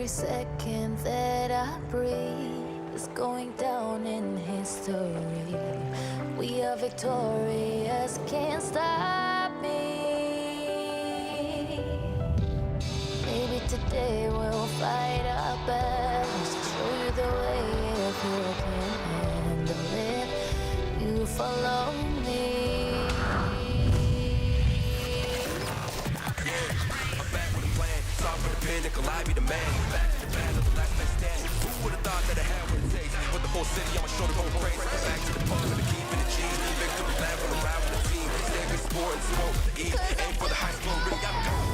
Every second that I breathe is going down in history. We are victorious, can't stop me. Maybe today we'll fight our battles, show you the way if you can handle it. You follow me. I'm back with a plan, start with a pen, nickel, I be the man. Back to the battle, the last man standing. Who would've thought that I had what it takes? Put the whole city on my shoulder, going crazy. Back to the pub with the keep and the G. Victory lap on the ride with the team. Stay good sport and smoke with the E. Aim for the high school ring, I'm gone.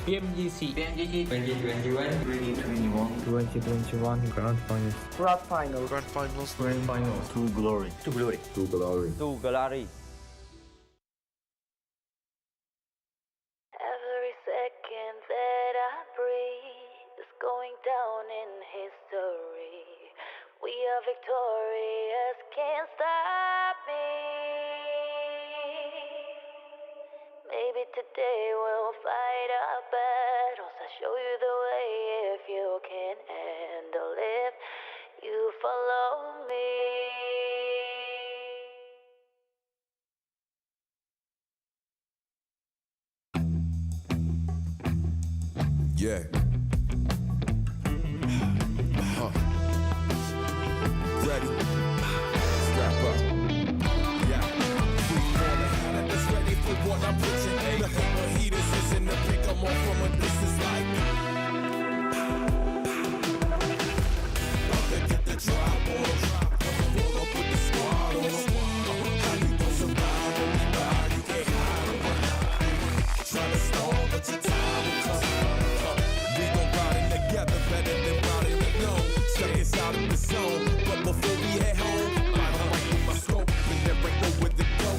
PMGC 2021 Grand Finals. Grand Finals. To glory. Every second that I breathe is going down in history. We are victorious, can't stop me. Maybe today we'll fight our battles. I'll show you the way if you can handle it. You follow me. Yeah. Ready? Strap up. Yeah. Free falling. It's ready for what I'm pushing. Nothing but heaters is in the pick. I'm off from a distance like. Up and get the drop on. Roll up with the squad on. How you gon' survive when we ride? You can't hide around. Tryna stall, but your time will come. We gon' ride it together, better than riding alone. Stuck inside of the zone, but before we head home, I'm right with my scope, and then right where the go.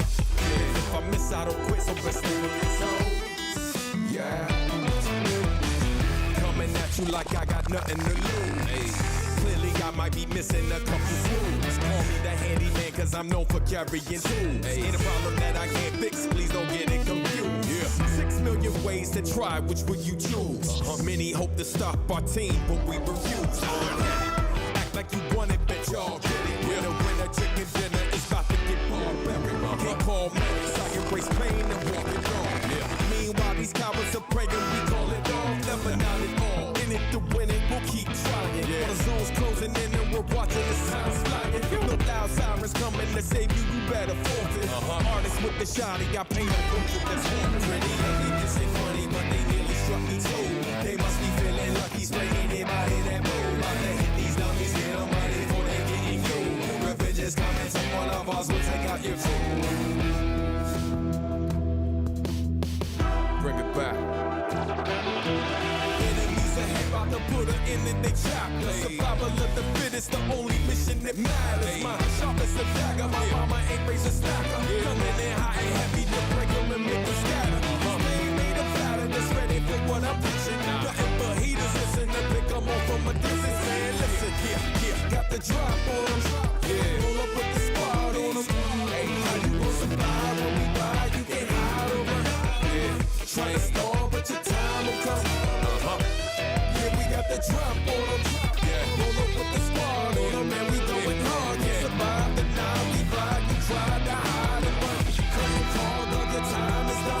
Yeah, if I miss, I don't quit, so best stay with your toes. Yeah, coming at you like I got nothing to lose. Hey. Clearly I might be missing a couple screws. Call me the handyman, cause I'm known for carrying tools. Hey. Ain't a problem that I can't fix, please don't get it confused. Yeah. 6 million ways to try, which would you choose? Many hope to stop our team, but we refuse. Act like you want it, bet y'all get it. Winner, chicken dinner is about to get barbaric. Can't call medics, I embrace pain and walk it on. Meanwhile, these cowards are praying, we call it off. Never not at all. In it to win it, we'll keep trying. All the zones closing in and we're watching the signs flying. No loud sirens coming to save you, you better forfeit. Artists with the shotty, I paint a picture that's haunted. Pretty ugly, missing money, but they nearly struck me too. They must be feeling lucky, spraying anybody that move. About to hit these dummies, get them money before they getting you. Revenge is coming, so one of us will take out your crew. Bring it back. Enemies ahead, about to put her in and they chapter. Survival of the fittest, the only mission that matters. My sharpest a dagger, my mama ain't raised a stacker. Coming in high and heavy to break them and make them scatter. Made a platter that's ready for what I'm pushing. Nothing but heaters, listen to pick them off from drop on them. Yeah, roll up with the squad on them. Hey, how you gon' survive when we ride? You can't hide over. Yeah, try to stall, but your time will come. Yeah, we got the drop on them. Yeah, roll up with the squad on them, and we going hard. You survive the night we ride. You tried to hide and run. Curtain call, dog, your time is done.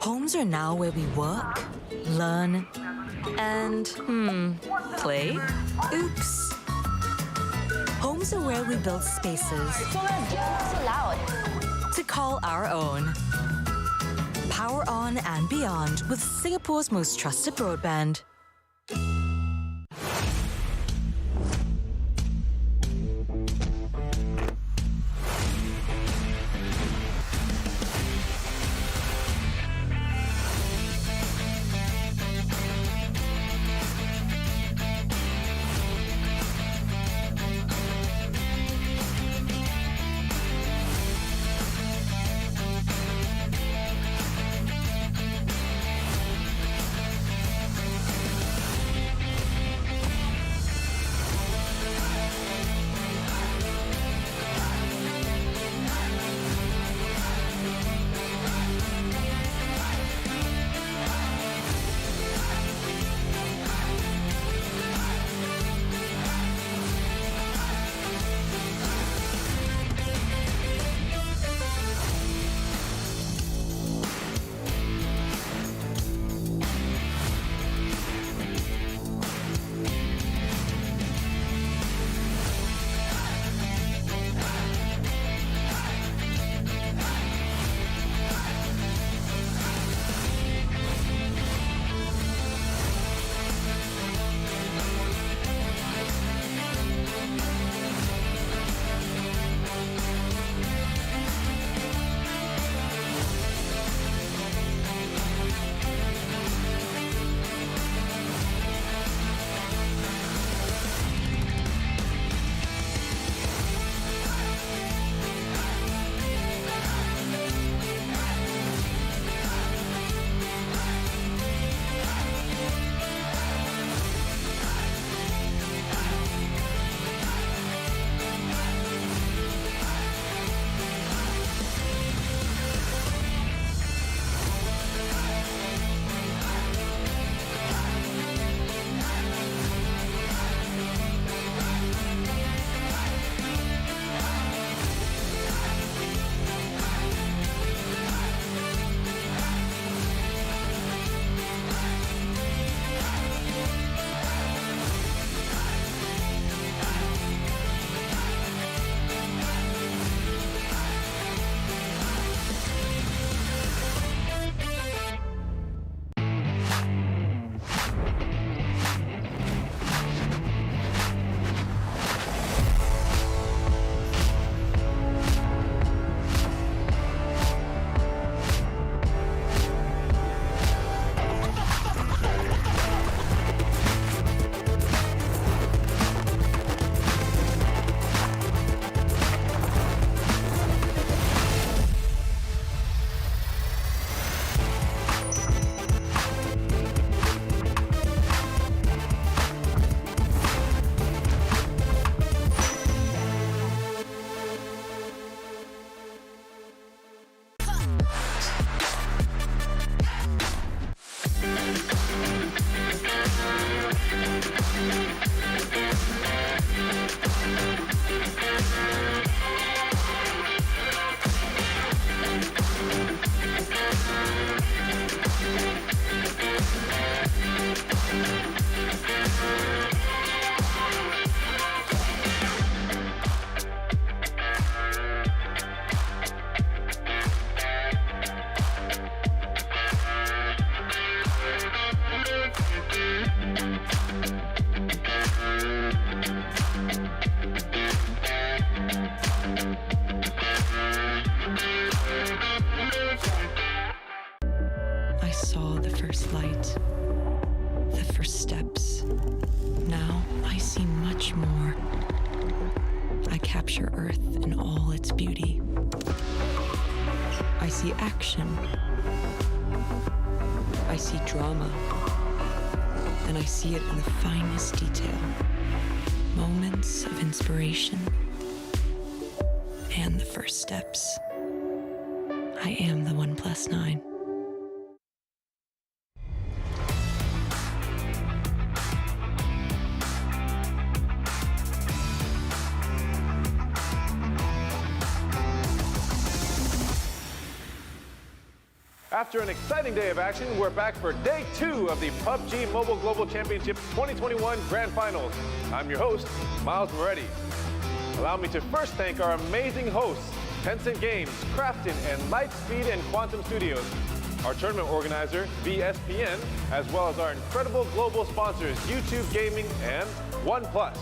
Homes are now where we work, learn, and, play? Oops. Homes are where we build spaces to call our own. Power on and beyond with Singapore's most trusted broadband. capture Earth in all its beauty. I see action. I see drama. And I see it in the finest detail. Moments of inspiration. And the first steps. I am the 1+9. After an exciting day of action, we're back for day 2 of the PUBG Mobile Global Championship 2021 Grand Finals. I'm your host, Miles Moretti. Allow me to first thank our amazing hosts, Tencent Games, Krafton, and Lightspeed and Quantum Studios, our tournament organizer, VSPN, as well as our incredible global sponsors, YouTube Gaming and OnePlus.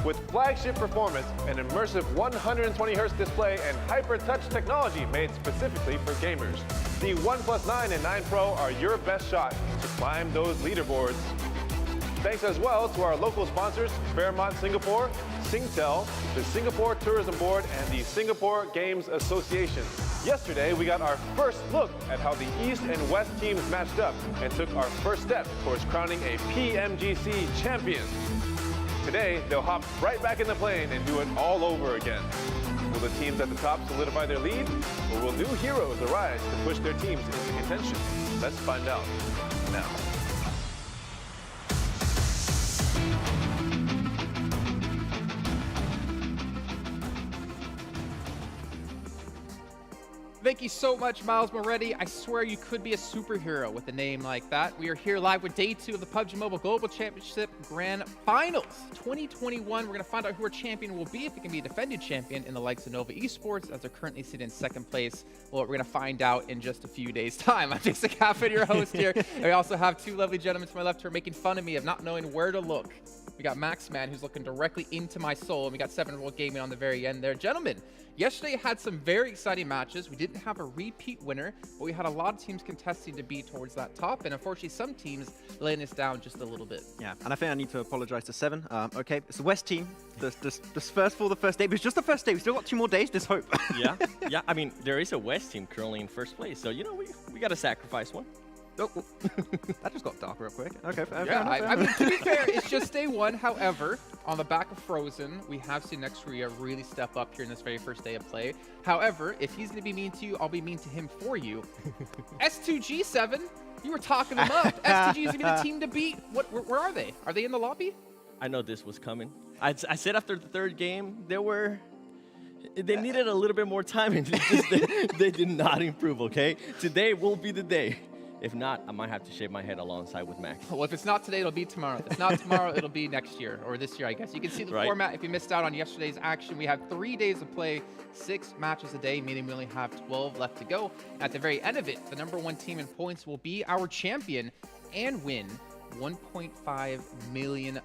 With flagship performance, an immersive 120Hz display, and hyper-touch technology made specifically for gamers, the OnePlus 9 and 9 Pro are your best shot to climb those leaderboards. Thanks as well to our local sponsors, Fairmont Singapore, Singtel, the Singapore Tourism Board, and the Singapore Games Association. Yesterday, we got our first look at how the East and West teams matched up and took our first step towards crowning a PMGC champion. Today, they'll hop right back in the plane and do it all over again. Will the teams at the top solidify their lead, or will new heroes arise to push their teams into contention? Let's find out now. Thank you so much, Miles Moretti. I swear you could be a superhero with a name like that. We are here live with day 2 of the PUBG Mobile Global Championship Grand Finals 2021. We're going to find out who our champion will be, if he can be a defended champion in the likes of Nova Esports, as they're currently sitting in 2nd place. Well, we're going to find out in just a few days' time. I'm Jason Caffin, your host here. And we also have 2 lovely gentlemen to my left who are making fun of me of not knowing where to look. We got Maxman, who's looking directly into my soul, and we got 7-Year-Old Gaming on the very end there. Gentlemen, yesterday had some very exciting matches. We didn't have a repeat winner, but we had a lot of teams contesting to be towards that top, and unfortunately some teams laying us down just a little bit. Yeah, and I think I need to apologize to Seven. Okay, it's the West team. The first day, but it's just the first day. We still got 2 more days. There's hope. yeah. I mean, there is a West team currently in 1st place, so you know we got to sacrifice one. Oh, that just got dark real quick. Okay, yeah, I mean, to be fair, it's just day 1. However, on the back of Frozen, we have seen Ruya really step up here in this very first day of play. However, if he's going to be mean to you, I'll be mean to him for you. S2G7, you were talking them up. S2G is going to be the team to beat. Where are they? Are they in the lobby? I know this was coming. I said after the 3rd game, they needed a little bit more time, and they did not improve, okay? Today will be the day. If not, I might have to shave my head alongside with Max. Well, if it's not today, it'll be tomorrow. If it's not tomorrow, it'll be next year, or this year, I guess. You can see the format if you missed out on yesterday's action. We have 3 days of play, 6 matches a day, meaning we only have 12 left to go. At the very end of it, the #1 team in points will be our champion and win $1.5 million.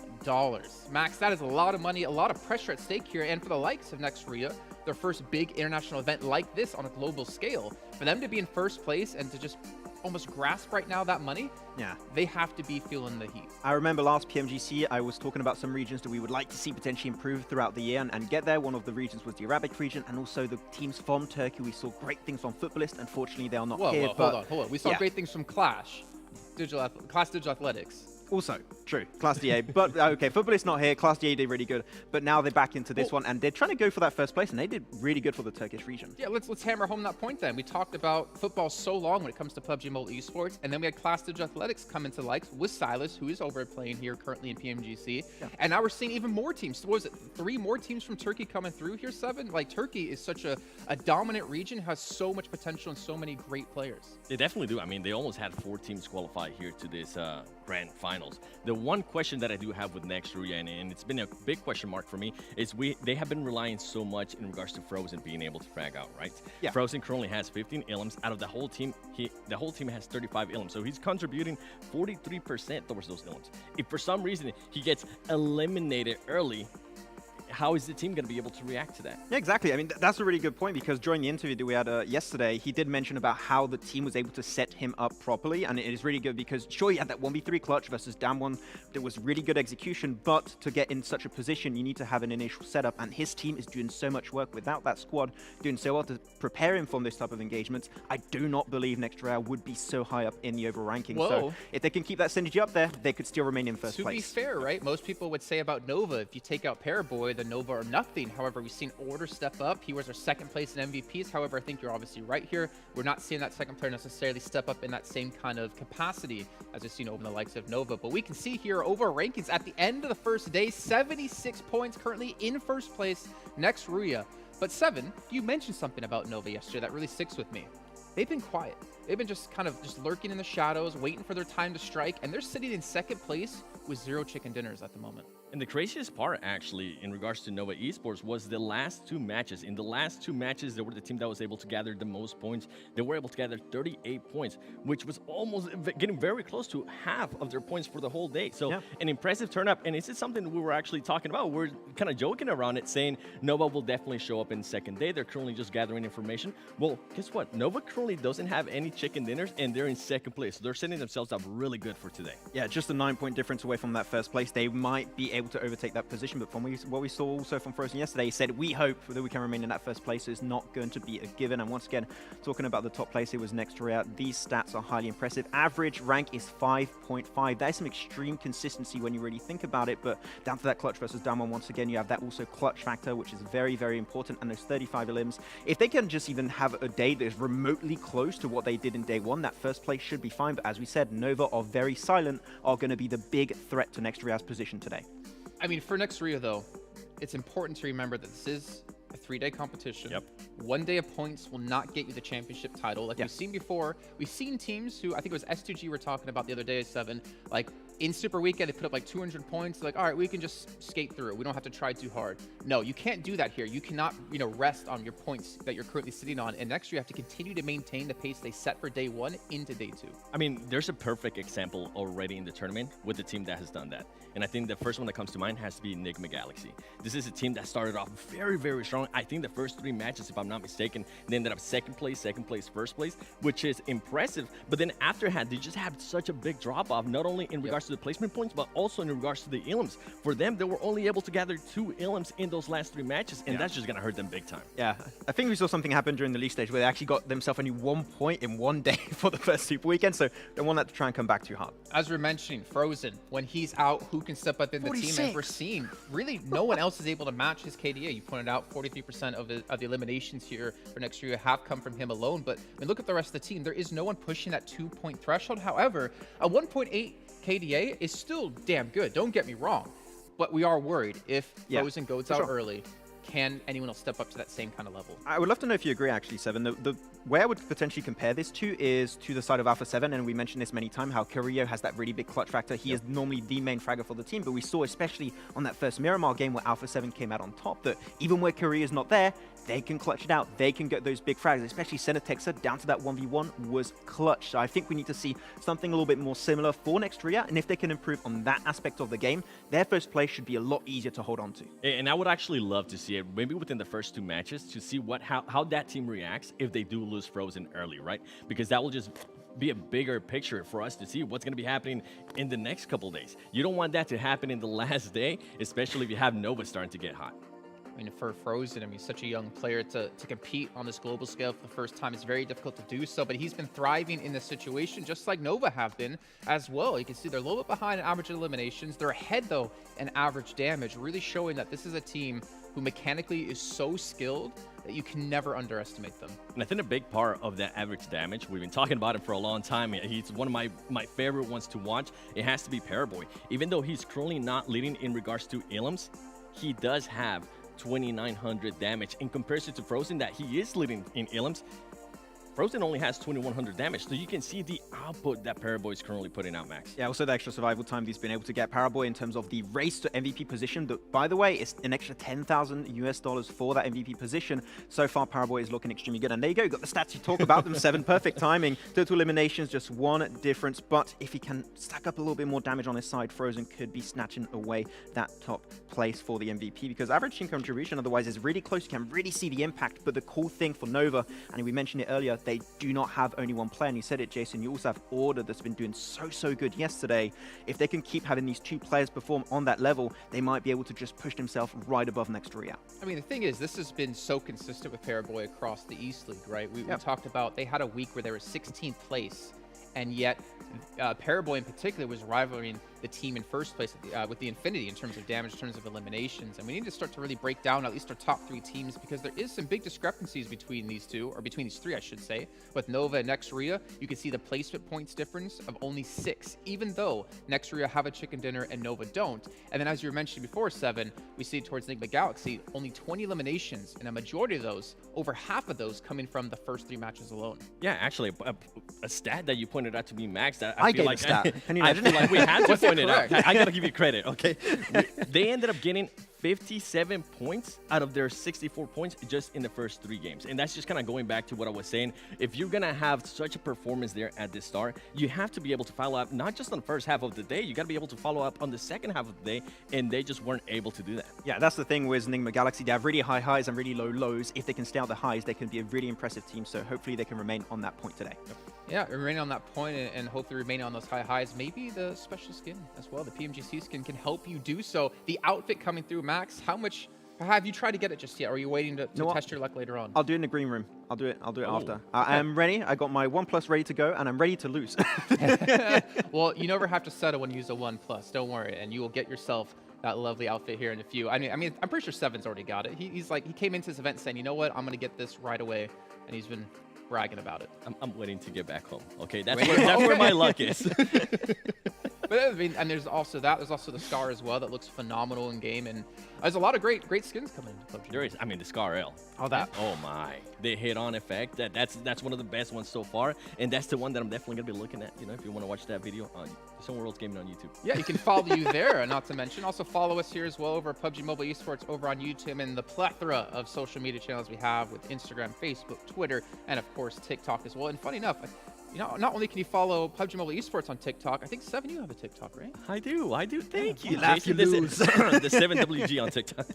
Max, that is a lot of money, a lot of pressure at stake here, and for the likes of Ruya, their first big international event like this on a global scale, for them to be in 1st place and to just almost grasp right now that money, yeah, they have to be feeling the heat. I remember last PMGC, I was talking about some regions that we would like to see potentially improve throughout the year and get there. One of the regions was the Arabic region, and also the teams from Turkey. We saw great things from Footballist. Unfortunately, they are not here. Hold on. We saw great things from Clash Digital Athletics. Also, true, Class DA. But okay, Footballist not here. Class DA did really good, but now they're back into this one, and they're trying to go for that 1st place, and they did really good for the Turkish region. Yeah, let's hammer home that point then. We talked about football so long when it comes to PUBG Mobile Esports, and then we had Class Digital Athletics come into likes with Silas, who is over playing here currently in PMGC, and now we're seeing even more teams. So what was it, 3 more teams from Turkey coming through here, 7? Like, Turkey is such a dominant region, has so much potential and so many great players. They definitely do. I mean, they almost had 4 teams qualify here to this Grand Finals. The one question that I do have with Ruya, and it's been a big question mark for me, is they have been relying so much in regards to Frozen being able to frag out, right? Yeah. Frozen currently has 15 ilms. Out of the whole team, the whole team has 35 ilms, so he's contributing 43% towards those ilms. If for some reason he gets eliminated early, how is the team going to be able to react to that? Yeah, exactly. I mean, that's a really good point, because during the interview that we had yesterday, he did mention about how the team was able to set him up properly, and it is really good because sure, he had that 1v3 clutch versus Damwon. There was really good execution, but to get in such a position, you need to have an initial setup, and his team is doing so much work without that squad doing so well to prepare him for this type of engagements. I do not believe Nextria would be so high up in the overall ranking. Whoa. So if they can keep that synergy up there, they could still remain in first To place. be fair, right? Most people would say about Nova, if you take out Paraboy, then Nova are nothing. However, we've seen Order step up. He was our second place in MVPs. However, I think you're obviously right here. We're not seeing that second player necessarily step up in that same kind of capacity as we've seen over the likes of Nova. But we can see here over rankings at the end of the first day, 76 points currently in first place, next Ruya. But Seven, you mentioned something about Nova yesterday that really sticks with me. They've been quiet. They've been just kind of lurking in the shadows, waiting for their time to strike, and they're sitting in second place with 0 chicken dinners at the moment. And the craziest part, actually, in regards to Nova Esports, was the last 2 matches. In the last 2 matches, they were the team that was able to gather the most points. They were able to gather 38 points, which was almost getting very close to half of their points for the whole day. So yeah, an impressive turn up. And this is something we were actually talking about. We're kind of joking around it, saying Nova will definitely show up in second day. They're currently just gathering information. Well, guess what? Nova currently doesn't have any chicken dinners, and they're in second place. So they're setting themselves up really good for today. Yeah, just a 9-point difference away from that first place. They might be able to overtake that position, but from what we saw also from Frozen yesterday, he said, we hope that we can remain in that first place. It's not going to be a given. And once again, talking about the top place, it was next to Ruya. These stats are highly impressive. Average rank is 5.5. That is some extreme consistency when you really think about it, but down to that clutch versus Damwon, once again, you have that also clutch factor, which is very, very important, and those 35 elims. If they can just even have a day that is remotely close to what they did in day 1, that first place should be fine. But as we said, Nova are very silent, are going to be the big threat to next Ruya's position today. I mean, for next Ruya, though, it's important to remember that this is a 3-day competition. Yep. 1 day of points will not get you the championship title. Like we've seen before, we've seen teams who, I think it was S2G we're talking about the other day, Seven, like in Super Weekend, they put up like 200 points. Like, all right, we can just skate through it. We don't have to try too hard. No, you can't do that here. You cannot, rest on your points that you're currently sitting on. And next year, you have to continue to maintain the pace they set for day 1 into day 2. I mean, there's a perfect example already in the tournament with the team that has done that. And I think the first one that comes to mind has to be Nigma Galaxy. This is a team that started off very, very strong. I think the first 3 matches, if I'm not mistaken, they ended up second place, first place, which is impressive. But then after that, they just had such a big drop-off, not only in regards to the placement points, but also in regards to the elims. For them, they were only able to gather 2 elims in those last 3 matches, and that's just going to hurt them big time. Yeah, I think we saw something happen during the league stage where they actually got themselves only 1 point in 1 day for the first Super Weekend, so don't want that to try and come back too hard. As we're mentioning, Frozen, when he's out, who can step up in the 46. team? And we're seeing really no one else is able to match his KDA. You pointed out 43% of the eliminations here for next year have come from him alone. But I mean, look at the rest of the team. There is no one pushing that 2-point threshold. However, a 1.8 KDA is still damn good. Don't get me wrong. But we are worried if Frozen goes out early. Can anyone else step up to that same kind of level? I would love to know if you agree, actually, Seven. The way I would potentially compare this to is to the side of Alpha 7, and we mentioned this many times, how Carrillo has that really big clutch factor. He is normally the main fragger for the team, but we saw, especially on that first Miramar game where Alpha 7 came out on top, that even where Carrillo is not there, they can clutch it out. They can get those big frags, especially Senatexa down to that 1v1 was clutch. So I think we need to see something a little bit more similar for next Ruya, and if they can improve on that aspect of the game, their first place should be a lot easier to hold on to. And I would actually love to see it, maybe within the first 2 matches, to see how that team reacts if they do lose Frozen early, right? Because that will just be a bigger picture for us to see what's going to be happening in the next couple days. You don't want that to happen in the last day, especially if you have Nova starting to get hot. I mean, for Frozen, I mean, such a young player to compete on this global scale for the first time is very difficult to do so, but he's been thriving in this situation, just like Nova have been as well. You can see they're a little bit behind in average eliminations. They're ahead, though, in average damage, really showing that this is a team who mechanically is so skilled that you can never underestimate them. And I think a big part of that average damage, we've been talking about it for a long time. He's one of my favorite ones to watch. It has to be Paraboy. Even though he's currently not leading in regards to elims, he does have 2,900 damage in comparison to Frozen that he is leading in elims. Frozen only has 2100 damage, so you can see the output that Paraboy is currently putting out, Max. Yeah, also the extra survival time he's been able to get Paraboy in terms of the race to MVP position. But by the way, it's an extra $10,000 for that MVP position. So far, Paraboy is looking extremely good. And there you go, got the stats you talk about them. 7 perfect timing, total eliminations, just 1 difference. But if he can stack up a little bit more damage on his side, Frozen could be snatching away that top place for the MVP, because average team contribution otherwise is really close. You can really see the impact. But the cool thing for Nova, and we mentioned it earlier, they do not have only one player. And you said it, Jason, you also have Order that's been doing so good yesterday. If they can keep having these 2 players perform on that level, they might be able to just push themselves right above next Ruya. I mean, the thing is, this has been so consistent with Paraboy across the East League, right? We talked about they had a week where they were 16th place, and yet Paraboy in particular was rivaling the team in first place with the Infinity in terms of damage, in terms of eliminations. And we need to start to really break down at least our top 3 teams, because there is some big discrepancies between these 2, or between these 3, I should say. With Nova and Nextria, you can see the placement points difference of only 6, even though Nextria have a chicken dinner and Nova don't. And then, as you were mentioning before, 7, we see towards Nigma Galaxy, only 20 eliminations, and a majority of those, over half of those, coming from the first 3 matches alone. Yeah, actually, a stat that you pointed out to me, Max, that I feel gave like a stat. I feel like we had to point it out. correct? I gotta give you credit, okay? They ended up getting 57 points out of their 64 points just in the first 3 games. And that's just kind of going back to what I was saying. If you're going to have such a performance there at the start, you have to be able to follow up, not just on the first half of the day, you got to be able to follow up on the second half of the day, and they just weren't able to do that. Yeah, that's the thing with Nigma Galaxy. They have really high highs and really low lows. If they can stay out the highs, they can be a really impressive team. So hopefully they can remain on that point today. Yeah, remaining on that point and hopefully remaining on those high highs. Maybe the special skin as well, the PMGC skin, can help you do so. The outfit coming through, Max, how much have you tried to get it just yet? Or are you waiting to test your luck later on? I'll do it in the green room. I'll do it after. I am ready. I got my 1+ ready to go, and I'm ready to lose. Well, you never have to settle when you use a 1+. Don't worry, and you will get yourself that lovely outfit here in a few. I mean, I'm pretty sure Seven's already got it. He came into this event saying, you know what, I'm gonna get this right away, and he's been bragging about it. I'm waiting to get back home. Okay, that's where my luck is. But I mean, and there's also that. There's also the Scar as well that looks phenomenal in game, and there's a lot of great skins coming into PUBG. There is. I mean, the Scar L. Oh, that. Oh my, the hit-on effect. That's one of the best ones so far, and that's the one that I'm definitely gonna be looking at. You know, if you want to watch that video on Some World's Gaming on YouTube. Yeah, you can follow you there. Not to mention, also follow us here as well over PUBG Mobile Esports over on YouTube, and the plethora of social media channels we have with Instagram, Facebook, Twitter, and of course TikTok as well. And funny enough, you know, not only can you follow PUBG Mobile Esports on TikTok, I think, Seven, you have a TikTok, right? I do. Thank you. laugh, you lose. The 7WG on TikTok.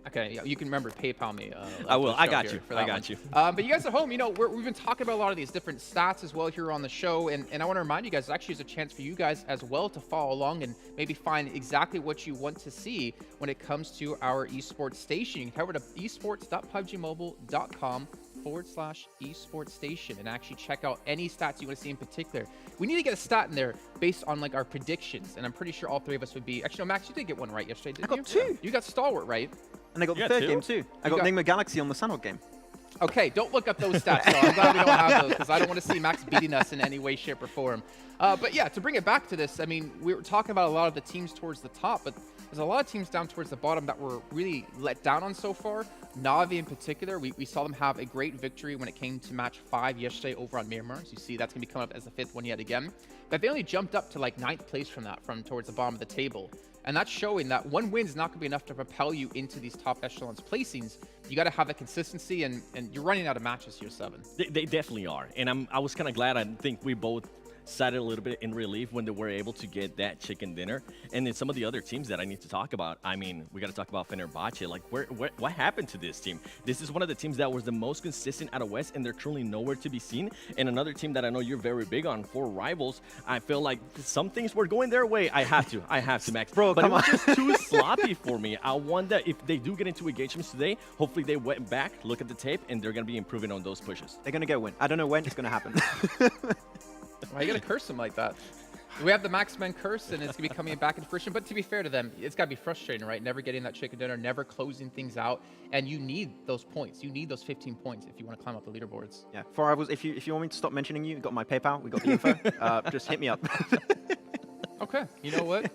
Okay, yeah, you can remember PayPal me. I will. I got here you. for that I got one. you. But you guys at home, you know, we've been talking about a lot of these different stats as well here on the show, and I want to remind you guys, it actually is a chance for you guys as well to follow along and maybe find exactly what you want to see when it comes to our esports station. You can head over to esports.pubgmobile.com/esports station and actually check out any stats you want to see in particular. We need to get a stat in there based on like our predictions, and I'm pretty sure all 3 of us would be. Actually, no, Max, you did get one right yesterday, didn't you? I got 2. You got Stalwart right. And I got the 3rd game too. I got Nigma Galaxy on the Sanhok game. Okay, don't look up those stats, though. I'm glad we don't have those, because I don't want to see Max beating us in any way, shape, or form. But yeah, to bring it back to this, I mean, we were talking about a lot of the teams towards the top, but there's a lot of teams down towards the bottom that were really let down on so far. Navi in particular, we saw them have a great victory when it came to match 5 yesterday over on Miramar. So you see that's going to be coming up as the 5th one yet again. But they only jumped up to like 9th place from towards the bottom of the table. And that's showing that 1 win is not going to be enough to propel you into these top echelons placings. You got to have a consistency, and you're running out of matches here, Seven. They definitely are. And I was kind of glad. I think we both sighed a little bit in relief when they were able to get that chicken dinner. And then some of the other teams that I need to talk about, I mean, we got to talk about Fenerbahçe. Like, what happened to this team? This is one of the teams that was the most consistent out of West, and they're truly nowhere to be seen. And another team that I know you're very big on, for Rivals, I feel like some things were going their way. I have to, Max. Bro, but come it was on. just too sloppy for me. I wonder if they do get into engagements today, hopefully they went back, look at the tape, and they're going to be improving on those pushes. They're going to get a win. I don't know when it's going to happen. Why are you going to curse them like that? We have the Maxman curse, and it's going to be coming back into fruition. But to be fair to them, it's got to be frustrating, right? Never getting that chicken dinner, never closing things out. And you need those points. You need those 15 points if you want to climb up the leaderboards. Yeah. For Rivals, if you want me to stop mentioning you, got my PayPal. We got the info. Just hit me up. Okay. You know what?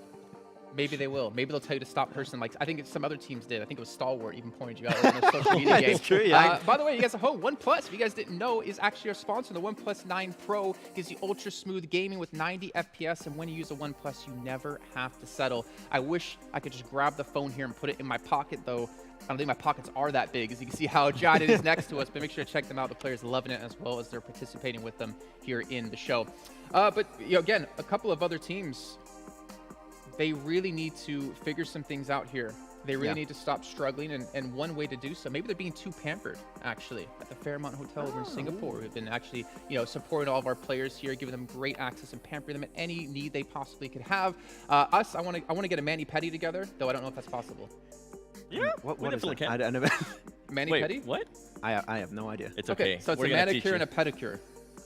Maybe they will. Maybe they'll tell you to stop person. Like I think some other teams did. I think it was Stalwart even pointed you out in their social media game. It's true, yeah. By the way, you guys at home, OnePlus, if you guys didn't know, is actually our sponsor. The OnePlus 9 Pro gives you ultra smooth gaming with 90 FPS, and when you use a OnePlus, you never have to settle. I wish I could just grab the phone here and put it in my pocket, though. I don't think my pockets are that big, as you can see how giant it is next to us, but make sure to check them out. The players are loving it as well as they're participating with them here in the show. But again, a couple of other teams, they really need to figure some things out here. They really need to stop struggling, and one way to do so, maybe they're being too pampered, actually, at the Fairmont Hotel over in Singapore. We've been actually, supporting all of our players here, giving them great access and pampering them at any need they possibly could have. I want to get a mani-pedi together, though I don't know if that's possible. Yeah, what we is definitely that? can. I never. Mani-pedi? What? I have no idea. It's okay. So it's We're a gonna manicure teach and a pedicure.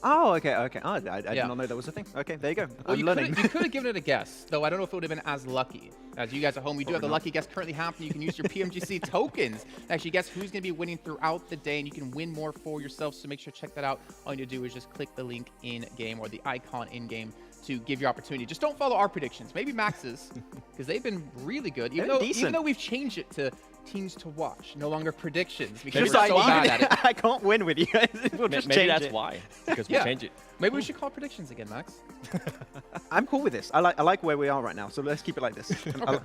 Oh, okay. Oh, I did not know that was a thing. Okay, there you go. Well, I'm learning. you could have given it a guess, though I don't know if it would have been as lucky. As you guys at home, we do have the lucky guess currently happening. You can use your PMGC tokens to actually guess who's going to be winning throughout the day, and you can win more for yourself, so make sure to check that out. All you need to do is just click the link in-game or the icon in-game to give your opportunity. Just don't follow our predictions. Maybe Max's, because they've been really good. Even though we've changed it to teams to watch, no longer predictions. Because we're so bad at it. I can't win with you. We'll just Maybe change that's it. why, because we change it. Maybe we should call predictions again, Max. I'm cool with this. I like where we are right now, so let's keep it like this.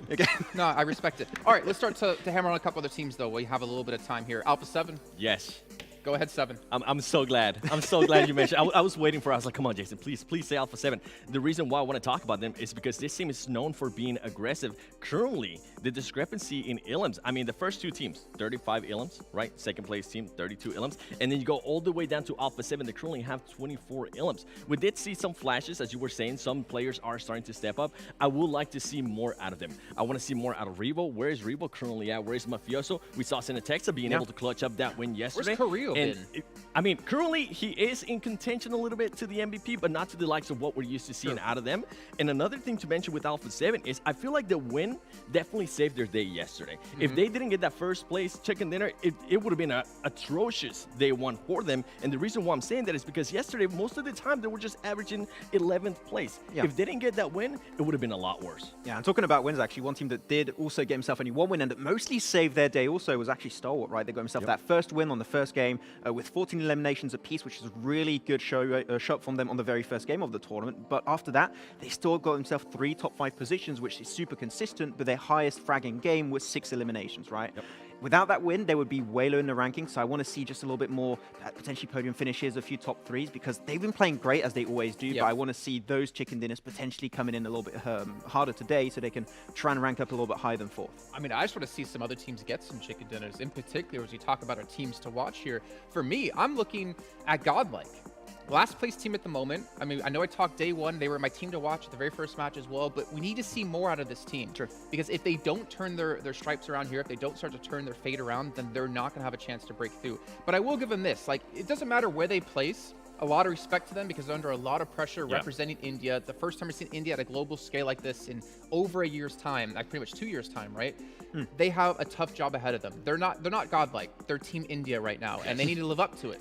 Again. No, I respect it. All right, let's start to hammer on a couple other teams, though. We have a little bit of time here. Alpha 7. Yes. Go ahead, 7. I'm so glad. I'm so glad you mentioned. I was waiting for. I was like, come on, Jason, please say Alpha 7. The reason why I want to talk about them is because this team is known for being aggressive. Currently, the discrepancy in ilms. I mean, the first two teams, 35 ilms, right? Second place team, 32 ilms, and then you go all the way down to Alpha 7. They currently have 24 ilms. We did see some flashes, as you were saying. Some players are starting to step up. I would like to see more out of them. I want to see more out of Revo. Where is Revo currently at? Where is Mafioso? We saw Senatexa being able to clutch up that win yesterday. Where's Carrillo been? I mean, currently he is in contention a little bit to the MVP, but not to the likes of what we're used to seeing out of them. And another thing to mention with Alpha 7 is I feel like the win definitely saved their day yesterday. If they didn't get that first place chicken dinner, it would have been an atrocious day one for them. And the reason why I'm saying that is because yesterday, most of the time, they were just averaging 11th place. Yeah. If they didn't get that win, it would have been a lot worse. Yeah, and talking about wins, actually, one team that did also get himself only one win and that mostly saved their day also was actually Stalwart, right? They got himself that first win on the first game with 14 eliminations apiece, which is a really good shot from them on the very first game of the tournament. But after that, they still got themselves 3 top 5 positions, which is super consistent, but their highest fragging game was 6 eliminations, right? Yep. Without that win, they would be way low in the rankings, so I want to see just a little bit more potentially podium finishes, a few top 3s, because they've been playing great as they always do, but I want to see those chicken dinners potentially coming in a little bit harder today so they can try and rank up a little bit higher than 4th. I mean, I just want to see some other teams get some chicken dinners, in particular as we talk about our teams to watch here. For me, I'm looking at GodLike. Last place team at the moment. I mean, I know I talked day one. They were my team to watch at the very first match as well, but we need to see more out of this team. Sure. Because if they don't turn their stripes around here, if they don't start to turn their fate around, then they're not going to have a chance to break through. But I will give them this. Like, it doesn't matter where they place. A lot of respect to them because they're under a lot of pressure representing India. The first time I've seen India at a global scale like this in over a year's time, like pretty much 2 years' time, right? They have a tough job ahead of them. They're not GodLike. They're Team India right now, and they need to live up to it.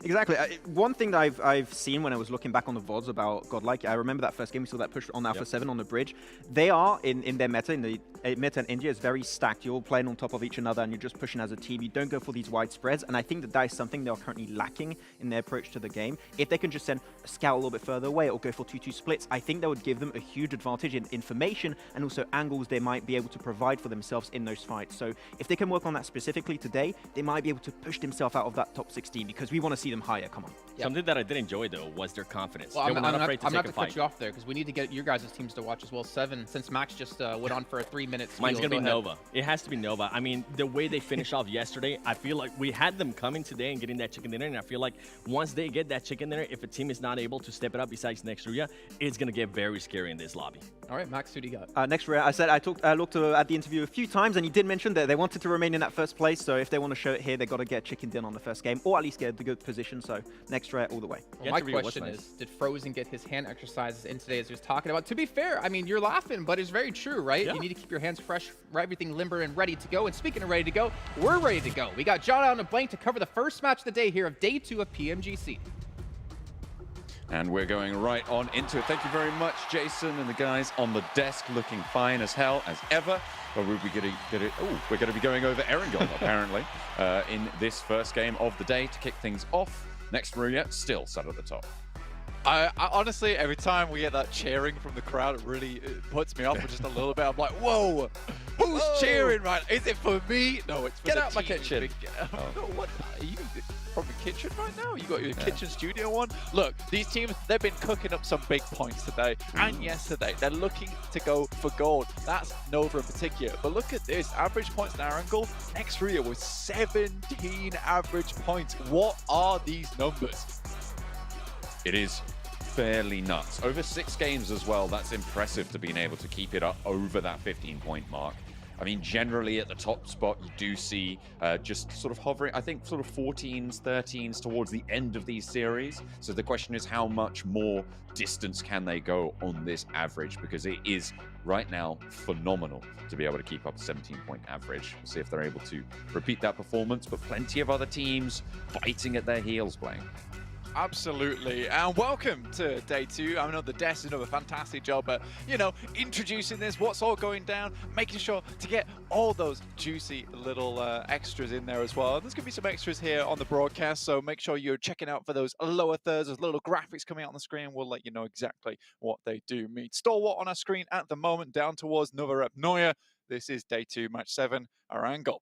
Exactly. One thing that I've seen when I was looking back on the VODs about GodLike, I remember that first game we saw that push on Alpha 7 on the bridge. They are in their meta, in the meta in India is very stacked. You're all playing on top of each another, and you're just pushing as a team. You don't go for these wide spreads, and I think that is something they are currently lacking in their approach to the game. If they can just send a scout a little bit further away or go for 2-2 splits, I think that would give them a huge advantage in information and also angles they might be able to provide for themselves in those fights. So if they can work on that specifically today, they might be able to push themselves out of that top 16 because we want to see them higher. Come on. Yep. Something that I did enjoy, though, was their confidence. Well, they were not afraid to take a fight. I'm not to cut you off there because we need to get your guys' teams to watch as well. 7, since Max just went on for a 3-minute spiel. Mine's going to be Nova. It has to be Nova. I mean, the way they finished off yesterday, I feel like we had them coming today and getting that chicken dinner, and I feel like once they get that chicken dinner, if a team is not able to step it up besides next Ruya, it's going to get very scary in this lobby. All right, Max, who do you got? Next Ruya, I said I looked at the interview a few times, and he did mention that they wanted to remain in that first place, so if they want to show it here, they got to get chicken dinner on the first game, or at least get the good position, so next Ruya all the way. Well, my question is, did Frozen get his hand exercises in today as he was talking about? To be fair, I mean, you're laughing, but it's very true, right? Yeah. You need to keep your hands fresh, everything limber and ready to go. And speaking of ready to go, we're ready to go. We got John out on a blank to cover the first match of the day here of day 2 of PMGC. And we're going right on into it. Thank you very much, Jason, and the guys on the desk looking fine as hell as ever. But we're going to be going over Erangel, apparently, in this first game of the day to kick things off. Next, Ruya, still sat at the top. I honestly, every time we get that cheering from the crowd, it puts me off for just a little bit. I'm like, whoa, who's cheering right? Is it for me? No, it's for Get the out my team. kitchen. No, what? Are you from the kitchen right now? You got your kitchen studio on? Look, these teams, they've been cooking up some big points today and yesterday. They're looking to go for gold. That's Nova in particular. But look at this. Average points in Erangel. Next Ruya with 17 average points. What are these numbers? It is fairly nuts. Over 6 games as well. That's impressive to being able to keep it up over that 15-point mark. I mean, generally at the top spot, you do see just sort of hovering, I think sort of 14s, 13s towards the end of these series. So the question is how much more distance can they go on this average? Because it is right now phenomenal to be able to keep up a 17-point average. We'll see if they're able to repeat that performance, but plenty of other teams fighting at their heels playing. Absolutely, and welcome to day 2. I know the desk is doing a fantastic job at, introducing this, what's all going down, making sure to get all those juicy little extras in there as well. There's going to be some extras here on the broadcast, so make sure you're checking out for those lower thirds, those little graphics coming out on the screen. We'll let you know exactly what they do mean. Stalwart on our screen at the moment, down towards Nova Rep Ruya. This is day 2, match 7, Erangel.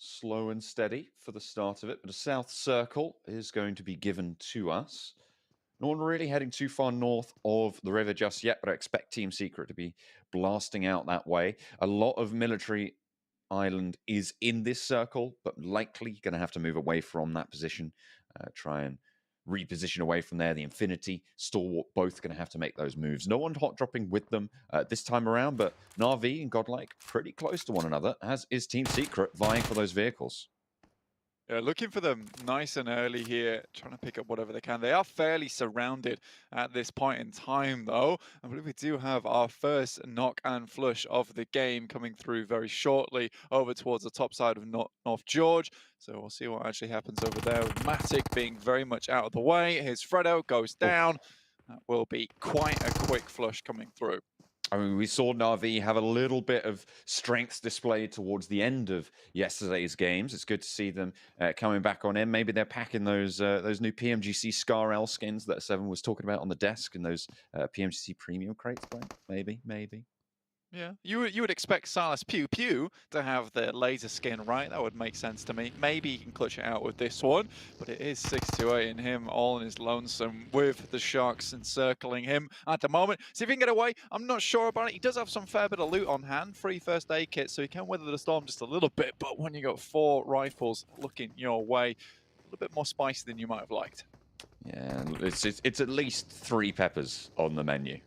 Slow and steady for the start of it, but a south circle is going to be given to us. No one really heading too far north of the river just yet, but I expect Team Secret to be blasting out that way. A lot of military island is in this circle, but likely going to have to move away from that position, try and reposition away from there. The Infinity, Stalwart, both going to have to make those moves. No one hot dropping with them this time around, but Na'Vi and GodLike pretty close to one another, as is Team Secret vying for those vehicles. Yeah, looking for them nice and early here, trying to pick up whatever they can. They are fairly surrounded at this point in time, though. I believe we do have our first knock and flush of the game coming through very shortly over towards the top side of North George. So we'll see what actually happens over there. Matic being very much out of the way. Here's Fredo, goes down. That will be quite a quick flush coming through. I mean, we saw Na'Vi have a little bit of strength displayed towards the end of yesterday's games. It's good to see them coming back on in. Maybe they're packing those new PMGC Scar L skins that Seven was talking about on the desk and those PMGC premium crates. Maybe. Yeah, you would expect Silas Pew Pew to have the laser skin, right? That would make sense to me. Maybe he can clutch it out with this one, but it is 628 and him all in his lonesome with the Sharks encircling him at the moment. See if he can get away. I'm not sure about it. He does have some fair bit of loot on hand, 3 first aid kits, so he can weather the storm just a little bit, but when you got 4 rifles looking your way, a little bit more spicy than you might have liked. Yeah, it's at least 3 peppers on the menu,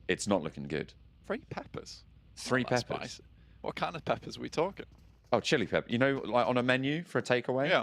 It's not looking good. 3 peppers? 3 peppers. Spicy. What kind of peppers are we talking? Oh, chili pepper. Like on a menu for a takeaway? Yeah.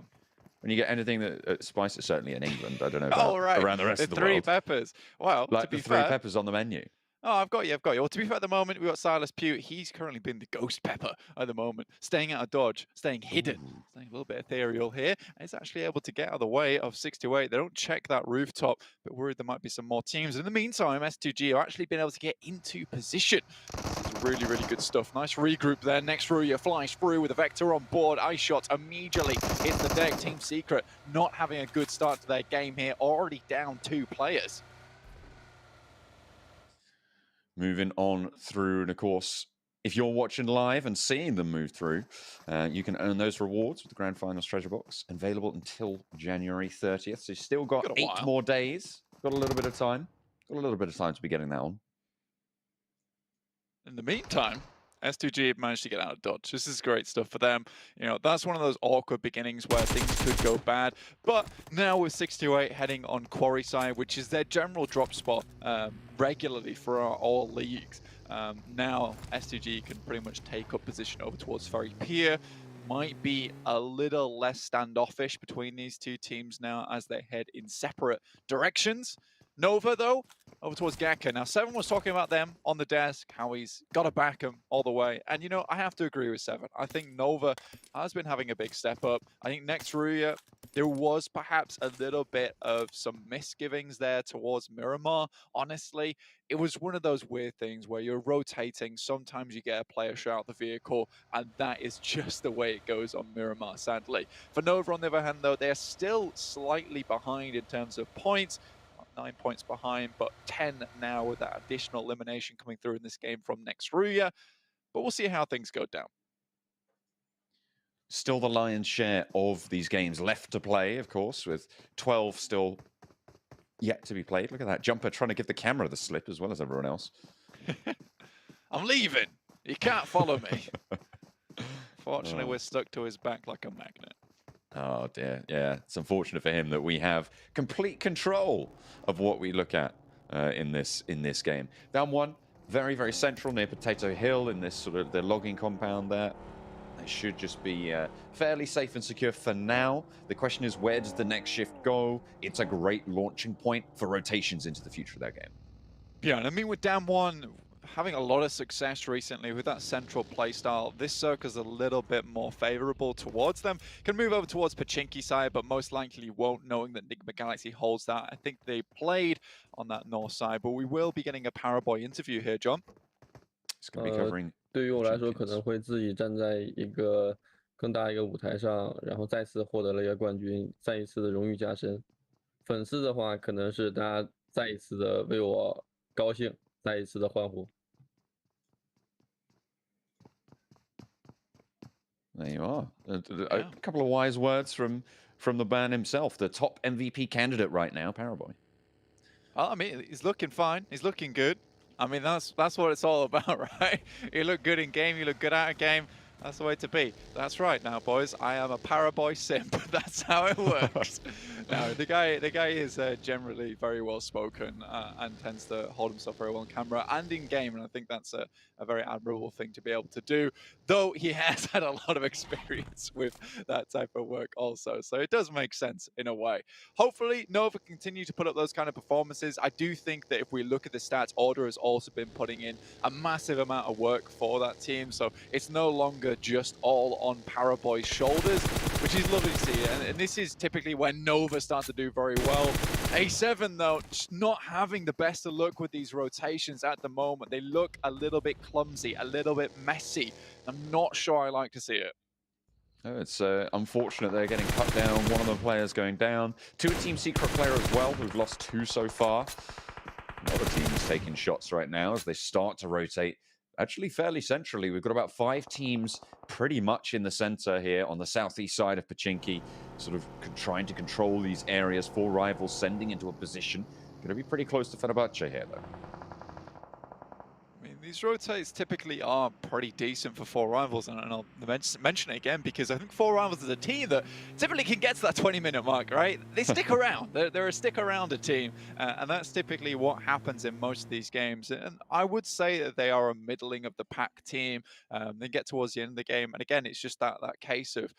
When you get anything that spices, certainly in England, I don't know Oh, about right. around the rest of the 3 world. peppers. Well, Like to be the 3 fair, peppers on the menu. Oh, I've got you. Well, to be fair, at the moment, we've got Silas Pugh. He's currently been the ghost pepper at the moment, staying out of dodge, staying hidden, staying a little bit ethereal here. And he's actually able to get out of the way of 628. They don't check that rooftop, but worried there might be some more teams. In the meantime, S2G are actually been able to get into position. This is really, really good stuff. Nice regroup there. Next Ruya flies through with a Vector on board. Ice shots immediately hits the deck. Team Secret not having a good start to their game here. Already down 2 players. Moving on through, and of course, if you're watching live and seeing them move through, you can earn those rewards with the Grand Finals Treasure Box, available until January 30th. So you've still got 8 more days. Got a little bit of time. Got a little bit of time to be getting that on. In the meantime, S2G managed to get out of dodge. This is great stuff for them. That's one of those awkward beginnings where things could go bad. But now with 628 heading on Quarry side, which is their general drop spot regularly for all leagues, now S2G can pretty much take up position over towards Ferry Pier. Might be a little less standoffish between these 2 teams now as they head in separate directions. Nova, though, over towards Gaka. Now, Seven was talking about them on the desk, how he's got to back them all the way. And, you know, I have to agree with Seven. I think Nova has been having a big step up. I think next Ruya, there was perhaps a little bit of some misgivings there towards Miramar. Honestly, it was one of those weird things where you're rotating. Sometimes you get a player shot out the vehicle, and that is just the way it goes on Miramar, sadly. For Nova, on the other hand, though, they're still slightly behind in terms of points. 9 points behind, but 10 now with that additional elimination coming through in this game from next Ruya. But we'll see how things go down. Still the lion's share of these games left to play, of course, with 12 still yet to be played. Look at that jumper trying to give the camera the slip as well as everyone else. I'm leaving. You can't follow me. Fortunately, we're stuck to his back like a magnet. Oh dear, yeah. It's unfortunate for him that we have complete control of what we look at in this game. Down one, very, very central near Potato Hill in this sort of the logging compound there. They should just be fairly safe and secure for now. The question is, where does the next shift go? It's a great launching point for rotations into the future of their game. Yeah, and I mean, with Down one having a lot of success recently with that central playstyle, this circle's a little bit more favorable towards them. Can move over towards Pachinki side, but most likely won't, knowing that Nigma Galaxy holds that. I think they played on that north side, but we will be getting a Paraboy interview here, John. It's going to be covering 对于我来说，可能会自己站在一个更大一个舞台上，然后再次获得了一个冠军，再一次的荣誉加身。粉丝的话，可能是大家再一次的为我高兴，再一次的欢呼。There you are. A couple of wise words from the man himself, the top MVP candidate right now, Paraboy. Well, I mean, he's looking fine. He's looking good. I mean, that's what it's all about, right? You look good in game, you look good out of game. That's the way to be. That's right now, boys. I am a Paraboy simp. That's how it works. No, the guy is generally very well spoken and tends to hold himself very well on camera and in game, and I think that's a very admirable thing to be able to do. Though he has had a lot of experience with that type of work also, so it does make sense in a way. Hopefully, Nova continue to put up those kind of performances. I do think that if we look at the stats, Order has also been putting in a massive amount of work for that team, so it's no longer just all on Paraboy's shoulders, which is lovely to see. And this is typically when Nova starts to do very well. A7, though, just not having the best of luck with these rotations at the moment. They look a little bit clumsy, a little bit messy. I'm not sure I like to see it. Oh, it's unfortunate they're getting cut down. One of the players going down. To a Team Secret player as well, who've lost 2 so far. Another team's taking shots right now as they start to rotate. Actually, fairly centrally. We've got about 5 teams pretty much in the center here on the southeast side of Pachinki, sort of trying to control these areas. 4 rivals sending into a position. Going to be pretty close to Fenerbahçe here, though. I mean, these rotates typically are pretty decent for 4 rivals, and I'll mention it again because I think 4 rivals is a team that typically can get to that 20-minute mark, right? They stick around. They're a stick-around team, and that's typically what happens in most of these games. And I would say that they are a middling of the pack team. They get towards the end of the game, and again, it's just that case of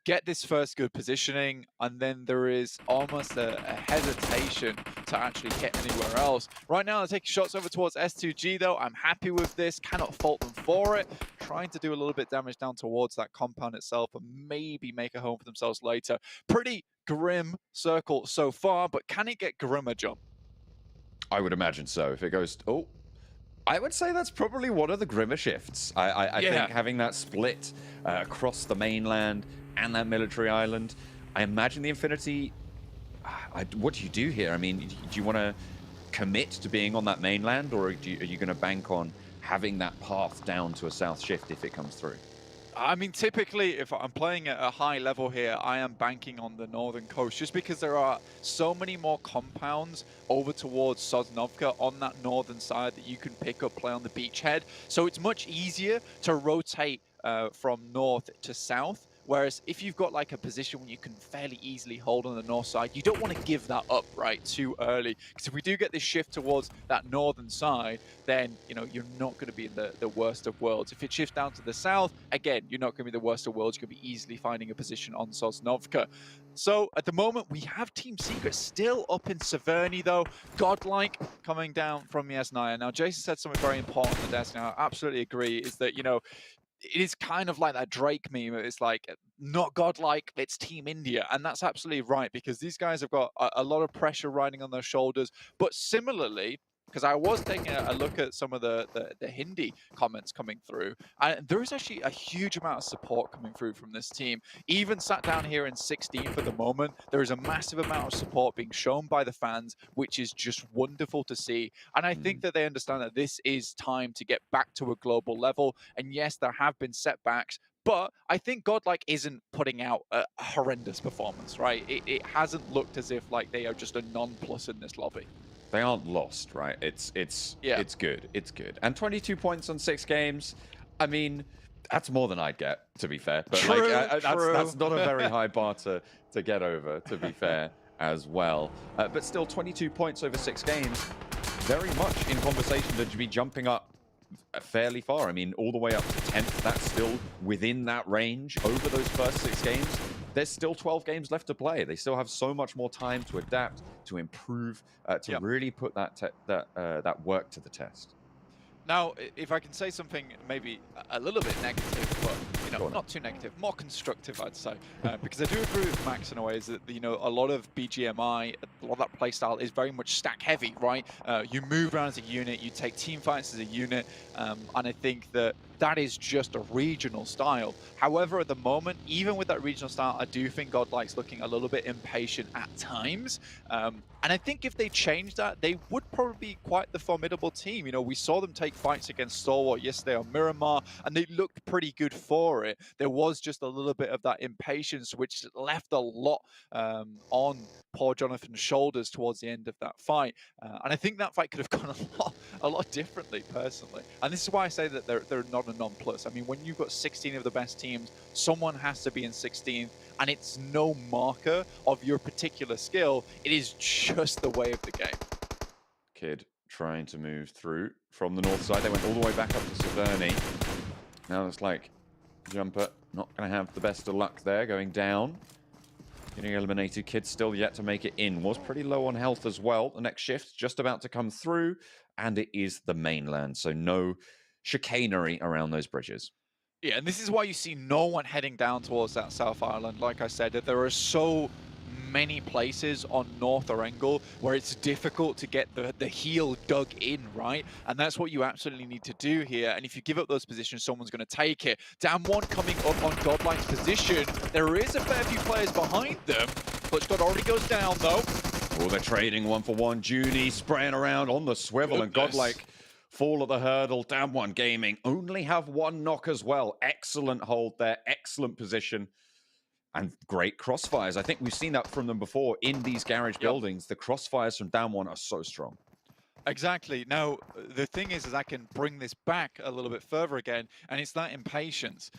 get this first good positioning, and then there is almost a hesitation to actually get anywhere else. Right now, they're taking shots over towards S2G, though. I'm happy with this. Cannot fault them for it. Trying to do a little bit damage down towards that compound itself and maybe make a home for themselves later. Pretty grim circle so far, but can it get grimmer, John? I would imagine so. If it goes... Oh, I would say that's probably one of the grimmer shifts. I think having that split across the mainland and that military island, I imagine the Infinity... what do you do here? I mean, do you want to commit to being on that mainland, or are you going to bank on having that path down to a south shift if it comes through? I mean, typically, if I'm playing at a high level here, I am banking on the northern coast, just because there are so many more compounds over towards Sosnovka on that northern side that you can pick up, play on the beachhead. So it's much easier to rotate from north to south Whereas if you've got like a position where you can fairly easily hold on the north side, you don't want to give that up right too early. Because if we do get this shift towards that northern side, then you're not going to be in the worst of worlds. If it shifts down to the south, again, you're not going to be the worst of worlds. You're going to be easily finding a position on Sosnovka. So at the moment, we have Team Secret still up in Severny, though. GodLike coming down from Yasnaya. Now, Jason said something very important on the desk, and I absolutely agree, is that, it is kind of like that Drake meme. It's like, not GodLike, it's Team India. And that's absolutely right, because these guys have got a lot of pressure riding on their shoulders. But similarly, because I was taking a look at some of the Hindi comments coming through, and there is actually a huge amount of support coming through from this team. Even sat down here in 16th at the moment, there is a massive amount of support being shown by the fans, which is just wonderful to see. And I think that they understand that this is time to get back to a global level. And yes, there have been setbacks, but I think GodLike isn't putting out a horrendous performance, right? It hasn't looked as if like they are just a non-plus in this lobby. They aren't lost, right? It's good. It's good. And 22 points on 6 games. I mean, that's more than I'd get, to be fair. But true. That's not a very high bar to get over, to be fair, as well. But still, 22 points over 6 games, very much in conversation to be jumping up fairly far. I mean, all the way up to 10th. That's still within that range over those first 6 games. There's still 12 games left to play. They still have so much more time to adapt, to improve, to really put that work to the test. Now, if I can say something maybe a little bit negative, but not too negative, more constructive, I'd say, because I do agree with Max in a way is that a lot of BGMI, a lot of that playstyle is very much stack heavy, right? You move around as a unit, you take team fights as a unit, and I think that is just a regional style. However, at the moment, even with that regional style, I do think GodLike's looking a little bit impatient at times. And I think if they change that, they would probably be quite the formidable team. We saw them take fights against Stalwart yesterday on Miramar, and they looked pretty good for it. There was just a little bit of that impatience, which left a lot on poor Jonathan's shoulders towards the end of that fight. And I think that fight could have gone a lot differently, personally. And this is why I say that they're not a non-plus. I mean, when you've got 16 of the best teams, someone has to be in 16th, and it's no marker of your particular skill. It is just the way of the game. Kid trying to move through from the north side. They went all the way back up to Severny. Now it's like Jumper not going to have the best of luck there, going down. Getting eliminated. Kid still yet to make it in. Was pretty low on health as well. The next shift just about to come through, and it is the mainland, so no chicanery around those bridges. Yeah, and this is why you see no one heading down towards that South Island. Like I said, that there are so many places on North Erangel where it's difficult to get the heel dug in, right? And that's what you absolutely need to do here. And if you give up those positions, someone's going to take it. Damwon coming up on GodLike's position. There is a fair few players behind them. Clutchgod already goes down, though. Oh, they're trading 1-for-1. Junie spraying around on the swivel, and GodLike fall at the hurdle. Damwon Gaming only have 1 knock as well. Excellent hold there, excellent position, and great crossfires. I think we've seen that from them before in these garage buildings. The crossfires from Damwon are so strong. Exactly. Now, the thing is I can bring this back a little bit further again, and it's that impatience.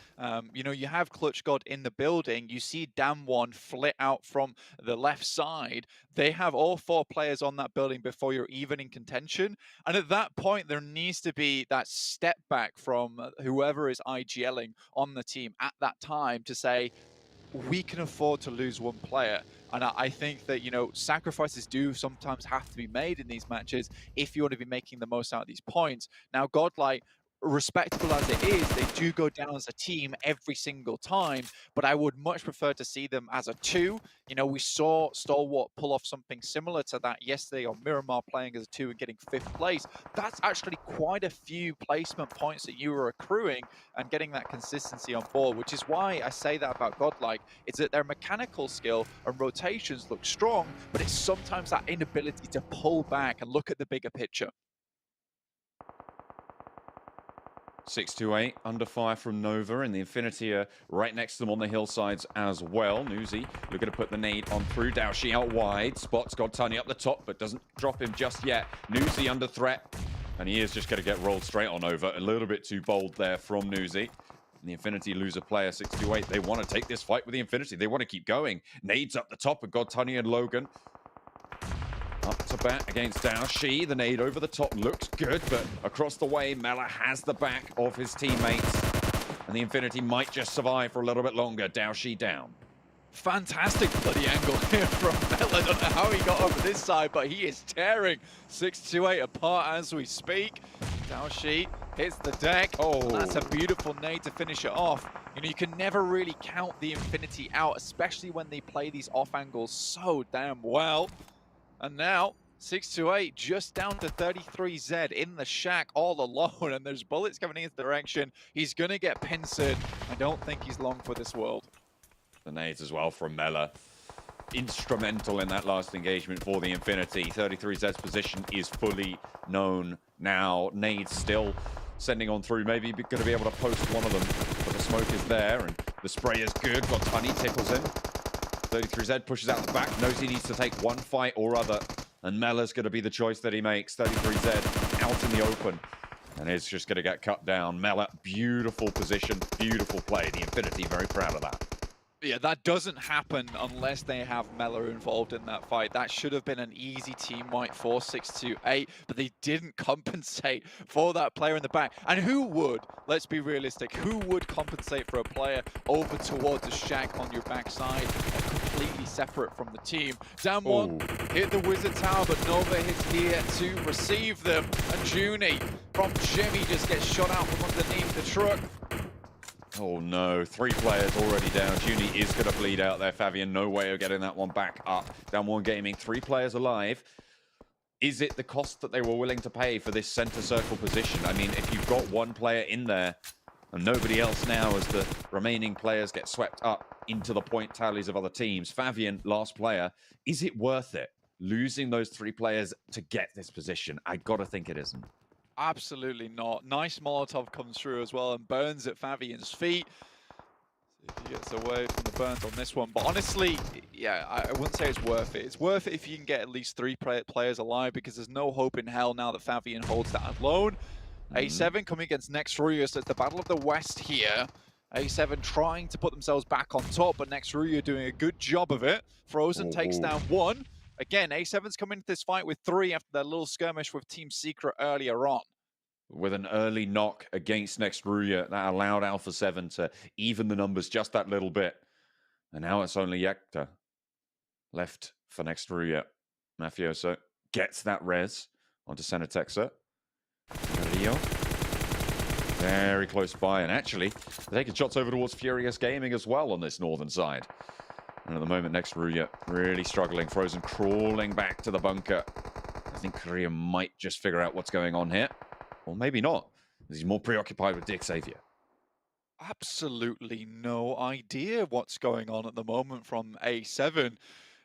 You have Clutchgod in the building. You see Damwon flit out from the left side. They have all 4 players on that building before you're even in contention. And at that point, there needs to be that step back from whoever is IGLing on the team at that time to say, we can afford to lose 1 player. And I think that, sacrifices do sometimes have to be made in these matches if you want to be making the most out of these points. Now, GodLike, respectable as it is, they do go down as a team every single time, but I would much prefer to see them as a 2. We saw Stalwart pull off something similar to that yesterday on Miramar, playing as a 2 and getting 5th place. That's actually quite a few placement points that you were accruing and getting that consistency on board, which is why I say that about GodLike. It's that their mechanical skill and rotations look strong, but it's sometimes that inability to pull back and look at the bigger picture. 628 under fire from Nova, and the Infinity are right next to them on the hillsides as well. Newsy looking to put the nade on through. Daoshi out wide. Spots got Tunny up the top, but doesn't drop him just yet. Newsy under threat, and he is just going to get rolled straight on over. A little bit too bold there from Newsy. The Infinity lose a player, 628. They want to take this fight with the Infinity. They want to keep going. Nades up the top of GodTunny and Logan. Up to bat against Daoshi. The nade over the top looks good, but across the way, Mela has the back of his teammates. And the Infinity might just survive for a little bit longer. Daoshi down. Fantastic bloody angle here from Mela. I don't know how he got over this side, but he is tearing 628 apart as we speak. Daoshi hits the deck. Oh, that's a beautiful nade to finish it off. You know, you can never really count the Infinity out, especially when they play these off angles so damn well. And now 628 just down to 33Z in the shack all alone, and there's bullets coming in his direction. He's gonna get pincered. I don't think he's long for this world. The nades as well from Mela. Instrumental in that last engagement for the Infinity. 33Z's position is fully known now. Nades still sending on through. Maybe going to be able to post one of them, but the smoke is there and the spray is good. GodTunny tickles him. 33Z pushes out the back, knows he needs to take one fight or other, and Mela's going to be the choice that he makes. 33Z out in the open, and it's just going to get cut down. Mela, beautiful position, beautiful play. The Infinity very proud of that. Yeah, that doesn't happen unless they have Mela involved in that fight. That should have been an easy team wipe for 628, but they didn't compensate for that player in the back. And who would, let's be realistic, who would compensate for a player over towards the shack on your backside, completely separate from the team? Down one, hit the Wizard Tower, but Nova is here to receive them. And Junie from Jimmy just gets shot out from underneath the truck. Oh no, 3 players already down. Junie is going to bleed out there. Fabian, no way of getting that one back up. Down one gaming, 3 players alive. Is it the cost that they were willing to pay for this center circle position? I mean, if you've got 1 player in there and nobody else now as the remaining players get swept up into the point tallies of other teams. Fabian, last player. Is it worth it, losing those 3 players to get this position? I got to think it isn't. Absolutely not. Nice Molotov comes through as well and burns at Fabian's feet. See if he gets away from the burns on this one. But honestly, yeah, I wouldn't say it's worth it. It's worth it if you can get at least 3 players alive, because there's no hope in hell now that Fabian holds that alone. A7 coming against Next Ruya, so it's the Battle of the West here. A7 trying to put themselves back on top, but Next Ruya doing a good job of it. Frozen takes down 1. Again, A7's coming into this fight with 3 after their little skirmish with Team Secret earlier on. With an early knock against Next Ruya, that allowed Alpha 7 to even the numbers just that little bit. And now it's only Yekta left for Next Ruya. Mafioso gets that res onto Senatexa. Rio. Very close by, and actually, they're taking shots over towards Furious Gaming as well on this northern side. And at the moment, Next Ruya really struggling. Frozen crawling back to the bunker. I think Korea might just figure out what's going on here. Or maybe not. He's more preoccupied with Dick Xavier. Absolutely no idea what's going on at the moment from A7.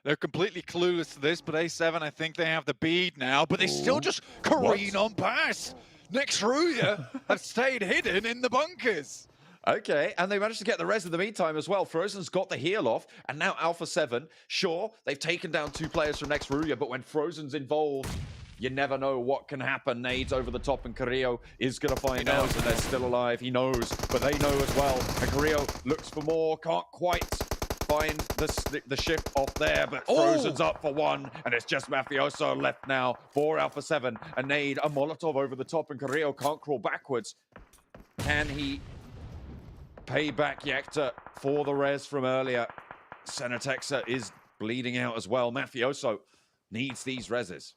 They're completely clueless to this, but A7, I think they have the bead now, but they still just careen on past. Next Ruya have stayed hidden in the bunkers. Okay, and they managed to get the res in the meantime as well. Frozen's got the heal off, and now Alpha 7. Sure, they've taken down 2 players from Next Ruya, but when Frozen's involved, you never know what can happen. Nades over the top, and Carrillo is going to find out that they're still alive. He knows, but they know as well. And Carrillo looks for more, can't quite find the shift off there, but Frozen's up for 1, and it's just Mafioso left now for Alpha 7. A nade, a Molotov over the top, and Carrillo can't crawl backwards. Can he pay back Yekta for the res from earlier? Senatexa is bleeding out as well. Mafioso needs these reses.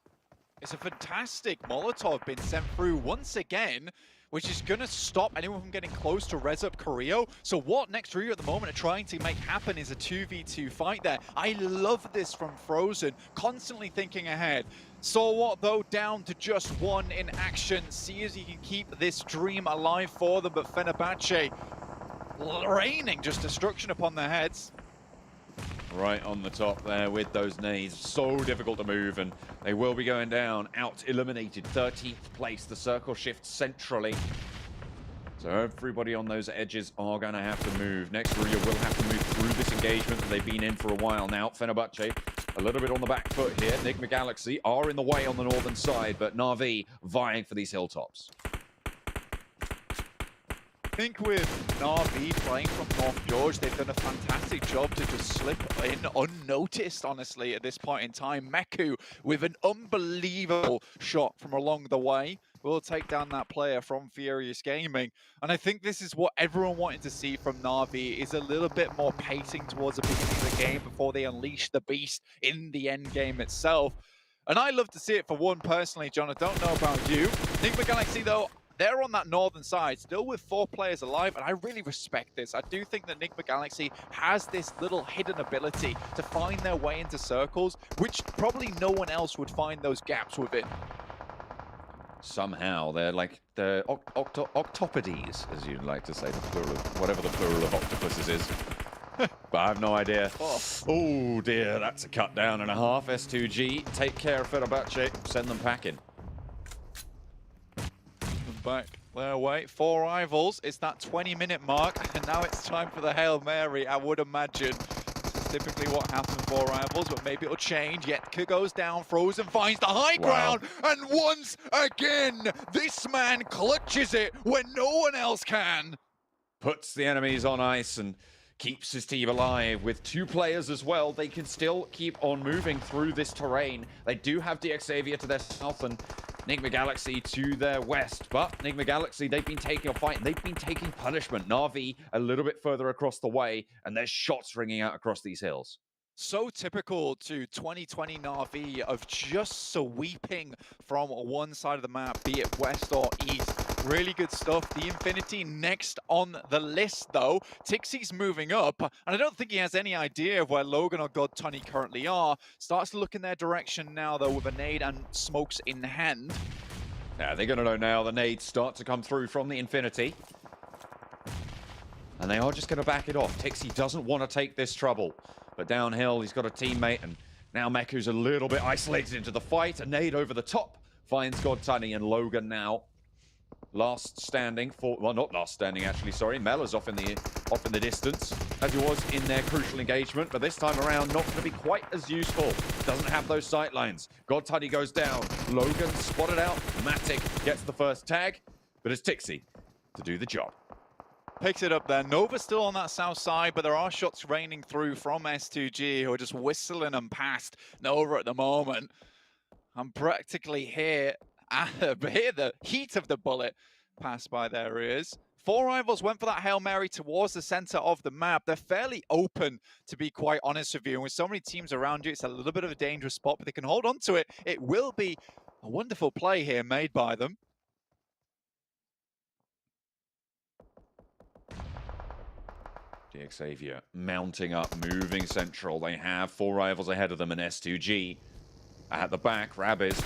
It's a fantastic Molotov being sent through once again, which is going to stop anyone from getting close to res up Carrillo. So what Next Ruya at the moment are trying to make happen is a 2v2 fight there. I love this from Frozen, constantly thinking ahead. Stalwart, though, down to just 1 in action. See if he can keep this dream alive for them, but Fenerbahçe raining just destruction upon their heads. Right on the top there with those nades. So difficult to move, and they will be going down. Out eliminated, 13th place. The circle shifts centrally. So everybody on those edges are going to have to move. Next Ruya will have to move through this engagement that they've been in for a while now. Fenerbahçe a little bit on the back foot here. Nigma Galaxy are in the way on the northern side, but Na'Vi vying for these hilltops. think with Na'Vi playing from North George, they've done a fantastic job to just slip in unnoticed, honestly, at this point in time. Meku with an unbelievable shot from along the way will take down that player from Furious Gaming. And I think this is what everyone wanted to see from Na'Vi, is a little bit more pacing towards the beginning of the game before they unleash the beast in the end game itself. And I love to see it for one personally, John. I don't know about you. Nigma Galaxy, though, they're on that northern side, still with 4 players alive, and I really respect this. I do think that Nigma Galaxy has this little hidden ability to find their way into circles, which probably no one else would find those gaps within. Somehow they're like the octopodes, as you'd like to say, the plural of, whatever the plural of octopuses is. But I have no idea. Oh dear, that's a cut down and a half. S2G, take care of Fenerbahçe, send them packing. Back their way, 4 rivals. It's that 20-minute mark, and now it's time for the Hail Mary, I would imagine. This is typically what happens for rivals, but maybe it'll change. Yetka goes down, Frozen finds the high ground, and once again, this man clutches it when no one else can. Puts the enemies on ice and keeps his team alive. With 2 players as well, they can still keep on moving through this terrain. They do have DXavia to their south and Nigma Galaxy to their west, but Nigma Galaxy, they've been taking a fight, they've been taking punishment. Na'Vi a little bit further across the way, and there's shots ringing out across these hills. So typical to 2020 Na'Vi of just sweeping from one side of the map, be it west or east. Really good stuff. The Infinity next on the list, though. Tixie's moving up, and I don't think he has any idea of where Logan or God Tunny currently are. Starts to look in their direction now, though, with a nade and smokes in hand. Yeah, they're going to know now. The nades start to come through from the Infinity. And they are just going to back it off. Tixie doesn't want to take this trouble. But downhill, he's got a teammate, and now Meku's a little bit isolated into the fight. A nade over the top finds God Tunny, and Logan now last standing for, well, not last standing actually, sorry. Mela's off in the distance, as he was in their crucial engagement, but this time around not going to be quite as useful. Doesn't have those sight lines. God Tunny goes down. Logan spotted out. Matic gets the first tag, but it's Tixie to do the job. Picks it up there. Nova's still on that south side, but there are shots raining through from S2G, who are just whistling them past Nova at the moment. I'm practically here the heat of the bullet passed by their ears. 4 rivals went for that Hail Mary towards the center of the map. They're fairly open, to be quite honest with you. And with so many teams around you, it's a little bit of a dangerous spot, but they can hold on to it. It will be a wonderful play here made by them. DXavia mounting up, moving central. They have 4 rivals ahead of them in S2G. At the back, Rabbiz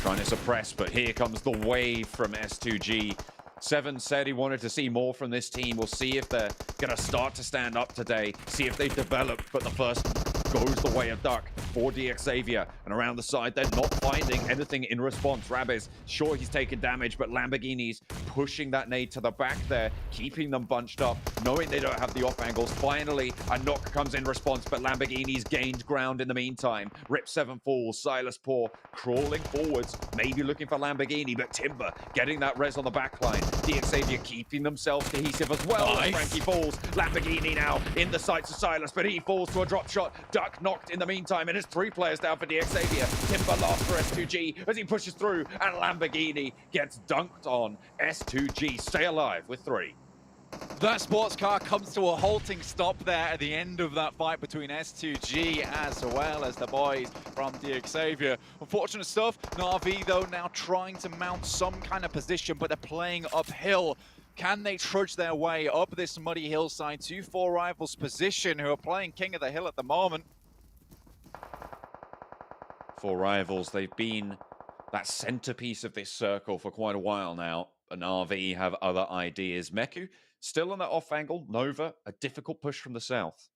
trying to suppress, but here comes the wave from S2G. Seven said he wanted to see more from this team. We'll see if they're going to start to stand up today, see if they've developed, but the first goes the way of Duck for DXavia. And around the side, they're not finding anything in response. Rabbiz, sure, he's taken damage, but Lamborghini's pushing that nade to the back there, keeping them bunched up, knowing they don't have the off angles. Finally, a knock comes in response, but Lamborghini's gained ground in the meantime. Rip 7 falls, Silas Poor crawling forwards, maybe looking for Lamborghini, but Timber getting that res on the back line. DXavia keeping themselves cohesive as well. Nice. Frankie falls, Lamborghini now in the sights of Silas, but he falls to a drop shot. Duck knocked in the meantime, and it's 3 players down for DXavia. Timber last for S2G as he pushes through, and Lamborghini gets dunked on. S2G stay alive with 3. That sports car comes to a halting stop there at the end of that fight between S2G as well as the boys from DXavia. Unfortunate stuff. Na'Vi, though, now trying to mount some kind of position, but they're playing uphill. Can they trudge their way up this muddy hillside to 4 rivals position, who are playing King of the Hill at the moment? 4 rivals, they've been that centerpiece of this circle for quite a while now. And RV have other ideas. Meku still on that off angle. Nova, a difficult push from the south.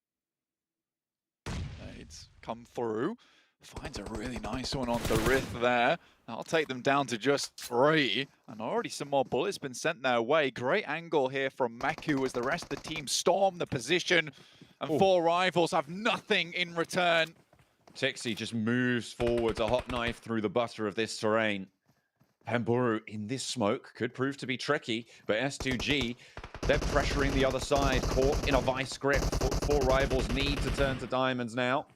It's come through. Finds a really nice one on the Rith there. That'll take them down to just 3. And already some more bullets been sent their way. Great angle here from Meku as the rest of the team storm the position. And 4 rivals have nothing in return. Tixie just moves forwards, a hot knife through the butter of this terrain. Pemburu in this smoke could prove to be tricky, but S2G They're pressuring the other side, caught in a vice grip. Four rivals need to turn to diamonds now,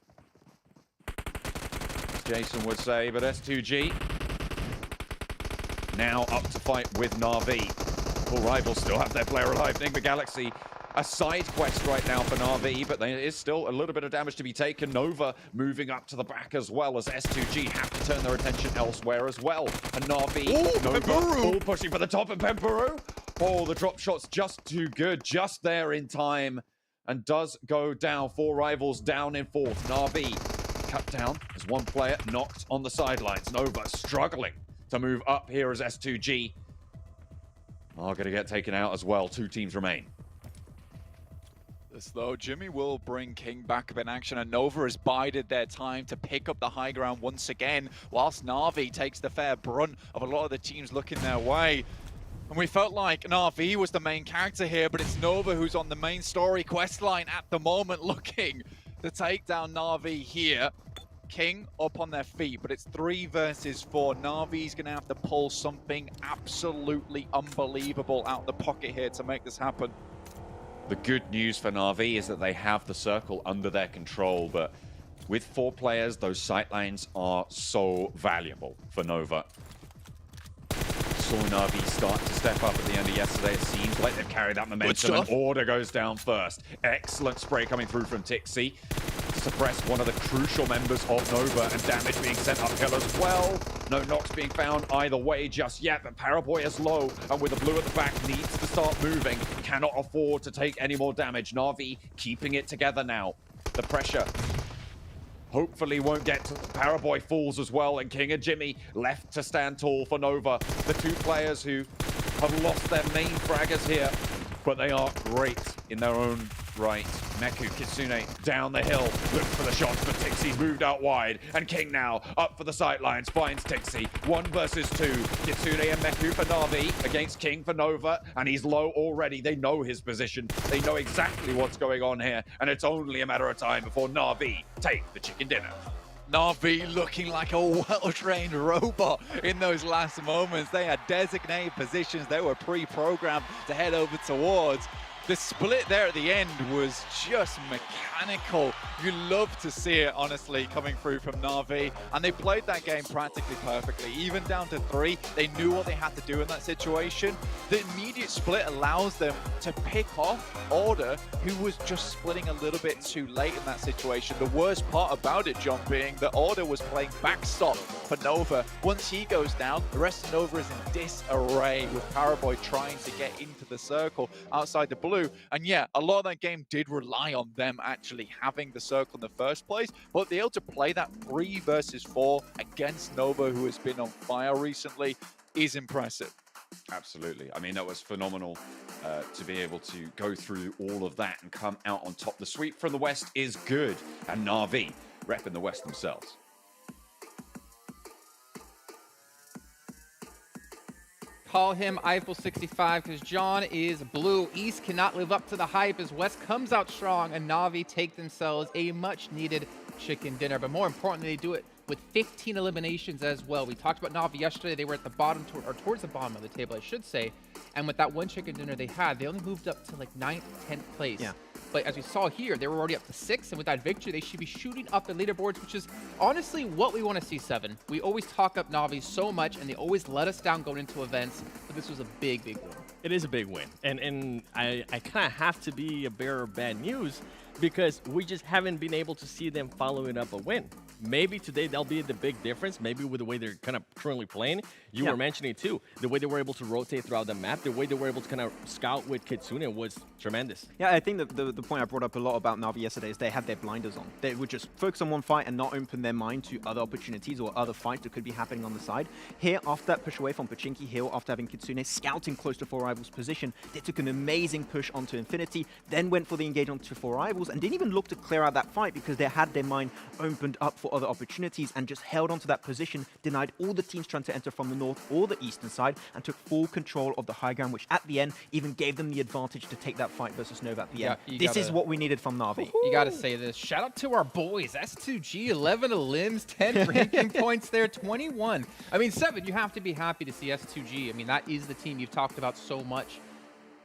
as Jason would say, but S2G now up to fight with Na'Vi. Four rivals still have their player alive. Nigma Galaxy, a side quest right now for Na'Vi, but there is still a little bit of damage to be taken. Nova moving up to the back as well, as S2G have to turn their attention elsewhere as well. And Na'Vi, Nova, all pushing for the top, and Pemperu. Oh, the drop shot's just too good, just there in time, and does go down. Four rivals down in fourth. Na'Vi cut down as one player knocked on the sidelines. Nova struggling to move up here as S2G are going to get taken out as well. Two teams remain. As though Jimmy will bring King back up in action, and Nova has bided their time to pick up the high ground once again, whilst Na'Vi takes the fair brunt of a lot of the teams looking their way. And we felt like Na'Vi was the main character here, but it's Nova who's on the main story quest line at the moment, looking to take down Na'Vi here. King up on their feet, but it's 3 versus 4. Na'Vi's gonna have to pull something absolutely unbelievable out the pocket here to make this happen. The good news for Na'Vi is that they have the circle under their control, but with 4 players, those sightlines are so valuable for Nova. Saw Na'Vi start to step up at the end of yesterday. It seems like they've carried that momentum, and Order goes down first. Excellent spray coming through from Tixi. Suppress one of the crucial members of Nova, and damage being sent uphill as well. No knocks being found either way just yet, but Paraboy is low, and with the blue at the back, needs to start moving. Cannot afford to take any more damage. Na'Vi keeping it together now. The pressure hopefully won't get to Paraboy falls as well, and King and Jimmy left to stand tall for Nova. The 2 players who have lost their main fraggers here, but they are great in their own right. Meku, Kitsune down the hill, looks for the shots, but Tixi's moved out wide, and King now up for the sidelines, finds Tixi. 1 versus 2. Kitsune and Meku for Na'Vi against King for Nova, and he's low already. They know his position. They know exactly what's going on here, and it's only a matter of time before Na'Vi take the chicken dinner. Na'Vi looking like a well-trained robot in those last moments. They had designated positions they were pre-programmed to head over towards. The split there at the end was just mechanical. You love to see it, honestly, coming through from Na'Vi. And they played that game practically perfectly. Even down to 3, they knew what they had to do in that situation. The immediate split allows them to pick off Order, who was just splitting a little bit too late in that situation. The worst part about it, John, being that Order was playing backstop for Nova. Once he goes down, the rest of Nova is in disarray, with Paraboy trying to get into the circle outside the blue. And yeah, a lot of that game did rely on them actually having the circle in the first place, but they're able to play that 3 versus 4 against Nova, who has been on fire recently, is impressive. Absolutely. I mean, that was phenomenal to be able to go through all of that and come out on top. The sweep from the West is good, and Na'Vi repping the West themselves. Call him Eiffel65 because John is blue. East cannot live up to the hype as West comes out strong, and Na'Vi take themselves a much-needed chicken dinner. But more importantly, they do it with 15 eliminations as well. We talked about Na'Vi yesterday. They were at the bottom, or towards the bottom of the table, I should say. And with that one chicken dinner they had, they only moved up to like 9th, 10th place. Yeah. But as we saw here, they were already up to 6th, and with that victory, they should be shooting up the leaderboards, which is honestly what we want to see, 7. We always talk up Na'Vi so much, and they always let us down going into events, but this was a big, big win. It is a big win, and I kind of have to be a bearer of bad news because we just haven't been able to see them following up a win. Maybe today that'll be the big difference, maybe with the way they're kind of currently playing. You were mentioning it too, the way they were able to rotate throughout the map, the way they were able to kind of scout with Kitsune was tremendous. Yeah, I think that the point I brought up a lot about Na'Vi yesterday is they had their blinders on. They would just focus on one fight and not open their mind to other opportunities or other fights that could be happening on the side. Here, after that push away from Pochinki Hill, after having Kitsune scouting close to 4 Rivals' position, they took an amazing push onto Infinity, then went for the engage onto 4 Rivals, and didn't even look to clear out that fight because they had their mind opened up for other opportunities and just held onto that position, denied all the teams trying to enter from the north or the eastern side, and took full control of the high ground, which at the end even gave them the advantage to take that fight versus Nova at the end. This is what we needed from Na'Vi. You gotta say this. Shout out to our boys. S2G, 11 elims, 10 ranking points there, 21. I mean, 7, you have to be happy to see S2G. I mean, that is the team you've talked about so much.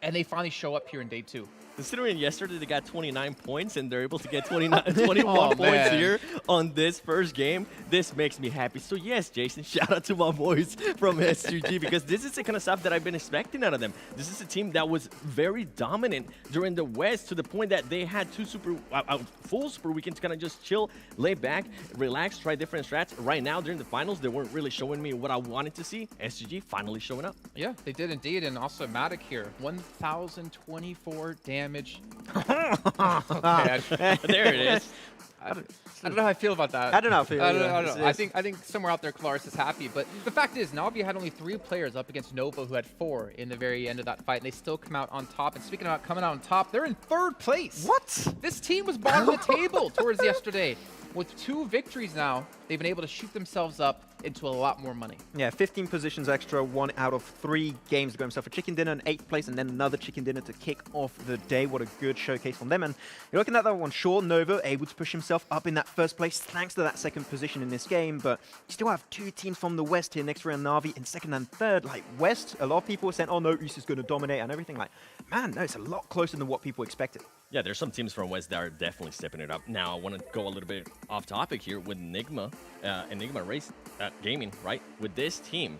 and they finally show up here in day 2. Considering yesterday they got 29 points and they're able to get 21 points here on this first game, this makes me happy. So yes, Jason, shout out to my boys from SUG because this is the kind of stuff that I've been expecting out of them. This is a team that was very dominant during the West to the point that they had two full super weekends to kind of just chill, lay back, relax, try different strats. Right now during the finals, they weren't really showing me what I wanted to see. SUG finally showing up. Yeah, they did indeed, and also Matic here, 1,024 damage. Okay, there it is. I don't know how I feel about that. I don't know. I don't know. I think somewhere out there, Klaris is happy. But the fact is, Navi had only 3 players up against Nova, who had 4 in the very end of that fight, and they still come out on top. And speaking about coming out on top, they're in 3rd place. What? This team was bottom of the table towards yesterday. With 2 victories now, they've been able to shoot themselves up into a lot more money. Yeah, 15 positions extra, 1 out of 3 games to go himself a chicken dinner in 8th place, and then another chicken dinner to kick off the day. What a good showcase from them. And you're looking at that one, sure, Nova able to push himself up in that 1st place thanks to that 2nd position in this game, but you still have 2 teams from the West here next to Navi in 2nd and 3rd. Like, West, a lot of people were saying, oh no, East is going to dominate and everything. Like, man, no, it's a lot closer than what people expected. Yeah, there's some teams from West that are definitely stepping it up. Now, I want to go a little bit off topic here with Nigma and Nigma Race Gaming, right? With this team,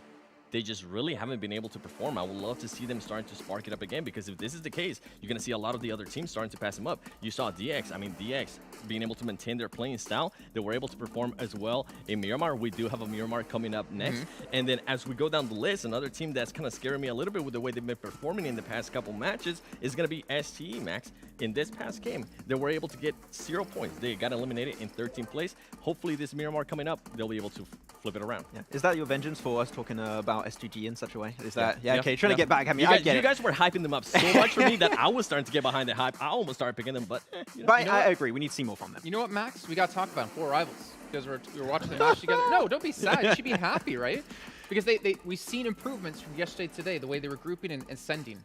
they just really haven't been able to perform. I would love to see them starting to spark it up again, because if this is the case, you're going to see a lot of the other teams starting to pass them up. You saw DX. I mean, DX being able to maintain their playing style. They were able to perform as well in Miramar. We do have a Miramar coming up next. And then as we go down the list, another team that's kind of scaring me a little bit with the way they've been performing in the past couple matches is going to be STE, Max. In this past game, they were able to get 0 points. They got eliminated in 13th place. Hopefully this Miramar coming up, they'll be able to flip it around. Yeah. Is that your vengeance for us talking about STG in such a way? Is that, okay, trying to get back. I mean, you guys were hyping them up so much for me that I was starting to get behind the hype. I almost started picking them, but I agree. We need to see more from them. You know what, Max? We got to talk about 4 rivals. Because we were watching the match together. No, don't be sad. You should be happy, right? Because we've seen improvements from yesterday to today, the way they were grouping and sending.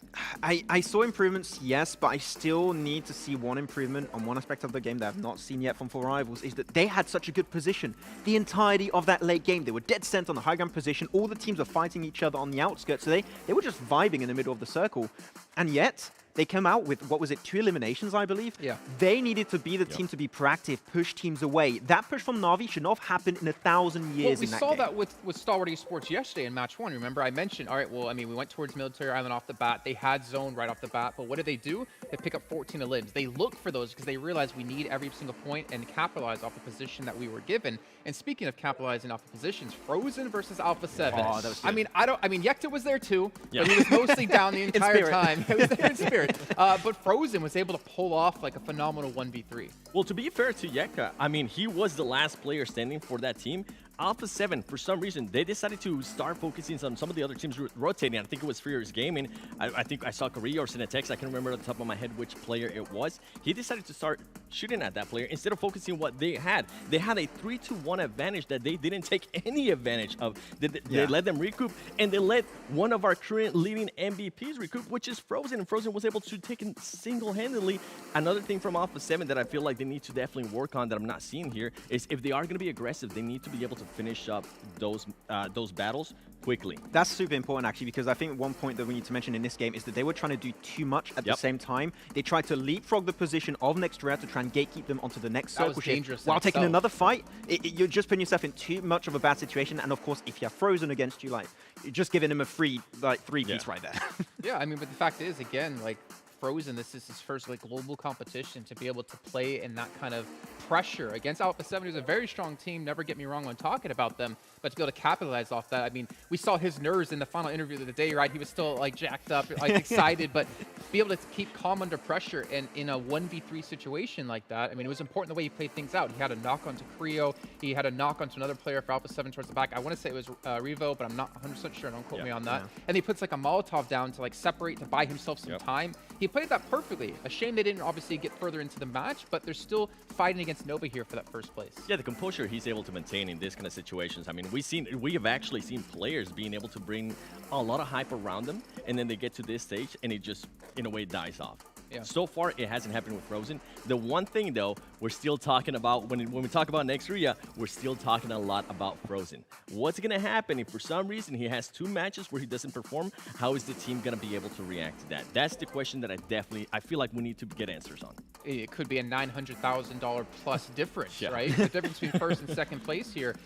I saw improvements, yes, but I still need to see one improvement on one aspect of the game that I've not seen yet from 4 Rivals, is that they had such a good position. The entirety of that late game, they were dead center on the high ground position. All the teams were fighting each other on the outskirts, so they were just vibing in the middle of the circle. And yet, they came out with, what was it, 2 eliminations, I believe? Yeah. They needed to be the team to be proactive, push teams away. That push from Na'Vi should not have happened in 1,000 years. Well, we saw that with Stalwart Esports yesterday in match 1. Remember, I mentioned, all right, well, I mean, we went towards Military Island off the bat. They had zone right off the bat, but what did they do? They pick up 14 elims. They look for those because they realize we need every single point and capitalize off the position that we were given. And speaking of capitalizing off the positions, Frozen versus Alpha 7. Oh, that was good. I mean, Yekta was there too, but he was mostly down the entire time. He was there in spirit. But Frozen was able to pull off like a phenomenal 1v3. Well, to be fair to Yekta, I mean, he was the last player standing for that team. Alpha 7, for some reason, they decided to start focusing on some of the other teams rotating. I think it was Furious Gaming. I think I saw Korea or Cinetex. I can't remember off the top of my head which player it was. He decided to start shooting at that player instead of focusing on what they had. They had a 3-2-1 advantage that they didn't take any advantage of. They let them recoup, and they let one of our current leading MVPs recoup, which is Frozen. And Frozen was able to take it single-handedly. Another thing from Alpha 7 that I feel like they need to definitely work on that I'm not seeing here is if they are going to be aggressive, they need to be able to finish up those battles quickly. That's super important, actually, because I think one point that we need to mention in this game is that they were trying to do too much at the same time. They tried to leapfrog the position of next round to try and gatekeep them onto the next circle. That was dangerous while taking another fight. You're just putting yourself in too much of a bad situation. And of course, if you have Frozen against you, like, you're just giving him a free, like, 3-piece right there. Yeah, I mean, but the fact is, again, like, Frozen, this is his first like global competition to be able to play in that kind of pressure against Alpha 7, who's a very strong team. Never get me wrong when talking about them, but to be able to capitalize off that. I mean, we saw his nerves in the final interview of the day, right? He was still like jacked up, like excited, but be able to keep calm under pressure and in a 1v3 situation like that. I mean, it was important the way he played things out. He had a knock onto Creo. He had a knock onto another player for Alpha 7 towards the back. I want to say it was Revo, but I'm not 100% sure. Don't quote me on that. And he puts like a Molotov down to like separate, to buy himself some time. He played that perfectly. A shame they didn't obviously get further into the match, but they're still fighting against Nova here for that first place. Yeah, the composure he's able to maintain in this kind of situations. I mean, we have actually seen players being able to bring a lot of hype around them, and then they get to this stage, and it just, in a way, dies off. Yeah. So far, it hasn't happened with Frozen. The one thing, though, we're still talking about, when we talk about next Ruya, we're still talking a lot about Frozen. What's going to happen if for some reason he has 2 matches where he doesn't perform? How is the team going to be able to react to that? That's the question that I feel like we need to get answers on. It could be a $900,000 plus difference, right? The difference between first and second place here.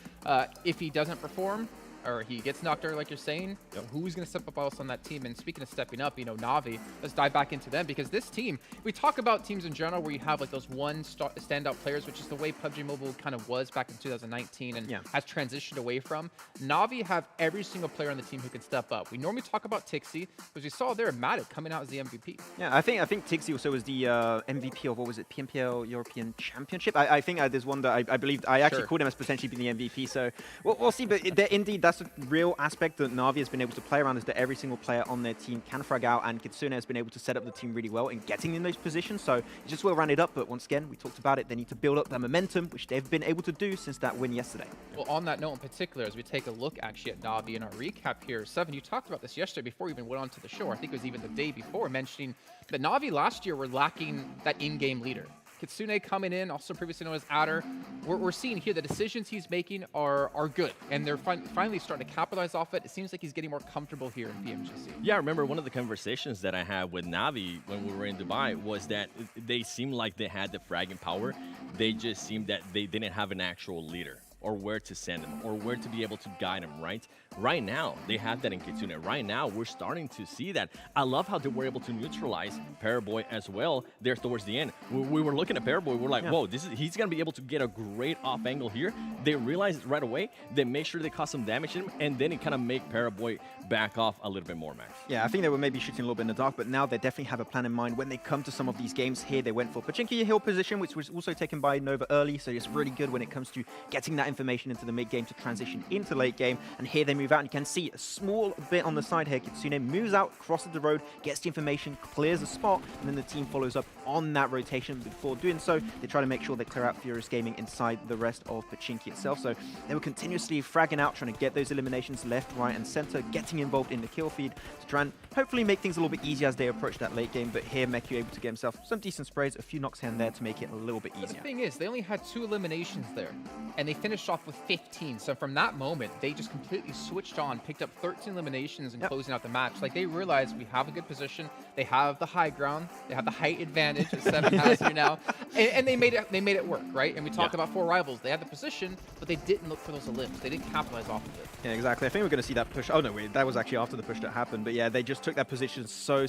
If he doesn't perform, or he gets knocked out, like you're saying, who's going to step up else on that team? And speaking of stepping up, Na'Vi, let's dive back into them, because this team, we talk about teams in general where you have like those standout players, which is the way PUBG Mobile kind of was back in 2019 and has transitioned away from. Na'Vi have every single player on the team who can step up. We normally talk about Tixi, because we saw there Matic coming out as the MVP. Yeah, I think Tixi also was the MVP of, what was it, PMPL European Championship? I think there's one that I believe, I actually called him as potentially being the MVP, so we'll see, but indeed, that's a real aspect that Na'Vi has been able to play around, is that every single player on their team can frag out, and Kitsune has been able to set up the team really well in getting in those positions, so it's just well rounded up. But once again, we talked about it, they need to build up that momentum, which they've been able to do since that win yesterday. Well, on that note in particular, as we take a look actually at Na'Vi in our recap here, Seven, you talked about this yesterday before we even went on to the show. I think it was even the day before, mentioning that Na'Vi last year were lacking that in-game leader. Kitsune coming in, also previously known as Adder. We're seeing here the decisions he's making are good, and they're finally starting to capitalize off it. It seems like he's getting more comfortable here in PMGC. Yeah, I remember one of the conversations that I had with Na'Vi when we were in Dubai was that they seemed like they had the fragging power. They just seemed that they didn't have an actual leader, or where to send them, or where to be able to guide them, right? Right now, they have that in Kitsune. Right now, we're starting to see that. I love how they were able to neutralize Paraboy as well there towards the end. We were looking at Paraboy, we're like, whoa, he's going to be able to get a great off angle here. They realized it right away. They make sure they cause some damage to him, and then it kind of make Paraboy back off a little bit more, Max. Yeah, I think they were maybe shooting a little bit in the dark, but now they definitely have a plan in mind when they come to some of these games. Here, they went for Pachinki Hill position, which was also taken by Nova early, so it's really good when it comes to getting that information into the mid-game to transition into late game. And here they move out, and you can see a small bit on the side here. Kitsune moves out, crosses the road, gets the information, clears the spot, and then the team follows up on that rotation. Before doing so, they try to make sure they clear out Furious Gaming inside the rest of Pachinki itself. So they were continuously fragging out, trying to get those eliminations left, right, and center, getting involved in the kill feed to try and hopefully make things a little bit easier as they approach that late game. But here, Meku able to get himself some decent sprays, a few knocks here and there to make it a little bit easier. But the thing is, they only had 2 eliminations there, and they finished off with 15. So from that moment, they just completely switched on, picked up 13 eliminations and closing out the match. Like, they realized we have a good position, they have the high ground, they have the height advantage that Seven has here now, and they made it work, right? And we talked about 4 rivals. They had the position, but they didn't look for those elims. They didn't capitalize off of it. Yeah, exactly. I think we're going to see that push. Oh no, wait, that was actually after the push that happened. But yeah, they just took that position so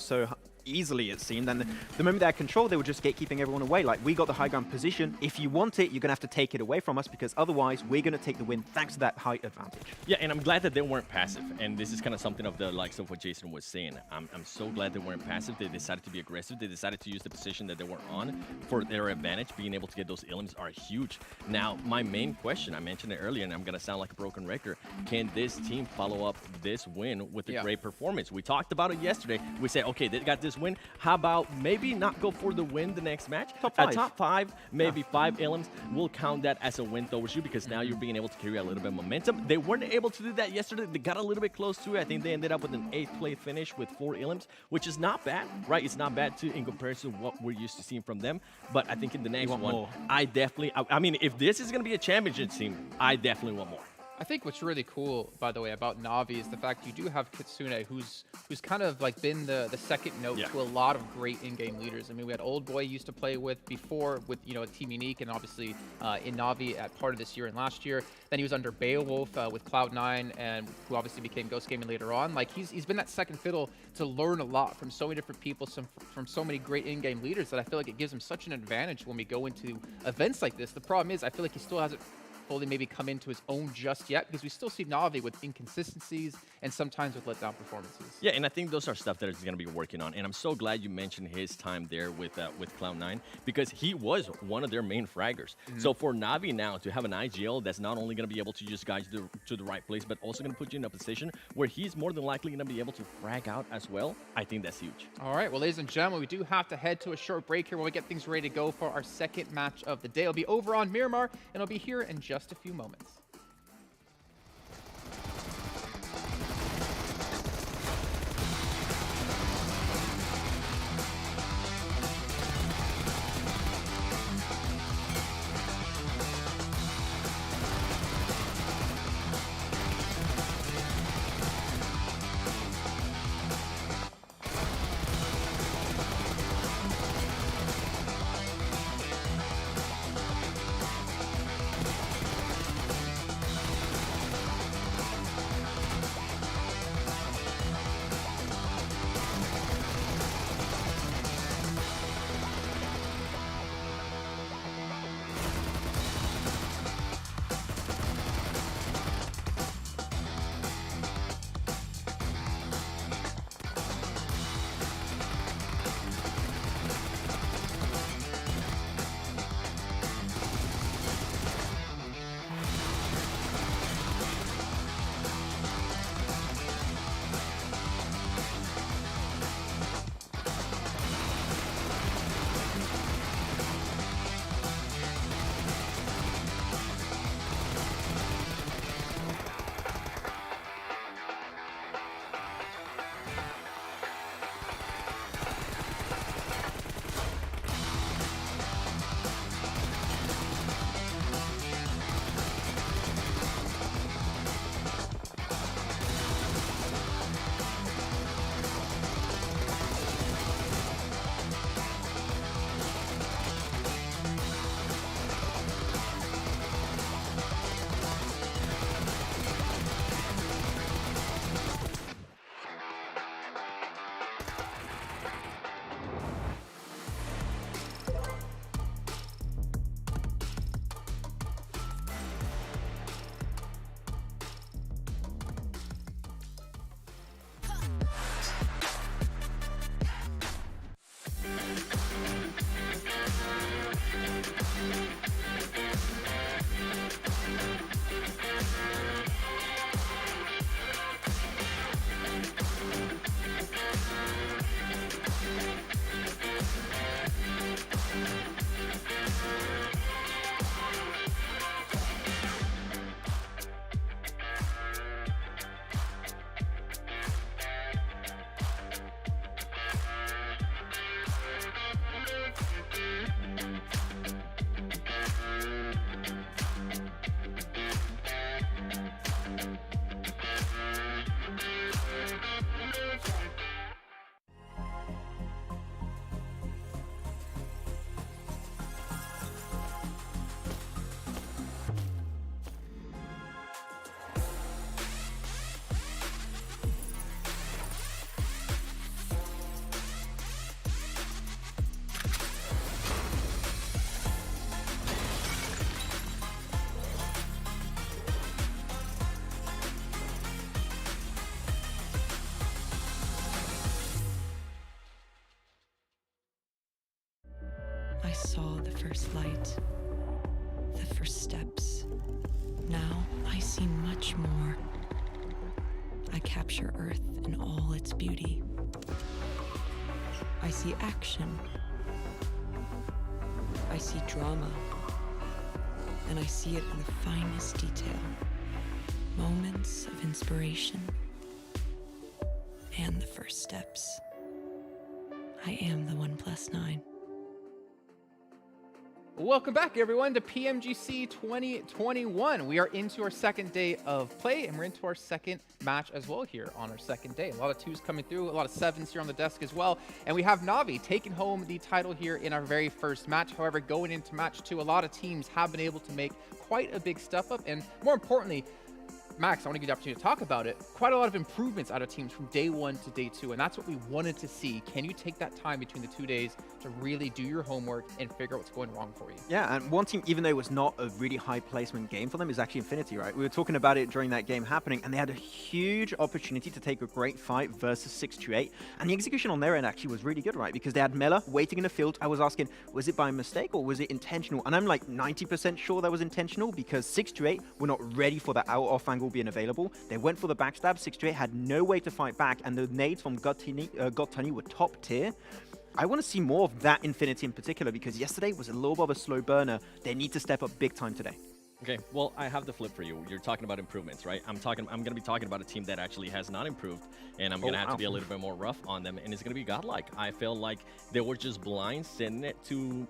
easily, it seemed. And the moment they had control, they were just gatekeeping everyone away. Like, we got the high ground position. If you want it, you're going to have to take it away from us, because otherwise we're going to take the win thanks to that height advantage. Yeah, and I'm glad that they weren't passive. And this is kind of something of the likes of what Jason was saying. I'm so glad they weren't passive. They decided to be aggressive. They decided to use the position that they were on for their advantage. Being able to get those elims are huge. Now, my main question, I mentioned it earlier, and I'm going to sound like a broken record. Can this team follow up this win with a great performance? We talked about it yesterday. We said, okay, they got this win. How about maybe not go for the win the next match? Top 5, maybe 5 elims. We'll count that as a win towards you, because now you're being able to carry a little bit of momentum. They weren't able to do that yesterday. They got a little bit close to it. I think they ended up with an 8th place finish with 4 elims, which is not bad, right? It's not bad too in comparison to what we're used to seeing from them. But I think in the next one, I mean, if this is going to be a championship team, I definitely want more. I think what's really cool, by the way, about Na'Vi is the fact you do have Kitsune, who's kind of like been the second note to a lot of great in-game leaders. I mean, we had Old Boy used to play with before with, Team Unique, and obviously in Na'Vi at part of this year and last year. Then he was under Beowulf with Cloud9, and who obviously became Ghost Gaming later on. Like, he's been that second fiddle to learn a lot from so many different people, from so many great in-game leaders, that I feel like it gives him such an advantage when we go into events like this. The problem is, I feel like he still hasn't fully maybe come into his own just yet, because we still see Na'Vi with inconsistencies and sometimes with letdown performances. Yeah, and I think those are stuff that he's going to be working on. And I'm so glad you mentioned his time there with Cloud9, because he was one of their main fraggers. So for Na'Vi now to have an IGL that's not only going to be able to just guide you to the right place, but also going to put you in a position where he's more than likely going to be able to frag out as well, I think that's huge. All right, well, ladies and gentlemen, we do have to head to a short break here while we get things ready to go for our second match of the day. It'll be over on Miramar, and it'll be here in just a few moments. I saw the first light, the first steps. Now I see much more. I capture Earth in all its beauty. I see action. I see drama. And I see it in the finest detail. Moments of inspiration. And the first steps. I am the 1+9. Welcome back, everyone, to PMGC 2021. We are into our second day of play, and we're into our second match as well here on our second day. A lot of 2s coming through, a lot of 7s here on the desk as well. And we have Navi taking home the title here in our very first match. However, going into match 2, a lot of teams have been able to make quite a big step up. And more importantly, Max, I want to give you the opportunity to talk about it. Quite a lot of improvements out of teams from day 1 to day 2, and that's what we wanted to see. Can you take that time between the 2 days to really do your homework and figure out what's going wrong for you? Yeah, and one team, even though it was not a really high placement game for them, is actually Infinity, right? We were talking about it during that game happening, and they had a huge opportunity to take a great fight versus 628, and the execution on their end actually was really good, right? Because they had Mela waiting in the field. I was asking, was it by mistake or was it intentional? And I'm like 90% sure that was intentional, because 628 were not ready for that out-off angle being available. They went for the backstab. 628 had no way to fight back, and the nades from GodTani were top tier. I want to see more of that Infinity in particular, because yesterday was a little bit of a slow burner. They need to step up big time today. Okay, well, I have the flip for you. You're talking about improvements, right? I'm going to be talking about a team that actually has not improved, and I'm going to have to be a little bit more rough on them, and it's going to be GodLike. I feel like they were just blind sending it to...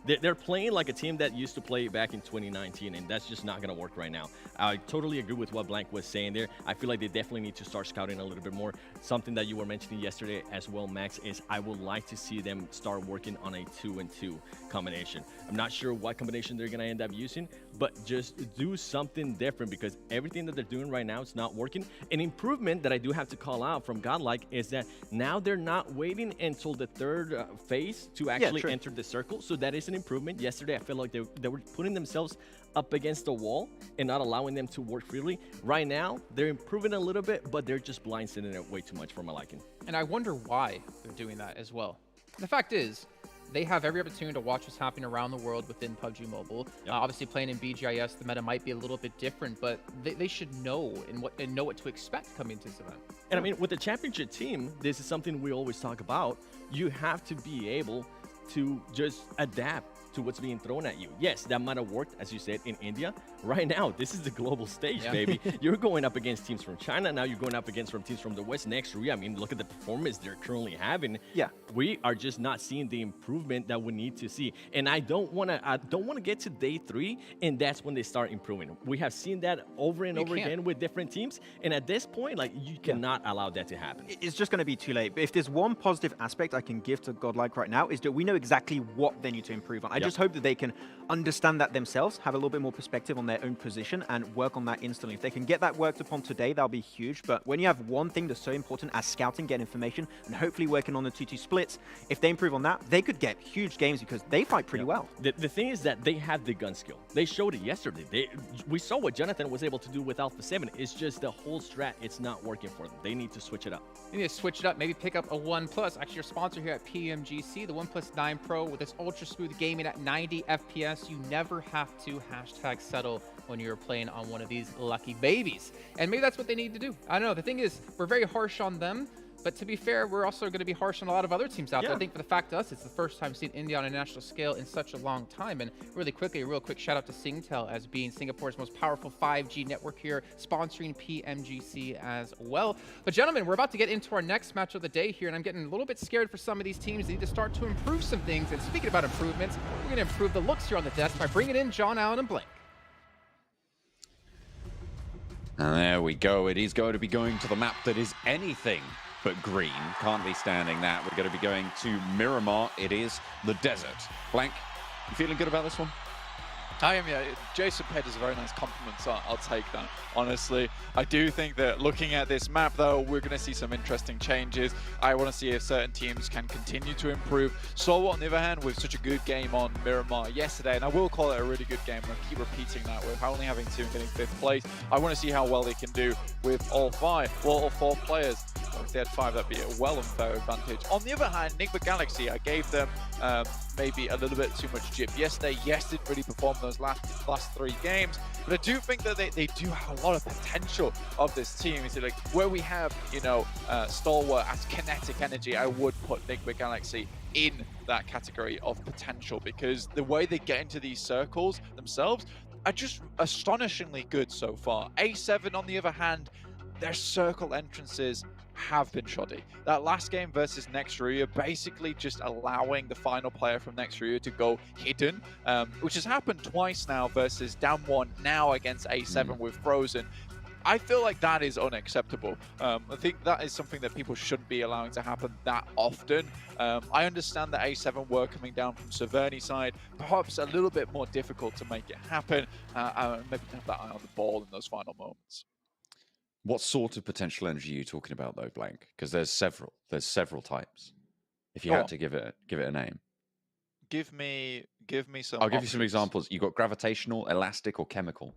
They're playing like a team that used to play back in 2019, and that's just not going to work right now. I totally agree with what Blank was saying there. I feel like they definitely need to start scouting a little bit more. Something that you were mentioning yesterday as well, Max, is I would like to see them start working on a 2-and-2 combination. I'm not sure what combination they're going to end up using, but just do something different, because everything that they're doing right now is not working. An improvement that I do have to call out from GodLike is that now they're not waiting until the third phase to actually enter the circle. So that is an improvement. Yesterday, I feel like they were putting themselves up against the wall and not allowing them to work freely. Right now, they're improving a little bit, but they're just blindsiding it way too much for my liking. And I wonder why they're doing that as well. The fact is, they have every opportunity to watch what's happening around the world within PUBG Mobile. Yep. Obviously, playing in BGIS, the meta might be a little bit different, but they should know and know what to expect coming into this event. And I mean, with the championship team, this is something we always talk about. You have to be able to just adapt to what's being thrown at you. Yes, that might have worked, as you said, in India. Right now, this is the global stage, baby. You're going up against teams from China. Now you're going up against teams from the West. Next, Ruya, I mean, look at the performance they're currently having. Yeah, we are just not seeing the improvement that we need to see. And I don't want to get to day 3, and that's when they start improving. We have seen that over and over again with different teams. And at this point, like, you cannot allow that to happen. It's just going to be too late. But if there's one positive aspect I can give to GodLike right now, is that we know exactly what they need to improve on. I just hope that they can understand that themselves, have a little bit more perspective on their own position, and work on that instantly. If they can get that worked upon today, that'll be huge. But when you have one thing that's so important as scouting, get information, and hopefully working on the 2-2 splits, if they improve on that, they could get huge games, because they fight pretty well. The thing is that they have the gun skill. They showed it yesterday. We saw what Jonathan was able to do with Alpha 7. It's just the whole strat, it's not working for them. They need to switch it up. You need to switch it up, maybe pick up a 1+. Actually, your sponsor here at PMGC, the 1+9 Pro, with this ultra smooth gaming at 90 FPS. You never have to #settle when you're playing on one of these lucky babies. And maybe that's what they need to do. I don't know. The thing is, we're very harsh on them. But to be fair, we're also going to be harsh on a lot of other teams out there. I think for the fact of us, it's the first time seeing India on a national scale in such a long time. And really quickly, a real quick shout out to Singtel as being Singapore's most powerful 5G network here, sponsoring PMGC as well. But gentlemen, we're about to get into our next match of the day here, and I'm getting a little bit scared for some of these teams. They need to start to improve some things. And speaking about improvements, we're going to improve the looks here on the desk by bringing in John Allen and Blank. And there we go. It is going to be going to the map that is anything but green. Can't be standing that. We're going to be going to Miramar. It is the desert. Blank, you feeling good about this one? I am, yeah. Jason paid us a very nice compliment, so I'll take that, honestly. I do think that looking at this map, though, we're going to see some interesting changes. I want to see if certain teams can continue to improve. Stalwart, on the other hand, with such a good game on Miramar yesterday, and I will call it a really good game. I'm going to keep repeating that with only having 2 and getting 5th place. I want to see how well they can do with all 4 players. If they had 5, that'd be a well unfair advantage. On the other hand, Nigma Galaxy, I gave them maybe a little bit too much jip yesterday. Yes, didn't really perform those last 3 games, but I do think that they do have a lot of potential of this team. Is like where we have, you know, Stalwart as kinetic energy, I would put Nigma Galaxy in that category of potential, because the way they get into these circles themselves are just astonishingly good so far. A7, on the other hand, their circle entrances have been shoddy. That last game versus Next Ruya, basically just allowing the final player from Next Ruya to go hidden, which has happened twice now versus down 1, now against A7 with Frozen. I feel like that is unacceptable. I think that is something that people shouldn't be allowing to happen that often. I understand that A7 were coming down from Severny side, perhaps a little bit more difficult to make it happen. Maybe have that eye on the ball in those final moments. What sort of potential energy are you talking about, though, Blank? Because there's several types. If you had to give it a name, give me some. I'll give you some examples. You got gravitational, elastic, or chemical.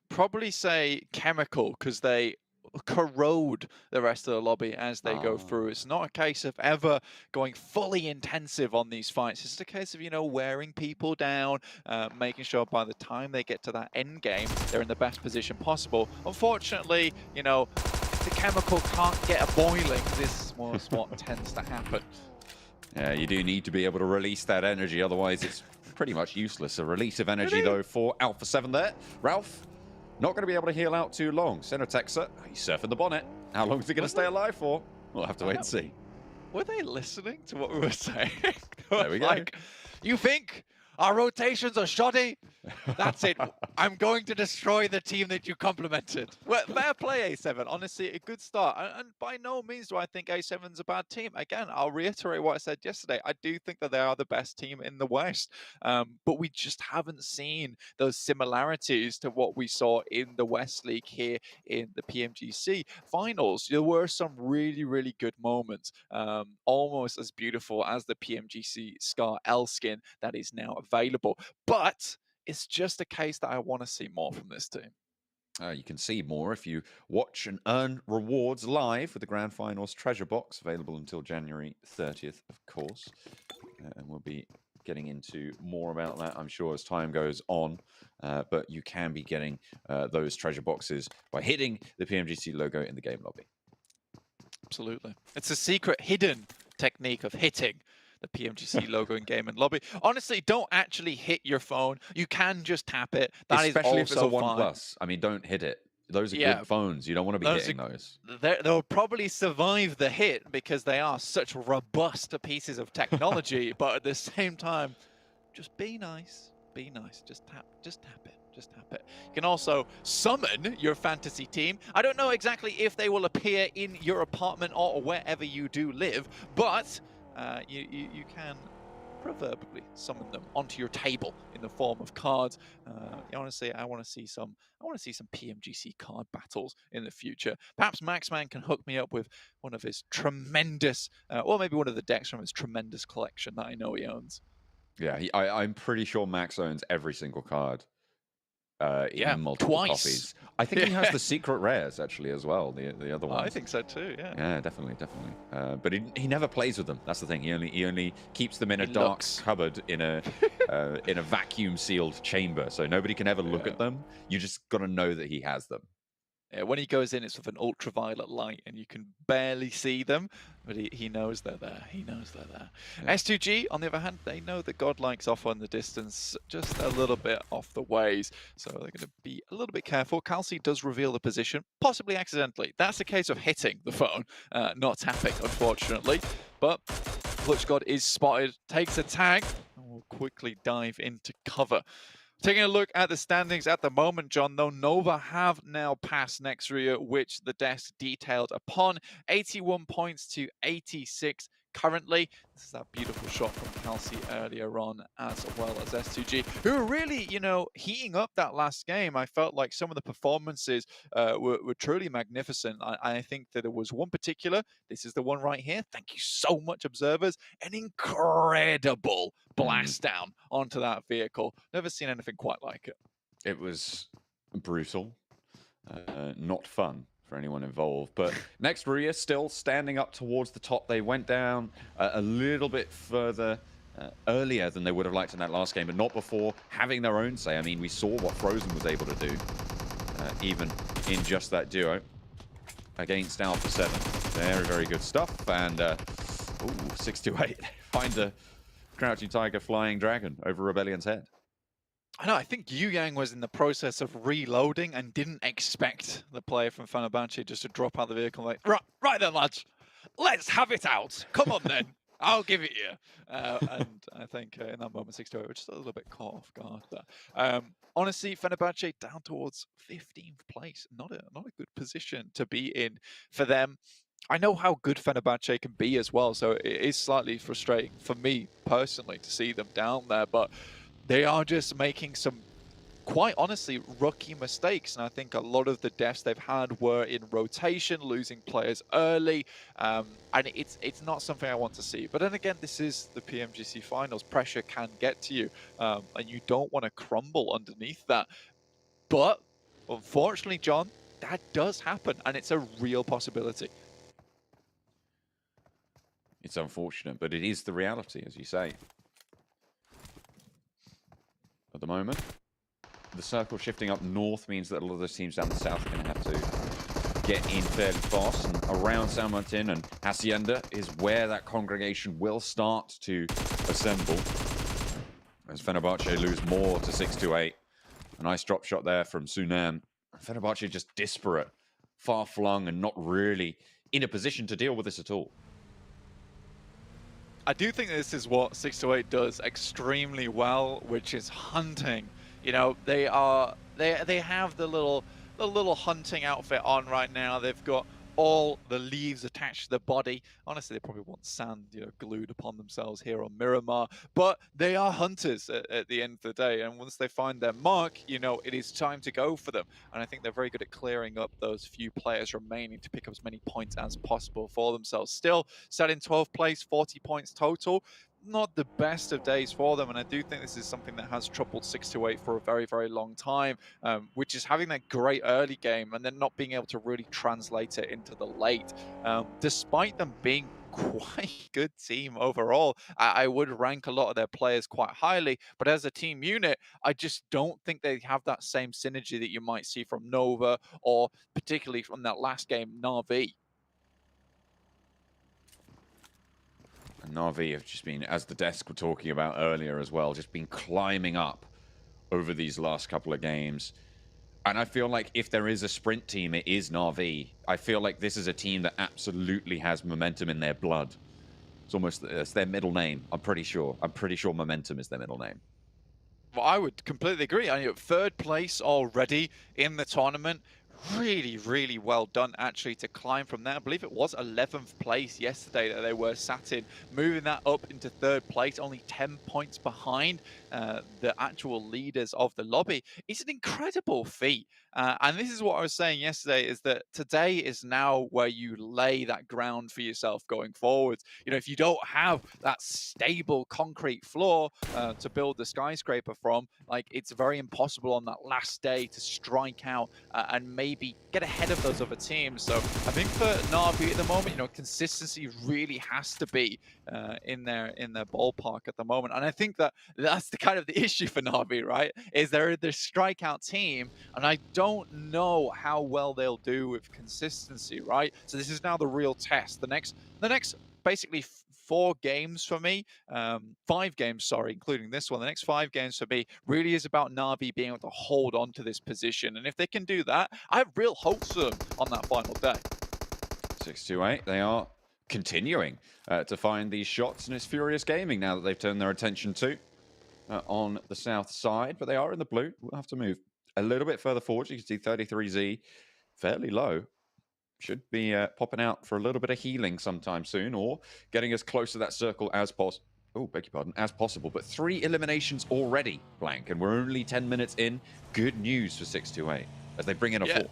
Probably say chemical, because they corrode the rest of the lobby as they go through. It's not a case of ever going fully intensive on these fights. It's a case of, you know, wearing people down, making sure by the time they get to that end game, they're in the best position possible. Unfortunately, you know, if the chemical can't get a boiling, this was what tends to happen. Yeah, you do need to be able to release that energy, otherwise it's pretty much useless. A release of energy, though, for Alpha 7 there. Ralph, not going to be able to heal out too long. Cenotexa, he's surfing the bonnet. How long is he going to stay alive for? We'll have to wait and see. Were they listening to what we were saying? There we go. Like, you think our rotations are shoddy? That's it. I'm going to destroy the team that you complimented. Well, fair play, A7. Honestly, a good start. And by no means do I think A7's a bad team. Again, I'll reiterate what I said yesterday. I do think that they are the best team in the West. But we just haven't seen those similarities to what we saw in the West League here in the PMGC finals. There were some really, really good moments. Almost as beautiful as the PMGC Scar L skin that is now available. But it's just a case that I want to see more from this team. You can see more if you watch and earn rewards live with the Grand Finals Treasure Box, available until January 30th, of course. And we'll be getting into more about that, I'm sure, as time goes on. But you can be getting those treasure boxes by hitting the PMGC logo in the game lobby. Absolutely. It's a secret hidden technique of hitting the PMGC logo in game and lobby. Honestly, don't actually hit your phone. You can just tap it. That Especially is if it's a also fine. OnePlus. I mean, don't hit it. Those are good phones. You don't want to be hitting those. They'll probably survive the hit because they are such robust pieces of technology. But at the same time, just be nice. Be nice. Just tap it. Just tap it. You can also summon your fantasy team. I don't know exactly if they will appear in your apartment or wherever you do live, but you can proverbially summon them onto your table in the form of cards. Honestly, I want to see some PMGC card battles in the future. Perhaps Maxman can hook me up with one of his tremendous, or maybe one of the decks from his tremendous collection that I know he owns. Yeah, I'm pretty sure Max owns every single card. In multiple copies. I think he has the secret rares actually as well. The other ones. I think so too. Yeah. Yeah, definitely. But he never plays with them. That's the thing. He only keeps them in a dark cupboard in a vacuum sealed chamber, so nobody can ever look at them. You just got to know that he has them. Yeah, when he goes in, it's with an ultraviolet light, and you can barely see them, but he knows they're there. He knows they're there. Yeah. S2G, on the other hand, they know that GodLike's off on the distance, just a little bit off the ways, so they're going to be a little bit careful. Kelsey does reveal the position, possibly accidentally. That's a case of hitting the phone, not tapping, unfortunately. But Clutch God is spotted, takes a tag, and will quickly dive into cover. Taking a look at the standings at the moment, John, though, Nova have now passed Next Ruya, which the desk detailed upon. 81 points to 86 currently. This is that beautiful shot from Kelsey earlier on, as well as S2G, who are really, heating up that last game. I felt like some of the performances were truly magnificent. I think that there was one particular, this is the one right here. Thank you so much, observers. An incredible blast down onto that vehicle. Never seen anything quite like it. It was brutal, not fun, for anyone involved. But next, Ruya still standing up towards the top. They went down a little bit further earlier than they would have liked in that last game, but not before having their own say. I mean, we saw what Frozen was able to do, even in just that duo against Alpha 7. Very, very good stuff. And, ooh, 628. Find a Crouching Tiger Flying Dragon over Rebellion's head. I know, I think Yu Yang was in the process of reloading and didn't expect the player from Fenerbahçe just to drop out of the vehicle like, right then, lads, let's have it out. Come on then, I'll give it you. And I think in that moment, 628 was just a little bit caught off guard there. Honestly, Fenerbahçe down towards 15th place. Not a good position to be in for them. I know how good Fenerbahçe can be as well, so it is slightly frustrating for me personally to see them down there, but they are just making some, quite honestly, rookie mistakes. And I think a lot of the deaths they've had were in rotation, losing players early. And it's not something I want to see. But then again, this is the PMGC finals. Pressure can get to you. And you don't want to crumble underneath that. But unfortunately, John, that does happen. And it's a real possibility. It's unfortunate, but it is the reality, as you say. At the moment, the circle shifting up north means that a lot of those teams down the south are going to have to get in fairly fast. And around San Martin and Hacienda is where that congregation will start to assemble. As Fenerbahçe lose more to 628. A nice drop shot there from Sunan. Fenerbahçe just disparate, far-flung, and not really in a position to deal with this at all. I do think this is what 628 does extremely well, which is hunting. You know, they have the little hunting outfit on right now. They've got all the leaves attached to the body. Honestly, they probably want sand, you know, glued upon themselves here on Miramar. But they are hunters at the end of the day. And once they find their mark, you know, it is time to go for them. And I think they're very good at clearing up those few players remaining to pick up as many points as possible for themselves. Still set in 12th place, 40 points total. Not the best of days for them, and I do think this is something that has troubled 628 for a very, very long time, which is having that great early game and then not being able to really translate it into the late. Despite them being quite a good team overall, I would rank a lot of their players quite highly, but as a team unit, I just don't think they have that same synergy that you might see from Nova or particularly from that last game, Na'Vi. And Na'Vi have just been, as the desk were talking about earlier as well, just been climbing up over these last couple of games. And I feel like if there is a sprint team, it is Na'Vi. I feel like this is a team that absolutely has momentum in their blood. It's their middle name, I'm pretty sure. I'm pretty sure momentum is their middle name. Well, I would completely agree. I mean, 3rd place already in the tournament. Really, really well done, actually, to climb from there. I believe it was 11th place yesterday that they were sat in. Moving that up into 3rd place, only 10 points behind the actual leaders of the lobby. It's an incredible feat. And this is what I was saying yesterday, is that today is now where you lay that ground for yourself going forward. You know, if you don't have that stable concrete floor to build the skyscraper from, like, it's very impossible on that last day to strike out and maybe get ahead of those other teams. So I think for Na'Vi at the moment, you know, consistency really has to be in their ballpark at the moment. And I think that that's the kind of the issue for Na'Vi, right? Is they're the strikeout team, and I don't know how well they'll do with consistency, right? So this is now the real test. The next basically 4 games for me, 5 games, sorry, including this one. The next 5 games for me really is about Na'Vi being able to hold on to this position. And if they can do that, I have real hopes for them on that final day. 628, they are continuing to find these shots, and it's Furious Gaming now that they've turned their attention to on the south side, but they are in the blue. We'll have to move a little bit further forward. You can see 33Z fairly low. Should be popping out for a little bit of healing sometime soon, or getting as close to that circle as possible. Oh, beg your pardon, as possible. But 3 eliminations already, Blank, and we're only 10 minutes in. Good news for 628 as they bring in a 4th.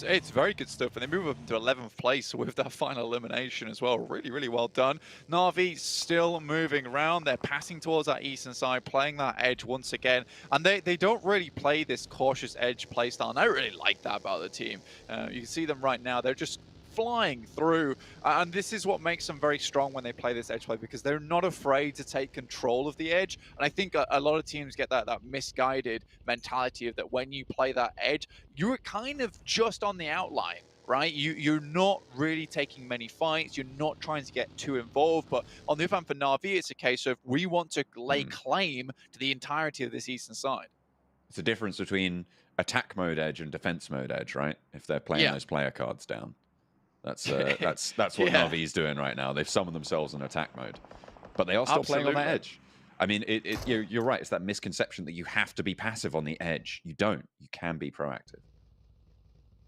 It's very good stuff, and they move up into 11th place with that final elimination as well. Really, really well done. Na'Vi still moving around. They're passing towards that eastern side, playing that edge once again, and they don't really play this cautious edge playstyle, and I really like that about the team. You can see them right now. They're just flying through, and this is what makes them very strong when they play this edge play, because they're not afraid to take control of the edge. And I think a lot of teams get that misguided mentality of that when you play that edge, you're kind of just on the outline, right? You're not really taking many fights, you're not trying to get too involved. But on the other hand, for Na'Vi, it's a case of we want to lay claim to the entirety of this eastern side. It's a difference between attack mode edge and defense mode edge, right? If they're playing those player cards down. That's what Na'Vi's doing right now. They've summoned themselves in attack mode, but they are still playing on that edge. I mean, you're right. It's that misconception that you have to be passive on the edge. You don't. You can be proactive.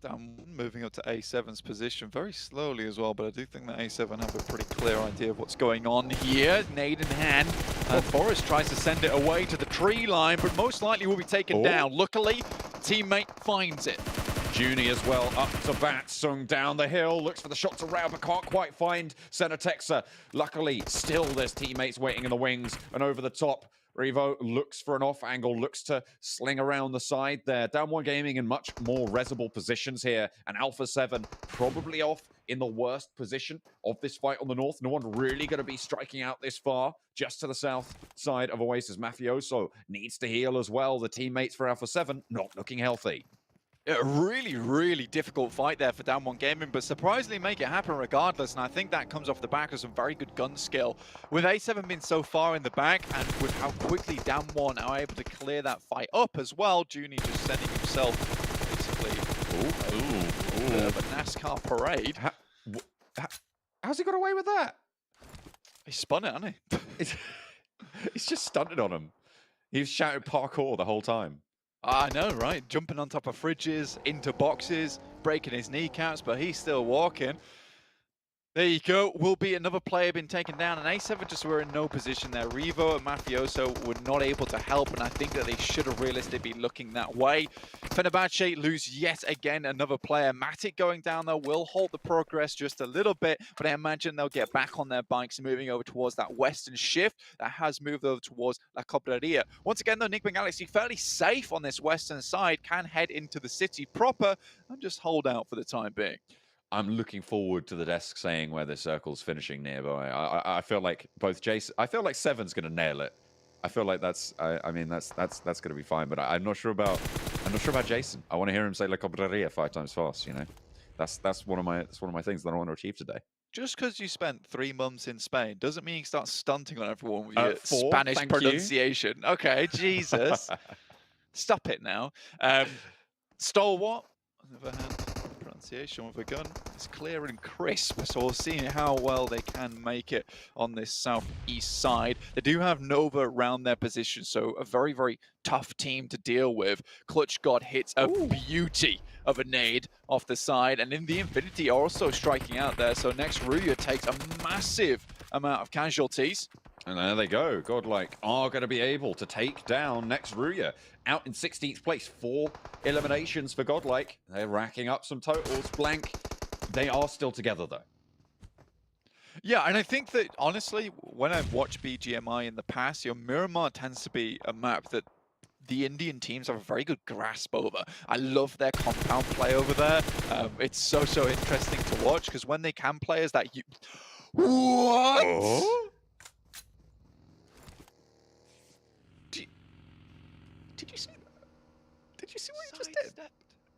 Down, moving up to A7's position very slowly as well, but I do think that A7 have a pretty clear idea of what's going on here. Nade in hand, and Forrest tries to send it away to the tree line, but most likely will be taken down. Luckily, teammate finds it. Junie as well, up to bat, Sung down the hill, looks for the shots around, but can't quite find Senatexa. Luckily, still there's teammates waiting in the wings, and over the top, Revo looks for an off angle, looks to sling around the side there. Down One Gaming in much more resible positions here, and Alpha 7 probably off in the worst position of this fight on the north. No one really going to be striking out this far, just to the south side of Oasis. Mafioso needs to heal as well. The teammates for Alpha 7 not looking healthy. A really, really difficult fight there for Down One Gaming, but surprisingly make it happen regardless, and I think that comes off the back of some very good gun skill. With A7 being so far in the back, and with how quickly Down One are able to clear that fight up as well, Junie just sending himself basically a bit of a NASCAR parade. How's he got away with that? He spun it, hasn't he? He's just stunted on him. He was shouting parkour the whole time. I know, right? Jumping on top of fridges, into boxes, breaking his kneecaps, but he's still walking. There you go. Will be another player been taken down, and A7 just were in no position there. Revo and Mafioso were not able to help, and I think that they should have realistically been looking that way. Fenerbahçe lose yet again another player. Matic going down there will halt the progress just a little bit, but I imagine they'll get back on their bikes moving over towards that western shift that has moved over towards La Cobreria. Once again, though, Nigma Galaxy fairly safe on this western side, can head into the city proper and just hold out for the time being. I'm looking forward to the desk saying where the circle's finishing nearby. I feel like both Jason, I feel like Seven's going to nail it. I feel like that's going to be fine. But I'm not sure about Jason. I want to hear him say La Cobreria 5 times fast. You know, that's one of my things that I want to achieve today. Just because you spent 3 months in Spain doesn't mean you start stunting on everyone with your Spanish pronunciation. Okay, Jesus, stop it now. Stalwart, on the other hand. Pronunciation with a gun is clear and crisp, so we'll see how well they can make it on this southeast side. They do have Nova around their position, so a very, very tough team to deal with. Clutch God hits a beauty of a nade off the side, and in the Infinity are also striking out there, so next Ruya takes a massive amount of casualties. And there they go. GodLike are going to be able to take down next Ruya. Out in 16th place. 4 eliminations for GodLike. They're racking up some totals. Blank. They are still together, though. Yeah, and I think that, honestly, when I've watched BGMI in the past, Miramar tends to be a map that the Indian teams have a very good grasp over. I love their compound play over there. It's so interesting to watch, because when they can players that you... What? Oh? Did you see that? Did you see what you just did?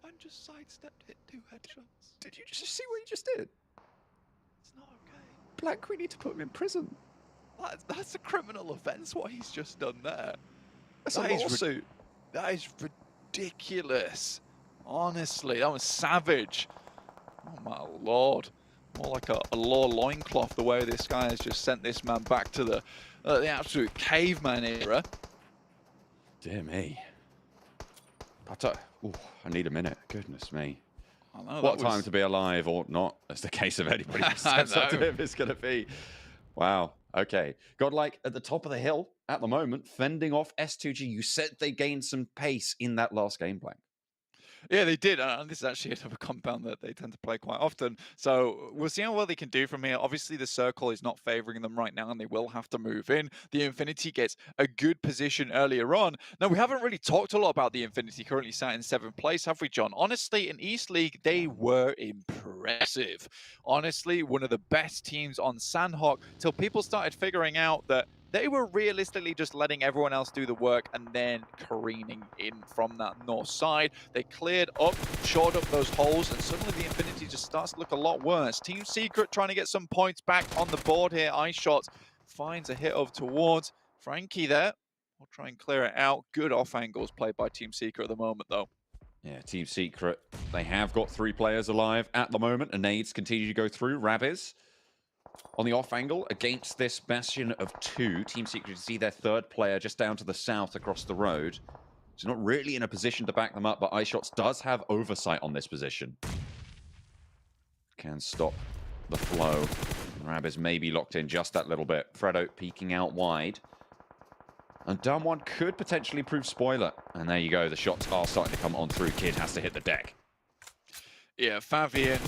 I just sidestepped, hit 2 headshots. Did you just see what you just did? It's not okay. Black, we need to put him in prison. That's a criminal offense, what he's just done there. That's a lawsuit. That is ridiculous. Honestly, that was savage. Oh my lord. More like a law loincloth, the way this guy has just sent this man back to the absolute caveman era. Dear me. But I need a minute. Goodness me. I know, what time to be alive or not, as the case of anybody who steps up to him is going to be. Wow. Okay. GodLike at the top of the hill at the moment, fending off S2G. You said they gained some pace in that last game, Blank. Yeah, they did. And this is actually another compound that they tend to play quite often. So we'll see how well they can do from here. Obviously, the circle is not favoring them right now, and they will have to move in. The Infinity gets a good position earlier on. Now, we haven't really talked a lot about the Infinity currently sat in 7th place, have we, John? Honestly, in East League, they were impressive. Honestly, one of the best teams on Sanhok till people started figuring out that they were realistically just letting everyone else do the work and then careening in from that north side. They cleared up, shored up those holes, and suddenly the Infinity just starts to look a lot worse. Team Secret trying to get some points back on the board here. iShot finds a hit over towards Frankie there. We'll try and clear it out. Good off angles played by Team Secret at the moment, though. Yeah, Team Secret, they have got 3 players alive at the moment, and nades continue to go through. Rabiz on the off angle against this bastion of 2. Team Secret to see their 3rd player just down to the south across the road. He's not really in a position to back them up, but iShots does have oversight on this position. Can stop the flow. Rabiz may be locked in just that little bit. Fredo peeking out wide. And Dumb One could potentially prove spoiler. And there you go, the shots are starting to come on through. Kid has to hit the deck. Yeah, Favian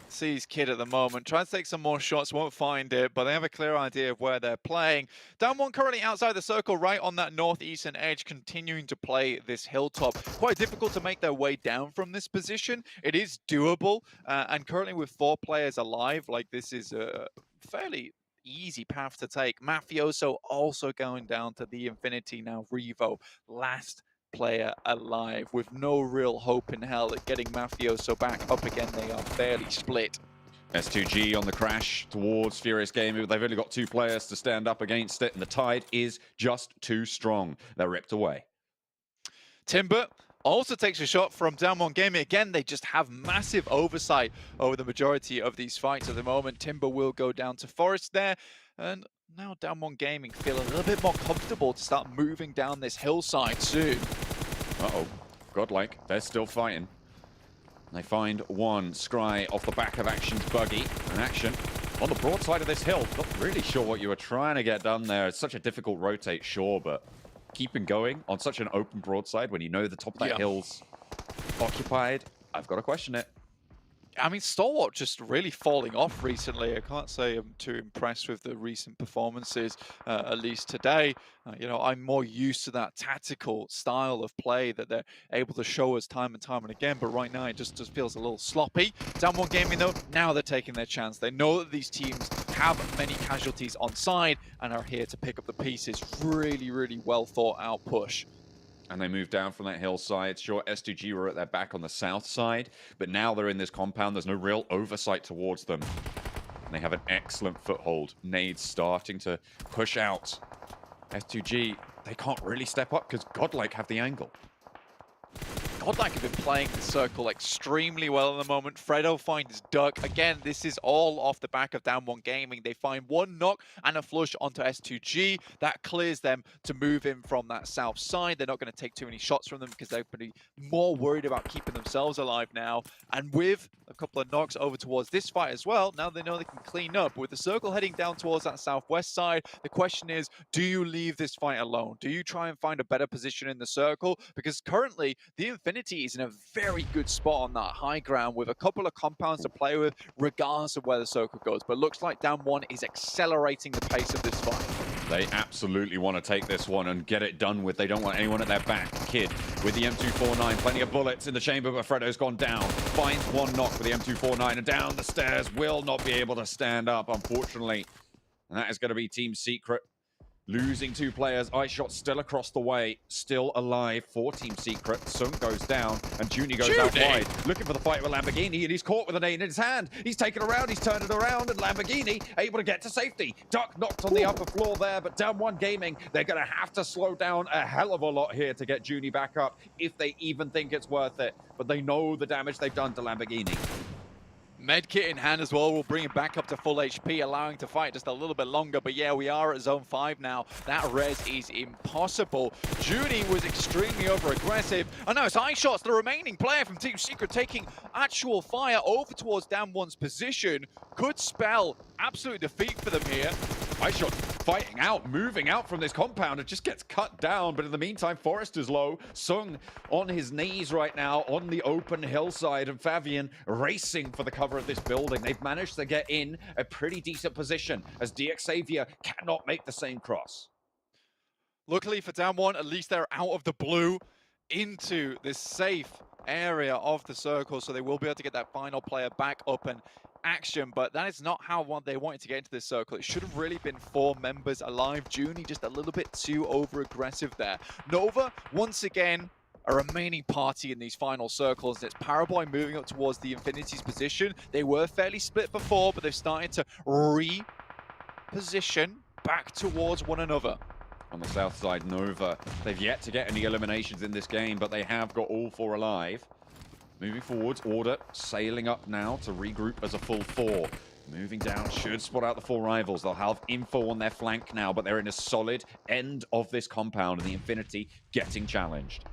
sees Kid at the moment, tries to take some more shots, won't find it, but they have a clear idea of where they're playing. Down one currently outside the circle, right on that northeastern edge, continuing to play this hilltop. Quite difficult to make their way down from this position. It is doable, and currently with 4 players alive, like this is a fairly easy path to take. Mafioso also going down to the Infinity now. Revo, last player alive, with no real hope in hell at getting Mafioso back up again. They are fairly split. S2G on the crash towards Furious Gaming. They've only got 2 players to stand up against it, and the tide is just too strong. They're ripped away. Timber also takes a shot from Down One Gaming. Again, they just have massive oversight over the majority of these fights at the moment. Timber will go down to Forest there, and now Down One Gaming feel a little bit more comfortable to start moving down this hillside soon. Uh-oh. Godlike, they're still fighting. They find one Scry off the back of Action's buggy. An Action on the broadside of this hill. Not really sure what you were trying to get done there. It's such a difficult rotate, sure, but keeping going on such an open broadside when you know the top of that hill's occupied, I've got to question it. I mean, Stalwart just really falling off recently. I can't say I'm too impressed with the recent performances, at least today. You know, I'm more used to that tactical style of play that they're able to show us time and time and again, but right now it just feels a little sloppy. Down One Gaming, though, now they're taking their chance. They know that these teams have many casualties on side and are here to pick up the pieces. Really, really well thought out push. And they move down from that hillside. Sure, S2G were at their back on the south side, but now they're in this compound. There's no real oversight towards them. And they have an excellent foothold. Nades starting to push out. S2G, they can't really step up because GodLike have the angle. GodLike have been playing the circle extremely well at the moment. Fredo finds Duck. Again, this is all off the back of Down One Gaming. They find one knock and a flush onto S2G. That clears them to move in from that south side. They're not going to take too many shots from them because they're going to be more worried about keeping themselves alive now. And with a couple of knocks over towards this fight as well, now they know they can clean up. With the circle heading down towards that southwest side, the question is, do you leave this fight alone? Do you try and find a better position in the circle? Because currently, the Infinity is in a very good spot on that high ground with a couple of compounds to play with, regardless of where the circle goes. But looks like Down One is accelerating the pace of this fight. They absolutely want to take this one and get it done with. They don't want anyone at their back. Kid with the M249, plenty of bullets in the chamber, but Fredo's gone down. Finds one knock with the M249 and down the stairs. Will not be able to stand up, unfortunately. And that is going to be Team Secret. Losing 2 players. iShot still across the way. Still alive for Team Secret. Sung goes down and Junie goes out wide. Looking for the fight with Lamborghini, and he's caught with a nade in his hand. He's taken around, he's turned it around, and Lamborghini able to get to safety. Duck knocked on the upper floor there, but Down One Gaming, they're going to have to slow down a hell of a lot here to get Junie back up, if they even think it's worth it. But they know the damage they've done to Lamborghini. Medkit in hand as well will bring him back up to full HP, allowing to fight just a little bit longer. But yeah, we are at zone 5 now. That res is impossible. Junie was extremely over-aggressive. And now it's iShots, the remaining player from Team Secret, taking actual fire over towards Down One's position. Could spell absolute defeat for them here. iShot fighting out, moving out from this compound. It just gets cut down, but in the meantime, Forest is low. Sung on his knees right now on the open hillside, and Fabian racing for the cover of this building. They've managed to get in a pretty decent position as DXavier cannot make the same cross. Luckily for Damwon, at least they're out of the blue into this safe area of the circle, so they will be able to get that final player back up and action, but that is not how they wanted to get into this circle. It should have really been 4 members alive. Junie just a little bit too over-aggressive there. Nova, once again, a remaining party in these final circles. It's Paraboy moving up towards the Infinity's position. They were fairly split before, but they've started to reposition back towards one another. On the south side, Nova, they've yet to get any eliminations in this game, but they have got all 4 alive. Moving forwards, Order sailing up now to regroup as a full 4. Moving down, should spot out the 4 rivals. They'll have info on their flank now, but they're in a solid end of this compound, and the Infinity getting challenged.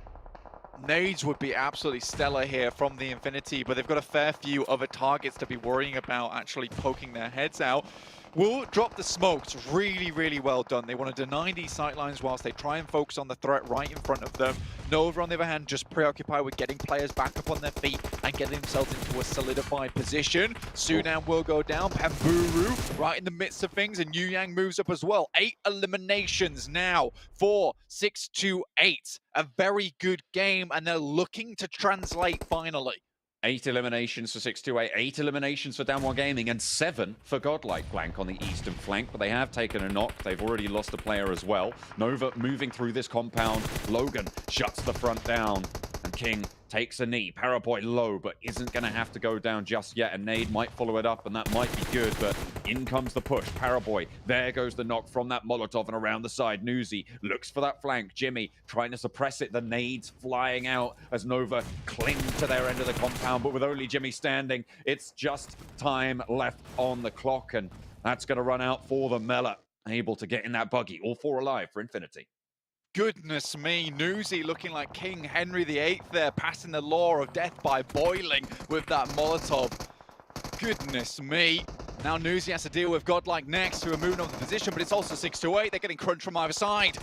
Nades would be absolutely stellar here from the Infinity, but they've got a fair few other targets to be worrying about actually poking their heads out. Will drop the smokes. Really, really well done. They want to deny these sightlines whilst they try and focus on the threat right in front of them. Nova, on the other hand, just preoccupied with getting players back up on their feet and getting themselves into a solidified position. Sunan will go down. Pamburu right in the midst of things, and Yu Yang moves up as well. 8 eliminations now for 628. A very good game, and they're looking to translate finally. 8 eliminations for 628, 8 eliminations for Damwon Gaming, and 7 for GodLike. Blank on the eastern flank, but they have taken a knock. They've already lost a player as well. Nova moving through this compound. Logan shuts the front down, and King takes a knee. Paraboy low, but isn't going to have to go down just yet. And Nade might follow it up, and that might be good, but in comes the push. Paraboy, there goes the knock from that Molotov, and around the side, Newsy looks for that flank. Jimmy trying to suppress it. The nades flying out as Nova cling to their end of the compound, but with only Jimmy standing, it's just time left on the clock, and that's going to run out for the Mela. Able to get in that buggy. All 4 alive for Infinity. Goodness me, Newsy looking like King Henry VIII there, passing the law of death by boiling with that Molotov. Goodness me. Now Newsy has to deal with GodLike next, who are moving on the position, but it's also 628. They're getting crunched from either side.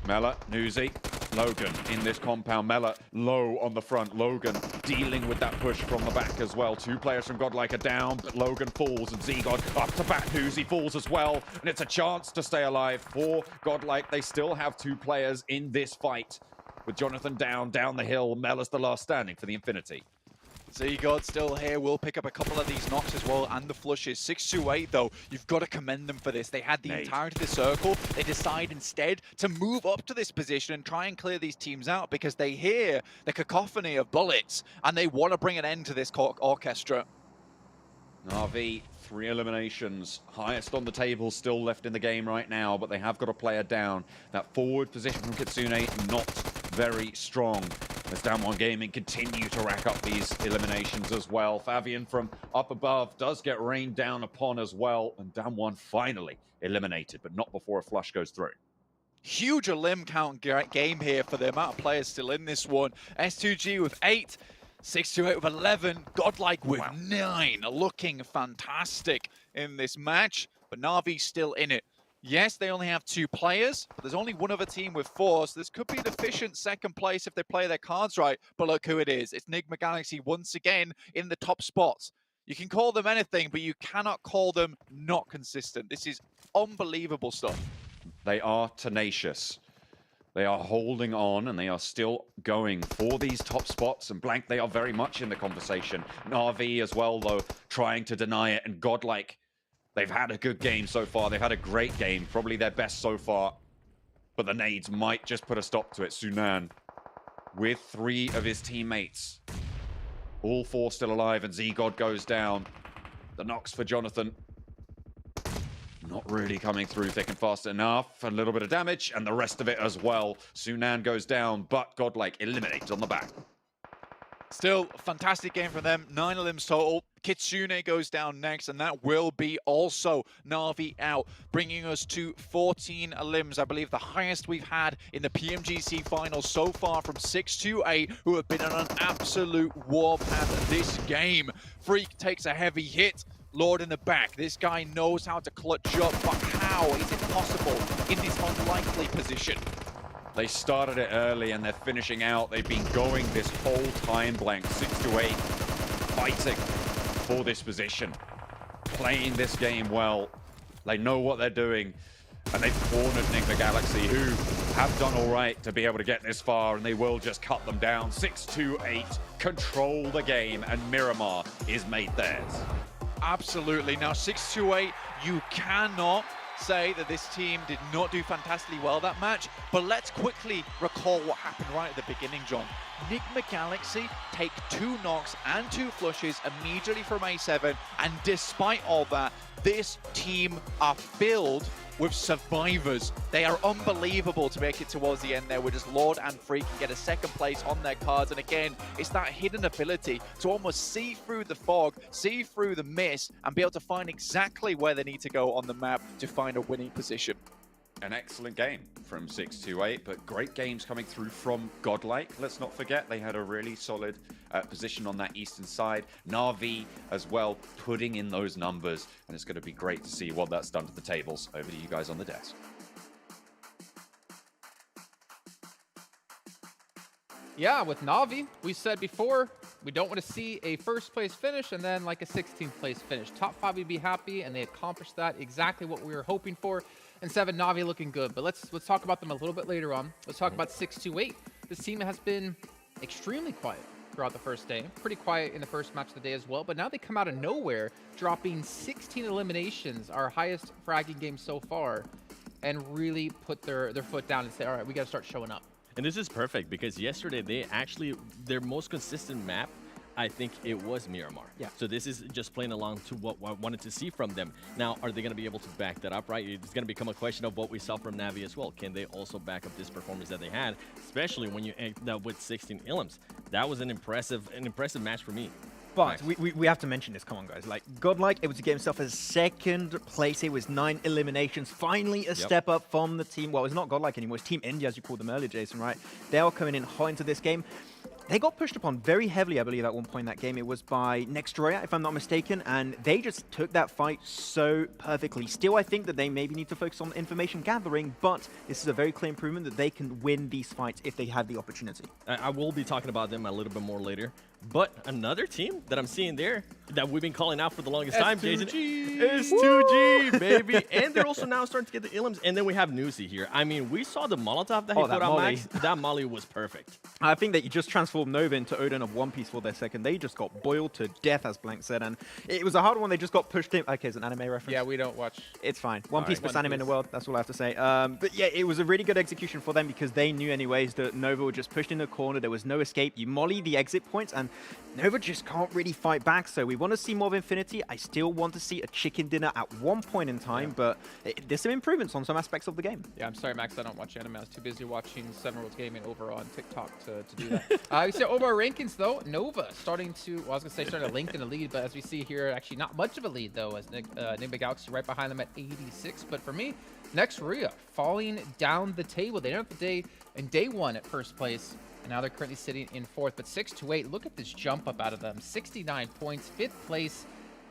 Mela, Newsy, Logan in this compound. Mela low on the front. Logan dealing with that push from the back as well. 2 players from GodLike are down, but Logan falls, and Z-God up to bat. Newsy falls as well, and it's a chance to stay alive for GodLike. They still have 2 players in this fight. With Jonathan down the hill, Mela's the last standing for the Infinity. Z-God still here, will pick up a couple of these knocks as well, and the flushes. 628 though, you've got to commend them for this. They had the entirety of the circle. They decide instead to move up to this position and try and clear these teams out because they hear the cacophony of bullets and they want to bring an end to this orchestra. Na'Vi, 3 eliminations, highest on the table, still left in the game right now, but they have got a player down. That forward position from Kitsune, not very strong. As Damwon Gaming continue to rack up these eliminations as well. Fabian from up above does get rained down upon as well, and Damwon finally eliminated, but not before a flush goes through. Huge elim count game here for the amount of players still in this one. S2G with 8. 628 with 11, GodLike with 9, looking fantastic in this match, but Na'Vi still in it. Yes, they only have 2 players, but there's only one other team with 4, so this could be an efficient second place if they play their cards right. But look who it is. It's Nigma Galaxy once again in the top spots. You can call them anything, but you cannot call them not consistent. This is unbelievable stuff. They are tenacious. They are holding on, and they are still going for these top spots. And Blank, they are very much in the conversation. Na'Vi as well, though, trying to deny it. And GodLike, they've had a good game so far. They've had a great game, probably their best so far. But the nades might just put a stop to it. Sunan with 3 of his teammates. All 4 still alive, and Z-God goes down. The knocks for Jonathan. Not really coming through thick and fast enough. A little bit of damage, and the rest of it as well. Sunan goes down, but GodLike eliminates on the back. Still, a fantastic game from them. 9 elims total. Kitsune goes down next, and that will be also Na'Vi out, bringing us to 14 elims. I believe the highest we've had in the PMGC finals so far from 628, who have been on an absolute warpath this game. Freak takes a heavy hit. Lord in the back. This guy knows how to clutch up, but How is it possible in this unlikely position? They started it early and they're finishing out. They've been going this whole time blank, 6-8, fighting for this position, playing this game well. They know what they're doing, and they've cornered Nigma Galaxy, who have done all right to be able to get this far, and they will just cut them down. 6-8, control the game, and Miramar is made theirs. Absolutely. Now, 6-8, you cannot say that this team did not do fantastically well that match, but let's quickly recall what happened right at the beginning, John. Nigma Galaxy take 2 knocks and 2 flushes immediately from A7, and despite all that, this team are filled with survivors. They are unbelievable to make it towards the end there with just Lord and Freak and get a second place on their cards. And again, it's that hidden ability to almost see through the fog, see through the mist, and be able to find exactly where they need to go on the map to find a winning position. An excellent game from 6-8, but great games coming through from GodLike. Let's not forget they had a really solid position on that eastern side. Na'Vi as well, putting in those numbers, and it's going to be great to see what that's done to the tables. Over to you guys on the desk. Yeah, with Na'Vi, we said before, we don't want to see a first place finish and then like a 16th place finish. Top 5 would be happy, and they accomplished that, exactly what we were hoping for. And 7, Na'Vi looking good, but let's talk about them a little bit later on. Let's talk about 6-8. This team has been extremely quiet throughout the first day. Pretty quiet in the first match of the day as well, but now they come out of nowhere, dropping 16 eliminations, our highest fragging game so far, and really put their foot down and say, all right, we got to start showing up. And this is perfect because yesterday they actually, their most consistent map, I think it was Miramar. Yeah. So this is just playing along to what I wanted to see from them. Now, are they going to be able to back that up, right? It's going to become a question of what we saw from Na'Vi as well. Can they also back up this performance that they had, especially when you end up with 16 elims? That was an impressive match for me. But we have to mention this. Come on, guys. Like, GodLike able to get himself as second place here with 9 eliminations. Finally, a step up from the team. Well, it's not GodLike anymore. It's Team India, as you called them earlier, Jason, right? They are coming in hot into this game. They got pushed upon very heavily, I believe, at one point in that game. It was by Ruya, if I'm not mistaken, and they just took that fight so perfectly. Still, I think that they maybe need to focus on information gathering, but this is a very clear improvement that they can win these fights if they have the opportunity. I will be talking about them a little bit more later. But another team that I'm seeing there that we've been calling out for the longest time, Jason, is 2G, baby. And they're also now starting to get the elims. And then we have Newsy here. I mean, we saw the Molotov that he put on Max. That molly was perfect. I think that you just transformed Nova into Odin of One Piece for their second. They just got boiled to death, as Blank said. And it was a hard one. They just got pushed in. Okay, it's an anime reference. Yeah, we don't watch. It's fine. One Piece, best anime in the world. That's all I have to say. But yeah, it was a really good execution for them because they knew anyways that Nova were just pushed in the corner. There was no escape. You molly the exit points and Nova just can't really fight back, so we want to see more of Infinity. I still want to see a chicken dinner at one point in time, but there's some improvements on some aspects of the game. Yeah, I'm sorry, Max, I don't watch anime. I was too busy watching Seven Worlds Gaming over on TikTok to do that. You see over our rankings, though, Nova starting to, well, I was going to say starting to lengthen a lead, but as we see here, actually not much of a lead, though, as Nigma Galaxy right behind them at 86. But for me, next Ruya falling down the table. They ended up the day in day 1 at first place. And now they're currently sitting in 4th, but 6-8, look at this jump up out of them. 69 points, 5th place,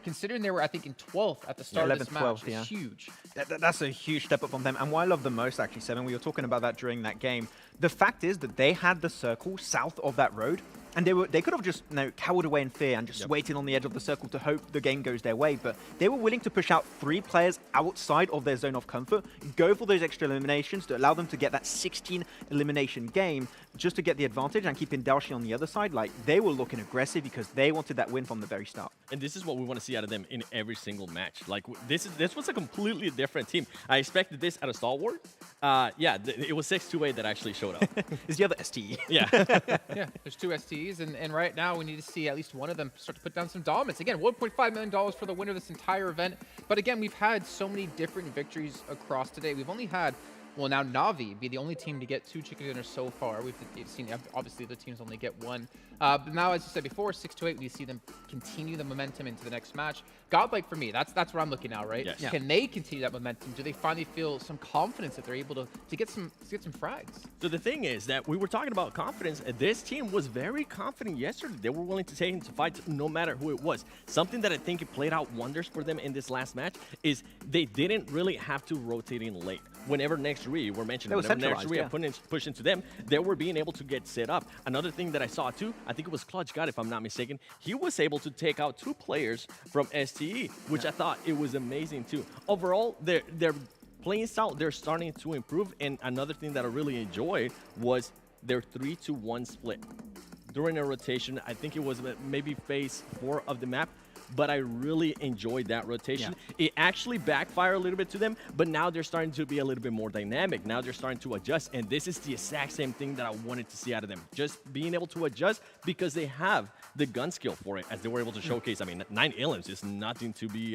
considering they were, I think, in 12th at the start of this match. 12th, yeah. Huge. That's a huge step up from them. And what I love the most, actually, Seven, we were talking about that during that game. The fact is that they had the circle south of that road, and they could have just cowered away in fear and just waited on the edge of the circle to hope the game goes their way, but they were willing to push out 3 players outside of their zone of comfort, go for those extra eliminations to allow them to get that 16 elimination game just to get the advantage and keeping Dalshi on the other side. Like, they were looking aggressive because they wanted that win from the very start. And this is what we want to see out of them in every single match. Like, this was a completely different team. I expected this out of Stalwart. Yeah, it was 6-8 that actually showed up. Is the other STE. Yeah. Yeah, there's 2 STEs, and right now we need to see at least one of them start to put down some dominance. Again, $1.5 million for the winner of this entire event. But again, we've had so many different victories across today. We've only had will now Na'Vi be the only team to get 2 chicken dinners so far. We've seen, obviously, the teams only get 1. But now, as you said before, 6-8, we see them continue the momentum into the next match. GodLike, for me, that's what I'm looking at, right? Yes. Yeah. Can they continue that momentum? Do they finally feel some confidence that they're able to get some frags? So the thing is that we were talking about confidence, and this team was very confident yesterday. They were willing to take into fights no matter who it was. Something that I think it played out wonders for them in this last match is they didn't really have to rotate in late. Whenever next Ruya were mentioned, whenever next Ruya push into them, they were being able to get set up. Another thing that I saw too, I think it was Clutch God, if I'm not mistaken, he was able to take out 2 players from STE, which I thought it was amazing too. Overall, their playing style, they're starting to improve, and another thing that I really enjoyed was their 3-2-1 split. During a rotation, I think it was maybe phase 4 of the map, but I really enjoyed that rotation. Yeah. It actually backfired a little bit to them, but now they're starting to be a little bit more dynamic. Now they're starting to adjust, and this is the exact same thing that I wanted to see out of them. Just being able to adjust because they have the gun skill for it, as they were able to showcase. I mean, 9 elims is nothing to be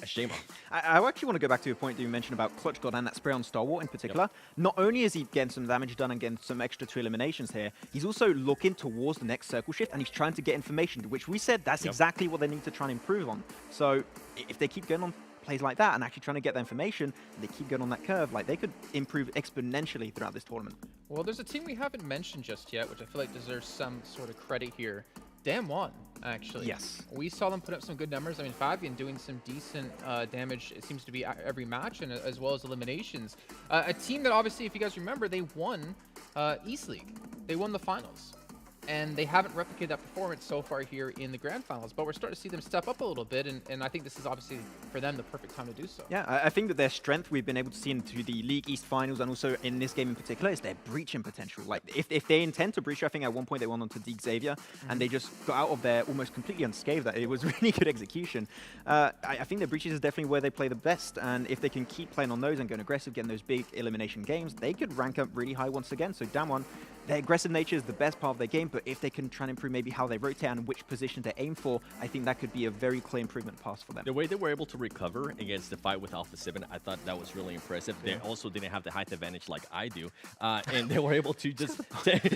ashamed of. I actually want to go back to a point that you mentioned about Clutch God and that spray on Stalwart in particular. Yep. Not only is he getting some damage done and getting some extra 2 eliminations here, he's also looking towards the next circle shift, and he's trying to get information, which we said that's exactly what they need to try and improve on. So if they keep going on plays like that and actually trying to get the information, and they keep going on that curve, like they could improve exponentially throughout this tournament. Well, there's a team we haven't mentioned just yet, which I feel like deserves some sort of credit here. Damwon, actually. Yes. We saw them put up some good numbers. I mean, Fabian doing some decent damage, it seems to be every match, and as well as eliminations. A team that obviously, if you guys remember, they won East League. They won the finals. And they haven't replicated that performance so far here in the grand finals, but we're starting to see them step up a little bit, and I think this is obviously for them the perfect time to do so. Yeah, I think that their strength we've been able to see into the League East finals, and also in this game in particular, is their breaching potential. Like if they intend to breach, I think at one point they went on to Deeg Xavier, and they just got out of there almost completely unscathed. It was really good execution. I think the breaches is definitely where they play the best, and if they can keep playing on those and going aggressive, getting those big elimination games, they could rank up really high once again. So Damwon, their aggressive nature is the best part of their game, but if they can try and improve maybe how they rotate and which position they aim for, I think that could be a very clear improvement pass for them. The way they were able to recover against the fight with Alpha 7, I thought that was really impressive. They also didn't have the height advantage like I do, and they were able to just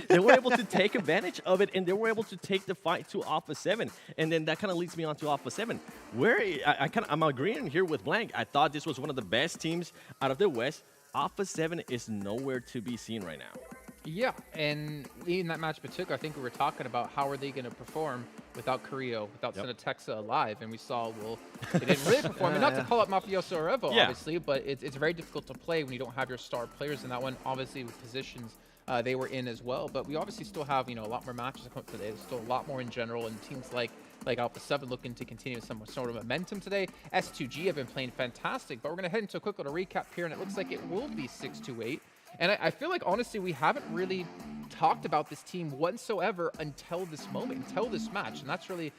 they were able to take advantage of it, and they were able to take the fight to Alpha 7, and then that kind of leads me on to Alpha 7, where I'm agreeing here with Blank. I thought this was one of the best teams out of the West. Alpha 7 is nowhere to be seen right now. Yeah, and in that match in particular, I think we were talking about how are they going to perform without Carrillo, without Senatexa alive, and we saw, well, they didn't really perform. And not to call up Mafioso or Evo, obviously, but it's very difficult to play when you don't have your star players in that one. Obviously, with positions they were in as well, but we obviously still have, a lot more matches to come up today. There's still a lot more in general, and teams like Alpha 7 looking to continue some sort of momentum today. S2G have been playing fantastic, but we're going to head into a quick little recap here, and it looks like it will be 6-8. And I feel like, honestly, we haven't really talked about this team whatsoever until this moment, until this match. And that's really,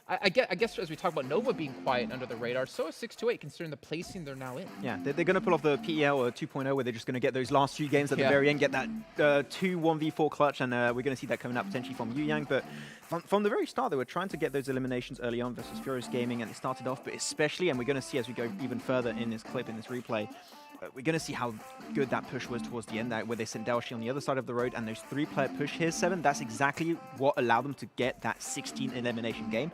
I guess as we talk about Nova being quiet under the radar, so is 6-8 considering the placing they're now in. Yeah, they're going to pull off the PEL or 2.0 where they're just going to get those last few games at the very end, get that 2 1v4 clutch, and we're going to see that coming up potentially from Yuyang. But from the very start, they were trying to get those eliminations early on versus Furious Gaming, and it started off, but especially, and we're going to see as we go even further in this clip, in this replay, we're going to see how good that push was towards the end, where they sent Daoshi on the other side of the road, and those 3-player push here, 7, that's exactly what allowed them to get that 16 elimination game.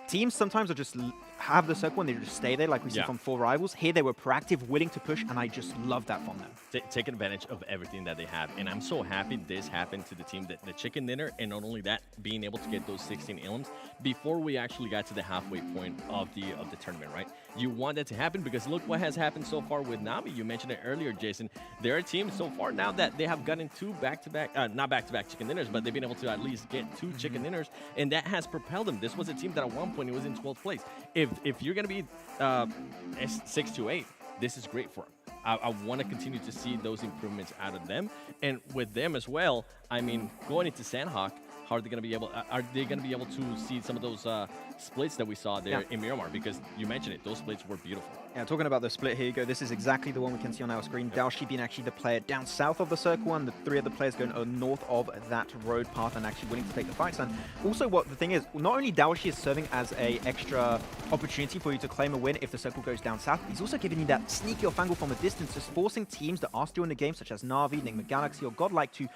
Teams sometimes will just have the circle and they just stay there, like we see from 4 Rivals. Here they were proactive, willing to push, and I just love that from them. Taking advantage of everything that they have, and I'm so happy this happened to the team, the chicken dinner, and not only that, being able to get those 16 elims before we actually got to the halfway point of the tournament, right? You want that to happen because look what has happened so far with Na'Vi. You mentioned it earlier, Jason. There are teams so far now that they have gotten 2 back-to-back, not back-to-back chicken dinners, but they've been able to at least get 2 chicken dinners, and that has propelled them. This was a team that at one point it was in 12th place. If you're going to be 6-8, this is great for them. I want to continue to see those improvements out of them. And with them as well, I mean, going into Sanhok, how are they going to be able? Are they going to be able to see some of those splits that we saw there in Miramar? Because you mentioned it, those splits were beautiful. Yeah, talking about the split, here you go. This is exactly the one we can see on our screen. Daoshi being actually the player down south of the circle, and the 3 other players going north of that road path and actually willing to take the fights. And also, what the thing is, not only Daoshi is serving as a extra opportunity for you to claim a win if the circle goes down south, he's also giving you that sneaky off angle from a distance, just forcing teams that are still in the game, such as Na'Vi, Nigma Galaxy, or GodLike, to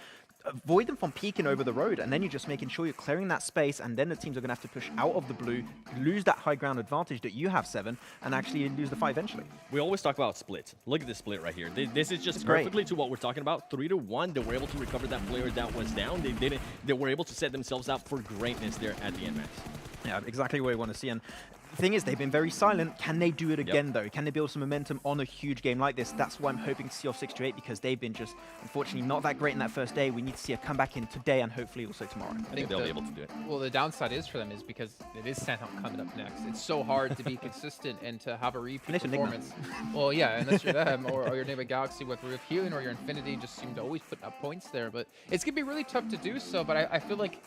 avoid them from peeking over the road, and then you're just making sure you're clearing that space, and then the teams are going to have to push out of the blue, lose that high ground advantage that you have, Seven, and actually lose the fight eventually. We always talk about splits. Look at this split right here. This is just perfectly to what we're talking about. 3-1, they were able to recover that player that was down. They didn't. They were able to set themselves up for greatness there at the end, Max. Yeah, exactly what we want to see. And the thing is, they've been very silent. Can they do it again, though? Can they build some momentum on a huge game like this? That's why I'm hoping to see off 6-8, because they've been just, unfortunately, not that great in that first day. We need to see a comeback in today and hopefully also tomorrow. I think they'll be able to do it. Well, the downside is for them is because it is Sanhok coming up next. It's so hard to be consistent and to have a repeat performance. Well, yeah, unless you're them or your Nigma Galaxy with Ruya Healing or your Infinity just seem to always put up points there. But it's going to be really tough to do so, but I feel like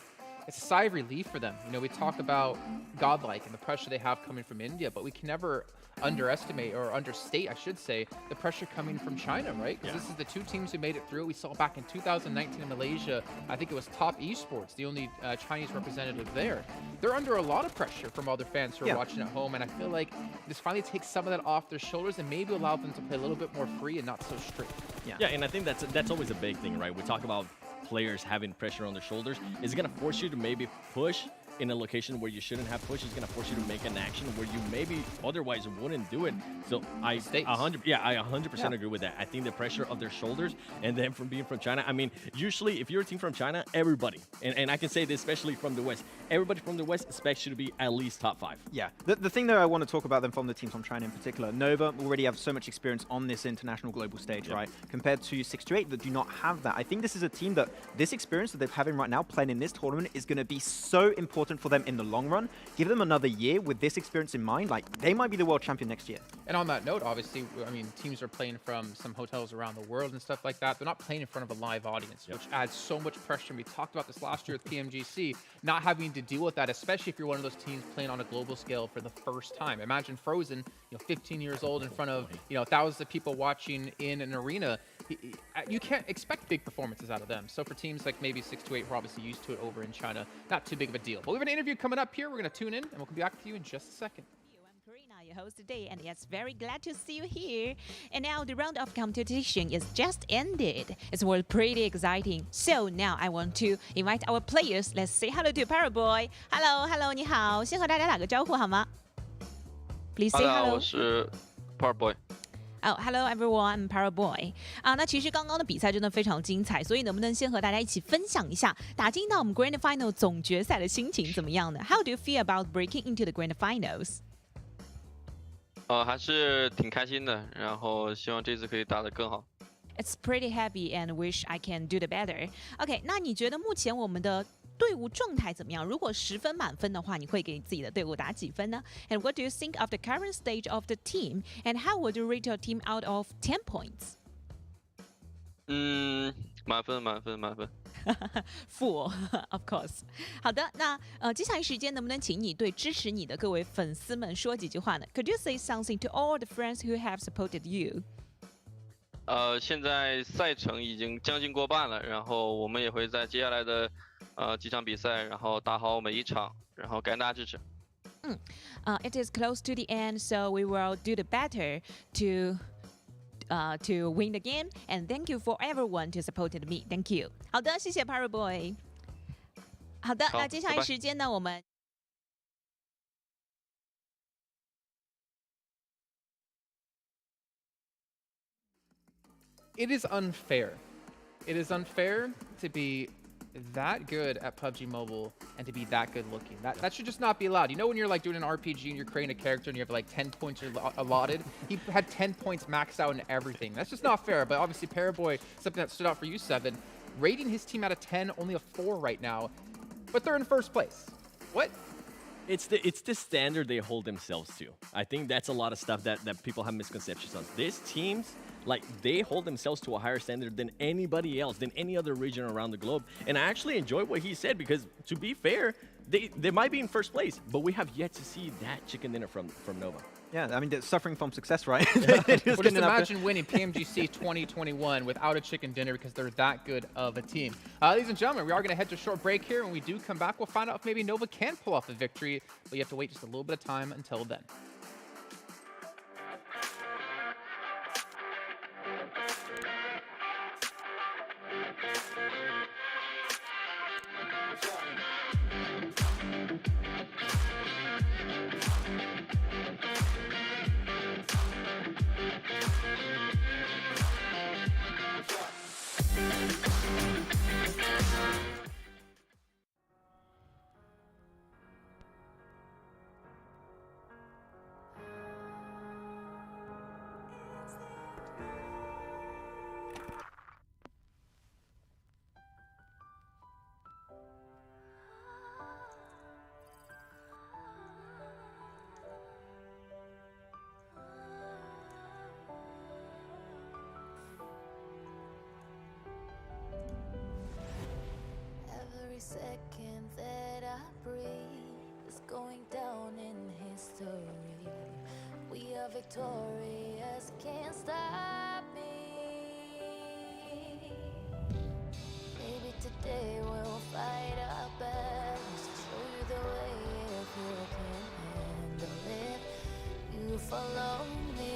it's a sigh of relief for them. You know, we talk about GodLike and the pressure they have coming from India, but we can never underestimate or understate, I should say, the pressure coming from China, right? Because this is the 2 teams who made it through. We saw back in 2019 in Malaysia, I think it was Top Esports, the only Chinese representative there. They're under a lot of pressure from other fans who are watching at home, and I feel like this finally takes some of that off their shoulders and maybe allow them to play a little bit more free and not so strict. Yeah, and I think that's always a big thing, right? We talk about players having pressure on their shoulders. Is it going to force you to maybe push in a location where you shouldn't have pushed? It's going to force you to make an action where you maybe otherwise wouldn't do it. So I 100% agree with that. I think the pressure of their shoulders, and then from being from China, I mean, usually if you're a team from China, everybody, and I can say this especially from the West, everybody from the West expects you to be at least top 5. Yeah, the thing that I want to talk about them from the teams from China in particular, Nova already have so much experience on this international global stage, right? Compared to 6-8 that do not have that. I think this is a team that this experience that they're having right now playing in this tournament is going to be so important for them in the long run. Give them another year with this experience in mind, like they might be the world champion next year. And on that note, obviously, I mean, teams are playing from some hotels around the world and stuff like that. They're not playing in front of a live audience, which adds so much pressure. And we talked about this last year with PMGC, not having to deal with that, especially if you're one of those teams playing on a global scale for the first time. Imagine Frozen, 15 years old in front of, thousands of people watching in an arena. You can't expect big performances out of them. So for teams like maybe 6-8, we're obviously used to it over in China. Not too big of a deal. But we have an interview coming up here. We're going to tune in, and we'll come back to you in just a second. I'm Karina, your host today, and yes, very glad to see you here. And now the round of competition is just ended. It's all pretty exciting. So now I want to invite our players. Let's say hello to Paraboy. Hello, 你好，先和大家打个招呼好吗？ Please say hello. 我是 Paraboy。Hello everyone, I'm Paraboy。那其实刚刚的比赛真的非常精彩，所以能不能先和大家一起分享一下打进到我们 Grand Final 总决赛的心情怎么样呢？ How do you feel about breaking into the Grand Finals？ 还是挺开心的，然后希望这次可以打得更好。It's pretty happy and wish I can do the better. OK， 那你觉得目前我们的队伍状态怎么样？如果10分满分的话，你会给自己的队伍打几分呢？ And what do you think of the current stage of the team? And how would you rate your team out of 10 points? 满分。Full, of course. 好的，那接下来时间能不能请你对支持你的各位粉丝们说几句话呢？ Could you say something to all the friends who have supported you? 现在赛程已经将近过半了，然后我们也会在接下来的几场比赛，然后打好每一场，然后感谢大家支持。It is close to the end, so we will do the better to win the game. And thank you for everyone to supported me. Thank you. 好的，谢谢 Paraboy。好的，那接下来时间呢，我们。It is unfair. It is unfair to be that good at PUBG Mobile and to be that good looking. That should just not be allowed. You know when you're like doing an RPG and you're creating a character and you have like 10 points allotted? He had 10 points maxed out in everything. That's just not fair. But obviously Paraboy, something that stood out for you, 7, rating his team out of 10, only a 4 right now. But they're in first place. What? It's the standard they hold themselves to. I think that's a lot of stuff that people have misconceptions on. These teams like they hold themselves to a higher standard than anybody else, than any other region around the globe. And I actually enjoy what he said because, to be fair, they might be in first place, but we have yet to see that chicken dinner from Nova. Yeah, I mean, they're suffering from success, right? Well, just imagine winning PMGC 2021 without a chicken dinner because they're that good of a team. Ladies and gentlemen, we are going to head to a short break here. When we do come back, we'll find out if maybe Nova can pull off a victory, but you have to wait just a little bit of time until then. Every second that I breathe is going down in history. We are victorious, can't stop me. Maybe today we'll fight our battles, show you the way if you can handle it. You follow me.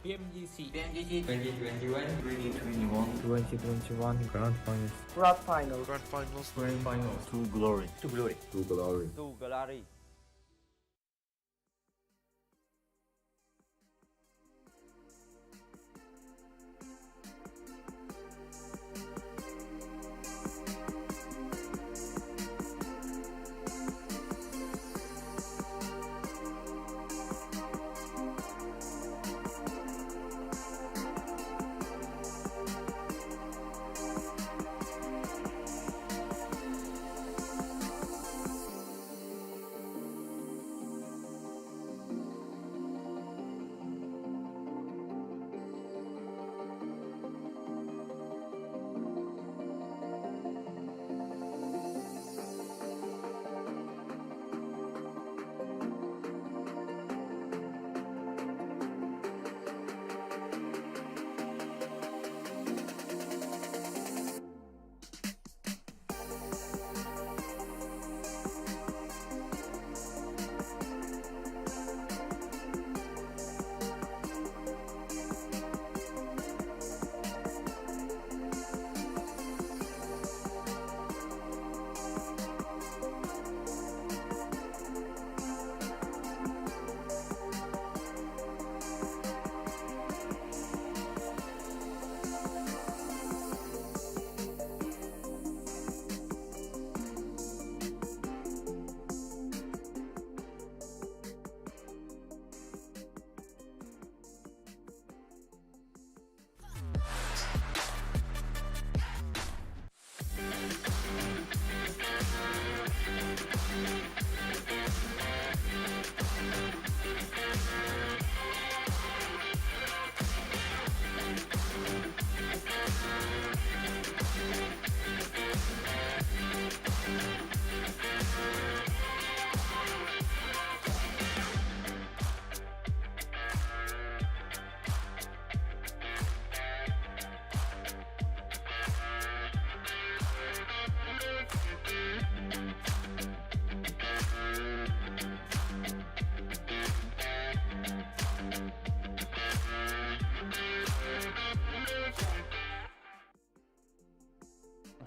PMGC 2021 Grand Finals to glory.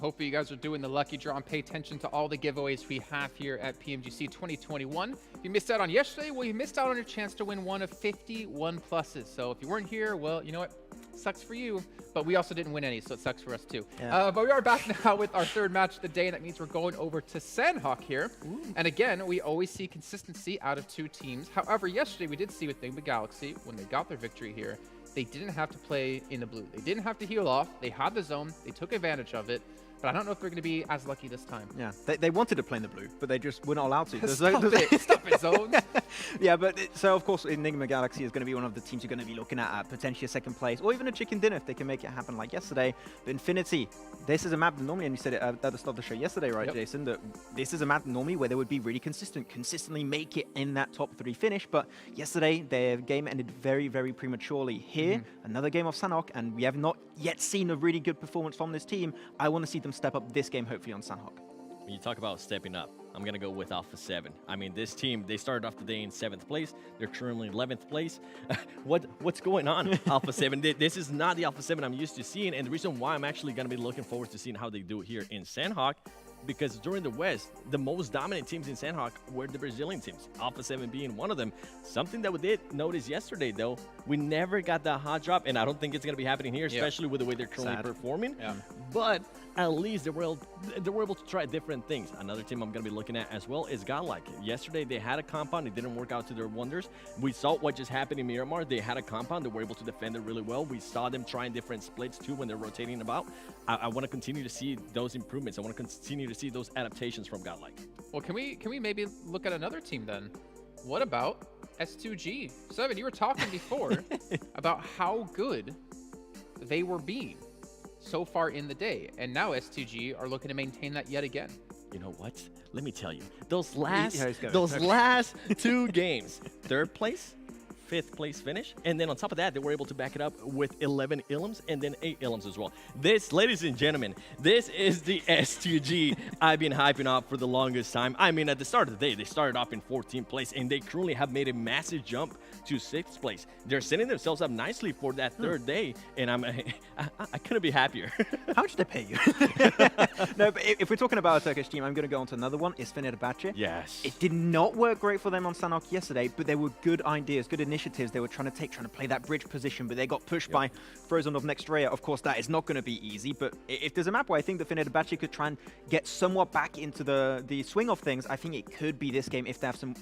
Hopefully you guys are doing the lucky draw and pay attention to all the giveaways we have here at PMGC 2021. If you missed out on yesterday, well, you missed out on your chance to win one of 51 pluses. So if you weren't here, well, you know what? Sucks for you, but we also didn't win any, so it sucks for us too. Yeah. But we are back now with our third match of the day, and that means we're going over to Sanhok here. Ooh. And again, we always see consistency out of two teams. However, yesterday we did see with Nigma Galaxy, when they got their victory here, they didn't have to play in the blue. They didn't have to heal off. They had the zone. They took advantage of it. But I don't know if they're going to be as lucky this time. Yeah, they wanted to play in the blue, but they just were not allowed to. Stop it, Zones. Yeah, but so of course, Enigma Galaxy is going to be one of the teams you're going to be looking at potentially a second place, or even a chicken dinner if they can make it happen like yesterday. But Infinity, this is a map that normally, and you said it at the start of the show yesterday, right, Jason, that this is a map normally where they would be really consistently make it in that top 3 finish. But yesterday, their game ended very, very prematurely. Here, another game of Sanhok, and we have not yet seen a really good performance from this team. I want to see them step up this game, hopefully on Sanhok. When you talk about stepping up, I'm going to go with Alpha 7. I mean, this team, they started off the day in 7th place. They're currently 11th place. What's going on, Alpha 7? This is not the Alpha 7 I'm used to seeing, and the reason why I'm actually going to be looking forward to seeing how they do here in Sanhok, because during the West, the most dominant teams in Sanhok were the Brazilian teams, Alpha 7 being one of them. Something that we did notice yesterday, though, we never got the hot drop, and I don't think it's going to be happening here, especially with the way they're currently performing. Yeah. But at least they were able to try different things. Another team I'm going to be looking at as well is GodLike. Yesterday, they had a compound. It didn't work out to their wonders. We saw what just happened in Miramar. They had a compound. They were able to defend it really well. We saw them trying different splits, too, when they're rotating about. I want to continue to see those improvements. I want to continue to see those adaptations from GodLike. Well, can we maybe look at another team then? What about S2G? Seven, you were talking before about how good they were being so far in the day, and now S2G are looking to maintain that yet again. You know what? Let me tell you, those last 2 games, 3rd place, 5th place finish, and then on top of that, they were able to back it up with 11 ilms and then 8 ilms as well. This, ladies and gentlemen, this is the S2G I've been hyping up for the longest time. I mean, at the start of the day, they started off in 14th place, and they currently have made a massive jump to 6th place. They're setting themselves up nicely for that 3rd day, and I couldn't be happier. How much did they pay you? No, but if we're talking about a Turkish team, I'm going to go on to another one. It's Fenerbahçe. Yes. It did not work great for them on Sanhok yesterday, but there were good ideas, good initiatives they were trying to play that bridge position, but they got pushed by Frozen of Next Ruya. Of course, that is not going to be easy, but if there's a map where I think that Fenerbahçe could try and get somewhat back into the swing of things, I think it could be this game if they have some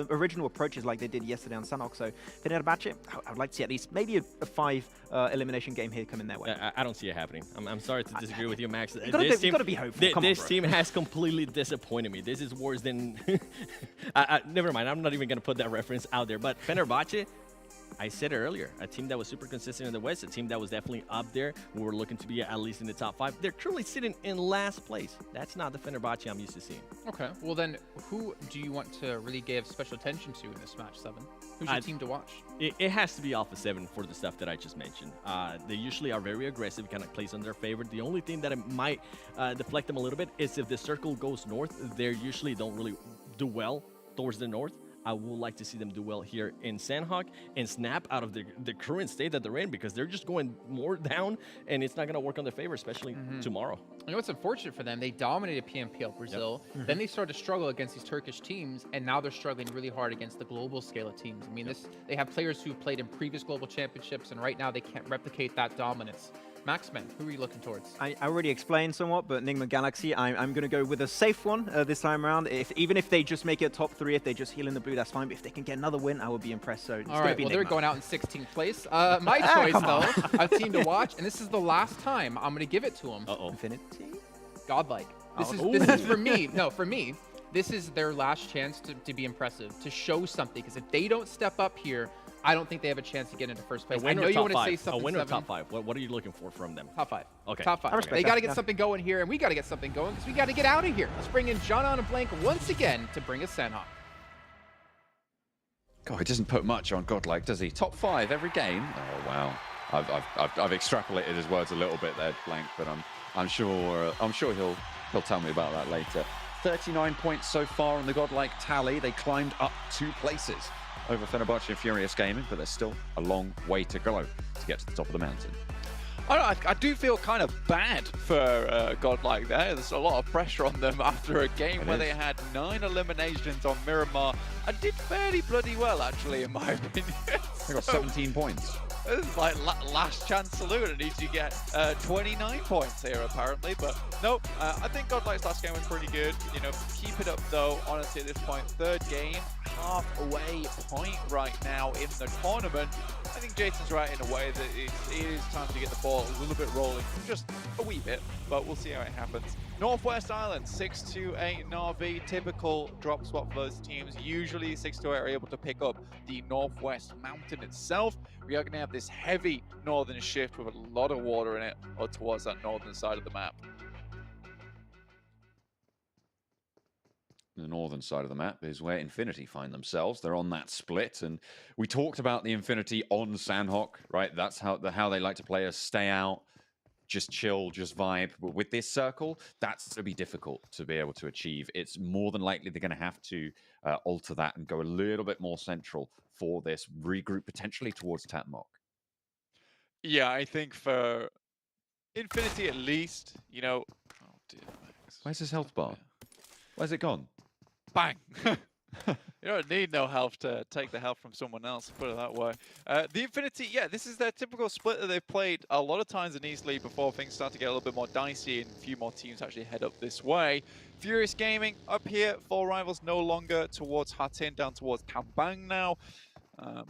original approaches like they did yesterday on Sanhok. So Fenerbahçe, I would like to see at least maybe a 5 elimination game here coming their way. I don't see it happening. I'm sorry to disagree with you, Max. You've got to be hopeful. This team has completely disappointed me. This is worse than... never mind, I'm not even going to put that reference out there, but Fenerbahçe, I said it earlier, a team that was super consistent in the West, a team that was definitely up there. We were looking to be at least in the top 5. They're currently sitting in last place. That's not the Fenerbahçe I'm used to seeing. Okay, well then, who do you want to really give special attention to in this match, 7? Who's your team to watch? It has to be Alpha 7 for the stuff that I just mentioned. They usually are very aggressive, kind of plays on their favor. The only thing that it might deflect them a little bit is if the circle goes north, they usually don't really do well towards the north. I would like to see them do well here in Sanhok and snap out of the current state that they're in, because they're just going more down, and it's not going to work on their favor, especially tomorrow. You know what's unfortunate for them? They dominated PMPL Brazil. Then they started to struggle against these Turkish teams, and now they're struggling really hard against the global scale of teams. I mean, they have players who played in previous global championships, and right now they can't replicate that dominance. Maxman, who are you looking towards? I already explained somewhat, but Nigma Galaxy, I'm going to go with a safe one this time around. Even if they just make it a top 3, if they just heal in the blue, that's fine. But if they can get another win, I will be impressed. So it's going to be Nigma. They're going out in 16th place. My choice, though, a team to watch, and this is the last time I'm going to give it to them. Infinity? GodLike. This is for me. No, for me, this is their last chance to be impressive, to show something. Because if they don't step up here, I don't think they have a chance to get into first place. I know you want to say something. A winner or top 5? What are you looking for from them? Top 5. Okay. Top 5. They got to get something going here, and we got to get something going because we got to get out of here. Let's bring in John on a blank once again to bring us Sanhok. God, he doesn't put much on GodLike, does he? Top 5 every game. Oh wow. I've extrapolated his words a little bit there, blank, but I'm sure he'll tell me about that later. 39 points so far on the GodLike tally. They climbed up 2 places over Fenerbahçe and Furious Gaming, but there's still a long way to go to get to the top of the mountain. I do feel kind of bad for GodLike there. There's a lot of pressure on them after a game where they had 9 eliminations on Miramar and did fairly bloody well, actually, in my opinion. They got 17 points. This is like last chance saloon. It needs to get 29 points here, apparently. But no, I think GodLike's last game was pretty good. You know, keep it up, though, honestly, at this point. 3rd game, halfway point right now in the tournament. I think Jason's right in a way that it is time to get the ball a little bit rolling, just a wee bit, but we'll see how it happens. Northwest Island, 628 Na'Vi, typical drop spot for those teams. Usually 628 are able to pick up the Northwest Mountain itself. We are going to have this heavy northern shift with a lot of water in it towards that northern side of the map. The northern side of the map is where Infinity find themselves. They're on that split, and we talked about the Infinity on Sanhok, right? That's how they like to play us. Stay out, just chill, just vibe. But with this circle, that's going to be difficult to be able to achieve. It's more than likely they're going to have to alter that and go a little bit more central for this regroup, potentially towards Tatmok. Yeah, I think for Infinity at least, you know... Oh, dear, Max. Where's his health bar? Where's it gone? Bang! You don't need no health to take the health from someone else, put it that way. The Infinity, yeah, this is their typical split that they've played a lot of times in East League before things start to get a little bit more dicey and a few more teams actually head up this way. Furious Gaming up here, 4 rivals no longer towards Hatin, down towards Kambang now.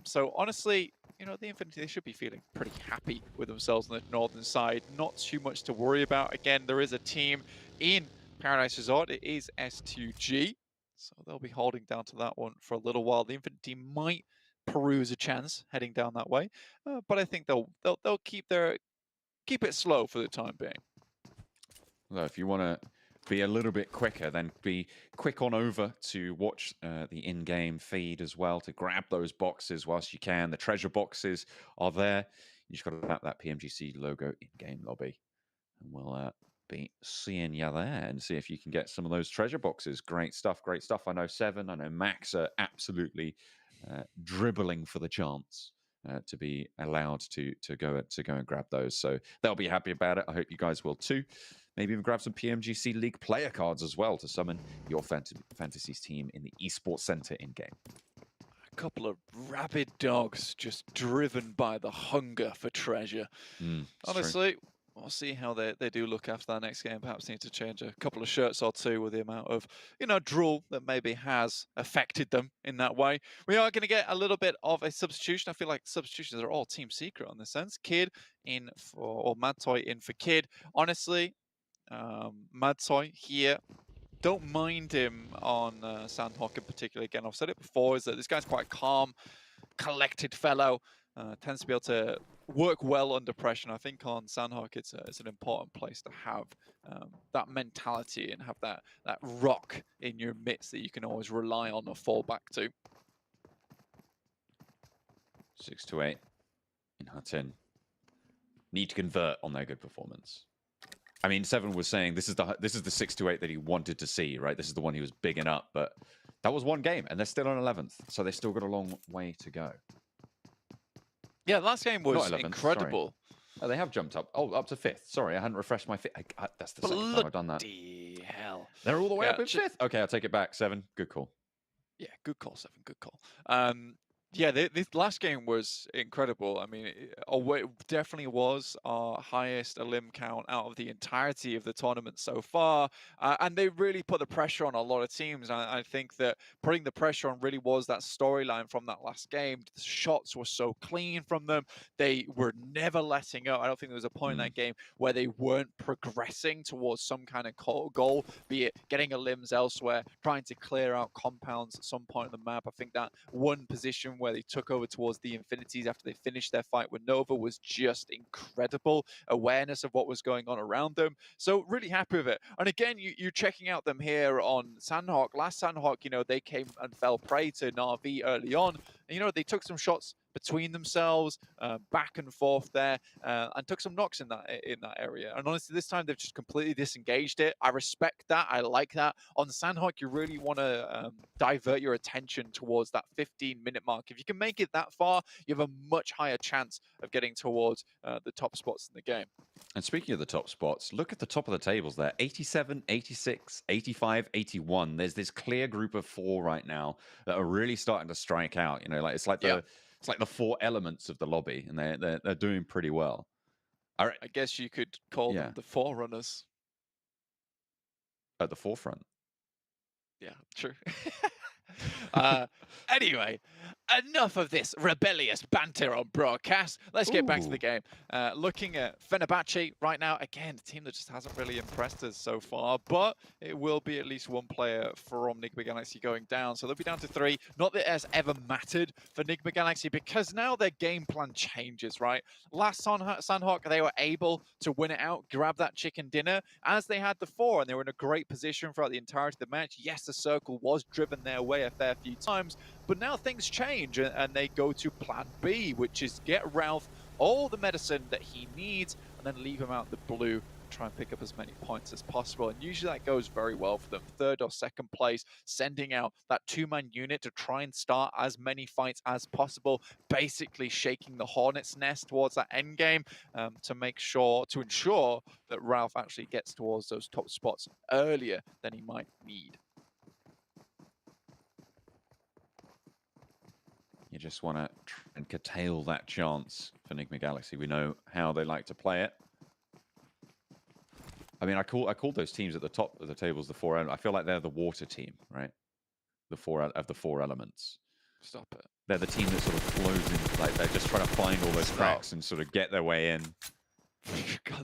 So honestly, you know, the Infinity, they should be feeling pretty happy with themselves on the northern side. Not too much to worry about. Again, there is a team in Paradise Resort. It is S2G. So they'll be holding down to that one for a little while. The Infinity might peruse a chance heading down that way, but I think they'll keep it slow for the time being. Well, if you want to be a little bit quicker, then be quick on over to watch the in-game feed as well to grab those boxes whilst you can. The treasure boxes are there. You just got to tap that PMGC logo in-game lobby, and we'll be seeing you there and see if you can get some of those treasure boxes. Great stuff, great stuff. I know Seven, I know Max are absolutely dribbling for the chance to be allowed to go and grab those. So they'll be happy about it. I hope you guys will too. Maybe even grab some PMGC League player cards as well to summon your Fantasies team in the Esports Center in-game. A couple of rabid dogs just driven by the hunger for treasure. Honestly, we'll see how they do look after that next game. Perhaps need to change a couple of shirts or two with the amount of, you know, drool that maybe has affected them in that way. We are going to get a little bit of a substitution. I feel like substitutions are all team secret on this sense. Kid in for, or Madtoy in for Kid. Honestly, Madtoy here, don't mind him on Sanhok in particular. Again, I've said it before, is that this guy's quite calm, collected fellow. Tends to be able to work well under pressure. And I think on Sanhok, it's an important place to have that mentality and have that rock in your midst that you can always rely on or fall back to. 628 in Hatin. Need to convert on their good performance. I mean, Seven was saying this is the 628 that he wanted to see, right? This is the one he was bigging up, but that was one game, and they're still on 11th, so they've still got a long way to go. Yeah, last game was incredible. Oh, they have jumped up. Oh, up to 5th. Sorry, I hadn't refreshed my feed. That's the second time I've done that. Hell. They're all the way up in 5th. Okay, I'll take it back. 7. Good call. Yeah, good call, 7. Good call. Yeah, this last game was incredible. I mean, it definitely was our highest elim count out of the entirety of the tournament so far. And they really put the pressure on a lot of teams. I think that putting the pressure on really was that storyline from that last game. The shots were so clean from them. They were never letting up. I don't think there was a point in that game where they weren't progressing towards some kind of goal, be it getting elims elsewhere, trying to clear out compounds at some point on the map. I think that one position where they took over towards the Infinities after they finished their fight with Nova was just incredible. Awareness of what was going on around them. So really happy with it. And again, you're checking out them here on Sanhok. Last Sanhok, you know, they came and fell prey to Na'Vi early on. And, you know, they took some shots between themselves, back and forth there, and took some knocks in that area. And honestly, this time they've just completely disengaged it. I respect that. I like that. On Sanhok, you really want to divert your attention towards that 15-minute mark. If you can make it that far, you have a much higher chance of getting towards the top spots in the game. And speaking of the top spots, look at the top of the tables there. 87, 86, 85, 81. There's this clear group of 4 right now that are really starting to strike out. You know, like it's like the 4 elements of the lobby, and they're doing pretty well. I guess you could call them the Forerunners. At the forefront. Yeah, true. Anyway, enough of this rebellious banter on broadcast. Let's get back to the game. Looking at Fenerbahçe right now, again, a team that just hasn't really impressed us so far, but it will be at least 1 player from Nigma Galaxy going down. So they'll be down to 3. Not that it has ever mattered for Nigma Galaxy, because now their game plan changes, right? Last Sanhok, they were able to win it out, grab that chicken dinner, as they had the 4, and they were in a great position throughout the entirety of the match. Yes, the circle was driven their way a fair few times, but now things change and they go to plan B, which is get Ralph all the medicine that he needs and then leave him out in the blue, try and pick up as many points as possible. And usually that goes very well for them. 3rd or 2nd place, sending out that 2-man unit to try and start as many fights as possible, basically shaking the hornet's nest towards that end game to ensure that Ralph actually gets towards those top spots earlier than he might need. You just want to try and curtail that chance for Nigma Galaxy. We know how they like to play it. I mean, I called those teams at the top of the tables the 4 elements. I feel like they're the water team, right? The 4 of the 4 elements. Stop it. They're the team that sort of flows in, like they're just trying to find all those cracks and sort of get their way in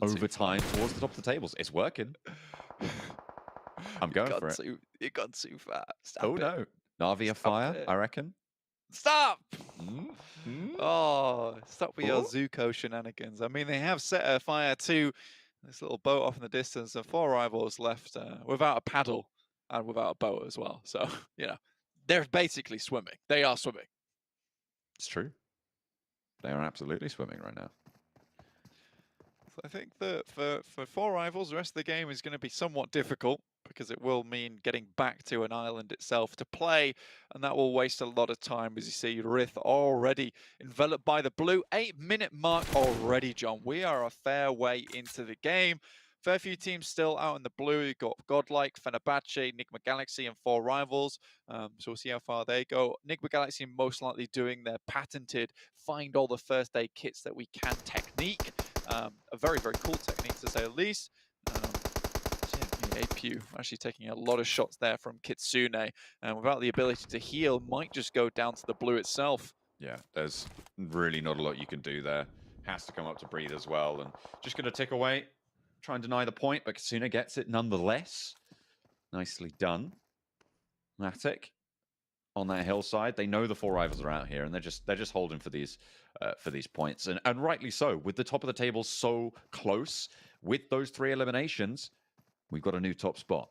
over time towards the top of the tables. It's working. I'm going for it. It got too fast. Oh no, Navi of fire, I reckon. Stop! Oh, stop with your Zuko shenanigans. I mean, they have set a fire to this little boat off in the distance, and 4 rivals left without a paddle and without a boat as well. So, you know, they're basically swimming. They are swimming. It's true. They are absolutely swimming right now. So I think that for 4 rivals, the rest of the game is going to be somewhat difficult, because it will mean getting back to an island itself to play, and that will waste a lot of time. As you see, Rith already enveloped by the blue. 8-minute mark already, John. We are a fair way into the game. Fair few teams still out in the blue. You've got GodLike, Fenerbahçe, Nigma Galaxy, and 4 rivals. So we'll see how far they go. Nigma Galaxy most likely doing their patented find all the first aid kits that we can technique. A very, very cool technique, to say the least. APU actually taking a lot of shots there from Kitsune, and without the ability to heal, might just go down to the blue itself. Yeah, there's really not a lot you can do there. Has to come up to breathe as well, and just going to tick away, try and deny the point, but Kitsune gets it nonetheless. Nicely done. Matic on that hillside. They know the 4 rivals are out here, and they're just holding for these points, and rightly so. With the top of the table so close, with those 3 eliminations, we've got a new top spot.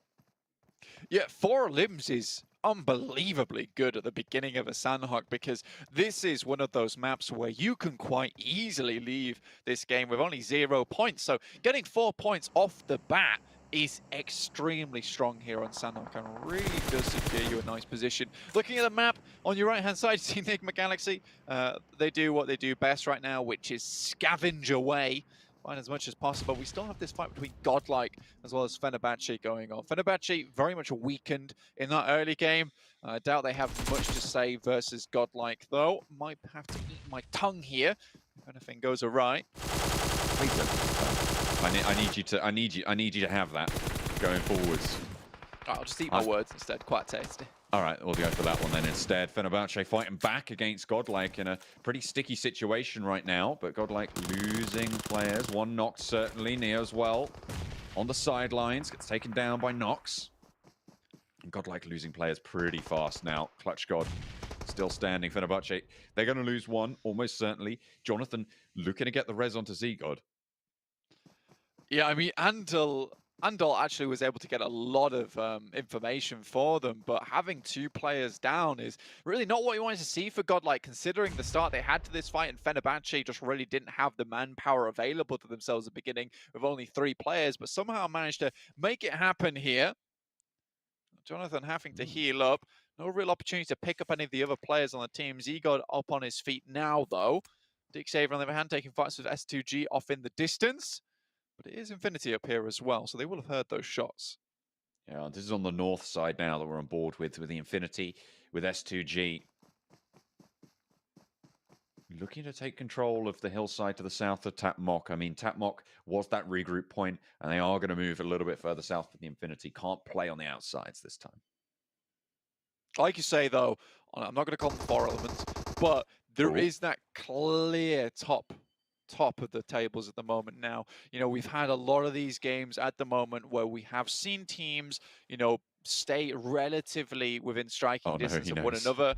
Yeah, 4 limbs is unbelievably good at the beginning of a Sanhok, because this is one of those maps where you can quite easily leave this game with only 0 points. So getting 4 points off the bat is extremely strong here on Sanhok, and really does secure you a nice position. Looking at the map, on your right-hand side, you see Nigma Galaxy. They do what they do best right now, which is scavenge away. Find as much as possible. We still have this fight between GodLike as well as Fenerbahçe going on. Fenerbahçe very much weakened in that early game. I doubt they have much to say versus GodLike, though. Might have to eat my tongue here if anything goes awry. I need you to have that going forwards. I'll just eat my words instead. Quite tasty. All right, we'll go for that one then instead. Fenerbahçe fighting back against GodLike in a pretty sticky situation right now, but GodLike losing players. 1 knock certainly. Neo as well on the sidelines, gets taken down by Nox. And GodLike losing players pretty fast now. Clutch God still standing. Fenerbahçe, they're going to lose 1, almost certainly. Jonathan looking to get the res onto Z-God. Yeah, I mean, Andal Andal actually was able to get a lot of information for them, but having 2 players down is really not what you wanted to see for GodLike, considering the start they had to this fight, and Fenerbahçe just really didn't have the manpower available to themselves at the beginning with only 3 players, but somehow managed to make it happen here. Jonathan having to heal up. No real opportunity to pick up any of the other players on the team. Got up on his feet now, though. EXCLUSIVE, on the other hand, taking fights with S2G off in the distance. But it is Infinity up here as well, so they will have heard those shots. Yeah, this is on the north side now that we're on board with the Infinity, with S2G. Looking to take control of the hillside to the south of Tapmok. I mean, Tapmok was that regroup point, and they are going to move a little bit further south for the Infinity. Can't play on the outsides this time. Like you say, though, I'm not going to call them 4 elements, but there is that clear top of the tables at the moment now. You know, we've had a lot of these games at the moment where we have seen teams, you know, stay relatively within striking distance of one another.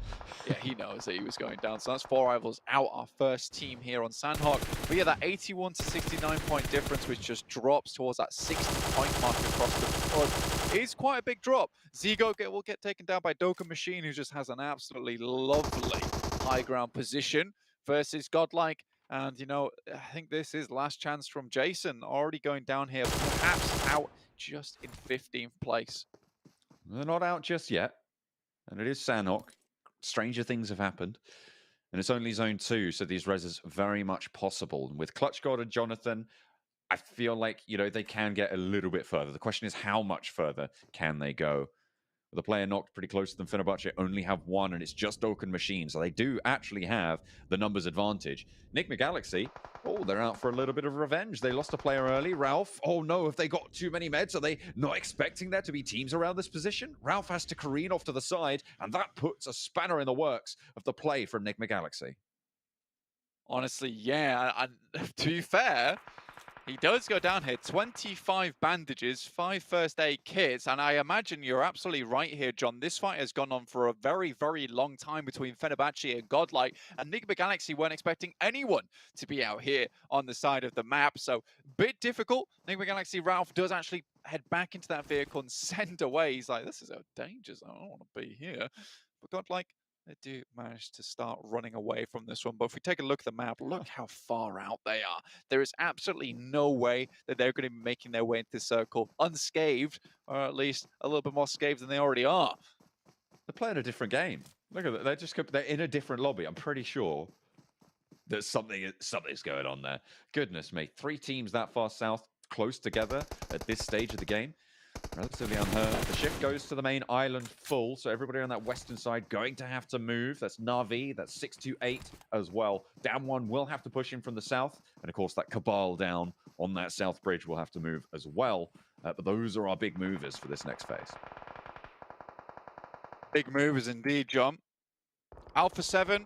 Yeah, he knows that he was going down. So that's 4 rivals out, our first team here on Sanhok. But yeah, that 81 to 69 point difference, which just drops towards that 60 point mark across the board, is quite a big drop. Zigo will get taken down by Doka Machine, who just has an absolutely lovely high ground position versus GodLike. And, you know, I think this is last chance from Jason, already going down here, perhaps out just in 15th place. They're not out just yet. And it is Sanhok. Stranger things have happened. And it's only Zone 2, so these reses very much possible. And with Clutch God and Jonathan, I feel like, you know, they can get a little bit further. The question is, how much further can they go? The player knocked pretty close to them. Fenerbahçe only have 1, and it's just Oaken Machine, so they do actually have the numbers advantage. Nigma Galaxy, oh, they're out for a little bit of revenge. They lost a player early. Ralph, oh no, have they got too many meds? Are they not expecting there to be teams around this position? Ralph has to careen off to the side, and that puts a spanner in the works of the play from Nigma Galaxy. Honestly, yeah, and to be fair, he does go down here, 25 bandages, 5 first aid kits, and I imagine you're absolutely right here, John. This fight has gone on for a very, very long time between Fenerbahçe and GodLike, and Nigma Galaxy weren't expecting anyone to be out here on the side of the map, so bit difficult. Nigma Galaxy, Ralph does actually head back into that vehicle and send away. He's like, this is a danger zone, I don't want to be here. But GodLike, they do manage to start running away from this one. But if we take a look at the map, look how far out they are. There is absolutely no way that they're going to be making their way into this circle unscathed, or at least a little bit more scathed than they already are. They're playing a different game. Look at that. They're in a different lobby. I'm pretty sure that something's going on there. Goodness me. 3 teams that far south, close together at this stage of the game. Relatively unheard. The shift goes to the main island full, so everybody on that western side going to have to move. That's Na'Vi, that's 628 as well. Down 1 will have to push in from the south, and of course that Cabal down on that south bridge will have to move as well. But those are our big movers for this next phase. Big movers indeed, John. Alpha 7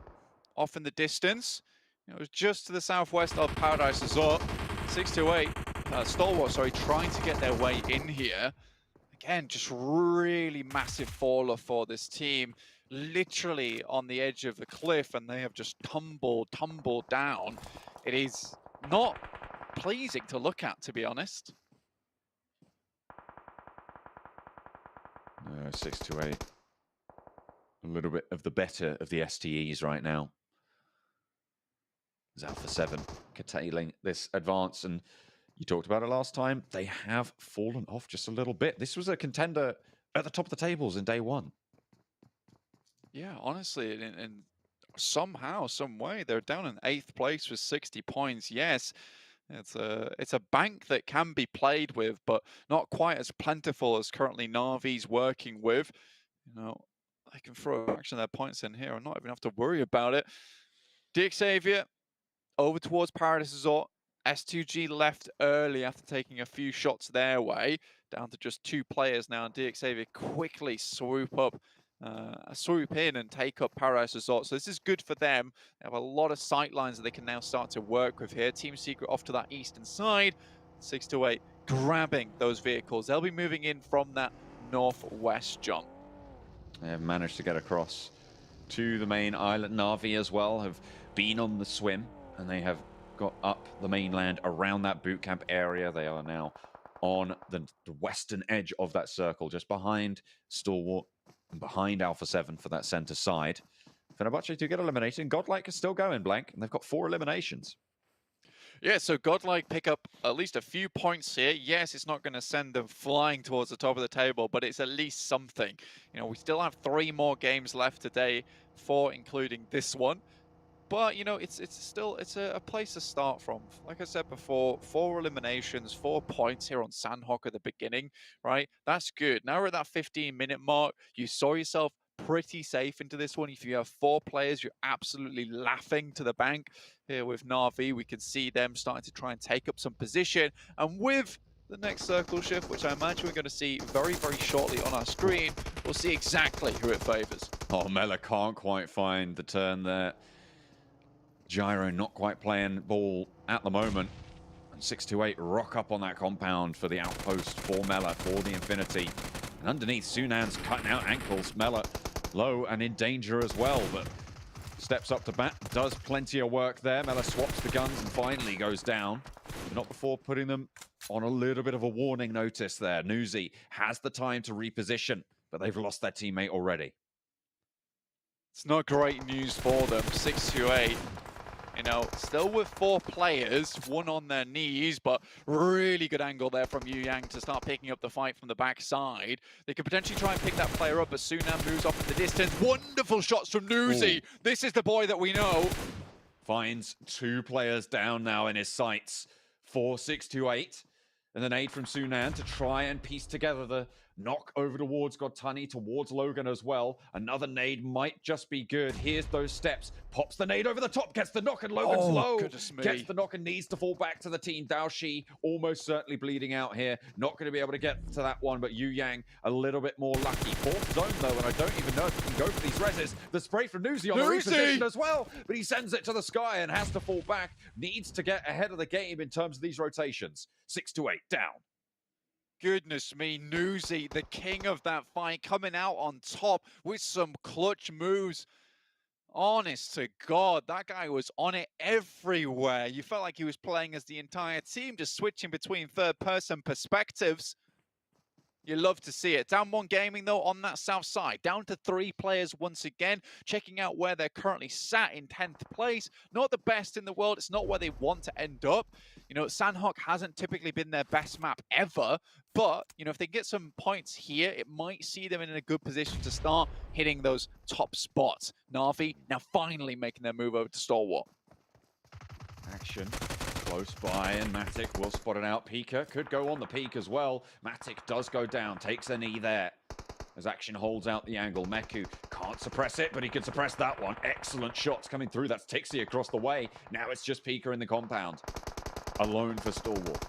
off in the distance. It was just to the southwest of Paradise Resort. 628. Stalwart, sorry, trying to get their way in here. Again, just really massive faller for this team. Literally on the edge of the cliff, and they have just tumbled down. It is not pleasing to look at, to be honest. 628. A little bit of the better of the STEs right now. There's Alpha 7 curtailing this advance, and you talked about it last time. They have fallen off just a little bit. This was a contender at the top of the tables in day 1. Yeah, honestly, and somehow, some way, they're down in 8th place with 60 points. Yes, it's a bank that can be played with, but not quite as plentiful as currently Na'Vi's working with. You know, I can throw a fraction of their points in here and not even have to worry about it. EXCLUSIVE over towards Paradise Resort. S2G left early after taking a few shots their way, down to just 2 players now, and EXCLUSIVE quickly swoop in and take up Paradise Resort. So this is good for them. They have a lot of sight lines that they can now start to work with here. Team Secret off to that eastern side. 628 grabbing those vehicles. They'll be moving in from that northwest jump. They have managed to get across to the main island. Na'Vi as well have been on the swim, and they have got up the mainland around that boot camp area. They are now on the western edge of that circle, just behind Stalwart and behind Alpha 7 for that center side. Fenerbahçe do get eliminated, and GodLike is still going, Blank, and they've got 4 eliminations. Yeah, so GodLike pick up at least a few points here. Yes, it's not going to send them flying towards the top of the table, but it's at least something. You know, we still have 3 more games left today, 4 including this one. But, you know, it's still a place to start from. Like I said before, 4 eliminations, 4 points here on Sanhok at the beginning, right? That's good. Now we're at that 15-minute mark. You saw yourself pretty safe into this one. If you have 4 players, you're absolutely laughing to the bank. Here with Na'Vi, we can see them starting to try and take up some position. And with the next circle shift, which I imagine we're going to see very, very shortly on our screen, we'll see exactly who it favors. Oh, Mela can't quite find the turn there. Gyro not quite playing ball at the moment. And 628 rock up on that compound for the outpost for Mela, for the Infinity. And underneath, Sunan's cutting out ankles. Mela low and in danger as well, but steps up to bat, does plenty of work there. Mela swaps the guns and finally goes down, but not before putting them on a little bit of a warning notice there. Nuzi has the time to reposition, but they've lost their teammate already. It's not great news for them. 628, you know, still with 4 players, 1 on their knees, but really good angle there from Yu Yang to start picking up the fight from the backside. They could potentially try and pick that player up, but Sunan moves off in the distance. Wonderful shots from Nuzi. Ooh. This is the boy that we know. Finds 2 players down now in his sights for 628. And an aid from Sunan to try and piece together the knock over towards Godtani, towards Logan as well. Another nade might just be good. Here's those steps. Pops the nade over the top, gets the knock, and Logan's low. Goodness me. Gets the knock and needs to fall back to the team. Daoshi almost certainly bleeding out here. Not going to be able to get to that one, but Yu Yang a little bit more lucky. 4th zone though, and I don't even know if he can go for these reses. The spray from Nuzi on the reposition as well, but he sends it to the sky and has to fall back. Needs to get ahead of the game in terms of these rotations. 628 down. Goodness me, Nuzi, the king of that fight, coming out on top with some clutch moves. Honest to God, that guy was on it everywhere. You felt like he was playing as the entire team, just switching between third-person perspectives. You love to see it. Down 1 gaming, though, on that south side. Down to 3 players once again. Checking out where they're currently sat in 10th place. Not the best in the world. It's not where they want to end up. You know, Sanhok hasn't typically been their best map ever. But, you know, if they get some points here, it might see them in a good position to start hitting those top spots. Na'Vi now finally making their move over to Stalwart. Action close by, and Matic will spot it out. Pika could go on the peak as well. Matic does go down, takes a knee there. As Action holds out the angle, Meku can't suppress it, but he can suppress that one. Excellent shots coming through. That's Tixie across the way. Now it's just Pika in the compound. Alone for Stalwart.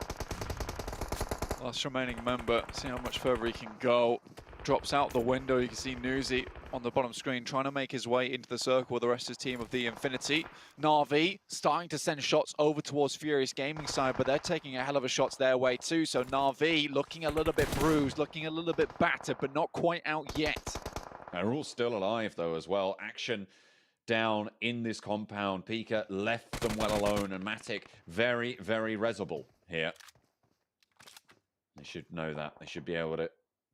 Last remaining member, see how much further he can go. Drops out the window. You can see Nuzi on the bottom screen trying to make his way into the circle with the rest of his team of the Infinity. Na'Vi starting to send shots over towards Furious Gaming side, but they're taking a hell of a shots their way too. So Na'Vi looking a little bit bruised, looking a little bit battered, but not quite out yet. They're all still alive though as well. Action down in this compound. Pika left them well alone, and Matic very, very resable here. They should know that. They should be able to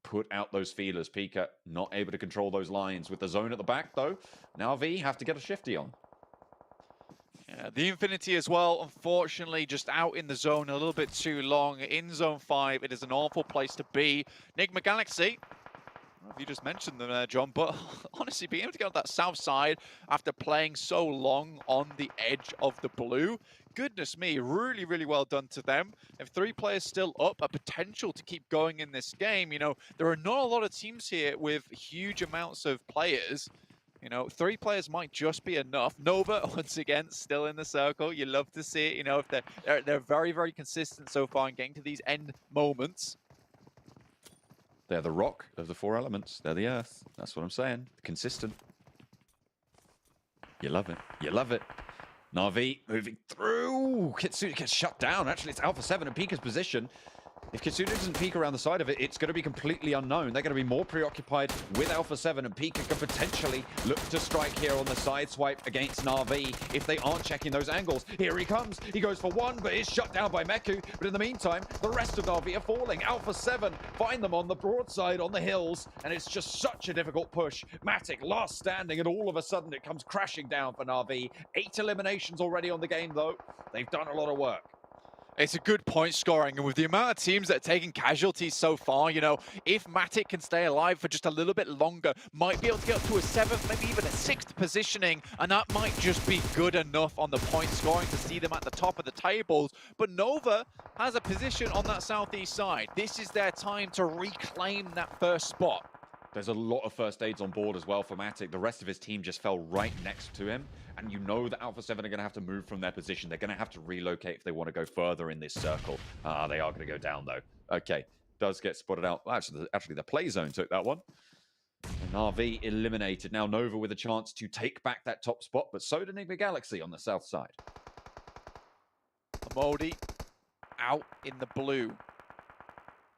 put out those feelers. Pika not able to control those lines with the zone at the back though. Now V have to get a shifty on. Yeah, the Infinity as well, unfortunately, just out in the zone a little bit too long. In zone 5, it is an awful place to be. Nigma Galaxy, I don't know if you just mentioned them there, John, but honestly, being able to get on that south side after playing so long on the edge of the blue, goodness me, really, really well done to them. If 3 players still up, a potential to keep going in this game. You know, there are not a lot of teams here with huge amounts of players. You know, 3 players might just be enough. Nova, once again, still in the circle. You love to see it. You know, if they're very, very consistent so far in getting to these end moments. They're the rock of the 4 elements. They're the earth. That's what I'm saying. Consistent. You love it. You love it. Na'Vi moving through. Kitsune gets shut down. Actually, it's Alpha 7 in Pika's position. If Kitsune doesn't peek around the side of it, it's going to be completely unknown. They're going to be more preoccupied with Alpha 7, and Pika could potentially look to strike here on the side swipe against Na'Vi if they aren't checking those angles. Here he comes. He goes for one, but is shut down by Meku. But in the meantime, the rest of Na'Vi are falling. Alpha 7 find them on the broadside on the hills, and it's just such a difficult push. Matic last standing, and all of a sudden it comes crashing down for Na'Vi. 8 eliminations already on the game, though. They've done a lot of work. It's a good point scoring, and with the amount of teams that are taking casualties so far, you know, if Matic can stay alive for just a little bit longer, might be able to get up to a 7th, maybe even a 6th positioning, and that might just be good enough on the point scoring to see them at the top of the tables. But Nova has a position on that southeast side. This is their time to reclaim that first spot. There's a lot of first aids on board as well for Matic. The rest of his team just fell right next to him. And you know that Alpha 7 are going to have to move from their position. They're going to have to relocate if they want to go further in this circle. They are going to go down, though. Okay, does get spotted out. Actually, the play zone took that one. And Na'Vi eliminated. Now Nova with a chance to take back that top spot, but so did Nigma Galaxy on the south side. Amodi out in the blue.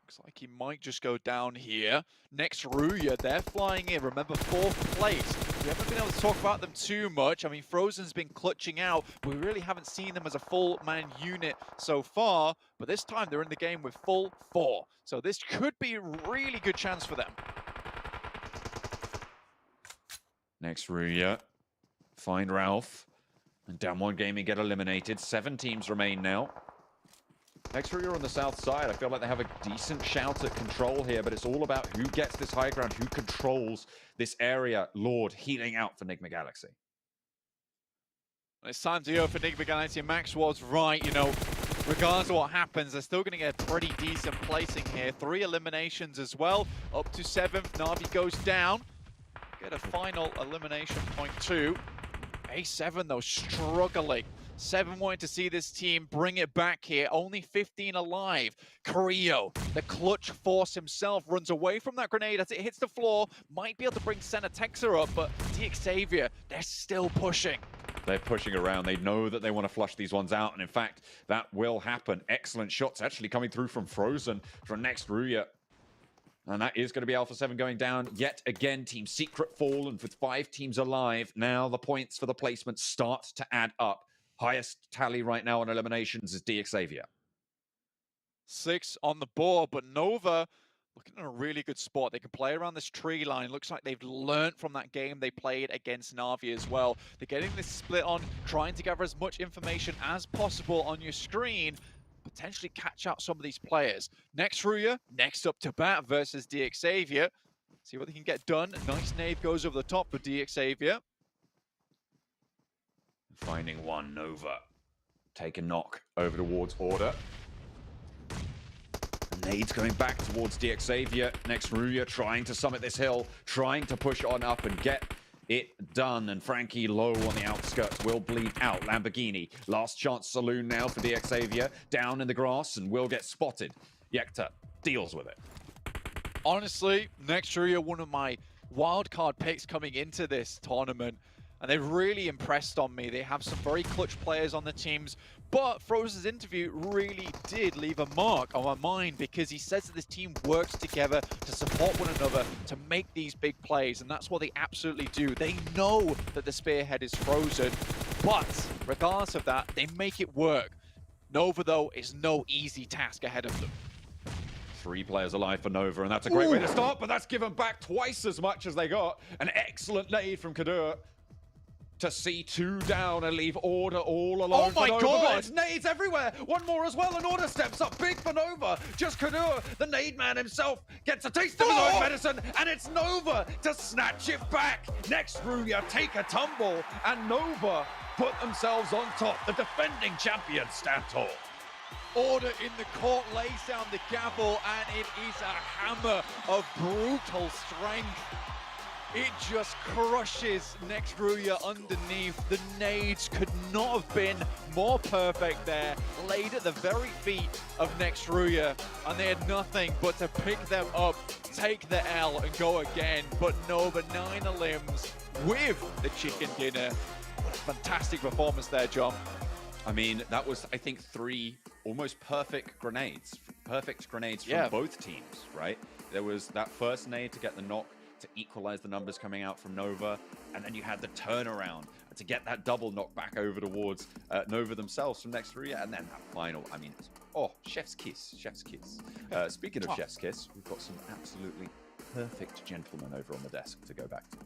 Looks like he might just go down here. Next, Ruya, they're flying in. Remember, 4th place. We haven't been able to talk about them too much. I mean, Frozen's been clutching out, but we really haven't seen them as a full-man unit so far. But this time, they're in the game with full 4. So this could be a really good chance for them. Next, Ruya. Find Ralph. And Damwon Gaming get eliminated. 7 teams remain now. Next, Ruya on the south side. I feel like they have a decent shout at control here, but it's all about who gets this high ground, who controls this area. Lord healing out for Nigma Galaxy. It's time to go for Nigma Galaxy. Max was right, you know, regardless of what happens, they're still going to get a pretty decent placing here. 3 eliminations as well, up to 7th. Na'Vi goes down. Get a final elimination point 2. A7, though, struggling. 7 wanting to see this team bring it back here. Only 15 alive. Carrillo, the clutch force himself, runs away from that grenade as it hits the floor. Might be able to bring Senna Texer up, but DXavier, they're still pushing. They're pushing around. They know that they want to flush these ones out, and in fact, that will happen. Excellent shots actually coming through from Frozen from next Ruya. And that is going to be Alpha 7 going down yet again. Team Secret fall, and with 5 teams alive, now the points for the placement start to add up. Highest tally right now on eliminations is DXavier. 6 on the board, but Nova looking in a really good spot. They can play around this tree line. Looks like they've learned from that game they played against Na'Vi as well. They're getting this split on, trying to gather as much information as possible on your screen, potentially catch out some of these players. Next Ruya, next up to bat versus DXavier. See what they can get done. Nice nade goes over the top for DXavier. Finding one, Nova. Take a knock over towards Order. Nades going back towards DXavier. Next, Ruya trying to summit this hill, trying to push on up and get it done. And Frankie low on the outskirts will bleed out. Lamborghini, last chance saloon now for DXavier. Down in the grass and will get spotted. Yekta deals with it. Honestly, next Ruya, one of my wildcard picks coming into this tournament. And they've really impressed on me. They have some very clutch players on the teams, but Frozen's interview really did leave a mark on my mind because he says that this team works together to support one another to make these big plays, and that's what they absolutely do. They know that the spearhead is Frozen, but regardless of that, they make it work. Nova, though, is no easy task ahead of them. 3 players alive for Nova, and that's a great way to start, but that's given back twice as much as they got. An excellent nade from Kadur to see 2 down and leave Order all alone. Oh my God! It's nades everywhere. One more as well, and Order steps up big for Nova. Just Kadur, the nade man himself, gets a taste of his own medicine, and it's Nova to snatch it back. Next, Ruya take a tumble, and Nova put themselves on top. The defending champions stand tall. Order in the court lays down the gavel, and it is a hammer of brutal strength. It just crushes next Ruya underneath. The nades could not have been more perfect there, laid at the very feet of next Ruya, and they had nothing but to pick them up, take the L, and go again. But Nova 9 limbs with the chicken dinner. What a fantastic performance there, John. I mean, that was, I think, 3 almost perfect grenades. perfect grenades from both teams, right? There was that first nade to get the knock to equalize the numbers coming out from Nova, and then you had the turnaround to get that double knock back over towards Nova themselves from next Ruya, and then that final. I mean, chef's kiss, chef's kiss. Speaking of chef's kiss, we've got some absolutely perfect gentlemen over on the desk to go back to.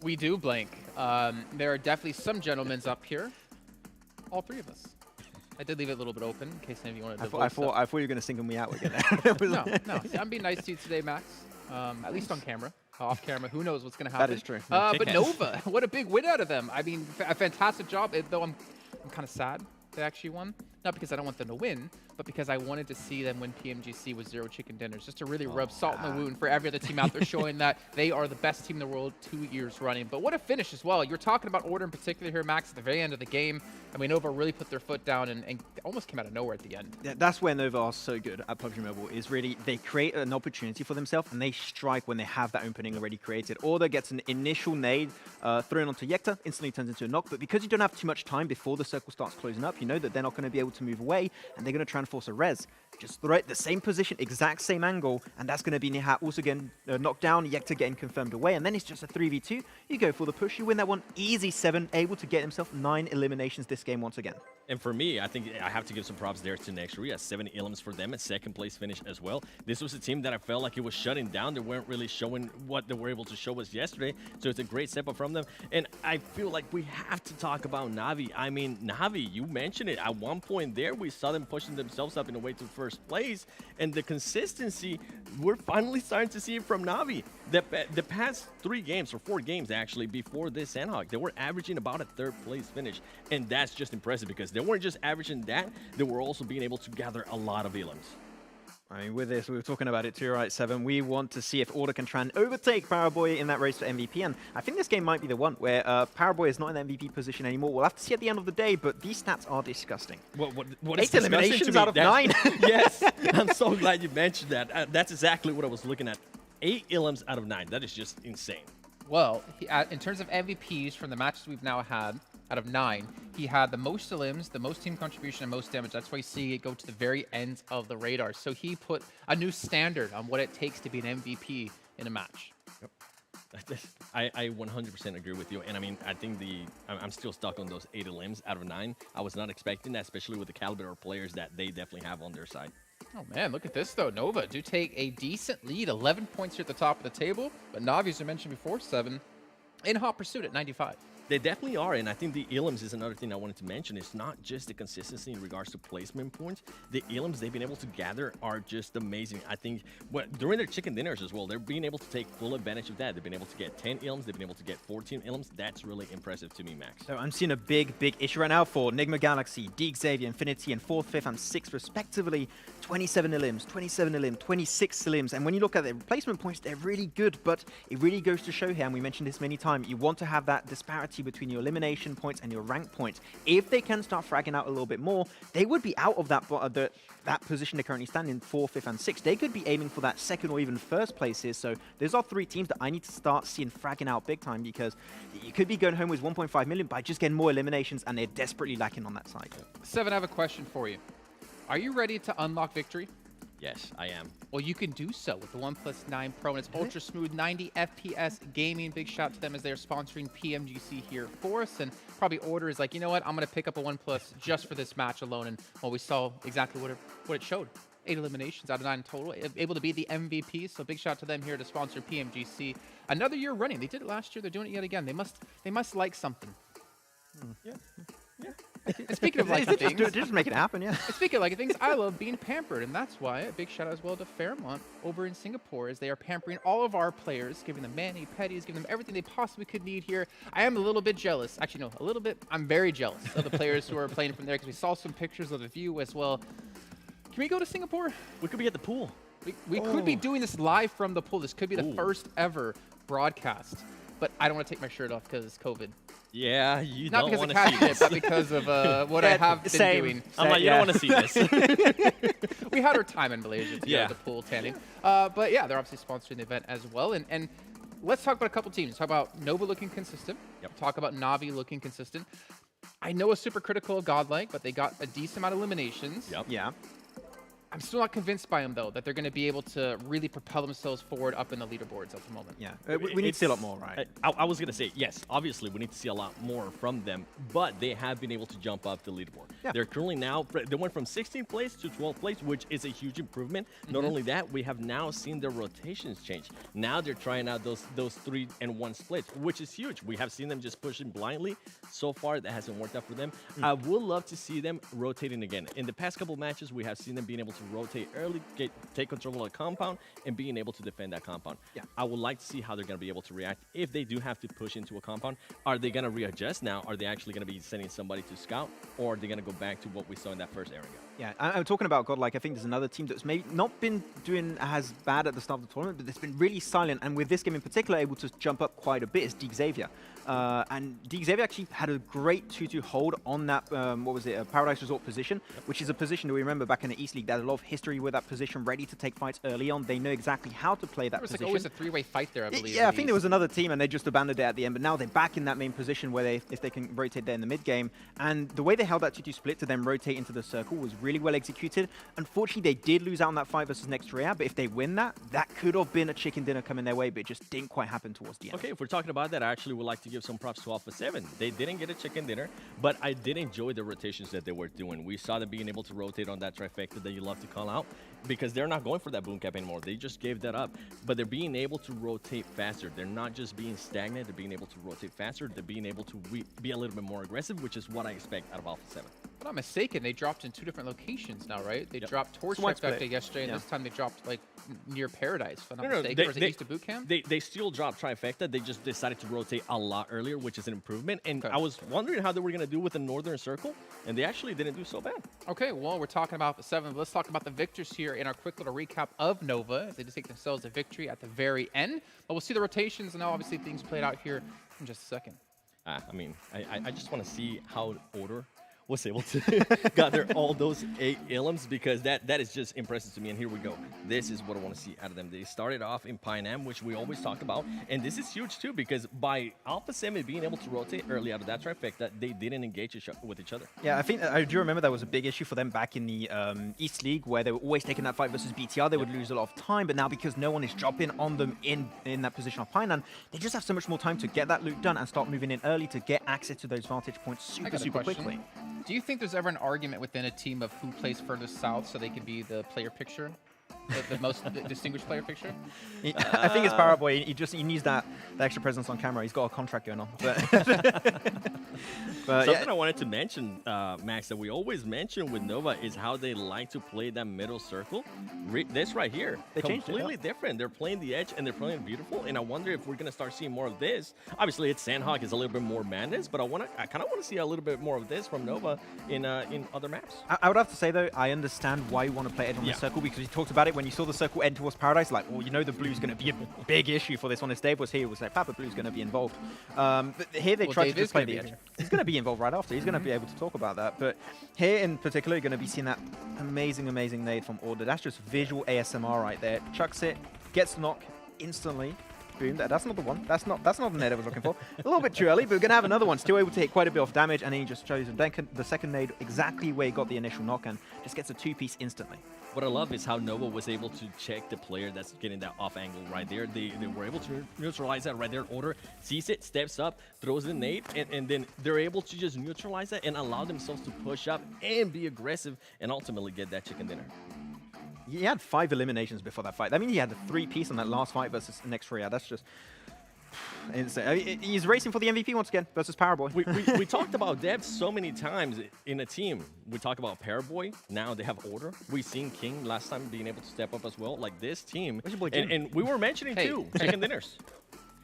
We do, Blank. There are definitely some gentlemen up here. All three of us. I did leave it a little bit open in case any of you wanted to voice I thought you were going to single me out again. No. I'm being nice to you today, Max. At least on camera. Off camera, who knows what's going to happen. That is true. But Nova, what a big win out of them. I mean, a fantastic job, though I'm kind of sad they actually won. Not because I don't want them to win, but because I wanted to see them win PMGC with 0 chicken dinners, just to really rub salt in the wound for every other team out there, showing that they are the best team in the world 2 years running. But what a finish as well. You're talking about order in particular here, Max, at the very end of the game. I mean, Nova really put their foot down and almost came out of nowhere at the end. Yeah, that's where Nova are so good at PUBG Mobile, is really they create an opportunity for themselves and they strike when they have that opening already created. Order gets an initial nade thrown onto Yekta, instantly turns into a knock, but because you don't have too much time before the circle starts closing up, you know that they're not going to be able to move away and they're going to try and force a res. Just throw it the same position, exact same angle, and that's going to be Nihat also getting knocked down, Yekta getting confirmed away, and then it's just a 3v2. You go for the push, you win that one, easy 7, able to get himself 9 eliminations this game once again. And for me, I think I have to give some props there to next Ruya. 7 elims for them, and second place finish as well. This was a team that I felt like it was shutting down. They weren't really showing what they were able to show us yesterday, so it's a great step up from them. And I feel like we have to talk about Navi. I mean, Navi, you mentioned it. At one point there, we saw them pushing themselves up in the way to first place, and the consistency, we're finally starting to see it from Navi. The past 3 games, or 4 games actually, before this Sanhok, they were averaging about a 3rd place finish, and that's just impressive because they weren't just averaging that, they were also being able to gather a lot of elims. I mean, with this, we were talking about it too, right, Seven? We want to see if Order can try and overtake Paraboy in that race for MVP, and I think this game might be the one where Paraboy is not in the MVP position anymore. We'll have to see at the end of the day, but these stats are disgusting. What 8 eliminations out of 9. Yes, I'm so glad you mentioned that. That's exactly what I was looking at. 8 elims out of 9. That is just insane. Well, in terms of MVPs from the matches we've now had, out of 9, he had the most elims, the most team contribution, and most damage. That's why you see it go to the very ends of the radar. So he put a new standard on what it takes to be an MVP in a match. Yep. I 100% agree with you. And I mean, I think I'm still stuck on those 8 elims out of 9. I was not expecting that, especially with the caliber of players that they definitely have on their side. Oh man, look at this though. Nova do take a decent lead, 11 points here at the top of the table. But Navi, as I mentioned before, 7 in hot pursuit at 95. They definitely are, and I think the elims is another thing I wanted to mention. It's not just the consistency in regards to placement points. The elims they've been able to gather are just amazing. I think during their chicken dinners as well, they're being able to take full advantage of that. They've been able to get 10 elims. They've been able to get 14 elims. That's really impressive to me, Max. So I'm seeing a big issue right now for Nigma Galaxy, Deke Xavier, Infinity, and 4th, 5th, and 6th, respectively. 27 elims, 27 elims, 26 elims. And when you look at the replacement points, they're really good, but it really goes to show here, and we mentioned this many times, you want to have that disparity between your elimination points and your rank points. If they can start fragging out a little bit more, they would be out of that position they currently stand in, 4th, 5th, and 6th. They could be aiming for that 2nd or even 1st place here. So those are 3 teams that I need to start seeing fragging out big time, because you could be going home with 1.5 million by just getting more eliminations, and they're desperately lacking on that side. 7, I have a question for you. Are you ready to unlock victory? Yes, I am. Well, you can do so with the OnePlus 9 Pro, and it's ultra smooth 90 FPS gaming. Big shout to them as they're sponsoring PMGC here for us, and probably Order is like, you know what, I'm going to pick up a OnePlus just for this match alone, and well, we saw exactly what it showed. 8 eliminations out of 9 total, able to be the MVP, so big shout to them here to sponsor PMGC. Another year running. They did it last year, they're doing it yet again. They must like something. Yeah. And speaking of liking things, just make it happen, yeah. Speaking of liking things, I love being pampered, and that's why a big shout out as well to Fairmont over in Singapore, as they are pampering all of our players, giving them mani, petties, giving them everything they possibly could need here. I am a little bit jealous. Actually, no, a little bit. I'm very jealous of the players who are playing from there, because we saw some pictures of the view as well. Can we go to Singapore? We could be at the pool. We could be doing this live from the pool. This could be the first ever broadcast. But I don't want to take my shirt off because it's COVID. Yeah, you not don't want to see this. Not because of what I have been doing. I'm like, you don't want to see this. We had our time in Malaysia to go to the pool tanning. But yeah, they're obviously sponsoring the event as well. And let's talk about a couple teams. Talk about Nova looking consistent. Talk about Navi looking consistent. I know it's super critical of GodLike, but they got a decent amount of eliminations. Yep. Yeah. I'm still not convinced by them, though, that they're going to be able to really propel themselves forward up in the leaderboards at the moment. Yeah, we need to see a lot more, right? I was going to say, yes, obviously we need to see a lot more from them, but they have been able to jump up the leaderboard. Yeah. They're currently now, they went from 16th place to 12th place, which is a huge improvement. Not only that, we have now seen their rotations change. Now they're trying out those 3-and-1 splits, which is huge. We have seen them just pushing blindly. So far, that hasn't worked out for them. I would love to see them rotating again. In the past couple matches, we have seen them being able to rotate early, take control of the compound, and being able to defend that compound. Yeah. I would like to see how they're going to be able to react if they do have to push into a compound. Are they going to readjust now? Are they actually going to be sending somebody to scout, or are they going to go back to what we saw in that first Erangel? Yeah, I'm talking about GodLike. I think there's another team that's maybe not been doing as bad at the start of the tournament, but it's been really silent. And with this game in particular, able to jump up quite a bit is Xavier. And Xavier actually had a great 2-2 hold on that, what was it, a Paradise Resort position, which is a position that we remember back in the East League. They had a lot of history with that position, ready to take fights early on. They know exactly how to play that position. There was like always a 3-way fight there, I believe. Yeah, I think there was another team, and they just abandoned it at the end. But now they're back in that main position where if they can rotate there in the mid game. And the way they held that 2-2 split to then rotate into the circle was really well executed. Unfortunately, they did lose out on that fight versus next Ruya, but if they win that, that could have been a chicken dinner coming their way, but it just didn't quite happen towards the end. Okay, if we're talking about that, I actually would like to give some props to Alpha 7. They didn't get a chicken dinner, but I did enjoy the rotations that they were doing. We saw them being able to rotate on that trifecta that you love to call out, because they're not going for that boom cap anymore. They just gave that up, but they're being able to rotate faster. They're not just being stagnant. They're being able to rotate faster. They're being able to be a little bit more aggressive, which is what I expect out of Alpha 7. If I'm not mistaken, they dropped in 2 different locations now, right? They dropped towards Swipe Trifecta split. yesterday, and this time they dropped like near Paradise. If I'm not No, mistaken, or was it East of Boot Camp? They still dropped Trifecta. They just decided to rotate a lot earlier, which is an improvement. And I was wondering how they were going to do with the Northern Circle, and they actually didn't do so bad. Okay, well, we're talking about the 7. Let's talk about the victors here in our quick little recap of Nova. They just take themselves a victory at the very end. But we'll see the rotations and how obviously things played out here in just a second. I mean, I just want to see how Order was able to gather all those 8 Ilums, because that is just impressive to me. And here we go. This is what I want to see out of them. They started off in Pine which we always talk about. And this is huge too, because by Alpha 7 being able to rotate early out of that trifecta, they didn't engage with each other. Yeah, I do remember that was a big issue for them back in the East League, where they were always taking that fight versus BTR. They would lose a lot of time, but now because no one is dropping on them in that position of Pine, they just have so much more time to get that loot done and start moving in early to get access to those vantage points super quickly. Do you think there's ever an argument within a team of who plays furthest south so they can be the player picture? The most distinguished player picture? I think it's Paraboy. He needs that extra presence on camera. He's got a contract going on. But Something I wanted to mention, Max, that we always mention with Nova is how they like to play that middle circle. This right here, they completely different. They're playing the edge and they're playing beautiful. And I wonder if we're going to start seeing more of this. Obviously, it's Sanhok is a little bit more madness, but I kind of want to see a little bit more of this from Nova in other maps. I would have to say though, I understand why you want to play edge on the circle, because you talked about it when you saw the circle end towards Paradise. Like, well, you know the blue's going to be a big issue for this one. If Dave was here, it was like Papa Blue's going to be involved. But here they tried to just play the edge. He's going to be involved right after. He's going to be able to talk about that. But here in particular, you're going to be seeing that amazing nade from Order. That's just visual ASMR right there. Chucks it, gets knocked instantly. Boom. That's not the one. That's not the nade I was looking for. A little bit too early, but we're going to have another one. Still able to hit quite a bit of damage, and then he just shows the second nade exactly where he got the initial knock and just gets a 2-piece instantly. What I love is how Nova was able to check the player that's getting that off angle right there. They were able to neutralize that right there. Order sees it, steps up, throws the nade, and then they're able to just neutralize that and allow themselves to push up and be aggressive and ultimately get that chicken dinner. He had 5 eliminations before that fight. I mean, he had a 3-piece on that last fight versus next Ruya. That's just insane. I mean, he's racing for the MVP once again versus Paraboy. We talked about devs so many times in a team. We talk about Paraboy. Now they have Order. We've seen King last time being able to step up as well. Like this team. And we were mentioning too, chicken dinners.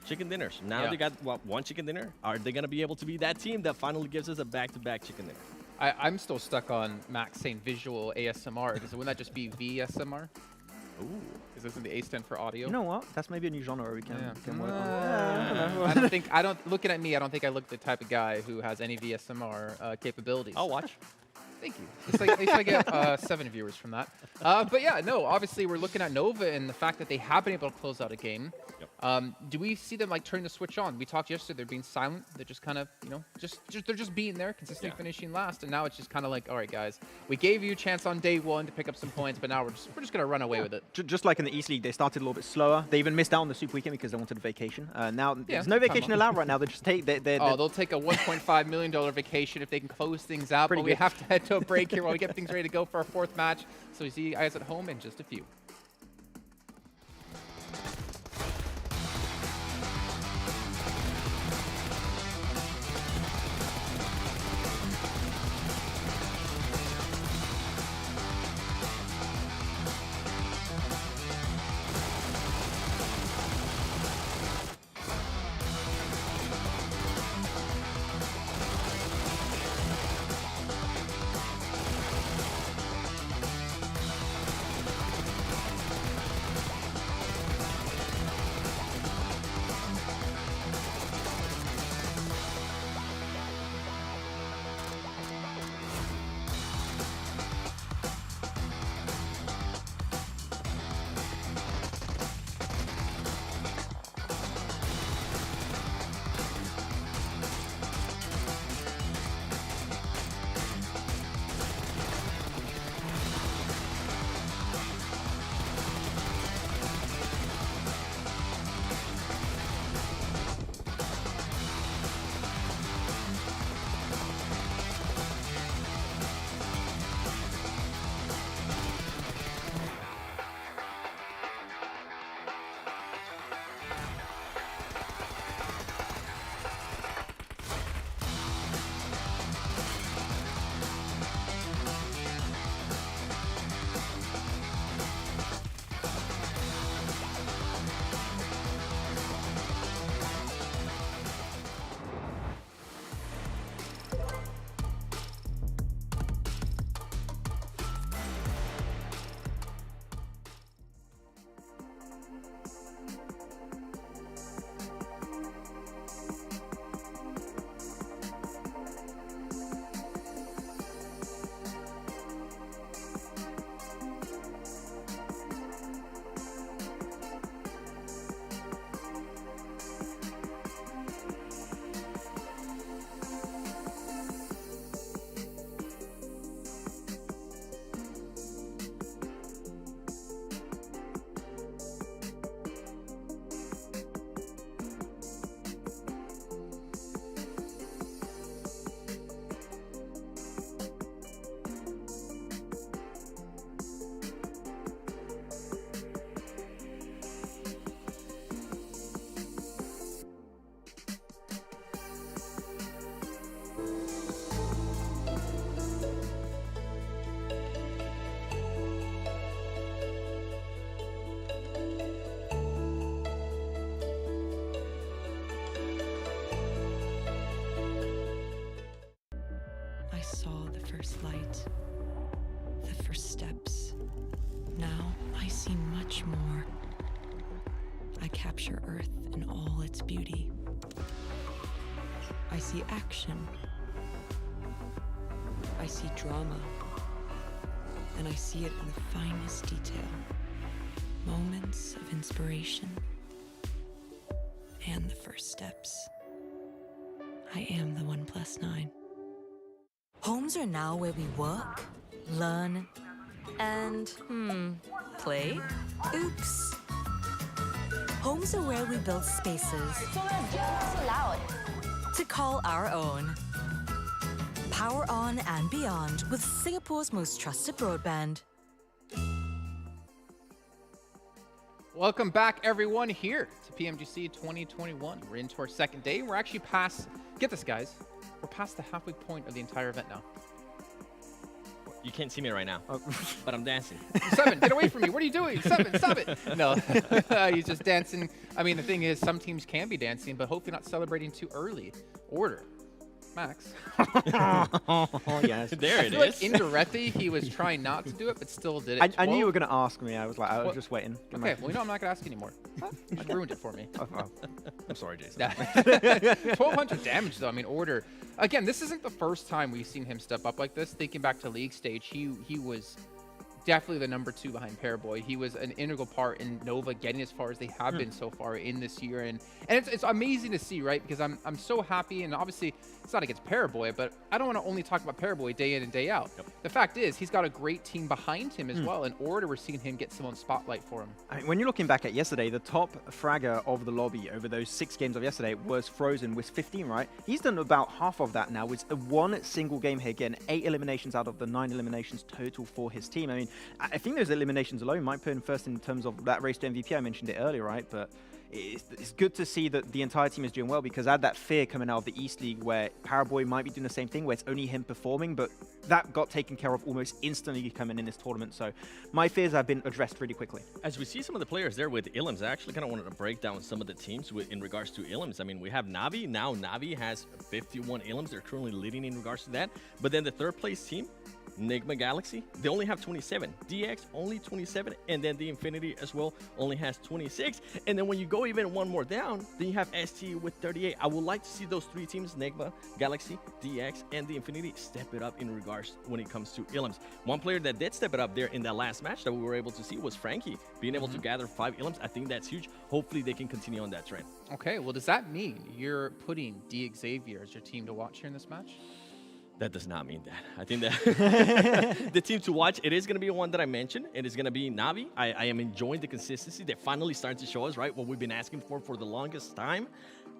Chicken dinners. Now they got, one chicken dinner. Are they going to be able to be that team that finally gives us a back-to-back chicken dinner? I'm still stuck on Max saying visual ASMR, because wouldn't that just be VSMR? Ooh. Is this in the A stand for audio? You know what? That's maybe a new genre we can work on. Looking at me, I don't think I look the type of guy who has any VSMR capabilities. I'll watch. Thank you. At least I get 7 viewers from that. But yeah, no, obviously we're looking at Nova and the fact that they have been able to close out a game. Do we see them like turning the switch on? We talked yesterday, they're being silent. They're just kind of, you know, they're just being there, consistently finishing last. And now it's just kind of like, all right, guys, we gave you a chance on day 1 to pick up some points, but now we're just going to run away with it. Just like in the East League, they started a little bit slower. They even missed out on the Super Weekend because they wanted a vacation. Now there's no vacation allowed right now. They just take they'll take a $1.5 million vacation if they can close things out. But we have to head to a break here while we get things ready to go for our 4th match. So we see you guys at home in just a few. first light, the first steps. Now I see much more. I capture Earth in all its beauty. I see action. I see drama. And I see it in the finest detail. Moments of inspiration and the first steps. I am the 1+9. Homes are now where we work, learn, and, play? Oops. Homes are where we build spaces So loud. to call our own. Power on and beyond with Singapore's most trusted broadband. Welcome back, everyone, here to PMGC 2021. We're into our second day. We're actually past, get this, guys, we're past the halfway point of the entire event now. You can't see me right now, but I'm dancing. Seven, get away from me. What are you doing? Seven, stop it. No, he's just dancing. I mean, the thing is, some teams can be dancing, but hopefully not celebrating too early. Order. Max. Oh, yes. There I it feel is. like indirectly he was trying not to do it, but still did it. I knew you were going to ask me. I was like, I was Well, just waiting. Okay, well, you know I'm not going to ask anymore. You ruined it for me. I'm sorry, Jason. 1,200 damage, though. I mean, Order. Again, this isn't the first time we've seen him step up like this. Thinking back to league stage, he was definitely the number 2 behind Pairboy. He was an integral part in Nova getting as far as they have been so far in this year, and it's amazing to see, right? Because I'm so happy, and obviously it's not against Pairboy, but I don't want to only talk about Pairboy day in and day out. The fact is, he's got a great team behind him as well. In Order, we're seeing him get some on spotlight for him. I mean, when you're looking back at yesterday, the top fragger of the lobby over those 6 games of yesterday was Frozen with 15, right? He's done about half of that now with one single game here, getting 8 eliminations out of the 9 eliminations total for his team. I mean, I think those eliminations alone might put him first in terms of that race to MVP. I mentioned it earlier, right? But it's good to see that the entire team is doing well, because I had that fear coming out of the East League where Paraboy might be doing the same thing, where it's only him performing, but that got taken care of almost instantly coming in this tournament. So my fears have been addressed really quickly. As we see some of the players there with Illims, I actually kind of wanted to break down some of the teams in regards to Illims. I mean, we have Navi. Now Navi has 51 Illims. They're currently leading in regards to that. But then the third place team, Nigma Galaxy, they only have 27. DX only 27, and then the Infinity as well only has 26. And then when you go even one more down, then you have ST with 38. I would like to see those 3 teams, Nigma, Galaxy, DX, and the Infinity, step it up in regards when it comes to Illims. One player that did step it up there in that last match that we were able to see was Frankie, being able to gather 5 Illims. I think that's huge. Hopefully they can continue on that trend. Okay, well, does that mean you're putting DXavier as your team to watch here in this match? That does not mean that. I think that the team to watch, it is going to be one that I mentioned. It is going to be Navi. I am enjoying the consistency. They're finally starting to show us, right, what we've been asking for the longest time.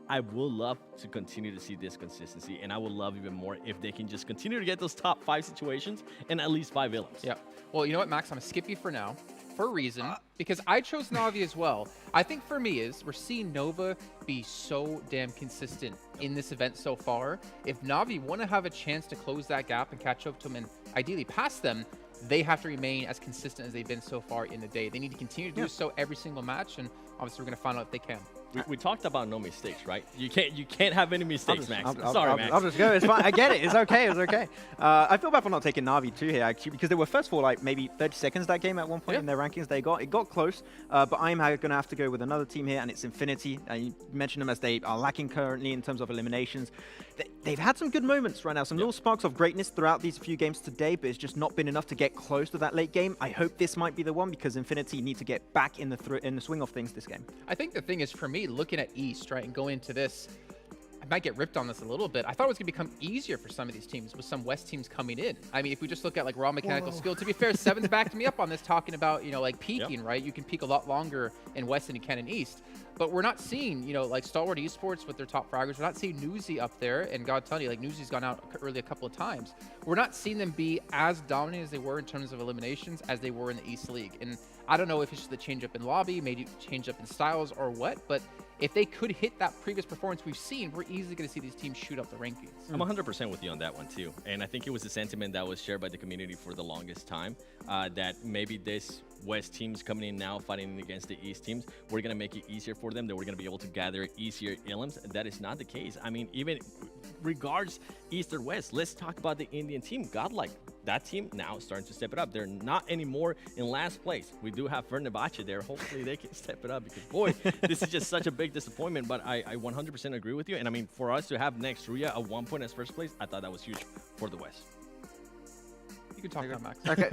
I will love to continue to see this consistency, and I would love even more if they can just continue to get those top 5 situations and at least 5 Illims. Yeah. Well, you know what, Max? I'm going to skip you for now for a reason, because I chose Navi as well. I think for me is we're seeing Nova be so damn consistent in this event so far. If Navi want to have a chance to close that gap and catch up to them and ideally pass them, they have to remain as consistent as they've been so far in the day. They need to continue to do so every single match, and obviously we're going to find out if they can. We talked about no mistakes, right? You can't have any mistakes, Max. Sorry, Max. I'll just go. It's fine. I get it. It's okay. It's okay. I feel bad for not taking Navi too here, actually, because they were first for like maybe 30 seconds that game at one point in their rankings. It got close, but I'm going to have to go with another team here, and it's Infinity. You mentioned them as they are lacking currently in terms of eliminations. They've had some good moments right now, some little sparks of greatness throughout these few games today, but it's just not been enough to get close to that late game. I hope this might be the one, because Infinity need to get back in the swing of things this game. I think the thing is, for me, looking at East, right, and going into this, I might get ripped on this a little bit. I thought it was going to become easier for some of these teams with some West teams coming in. I mean, if we just look at like raw mechanical skill, to be fair, Seven's backed me up on this, talking about, you know, like peaking, right? You can peak a lot longer in West than you can in East. But we're not seeing, you know, like Stalwart Esports with their top fraggers. We're not seeing Newsy up there. And God telling you, like, Newsy's gone out early a couple of times. We're not seeing them be as dominant as they were in terms of eliminations as they were in the East League. And I don't know if it's just the change up in lobby, maybe change up in styles or what, but if they could hit that previous performance we've seen, we're easily going to see these teams shoot up the rankings. I'm 100% with you on that one, too. And I think it was a sentiment that was shared by the community for the longest time, that maybe this West teams coming in now fighting against the East teams, we're going to make it easier for them, that we're going to be able to gather easier Illims. That is not the case. I mean, even regards East or West, let's talk about the Indian team, GodLike. That team now starting to step it up. They're not anymore in last place. We do have Fenerbahçe there. Hopefully they can step it up, because, boy, this is just such a big disappointment. But I 100% agree with you. And, I mean, for us to have next Ruya at 1 point as first place, I thought that was huge for the West. You can talk about Max. Okay,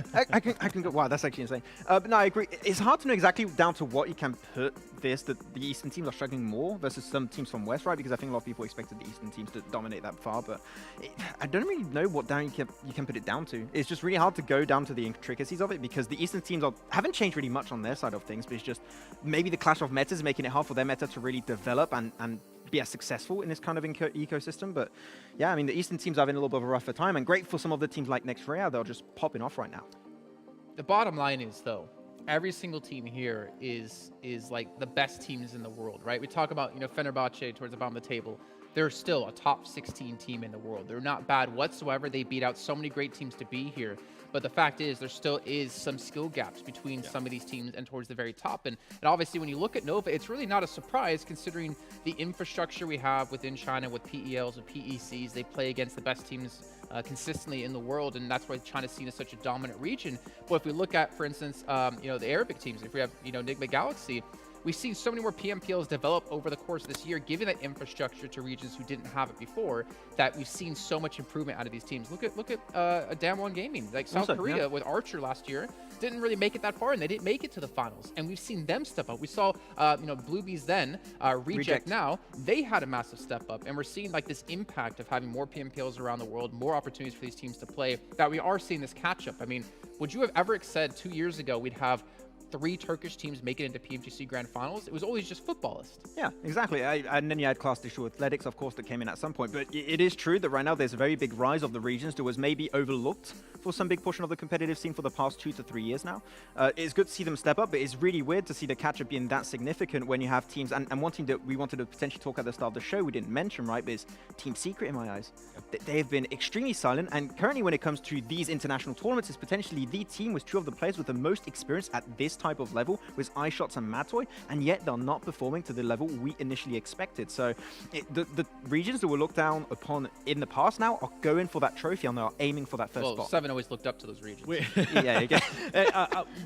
I can go. Wow, that's actually insane. But no, I agree. It's hard to know exactly down to what you can put this, that the Eastern teams are struggling more versus some teams from West, right? Because I think a lot of people expected the Eastern teams to dominate that far, but I don't really know what down you can put it down to. It's just really hard to go down to the intricacies of it, because the Eastern teams haven't changed really much on their side of things, but it's just maybe the clash of metas making it hard for their meta to really develop and be as successful in this kind of ecosystem. But yeah, I mean, the Eastern teams are having a little bit of a rougher time, and great for some of the teams like Next Ruya, they're just popping off right now. The bottom line is, though, every single team here is like the best teams in the world, right? We talk about, you know, Fenerbahçe towards the bottom of the table. they're still a top 16 team in the world. They're not bad whatsoever. They beat out so many great teams to be here. But the fact is, there still is some skill gaps between some of these teams and towards the very top. And obviously, when you look at Nova, it's really not a surprise considering the infrastructure we have within China with PELs and PECs. They play against the best teams consistently in the world, and that's why China's seen as such a dominant region. But if we look at, for instance, the Arabic teams, if we have, Nigma Galaxy, we've seen so many more PMPLs develop over the course of this year, giving that infrastructure to regions who didn't have it before, that we've seen so much improvement out of these teams. Look at Damwon Gaming, like South Korea with Archer last year, didn't really make it that far, and they didn't make it to the finals. And we've seen them step up. We saw, Bluebees then, Reject now, they had a massive step up, and we're seeing like this impact of having more PMPLs around the world, more opportunities for these teams to play, that we are seeing this catch up. I mean, would you have ever said 2 years ago we'd have 3 Turkish teams make it into PMGC Grand Finals? It was always just footballists. Yeah, exactly. And then you had Class Digital Athletics, of course, that came in at some point. But it is true that right now there's a very big rise of the regions that was maybe overlooked for some big portion of the competitive scene for the past 2 to 3 years now. It's good to see them step up, but it's really weird to see the catch-up being that significant when you have teams. And one team that we wanted to potentially talk at the start of the show, we didn't mention, right, but is Team Secret in my eyes. They've been extremely silent, and currently when it comes to these international tournaments, it's potentially the team with 2 of the players with the most experience at this type of level, with iShots and Matoy, and yet they're not performing to the level we initially expected. So the regions that were looked down upon in the past now are going for that trophy, and they're aiming for that first spot. 7 always looked up to those regions.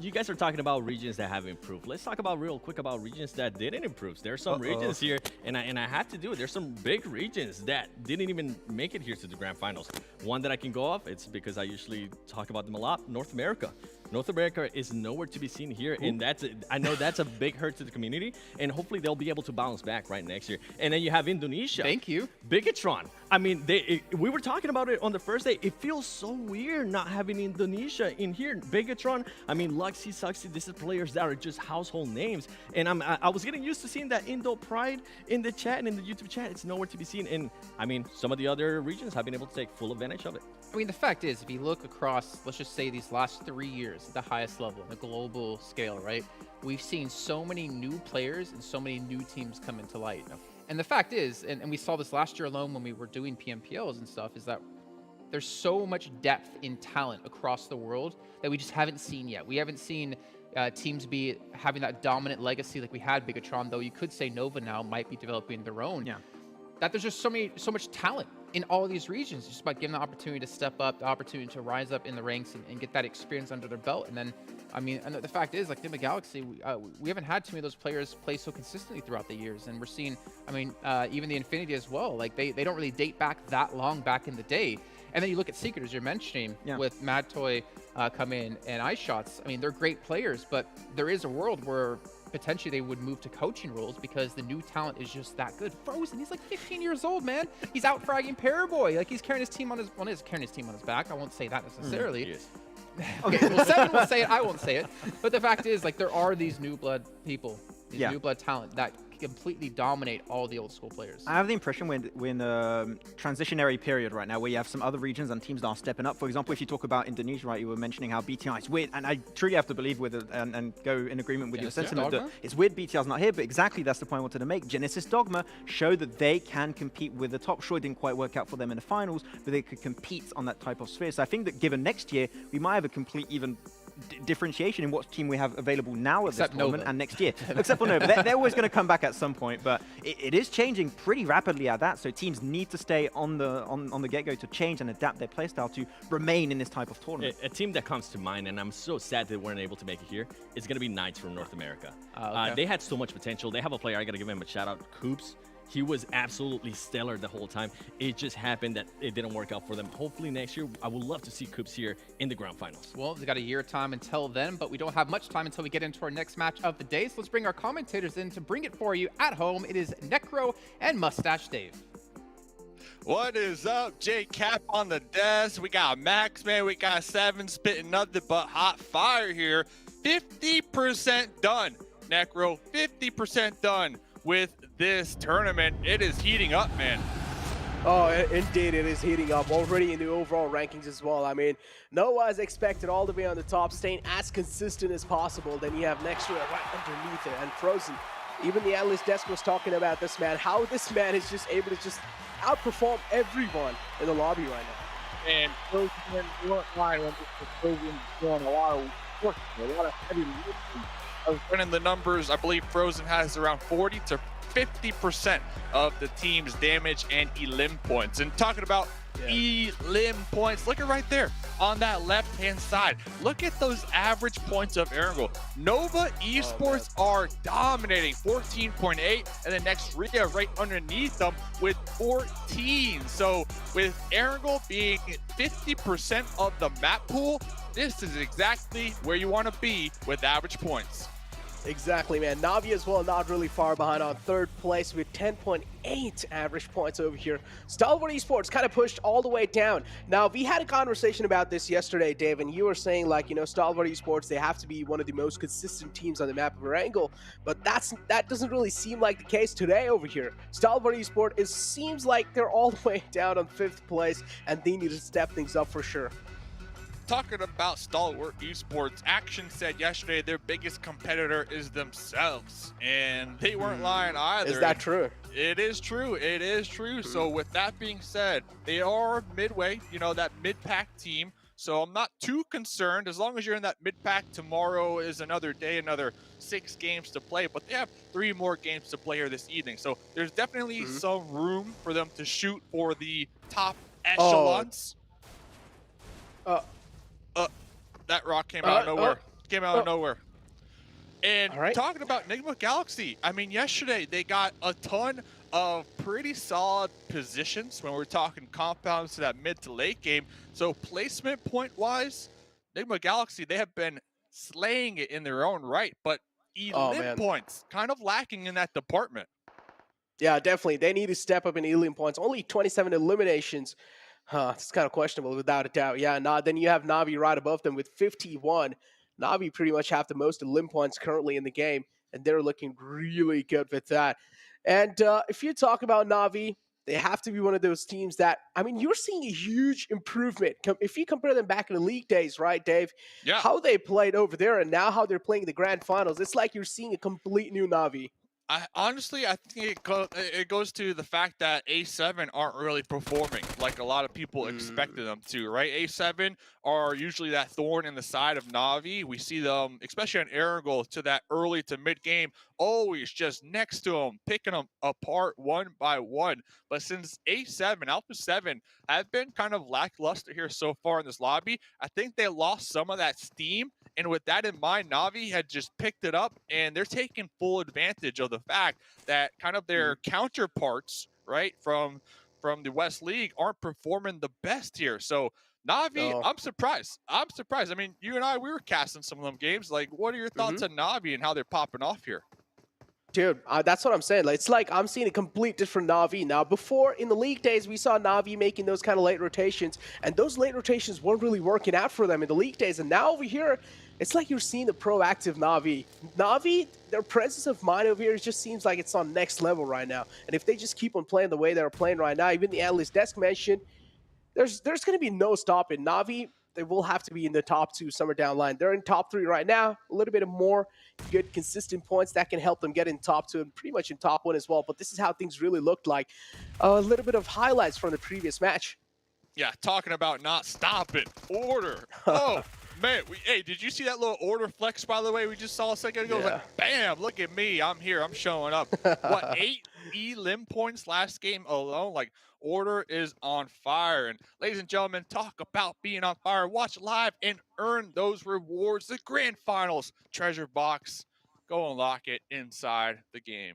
You guys are talking about regions that have improved. Let's talk about real quick about regions that didn't improve. There are some regions here, and I have to do it. There's some big regions that didn't even make it here to the Grand Finals. One that I can go off, it's because I usually talk about them a lot, North America. North America is nowhere to be seen here, and I know that's a big hurt to the community, and hopefully they'll be able to bounce back right next year. And then you have Indonesia. Thank you. Bigatron. I mean, we were talking about it on the first day. It feels so weird not having Indonesia in here. Bigatron, I mean, Luxy, Suxy, this is players that are just household names. And I was getting used to seeing that Indo pride in the chat and in the YouTube chat. It's nowhere to be seen. And I mean, some of the other regions have been able to take full advantage of it. I mean, the fact is, if you look across, let's just say these last 3 years at the highest level, on a global scale, right? We've seen so many new players and so many new teams come into light. And the fact is, and we saw this last year alone when we were doing PMPLs and stuff, is that there's so much depth in talent across the world that we just haven't seen yet. We haven't seen teams be having that dominant legacy like we had Bigatron, though you could say Nova now might be developing their own. Yeah. That there's just so much talent in all of these regions, just by giving the opportunity to step up, the opportunity to rise up in the ranks and get that experience under their belt. And then, I mean, and the fact is, like Nigma Galaxy, we haven't had too many of those players play so consistently throughout the years. And we're seeing, I mean, even the Infinity as well, like they don't really date back that long back in the day. And then you look at Secret, as you're mentioning, with Mad Toy come in and iShots. I mean, they're great players, but there is a world where potentially they would move to coaching roles because the new talent is just that good. Frozen, he's like 15 years old, man. He's out fragging Paraboy. Like, he's carrying his team on his, well, he's carrying his team on his back. I won't say that necessarily. Yes. Okay, well, 7 will say it. I won't say it. But the fact is, like, there are these new blood people, these new blood talent that completely dominate all the old school players. I have the impression we're in a transitionary period right now where you have some other regions and teams that are stepping up. For example, if you talk about Indonesia, right, you were mentioning how BTI is weird, and I truly have to believe with it and go in agreement with your sentiment that it's weird BTI's not here, but exactly that's the point I wanted to make. Genesis Dogma showed that they can compete with the top. Sure, it didn't quite work out for them in the finals, but they could compete on that type of sphere. So I think that given next year, we might have a complete even differentiation in what team we have available now at this moment and next year. Except for Nova. They're always going to come back at some point, but it is changing pretty rapidly at that, so teams need to stay on the get-go to change and adapt their playstyle to remain in this type of tournament. A team that comes to mind, and I'm so sad they weren't able to make it here, is going to be Knights from North America. They had so much potential. They have a player, I got to give him a shout-out, Coops. He was absolutely stellar the whole time. It just happened that it didn't work out for them. Hopefully next year, I would love to see Coops here in the Grand Finals. Well, they've got a year of time until then, but we don't have much time until we get into our next match of the day. So let's bring our commentators in to bring it for you at home. It is Necro and Mustache Dave. What is up? J-Cap on the desk. We got Max, man. We got 7 spitting nothing but hot fire here. 50% done, Necro. 50% done with this tournament. It is heating up, man. Oh, indeed, it is heating up already in the overall rankings as well. I mean, Noah is expected all the way on the top, staying as consistent as possible. Then you have next year right underneath it, and Frozen Even the analyst desk was talking about this man, how this man is just able to just outperform everyone in the lobby right now. And Frozen weren't lying when Frozen doing a lot of work, a lot of heavy lifting. I was running the numbers. I believe Frozen has around 40 to 50% of the team's damage and elim points. And talking about elim points, look at right there on that left-hand side. Look at those average points of Erangel. Nova Esports are dominating, 14.8, and the next Ruya right underneath them with 14. So with Erangel being 50% of the map pool, this is exactly where you want to be with average points. Exactly, man. Navi as well, not really far behind on third place with 10.8 average points over here. Stalwart Esports kind of pushed all the way down. Now, we had a conversation about this yesterday, Dave, and you were saying, like, you know, Stalwart Esports, they have to be one of the most consistent teams on the map of Erangel, but that doesn't really seem like the case today over here. Stalwart Esports, seems like they're all the way down on 5th place, and they need to step things up for sure. Talking about Stalwart Esports, Action said yesterday their biggest competitor is themselves, and they weren't lying either. Is that true? It is true. It is true. So with that being said, they are midway, you know, that mid-pack team. So I'm not too concerned. As long as you're in that mid-pack, tomorrow is another day, another 6 games to play. But they have 3 more games to play here this evening. So there's definitely some room for them to shoot for the top echelons. That rock came out of nowhere. Came out of nowhere. And talking about Nigma Galaxy, I mean, yesterday they got a ton of pretty solid positions when we're talking compounds to that mid to late game. So placement point-wise, Nigma Galaxy, they have been slaying it in their own right, but elim points kind of lacking in that department. Yeah, definitely. They need to step up in elim points. Only 27 eliminations. It's kind of questionable, without a doubt. Yeah, then you have Navi right above them with 51. Navi pretty much have the most elim points currently in the game, and they're looking really good with that. And if you talk about Navi, they have to be one of those teams that, I mean, you're seeing a huge improvement. If you compare them back in the league days, right, Dave? Yeah. How they played over there and now how they're playing the grand finals, it's like you're seeing a complete new Navi. Honestly, I think it goes to the fact that A7 aren't really performing like a lot of people expected them to, right? A7 are usually that thorn in the side of Navi. We see them, especially on Erangel, to that early to mid game, always just next to them, picking them apart one by one. But since A7, Alpha 7 have been kind of lackluster here so far in this lobby, I think they lost some of that steam. And with that in mind, Navi had just picked it up, and they're taking full advantage of the fact that kind of their counterparts, right, from the West League aren't performing the best here. So Navi, I'm surprised. I'm surprised. I mean, you and I, we were casting some of them games. Like, what are your thoughts on Navi and how they're popping off here? Dude, that's what I'm saying. Like, it's like I'm seeing a complete different Navi now. Before, in the league days, we saw Navi making those kind of late rotations, and those late rotations weren't really working out for them in the league days. And now over here, it's like you're seeing the proactive Navi. Navi, their presence of mind over here, it just seems like it's on next level right now. And if they just keep on playing the way they're playing right now, even the analyst desk mentioned, there's going to be no stopping. Navi, they will have to be in the top 2 somewhere down the line. They're in top 3 right now. A little bit of more good, consistent points that can help them get in top 2 and pretty much in top 1 as well. But this is how things really looked like. A little bit of highlights from the previous match. Yeah, talking about not stopping. Order. Oh, man. Hey, did you see that little order flex, by the way, we just saw a second ago? It was like, bam, look at me. I'm here. I'm showing up. What, 8 elim points last game alone? Like, order is on fire. And ladies and gentlemen, talk about being on fire. Watch live and earn those rewards. The grand finals treasure box. Go unlock it inside the game.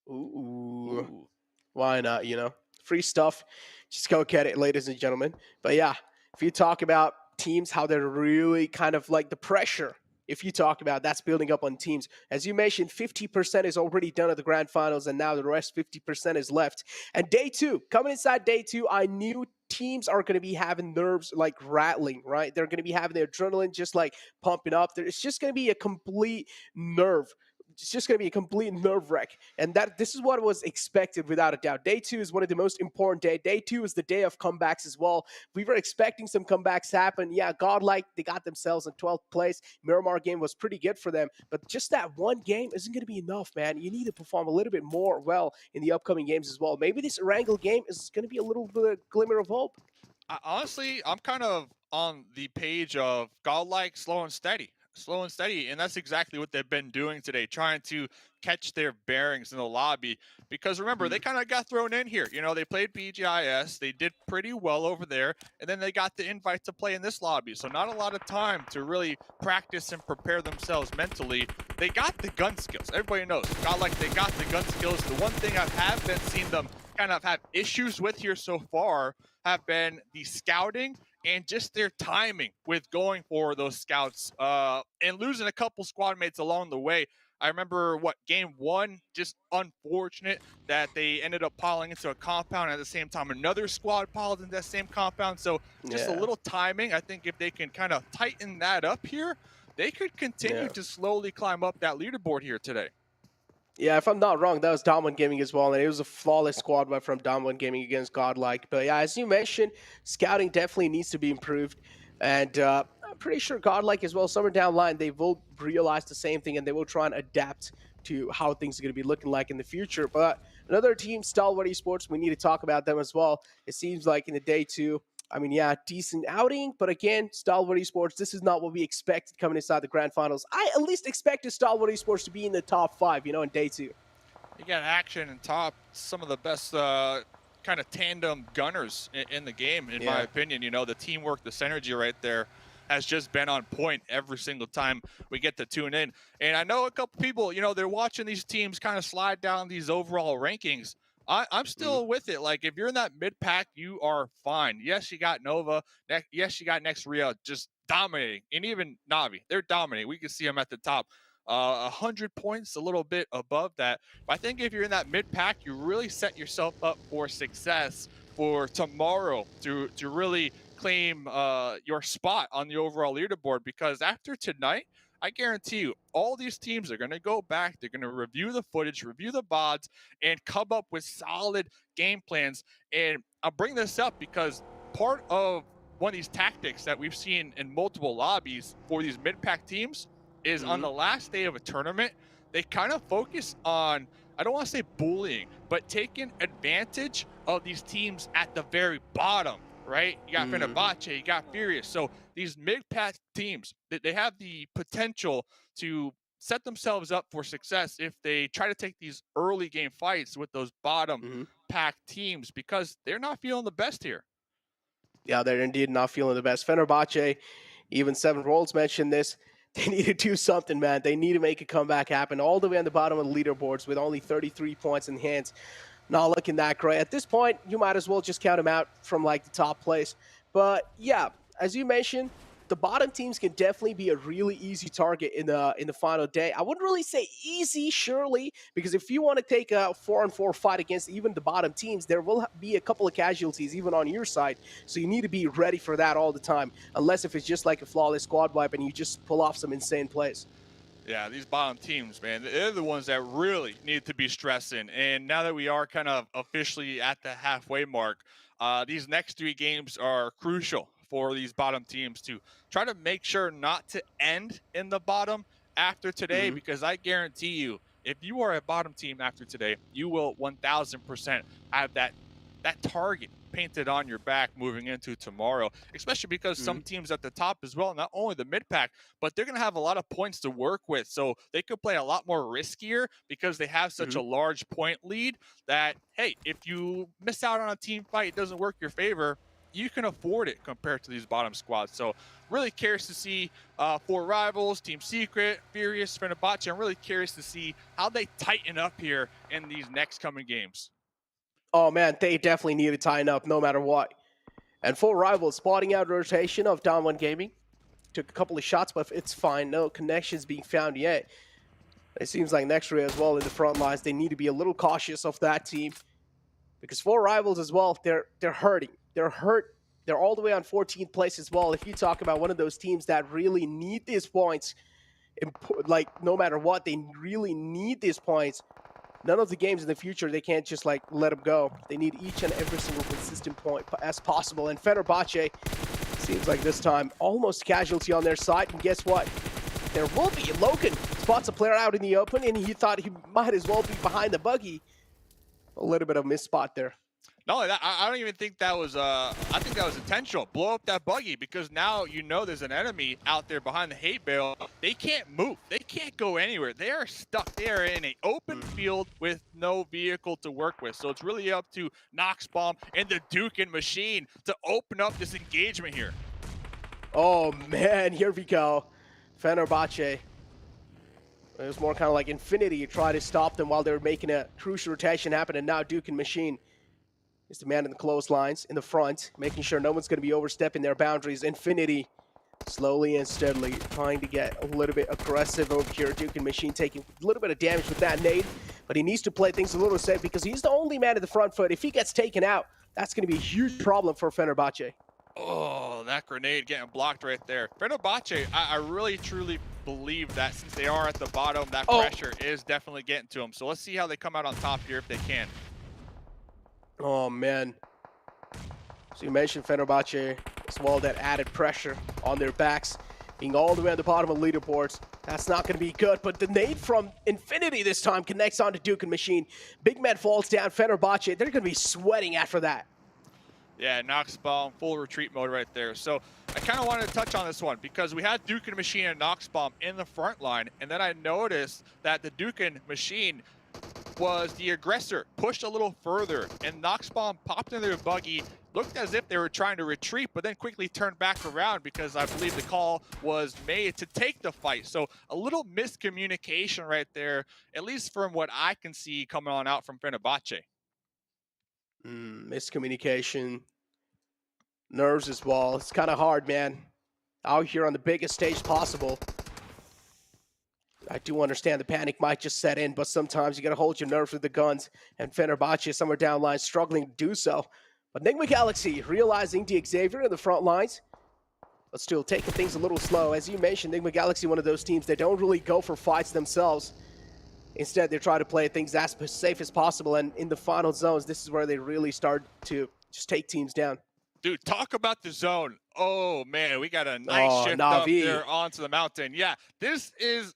Ooh. Why not, you know? Free stuff. Just go get it, ladies and gentlemen. But yeah, if you talk about teams, how they're really kind of like the pressure, if you talk about that's building up on teams. As you mentioned, 50% is already done at the grand finals, and now the rest 50% is left. And day 2, coming inside day 2, I knew teams are going to be having nerves like rattling, right? They're going to be having their adrenaline just like pumping up. It's just going to be a complete nerve. it's just going to be a complete nerve wreck. And this is what was expected without a doubt. Day 2 is one of the most important days. Day 2 is the day of comebacks as well. We were expecting some comebacks to happen. Yeah, GodLike, they got themselves in 12th place. Miramar game was pretty good for them. But just that one game isn't going to be enough, man. You need to perform a little bit more well in the upcoming games as well. Maybe this Erangel game is going to be a little bit of glimmer of hope. Honestly, I'm kind of on the page of GodLike slow and steady, and that's exactly what they've been doing today, trying to catch their bearings in the lobby. Because remember, they kind of got thrown in here. You know, they played PGIS, they did pretty well over there, and then they got the invite to play in this lobby. So not a lot of time to really practice and prepare themselves mentally. They got the gun skills. Everybody knows GodLike, they got the gun skills. The one thing I have been seeing them kind of have issues with here so far have been the scouting and just their timing with going for those scouts and losing a couple squad mates along the way. I remember game 1, just unfortunate that they ended up piling into a compound at the same time. Another squad piled into that same compound. So just a little timing. I think if they can kind of tighten that up here, they could continue to slowly climb up that leaderboard here today. Yeah, if I'm not wrong, that was Dom1 Gaming as well, and it was a flawless squad wipe from Dom1 Gaming against GodLike. But yeah, as you mentioned, scouting definitely needs to be improved, and I'm pretty sure GodLike as well, somewhere down the line, they will realize the same thing, and they will try and adapt to how things are going to be looking like in the future. But another team, Stalwart Esports, we need to talk about them as well. It seems like in the day 2, I mean, yeah, decent outing, but again, Stalwart Esports, this is not what we expected coming inside the grand finals. I at least expected Stalwart Esports to be in the top 5, in day 2. You got action and top, some of the best kind of tandem gunners in the game, in my opinion. The teamwork, the synergy right there has just been on point every single time we get to tune in. And I know a couple people, they're watching these teams kind of slide down these overall rankings. I'm still with it. Like, if you're in that mid-pack, you are fine. Yes, you got Nova. Yes, you got next Ruya just dominating. And even Navi, they're dominating. We can see them at the top. 100 points, a little bit above that. But I think if you're in that mid-pack, you really set yourself up for success for tomorrow to really claim your spot on the overall leaderboard. Because after tonight, I guarantee you, all these teams are going to go back. They're going to review the footage, review the VODs, and come up with solid game plans. And I'll bring this up because part of one of these tactics that we've seen in multiple lobbies for these mid-pack teams is on the last day of a tournament, they kind of focus on, I don't want to say bullying, but taking advantage of these teams at the very bottom. Right? You got Fenerbahçe, you got Furious. So these mid-pack teams, they have the potential to set themselves up for success if they try to take these early game fights with those bottom pack teams, because they're not feeling the best here. Yeah, they're indeed not feeling the best. Fenerbahçe, even Seven Rolls mentioned this. They need to do something, man. They need to make a comeback happen all the way on the bottom of the leaderboards with only 33 points in hand. Not looking that great. At this point, you might as well just count them out from the top place. But yeah, as you mentioned, the bottom teams can definitely be a really easy target in the final day. I wouldn't really say easy, surely, because if you want to take a 4-on-4 fight against even the bottom teams, there will be a couple of casualties even on your side. So you need to be ready for that all the time, unless if it's just like a flawless squad wipe and you just pull off some insane plays. Yeah, these bottom teams, man, they're the ones that really need to be stressing. And now that we are kind of officially at the halfway mark, these next 3 games are crucial for these bottom teams to try to make sure not to end in the bottom after today, because I guarantee you, if you are a bottom team after today, you will 1000% have that target painted on your back moving into tomorrow, especially because some teams at the top as well, not only the mid-pack, but they're going to have a lot of points to work with. So they could play a lot more riskier because they have such a large point lead that, hey, if you miss out on a team fight, it doesn't work your favor, you can afford it compared to these bottom squads. So really curious to see for Rivals, Team Secret, Furious, Fenerbahçe. I'm really curious to see how they tighten up here in these next coming games. Oh, man, they definitely need to tighten up no matter what. And for Rivals, spotting out rotation of Dom1 Gaming. Took a couple of shots, but it's fine. No connections being found yet. It seems like next Ruya as well in the front lines, they need to be a little cautious of that team. Because for Rivals as well, they're hurting. They're hurt. They're all the way on 14th place as well. If you talk about one of those teams that really need these points, like, no matter what, they really need these points. None of the games in the future, they can't just like let them go. They need each and every single consistent point as possible. And Fenerbahçe seems like this time almost casualty on their side. And guess what? There will be. Logan spots a player out in the open, and he thought he might as well be behind the buggy. A little bit of miss spot there. No, I don't even think that was, I think that was intentional. Blow up that buggy, because now you know there's an enemy out there behind the hay bale. They can't move. They can't go anywhere. They are stuck. They are in an open field with no vehicle to work with. So it's really up to Noxbomb and the Dukin machine to open up this engagement here. Oh, man, here we go. Fenerbahçe. It was more kind of like Infinity try to stop them while they were making a crucial rotation happen, and now Dukin machine is the man in the clotheslines in the front, making sure no one's going to be overstepping their boundaries. Infinity slowly and steadily trying to get a little bit aggressive over here. Dukin machine taking a little bit of damage with that nade, but he needs to play things a little safe because he's the only man in the front foot. If he gets taken out, that's going to be a huge problem for Fenerbahçe. Oh, that grenade getting blocked right there. Fenerbahçe, I really, truly believe that since they are at the bottom, that pressure is definitely getting to them. So let's see how they come out on top here if they can. Oh, man. So you mentioned Fenerbahçe as well, that added pressure on their backs, being all the way at the bottom of leaderboards. That's not going to be good, but the nade from Infinity this time connects onto Dukin machine. Big man falls down. Fenerbahçe, they're going to be sweating after that. Yeah, Noxbomb, full retreat mode right there. So I kind of wanted to touch on this one because we had Dukin machine and Noxbomb in the front line, and then I noticed that the Dukin machine was the aggressor, pushed a little further, and Noxbomb popped into their buggy, looked as if they were trying to retreat, but then quickly turned back around because I believe the call was made to take the fight. So a little miscommunication right there, at least from what I can see coming on out from Fenerbahçe. Miscommunication, nerves as well. It's kind of hard, man. Out here on the biggest stage possible. I do understand the panic might just set in, but sometimes you got to hold your nerves with the guns, and Fenerbahçe somewhere down line struggling to do so. But Nigma Galaxy realizing the Xavier in the front lines, but still taking things a little slow. As you mentioned, Nigma Galaxy, one of those teams that don't really go for fights themselves. Instead, they try to play things as safe as possible, and in the final zones, this is where they really start to just take teams down. Dude, talk about the zone. Oh, man, we got a nice shift up there onto the mountain. Yeah, this is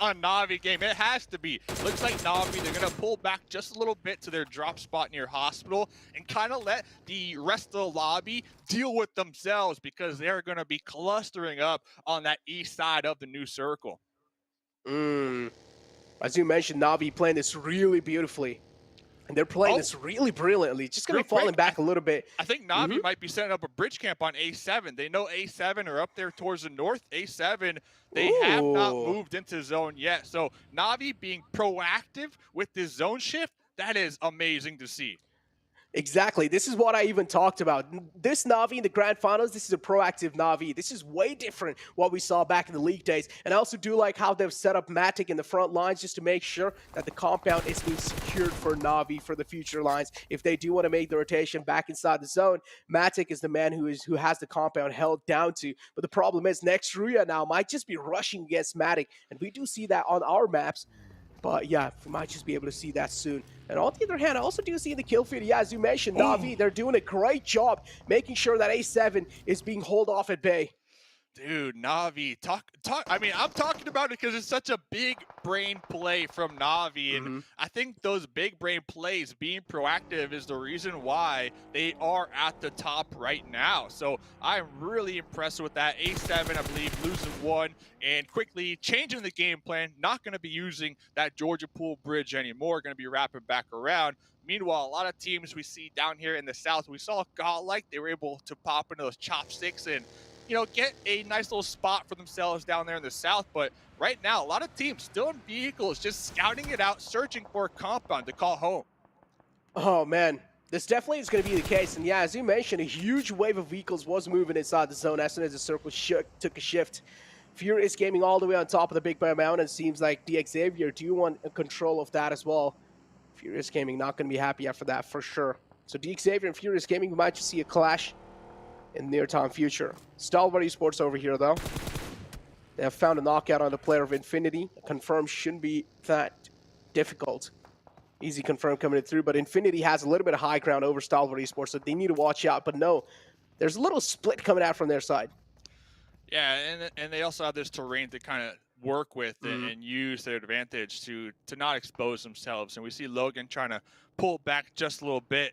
a Na'Vi game. It has to be. Looks like Na'Vi, they're going to pull back just a little bit to their drop spot near Hospital and kind of let the rest of the lobby deal with themselves because they're going to be clustering up on that east side of the new circle. As you mentioned, Na'Vi playing this really beautifully. And they're playing this really brilliantly. Just going to be falling back a little bit. I think Na'Vi might be setting up a bridge camp on A7. They know A7 are up there towards the north. A7, they have not moved into zone yet. So Na'Vi being proactive with this zone shift, that is amazing to see. Exactly. This is what I even talked about. This Na'Vi in the Grand Finals, this is a proactive Na'Vi. This is way different what we saw back in the league days. And I also do like how they've set up Matic in the front lines just to make sure that the compound is being secured for Na'Vi for the future lines. If they do want to make the rotation back inside the zone, Matic is the man who has the compound held down to. But the problem is next Ruya now might just be rushing against Matic. And we do see that on our maps. But yeah, we might just be able to see that soon. And on the other hand, I also do see in the kill feed, yeah, as you mentioned, Na'Vi, they're doing a great job making sure that A7 is being held off at bay. Dude, Na'Vi, I mean, I'm talking about it because it's such a big brain play from Na'Vi, and I think those big brain plays, being proactive, is the reason why they are at the top right now. So I'm really impressed with that. A7, I believe, losing one and quickly changing the game plan. Not going to be using that Georgia Pool bridge anymore. Going to be wrapping back around. Meanwhile, a lot of teams we see down here in the south, we saw GodLike, they were able to pop into those chopsticks and, you know, get a nice little spot for themselves down there in the south. But right now, a lot of teams still in vehicles, just scouting it out, searching for a compound to call home. Oh, man. This definitely is going to be the case. And yeah, as you mentioned, a huge wave of vehicles was moving inside the zone as soon as the circle took a shift. Furious Gaming all the way on top of the Big Bear Mountain. It seems like the Xavier do want control of that as well. Furious Gaming not going to be happy after that for sure. So the Xavier and Furious Gaming, we might just see a clash in the near-time future. Stalwart Esports over here, though. They have found a knockout on the player of Infinity. Confirm shouldn't be that difficult. Easy confirm coming through, but Infinity has a little bit of high ground over Stalwart Esports, so they need to watch out. But no, there's a little split coming out from their side. Yeah, and they also have this terrain to kind of work with and use their advantage to not expose themselves. And we see Logan trying to pull back just a little bit.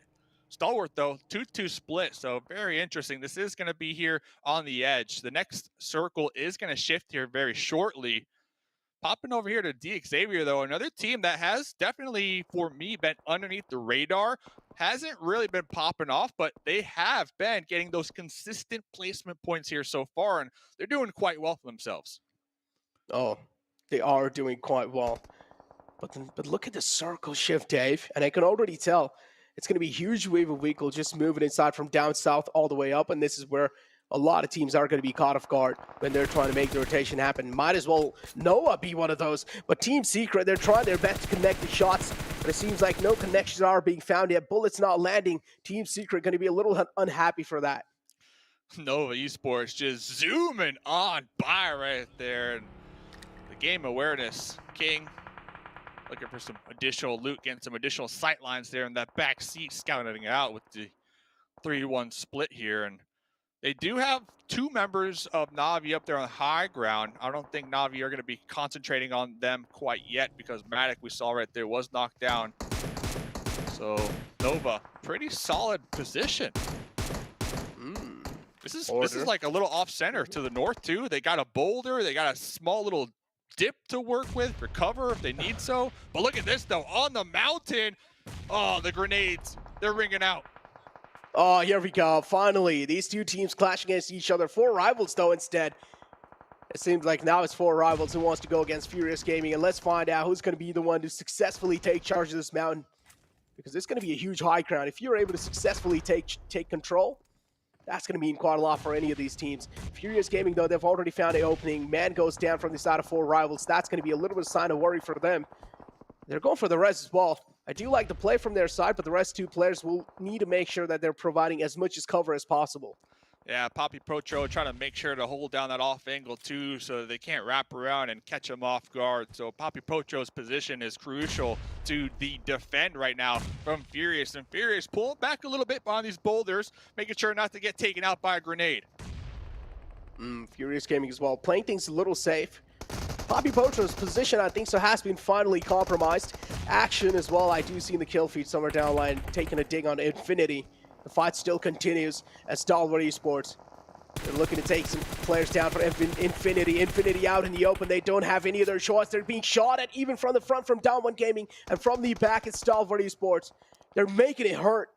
Stalwart, though, 2-2 split, so very interesting. This is going to be here on the edge. The next circle is going to shift here very shortly. Popping over here to DXavier, though, another team that has definitely, for me, been underneath the radar. Hasn't really been popping off, but they have been getting those consistent placement points here so far, and they're doing quite well for themselves. Oh, they are doing quite well. But look at the circle shift, Dave, and I can already tell it's going to be a huge wave of vehicle just moving inside from down south all the way up, and this is where a lot of teams are going to be caught off guard when they're trying to make the rotation happen. Might as well Noah be one of those, but Team Secret, they're trying their best to connect the shots, but it seems like no connections are being found yet. Bullets not landing. Team Secret going to be a little unhappy for that. Nova Esports just zooming on by right there. And the game awareness king looking for some additional loot, getting some additional sight lines there in that back seat, scouting it out with the 3-1 split here. And they do have 2 members of Na'Vi up there on the high ground. I don't think Na'Vi are going to be concentrating on them quite yet because Matic, we saw right there, was knocked down. So Nova, pretty solid position. This is like a little off center to the north too. They got a boulder, they got a small little dip to work with for cover if they need so. But look at this though, on the mountain. Oh, the grenades, they're ringing out. Oh, here we go. Finally, these two teams clash against each other. 4 rivals, though, instead. It seems like now it's 4 rivals who wants to go against Furious Gaming. And let's find out who's going to be the one to successfully take charge of this mountain. Because it's going to be a huge high ground. If you're able to successfully take control, that's going to mean quite a lot for any of these teams. Furious Gaming, though, they've already found an opening. Man goes down from the side of 4 rivals. That's going to be a little bit of sign of worry for them. They're going for the res as well. I do like the play from their side, but the rest 2 players will need to make sure that they're providing as much as cover as possible. Yeah, Poppy Protro trying to make sure to hold down that off angle too so they can't wrap around and catch them off guard. So Poppy Protro's position is crucial to the defend right now from Furious. And Furious pulling back a little bit behind these boulders, making sure not to get taken out by a grenade. Furious Gaming as well, playing things a little safe. Poppy Potro's position, I think so, has been finally compromised. Action as well, I do see in the kill feed somewhere down the line, taking a dig on Infinity. The fight still continues as Stalwart Esports. They're looking to take some players down for Infinity. Infinity out in the open, they don't have any of their shots. They're being shot at even from the front from Down One Gaming and from the back it's Stalwart Esports. They're making it hurt.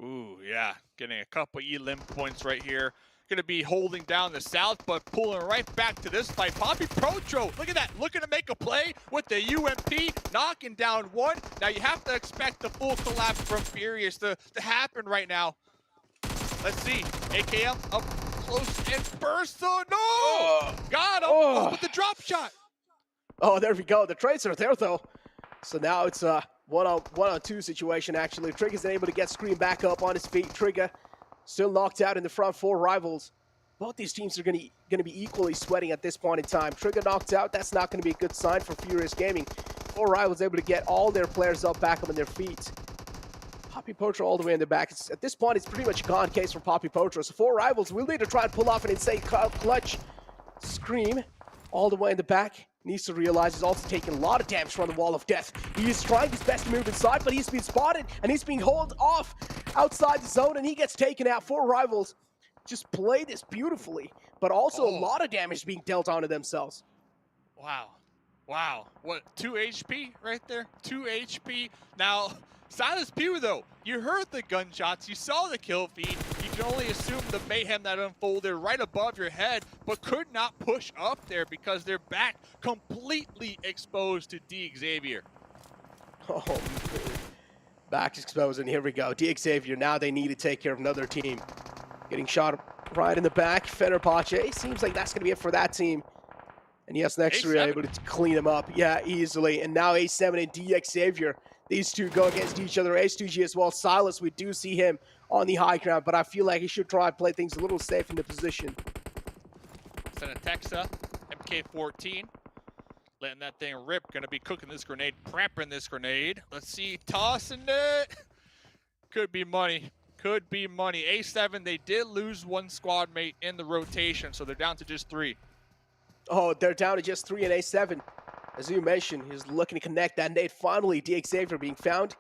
Ooh, yeah, getting a couple elim points right here. Going to be holding down the south, but pulling right back to this fight. Poppy Protro, look at that, looking to make a play with the UMP, knocking down 1. Now you have to expect the full collapse from Furious to happen right now. Let's see, AKM up close and personal. No! Got him with the drop shot. Oh, there we go. The trades are there, though. So now it's a one-on-two situation, actually. Trigger's able to get Scream back up on his feet. Trigger still knocked out in the front 4 rivals. Both these teams are going to be equally sweating at this point in time. Trigger knocked out. That's not going to be a good sign for Furious Gaming. 4 rivals able to get all their players back up on their feet. Poppy Potro all the way in the back. At this point, it's pretty much a gone case for Poppy Potro. So 4 rivals will need to try and pull off an insane clutch. Scream all the way in the back. Needs to realize he's also taking a lot of damage from the Wall of Death. He is trying his best to move inside, but he's been spotted and he's being hauled off outside the zone and he gets taken out. 4 rivals just play this beautifully, but also a lot of damage being dealt onto themselves. Wow. Wow. What, 2 HP right there? 2 HP. Now, Silas Pugh, though, you heard the gunshots, you saw the kill feed, you can only assume the mayhem that unfolded right above your head, but could not push up there because they're back completely exposed to DXavier. Oh, man. Back exposed, and here we go. DXavier, now they need to take care of another team. Getting shot right in the back. Fenerbahçe, seems like that's going to be it for that team. And yes, next we're able to clean them up, yeah, easily. And now A7 and DXavier. These two go against each other. H2G as well. Silas, we do see him on the high ground, but I feel like he should try and play things a little safe in the position. Senatexa, MK14. Letting that thing rip. Gonna be cooking this grenade, prepping this grenade. Let's see, tossing it. Could be money. Could be money. A7, they did lose one squad mate in the rotation, so they're down to just 3. Oh, they're down to just 3 and A7. As you mentioned, he's looking to connect that nade. Finally, Xavier being found.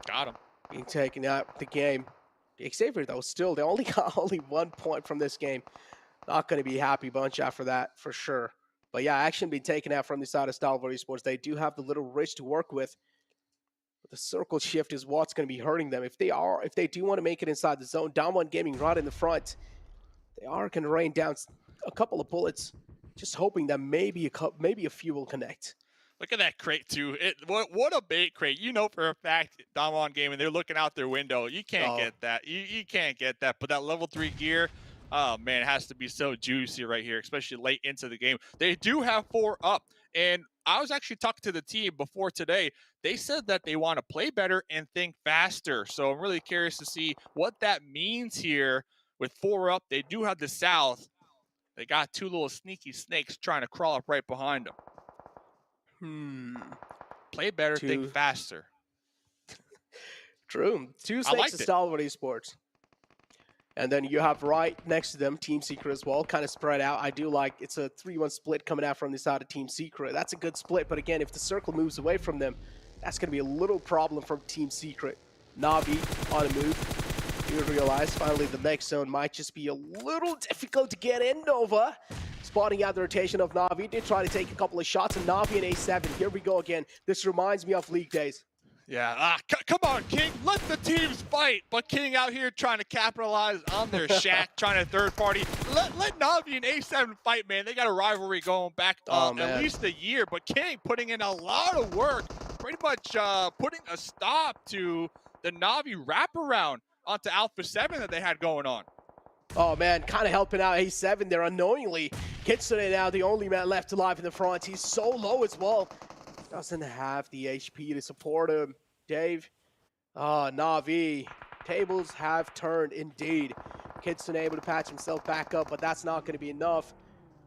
Got him. Being taken out the game. Xavier, though, still, they only got only 1 point from this game. Not going to be a happy bunch after that, for sure. But yeah, action being taken out from the side of Stalwart Esports. They do have the little ridge to work with. But the circle shift is what's going to be hurting them. If they do want to make it inside the zone, Down One Gaming right in the front. They are going to rain down a couple of bullets, just hoping that maybe a few will connect. Look at that crate too. What a bait crate. You know for a fact, Damwon Gaming, they're looking out their window. You can't get that. You can't get that. But that level 3 gear, oh man, it has to be so juicy right here, especially late into the game. They do have 4 up. And I was actually talking to the team before today. They said that they want to play better and think faster. So I'm really curious to see what that means here with 4 up. They do have the South. They got 2 little sneaky snakes trying to crawl up right behind them. Play better, think faster. True. 2 snakes to Stalwart Esports. And then you have right next to them Team Secret as well, kind of spread out. I do like it's a 3-1 split coming out from the side of Team Secret. That's a good split, but again, if the circle moves away from them, that's going to be a little problem from Team Secret. Na'Vi on a move. You realize finally the next zone might just be a little difficult to get in. Nova spotting out the rotation of Na'Vi. Did try to take a couple of shots, and Na'Vi and A7. Here we go again. This reminds me of League days. Yeah, come on, King. Let the teams fight. But King out here trying to capitalize on their shack, trying to third party. Let Na'Vi and A7 fight, man. They got a rivalry going back at least a year. But King putting in a lot of work, pretty much putting a stop to the Na'Vi wraparound onto Alpha 7 that they had going on. Oh man, kind of helping out A7 there unknowingly. Kitsune now the only man left alive in the front. He's so low as well. Doesn't have the HP to support him. Dave. Na'Vi. Tables have turned indeed. Kitsune able to patch himself back up, but that's not going to be enough.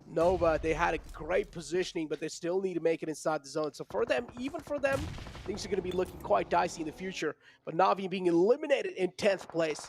Nova, they had a great positioning, but they still need to make it inside the zone. So for them, even for them, things are going to be looking quite dicey in the future. But Na'Vi being eliminated in 10th place.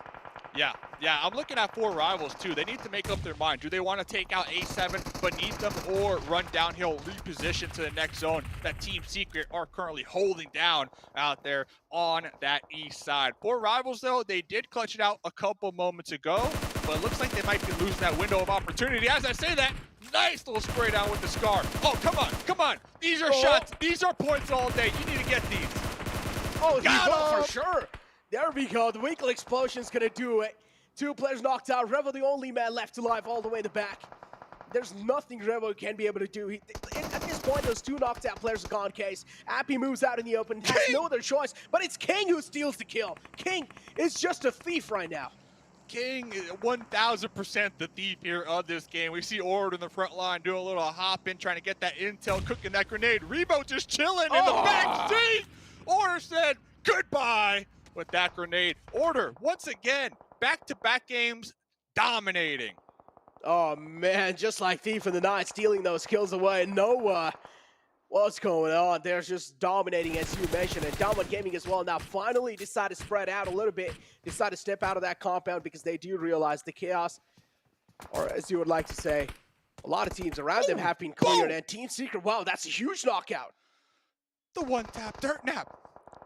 Yeah, I'm looking at 4 rivals too. They need to make up their mind. Do they want to take out A7 beneath them or run downhill, reposition to the next zone that Team Secret are currently holding down out there on that east side? 4 rivals though, they did clutch it out a couple moments ago, but it looks like they might be losing that window of opportunity. As I say that, nice little spray down with the Scar. Oh, come on. These are shots. These are points all day. You need to get these. Oh, got him for sure. There we go. The Winkle Explosion's going to do it. 2 players knocked out. Revo, the only man left alive all the way in the back. There's nothing Revo can be able to do. At this point, those 2 knocked out players are gone case. Appy moves out in the open, has no other choice, but it's King who steals the kill. King is just a thief right now. King, 1,000% the thief here of this game. We see Ord in the front line doing a little hop in, trying to get that intel, cooking that grenade. Rebo just chilling in the back seat. Order said goodbye with that grenade. Order, once again, back-to-back games, dominating. Oh, man, just like Thief in the Night, stealing those kills away. Noah, what's going on? They're just dominating, as you mentioned, and Downward Gaming as well. Now, finally decide to spread out a little bit, decide to step out of that compound because they do realize the KAOS, or as you would like to say, a lot of teams around them have been cleared, and Team Secret, wow, that's a huge knockout. The one-tap dirt nap.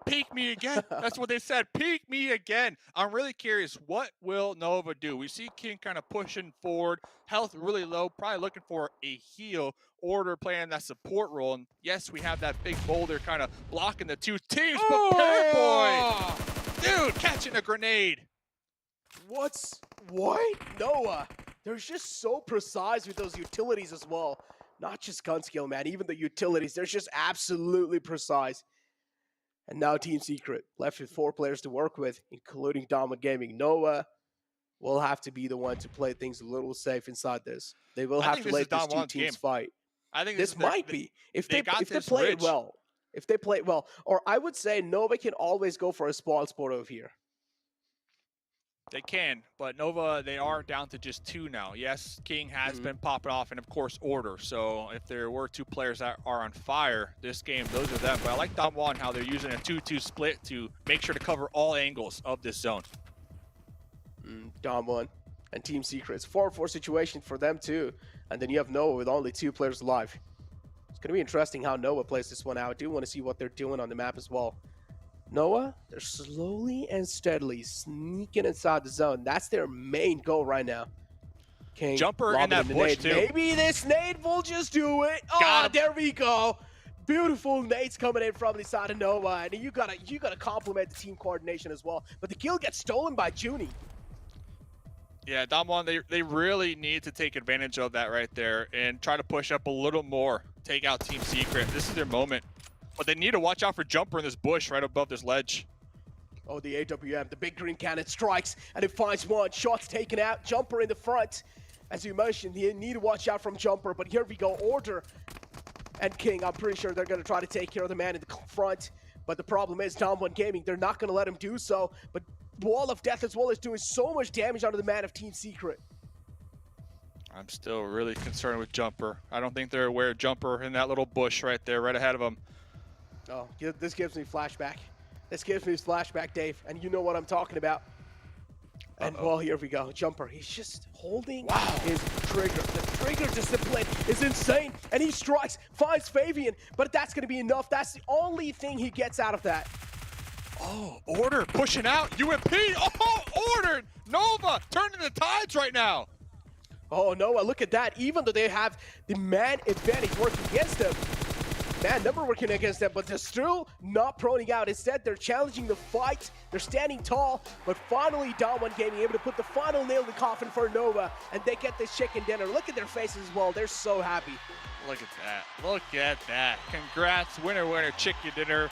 Peek me again. That's what they said. Peek me again. I'm really curious. What will Nova do? We see King kind of pushing forward. Health really low. Probably looking for a heal. Order playing that support role. And yes, we have that big boulder kind of blocking the 2 teams. But Boy, dude, catching a grenade. What? Noah. They're just so precise with those utilities as well. Not just gun skill, man. Even the utilities. They're just absolutely precise. And now Team Secret left with 4 players to work with, including Dominant Gaming. Noah will have to be the one to play things a little safe inside this. They will have to let these 2 teams fight. I think this might be if they play it well. If they play it well, or I would say Nova can always go for a spawn sport over here. They can, but Nova, they are down to just 2 now. Yes, King has been popping off, and of course, Order. So if there were 2 players that are on fire this game, those are them. But I like Damwon how they're using a 2-2 split to make sure to cover all angles of this zone. Damwon and Team Secrets. 4-4 situation for them too. And then you have Noah with only 2 players alive. It's going to be interesting how Noah plays this one out. I do want to see what they're doing on the map as well. Noah, they're slowly and steadily sneaking inside the zone. That's their main goal right now. King, Jumper in that bush nade. too. Maybe this nade will just do it. Oh, there we go. Beautiful nades coming in from the side of Noah. And you gotta compliment the team coordination as well. But the kill gets stolen by Junie. Yeah, Damwon, they really need to take advantage of that right there and try to push up a little more, take out Team Secret. This is their moment. But they need to watch out for Jumper in this bush right above this ledge. Oh, the AWM, the big green cannon strikes, and it finds one. Shots taken out, Jumper in the front. As you mentioned, you need to watch out from Jumper, but here we go, Order and King. I'm pretty sure they're going to try to take care of the man in the front. But the problem is, Damwon Gaming, they're not going to let him do so. But Wall of Death as well is doing so much damage onto the man of Team Secret. I'm still really concerned with Jumper. I don't think they're aware of Jumper in that little bush right there, right ahead of them. Oh, this gives me flashback. This gives me flashback, Dave, and you know what I'm talking about. And well, here we go. Jumper, he's just holding his trigger. The trigger discipline is insane, and he strikes, finds Fabian, but that's going to be enough. That's the only thing he gets out of that. Oh, Order pushing out. UMP. Oh, Order. Nova turning the tides right now. Oh, Noah, look at that. Even though they have the man advantage working against them, man number working against them, but they're still not proning out. Instead, they're challenging the fight. They're standing tall, but finally, Damwon Gaming able to put the final nail in the coffin for Nova, and they get this chicken dinner. Look at their faces as well. They're so happy. Look at that. Look at that. Congrats, winner, winner, chicken dinner.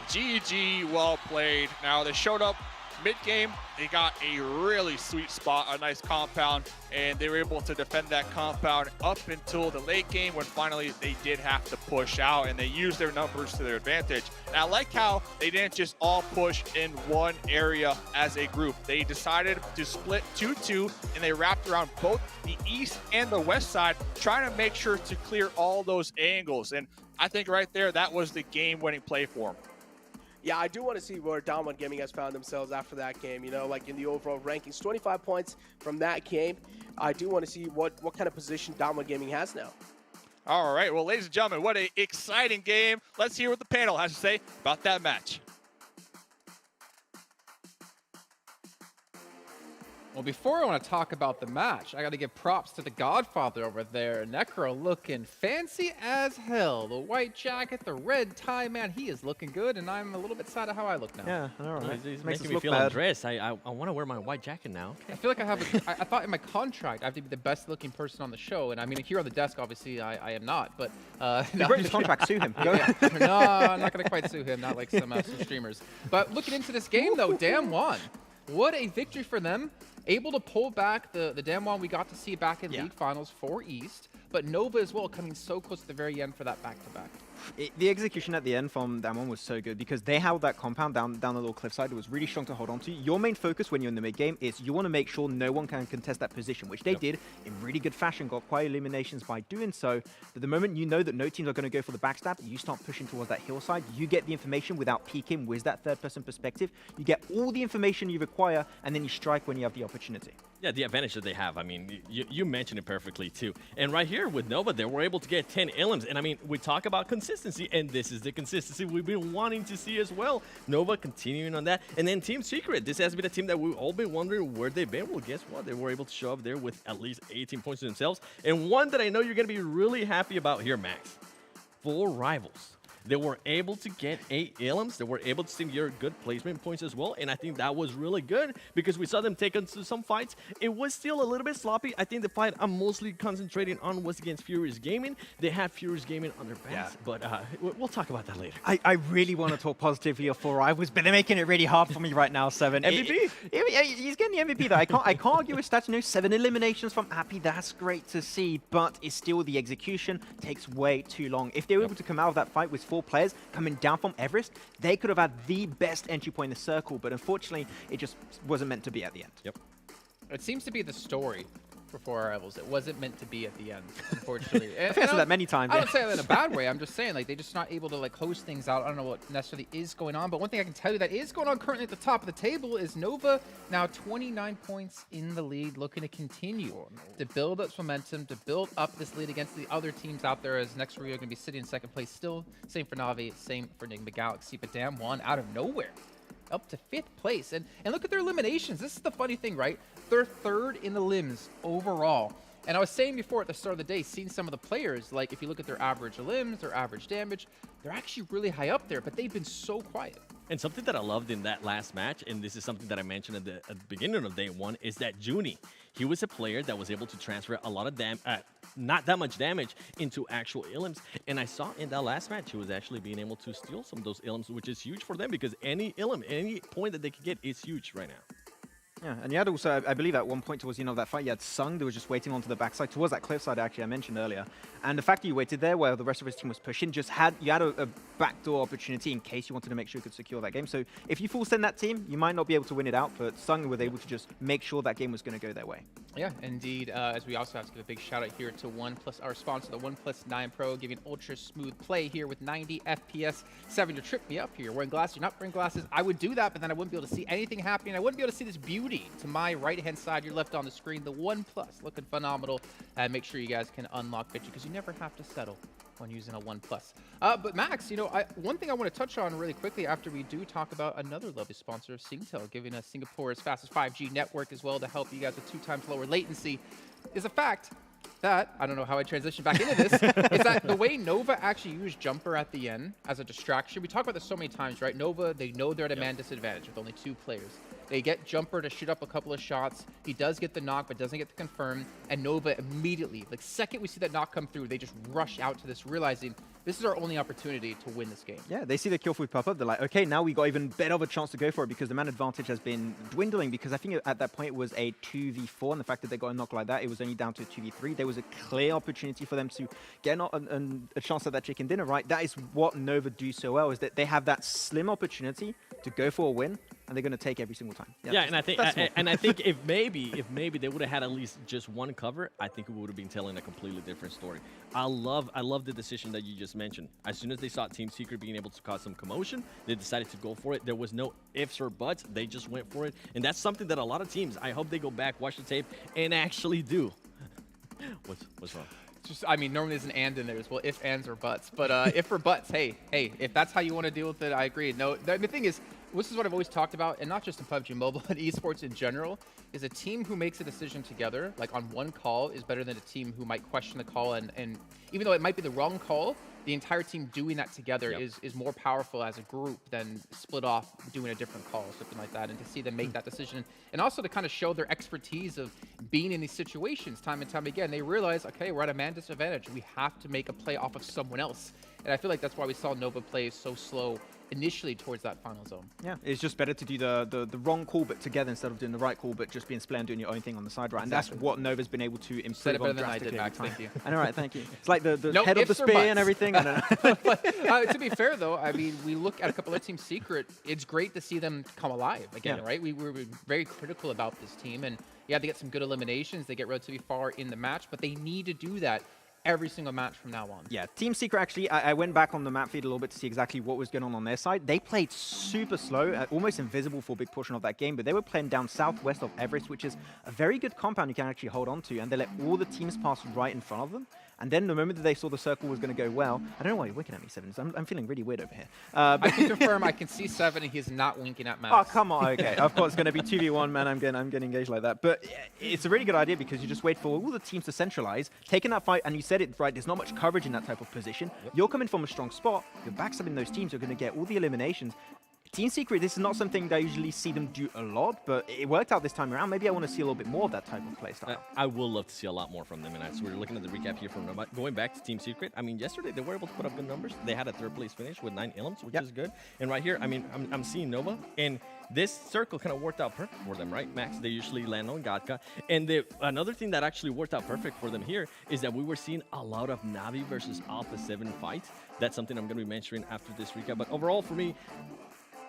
GG, well played. Now, they showed up mid-game. They got a really sweet spot, a nice compound, and they were able to defend that compound up until the late game when finally they did have to push out, and they used their numbers to their advantage. And I like how they didn't just all push in one area as a group. They decided to split 2-2, and they wrapped around both the east and the west side, trying to make sure to clear all those angles. And I think right there, that was the game-winning play for them. Yeah, I do want to see where Damwon Gaming has found themselves after that game, you know, like in the overall rankings. 25 points from that game. I do want to see what kind of position Damwon Gaming has now. All right, well, ladies and gentlemen, what an exciting game. Let's hear what the panel has to say about that match. Well, before I want to talk about the match, I got to give props to the Godfather over there. Necro looking fancy as hell. The white jacket, the red tie, man, he is looking good, and I'm a little bit sad of how I look now. Yeah, I know, right? He's making me feel undressed. I want to wear my white jacket now. Okay. I feel like I have I thought in my contract I have to be the best looking person on the show, and I mean, here on the desk, obviously, I am not, but... You broke his contract, sue him. No, I'm not going to quite sue him, not like some streamers. But looking into this game, though, Damwon, what a victory for them. Able to pull back the Damwon we got to see back in League Finals for East, but Nova as well coming so close to the very end for that back-to-back. The execution at the end from Damwon was so good because they held that compound down the little cliffside. It was really strong to hold on to. Your main focus when you're in the mid game is you want to make sure no one can contest that position, which they did in really good fashion, got quite eliminations by doing so. But the moment you know that no teams are going to go for the backstab, you start pushing towards that hillside. You get the information without peeking with that third-person perspective. You get all the information you require, and then you strike when you have the opportunity. Yeah, the advantage that they have. I mean, you mentioned it perfectly, too. And right here with Nova, they were able to get 10 elims. And, I mean, we talk about consistency, and this is the consistency we've been wanting to see as well. Nova continuing on that. And then Team Secret, this has been a team that we've all been wondering where they've been. Well, guess what? They were able to show up there with at least 18 points to themselves. And one that I know you're going to be really happy about here, Max. 4 rivals. They were able to get 8 elims. They were able to secure good placement points as well. And I think that was really good because we saw them take into some fights. It was still a little bit sloppy. I think the fight I'm mostly concentrating on was against Furious Gaming. They had Furious Gaming on their backs, but we'll talk about that later. I really want to talk positively of 4 rivals, but they're making it really hard for me right now, 7. MVP? He's getting the MVP, though. I can't argue with stats. You know, 7 eliminations from Happy. That's great to see, but it's still the execution takes way too long. If they were able to come out of that fight with 4 players coming down from Everest, they could have had the best entry point in the circle, but unfortunately, it just wasn't meant to be at the end. Yep. It seems to be the story for 4 Rivals. It wasn't meant to be at the end, unfortunately. I've said that many times. I don't say that in a bad way. I'm just saying, like, they're just not able to, like, close things out. I don't know what necessarily is going on, but one thing I can tell you that is going on currently at the top of the table is Nova now 29 points in the lead, looking to continue to build up momentum, to build up this lead against the other teams out there, as next Ruya are going to be sitting in 2nd place still. Same for Na'Vi, same for Nigma Galaxy, but damn one out of nowhere. Up to 5th place. And look at their eliminations. This is the funny thing, right? They're 3rd in the limbs overall. And I was saying before at the start of the day, seeing some of the players, like if you look at their average limbs, their average damage, they're actually really high up there, but they've been so quiet. And something that I loved in that last match, and this is something that I mentioned at the beginning of day 1, is that Junie, he was a player that was able to transfer a lot of not that much damage into actual illims. And I saw in that last match, he was actually being able to steal some of those illims, which is huge for them because any illim, any point that they could get is huge right now. Yeah, and you had also, I believe at one point towards the end of that fight, you had Sung that was just waiting onto the backside, towards that cliffside actually I mentioned earlier. And the fact that you waited there while the rest of his team was pushing, you had a backdoor opportunity in case you wanted to make sure you could secure that game. So if you full send that team, you might not be able to win it out, but Sung was able to just make sure that game was going to go their way. Yeah, indeed. As we also have to give a big shout out here to OnePlus, our sponsor, the OnePlus 9 Pro, giving ultra smooth play here with 90 FPS. 7 to trip me up here. You're wearing glasses, you're not wearing glasses. I would do that, but then I wouldn't be able to see anything happening. I wouldn't be able to see this beauty to my right-hand side, your left on the screen. The OnePlus looking phenomenal. Make sure you guys can unlock victory because you never have to settle when using a OnePlus. But Max, you know, one thing I want to touch on really quickly after we do talk about another lovely sponsor of Singtel, giving us Singapore's fastest 5G network as well to help you guys with 2 times lower latency, is a fact that, I don't know how I transition back into this, is that the way Nova actually used Jumper at the end as a distraction, we talk about this so many times, right? Nova, they know they're at a man disadvantage with only 2 players. They get Jumper to shoot up a couple of shots. He does get the knock, but doesn't get the confirm. And Nova immediately, like second we see that knock come through, they just rush out to this, realizing this is our only opportunity to win this game. Yeah, they see the kill food pop up. They're like, okay, now we got even better of a chance to go for it because the man advantage has been dwindling because I think at that point it was a 2v4 and the fact that they got a knock like that, it was only down to a 2v3. There was a clear opportunity for them to get a chance at that chicken dinner, right? That is what Nova do so well, is that they have that slim opportunity to go for a win and they're going to take every single time. Yeah, and I think if maybe they would have had at least just one cover, I think it would have been telling a completely different story. I love the decision that you just mentioned. As soon as they saw Team Secret being able to cause some commotion, they decided to go for it. There was no ifs or buts. They just went for it. And that's something that a lot of teams, I hope they go back, watch the tape, and actually do. What's wrong? Just, I mean, normally there's an and in there as well, if, ands, or buts. But if or buts, hey, if that's how you want to deal with it, I agree. No, the thing is, this is what I've always talked about, and not just in PUBG Mobile, but esports in general, is a team who makes a decision together, like on one call, is better than a team who might question the call. And even though it might be the wrong call, the entire team doing that together is more powerful as a group than split off doing a different call or something like that. And to see them make that decision, and also to kind of show their expertise of being in these situations time and time again, they realize, okay, we're at a man disadvantage. We have to make a play off of someone else. And I feel like that's why we saw Nova play so slow initially towards that final zone. Yeah, it's just better to do the wrong call but together instead of doing the right call but just being split and doing your own thing on the side, right? And that's what Nova's been able to improve Said it better on than I drastically did, Max. over time. Thank you. I know, right? Thank you. It's like the No head of the ifs or spear buts. and everything. I don't know. But, to be fair, though, I mean, we look at a couple of Team Secret. It's great to see them come alive again, right? We were very critical about this team, and yeah, they get some good eliminations. They get relatively far in the match, but they need to do that every single match from now on. Yeah, Team Secret actually, I went back on the map feed a little bit to see exactly what was going on their side. They played super slow, almost invisible for a big portion of that game, but they were playing down southwest of Everest, which is a very good compound you can actually hold on to, and they let all the teams pass right in front of them. And then the moment that they saw the circle was going to go well, I don't know why you're winking at me, Sevens. I'm feeling really weird over here. I can confirm, I can see Seven, and he's not winking at Max. Oh, come on. Okay, of course, it's going to be 2v1, man. I'm getting engaged like that. But it's a really good idea because you just wait for all the teams to centralize, taking that fight, and you said it right, there's not much coverage in that type of position. You're coming from a strong spot, you're backstabbing those teams, you're going to get all the eliminations. Team Secret, this is not something that I usually see them do a lot, but it worked out this time around. Maybe I want to see a little bit more of that type of playstyle. I will love to see a lot more from them. And so we're looking at the recap here from Nova. Going back to Team Secret, I mean, yesterday they were able to put up good numbers. They had a 3rd place finish with 9 elims, which is good. And right here, I mean, I'm seeing Nova, and this circle kind of worked out perfect for them, right, Max? They usually land on Gatka. And another thing that actually worked out perfect for them here is that we were seeing a lot of Navi versus Alpha 7 fights. That's something I'm going to be mentioning after this recap. But overall, for me,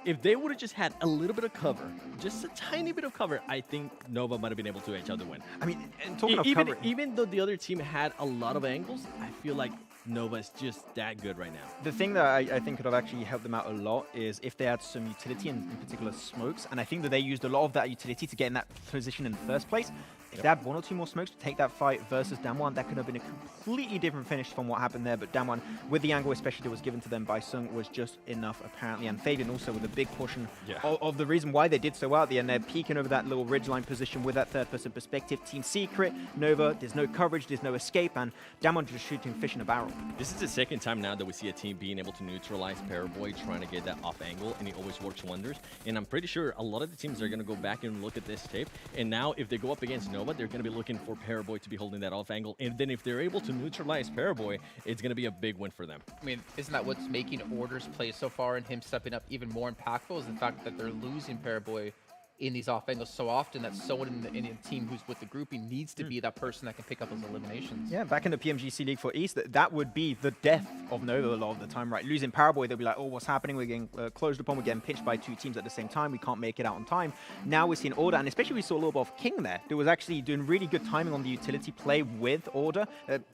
if they would have just had a little bit of cover, just a tiny bit of cover, I think Nova might have been able to edge out the win. I mean, and talking of cover, even though the other team had a lot of angles, I feel like Nova is just that good right now. The thing that I think could have actually helped them out a lot is if they had some utility, and in particular smokes, and I think that they used a lot of that utility to get in that position in the first place. If they had 1 or 2 more smokes to take that fight versus Damwon, that could have been a completely different finish from what happened there. But Damwon, with the angle especially that was given to them by Sung, was just enough apparently. And Fabian also with a big portion of the reason why they did so well at the end. They're peeking over that little ridgeline position with that 3rd-person perspective. Team Secret, Nova, there's no coverage, there's no escape, and Damwon just shooting fish in a barrel. This is the 2nd time now that we see a team being able to neutralize Paraboy, trying to get that off angle, and he always works wonders. And I'm pretty sure a lot of the teams are going to go back and look at this tape. And now if they go up against Nova, they're going to be looking for Paraboy to be holding that off angle. And then if they're able to neutralize Paraboy, it's going to be a big win for them. I mean, isn't that what's making Order's play so far and him stepping up even more impactful is the fact that they're losing Paraboy in these off angles so often that someone in the team who's with the grouping needs to be that person that can pick up those eliminations. Yeah, back in the PMGC League for East, that would be the death of Nova a lot of the time, right? Losing Paraboy, they'll be like, oh, what's happening? We're getting closed upon, we're getting pinched by 2 teams at the same time, we can't make it out on time. Now we're seeing Order, and especially we saw a little bit of King there. There was actually doing really good timing on the utility play with Order.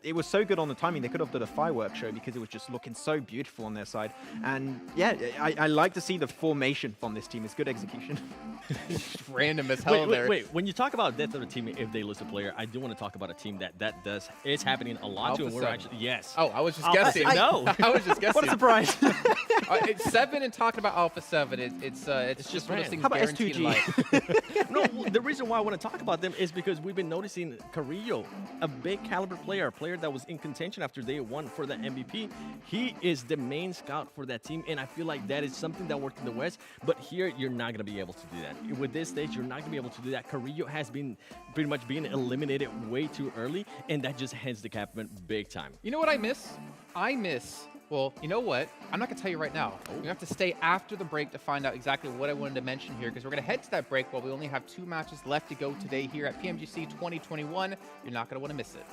It was so good on the timing, they could have done a fireworks show because it was just looking so beautiful on their side. And yeah, I like to see the formation from this team. It's good execution. Random as hell there. Wait, when you talk about death of a team if they lose a player, I do want to talk about a team it's happening a lot Alpha to, and we're 7. actually, yes. Oh, I was just guessing. No. I was just guessing. What a surprise. It's 7 and talking about Alpha 7, it's just one of those things guaranteed in life. No, the reason why I want to talk about them is because we've been noticing Carrillo, a big caliber player, a player that was in contention after day 1 for the MVP. He is the main scout for that team, and I feel like that is something that worked in the West, but here you're not going to be able to do that. With this stage, you're not going to be able to do that. Carrillo has been pretty much being eliminated way too early, and that just hands the captain big time. You know what I miss? Well, you know what? I'm not going to tell you right now. We have to stay after the break to find out exactly what I wanted to mention here, because we're going to head to that break while we only have 2 matches left to go today here at PMGC 2021. You're not going to want to miss it.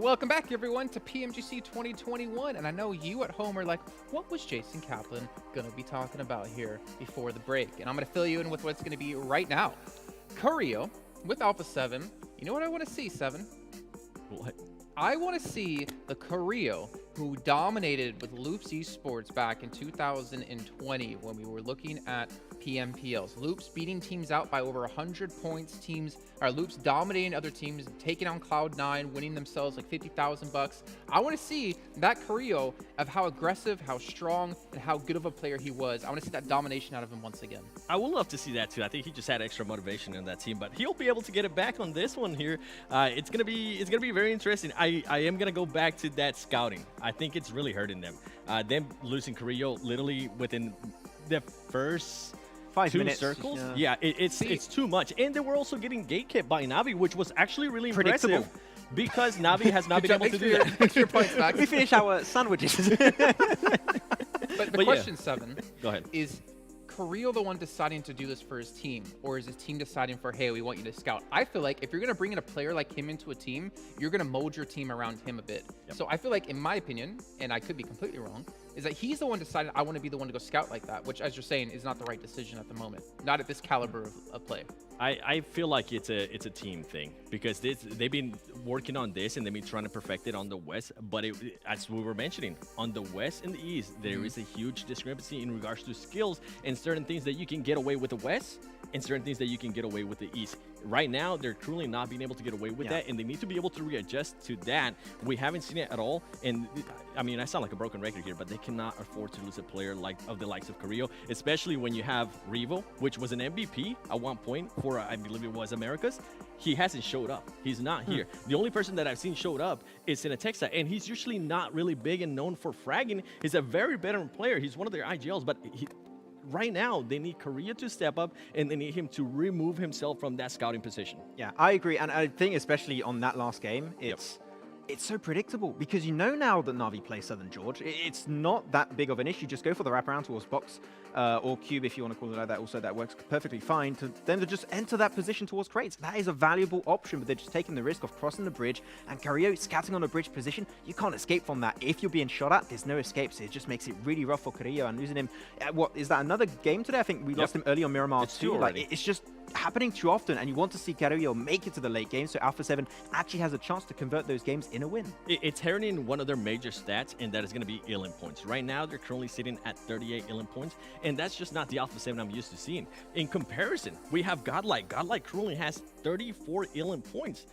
welcome back everyone to PMGC 2021. And I know you at home are like, what was Jason Kaplan gonna be talking about here before the break? And I'm gonna fill you in with what's gonna be right now. Curio with Alpha 7. You know what I want to see, 7? What? I want to see the Curio who dominated with Loops Esports back in 2020 when we were looking at PMPLs. Loops beating teams out by over 100 points. Loops dominating other teams, taking on Cloud9, winning themselves like 50,000 bucks. I want to see that Curio of how aggressive, how strong, and how good of a player he was. I want to see that domination out of him once again. I would love to see that too. I think he just had extra motivation in that team, but he'll be able to get it back on this one here. It's gonna be very interesting. I am gonna go back to that scouting. I think it's really hurting them. Them losing Curio literally within the first 5 2 minutes. circles. Yeah, it's too much. And they were also getting gatekept by Navi, which was actually really impressive because Navi has not been able to do that. Make your points back. We finish our sandwiches. But the question, 7, go ahead. Is Curio the one deciding to do this for his team, or is his team deciding for, hey, we want you to scout? I feel like if you're going to bring in a player like him into a team, you're going to mold your team around him a bit. Yep. So I feel like, in my opinion, and I could be completely wrong, is that he's the one decided, I want to be the one to go scout like that, which, as you're saying, is not the right decision at the moment. Not at this caliber of play. I feel like it's a team thing because they've been working on this and they've been trying to perfect it on the West. But as we were mentioning, on the West and the East, there is a huge discrepancy in regards to skills and certain things that you can get away with the West and certain things that you can get away with the East. Right now, they're truly not being able to get away with that, and they need to be able to readjust to that. We haven't seen it at all, and I mean, I sound like a broken record here, but they cannot afford to lose a player of the likes of Curio, especially when you have Revo, which was an MVP at one point for, I believe it was Americas. He hasn't showed up. He's not here. The only person that I've seen showed up is Cinetexa, and he's usually not really big and known for fragging. He's a very veteran player. He's one of their IGLs, but right now, they need Korea to step up, and they need him to remove himself from that scouting position. Yeah, I agree. And I think especially on that last game, it's so predictable because you know now that Na'Vi plays Southern George. It's not that big of an issue. Just go for the wraparound towards box or cube if you want to call it like that. Also, that works perfectly fine. Then to just enter that position towards crates. That is a valuable option, but they're just taking the risk of crossing the bridge. And Curio scouting on a bridge position, you can't escape from that. If you're being shot at, there's no escape. So it just makes it really rough for Curio. And losing him, what is that, another game today? I think we lost him early on Miramar too. Like, it's just happening too often, and you want to see Curio make it to the late game, so Alpha 7 actually has a chance to convert those games in a win. It's hurting one of their major stats, and that is going to be Ilin points. Right now, they're currently sitting at 38 Ilin points, and that's just not the Alpha 7 I'm used to seeing. In comparison, we have GodLike. GodLike currently has 34 Ilin points.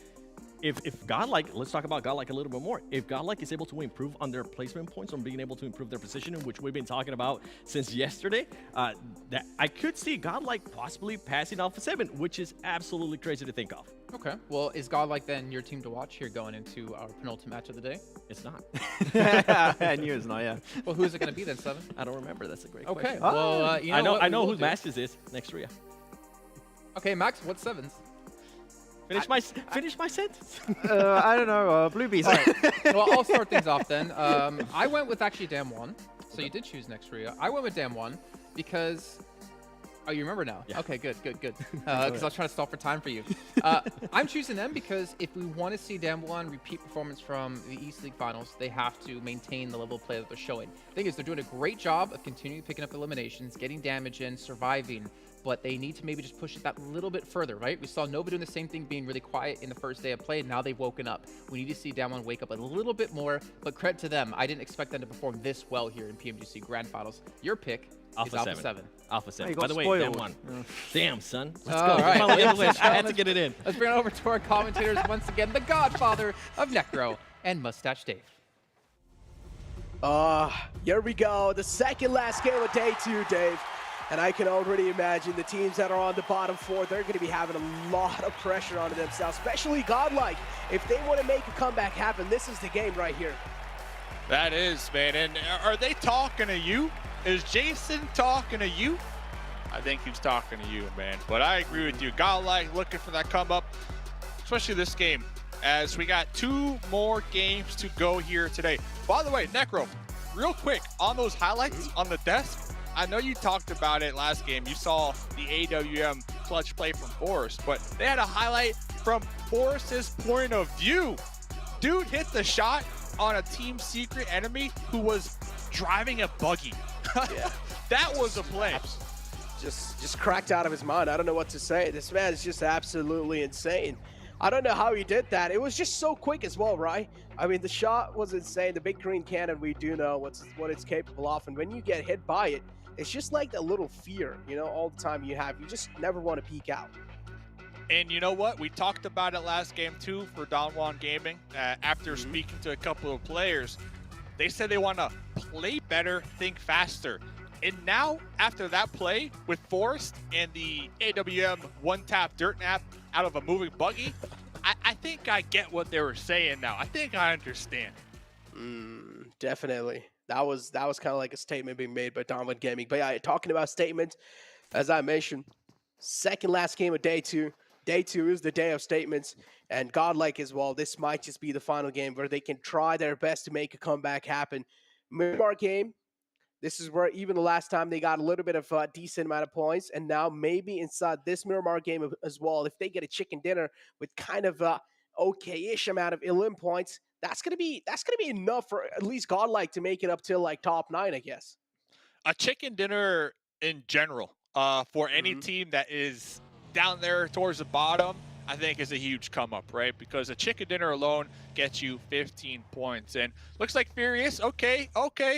If GodLike, let's talk about GodLike a little bit more. If GodLike is able to improve on their placement points, on being able to improve their positioning, which we've been talking about since yesterday, that I could see GodLike possibly passing Alpha 7, which is absolutely crazy to think of. Okay, well, is GodLike then your team to watch here going into our penultimate match of the day? It's not. I knew it's not, yeah. Well, who's it going to be then, 7? I don't remember. That's a great question. Okay, well, you know I know who Masters is next Ruya. Okay, Max, what's 7's? Finish my sentence. I don't know. Blue Bees. All right. Well, I'll start things off then. I went with actually Damwon. So you did choose next Ruya. I went with Damwon because... Oh, you remember now? Yeah. Okay, good. Because I was trying to stall for time for you. I'm choosing them because if we want to see Damwon repeat performance from the East League Finals, they have to maintain the level of play that they're showing. The thing is, they're doing a great job of continuing picking up eliminations, getting damage in, surviving, but they need to maybe just push it that little bit further, right? We saw Nova doing the same thing, being really quiet in the first day of play, and now they've woken up. We need to see Damwon wake up a little bit more, but credit to them. I didn't expect them to perform this well here in PMGC Grand Finals. Your pick is Alpha 7. Alpha 7. You By the way, spoiled. Damn one. Damn, son. Let's All go. right. Come on, I had to get it in. Let's bring it over to our commentators once again, the godfather of Necro and Mustache Dave. Here we go. The second last game of day 2, Dave. And I can already imagine the teams that are on the bottom 4, they're going to be having a lot of pressure on themselves, especially GodLike. If they want to make a comeback happen, this is the game right here. That is, man. And are they talking to you? Is Jason talking to you? I think he's talking to you, man. But I agree with you. GodLike looking for that come up, especially this game, as we got 2 more games to go here today. By the way, Necro, real quick, on those highlights on the desk, I know you talked about it last game. You saw the AWM clutch play from Forrest, but they had a highlight from Forrest's point of view. Dude hit the shot on a team secret enemy who was driving a buggy. Yeah. That was a play. Just cracked out of his mind. I don't know what to say. This man is just absolutely insane. I don't know how he did that. It was just so quick as well, right? I mean, the shot was insane. The big green cannon, we do know what it's capable of. And when you get hit by it, it's just like that little fear, you know, all the time you have. You just never want to peek out. And you know what? We talked about it last game too for Don Gaming. After speaking to a couple of players, they said they want to play better, think faster. And now, after that play with Forrest and the AWM one-tap dirt nap out of a moving buggy, I think I get what they were saying now. I think I understand. Definitely. That was kind of like a statement being made by Don Gaming. But yeah, talking about statements, as I mentioned, second last game of day two. Day two is the day of statements. And GodLike as well, this might just be the final game where they can try their best to make a comeback happen. Miramar game. This is where even the last time they got a little bit of a decent amount of points. And now maybe inside this Miramar game as well, if they get a chicken dinner with kind of a okay-ish amount of elim points, that's gonna be enough for at least GodLike to make it up till like top 9, I guess. A chicken dinner in general for any team that is down there towards the bottom, I think is a huge come up, right? Because a chicken dinner alone gets you 15 points. And looks like Furious, okay,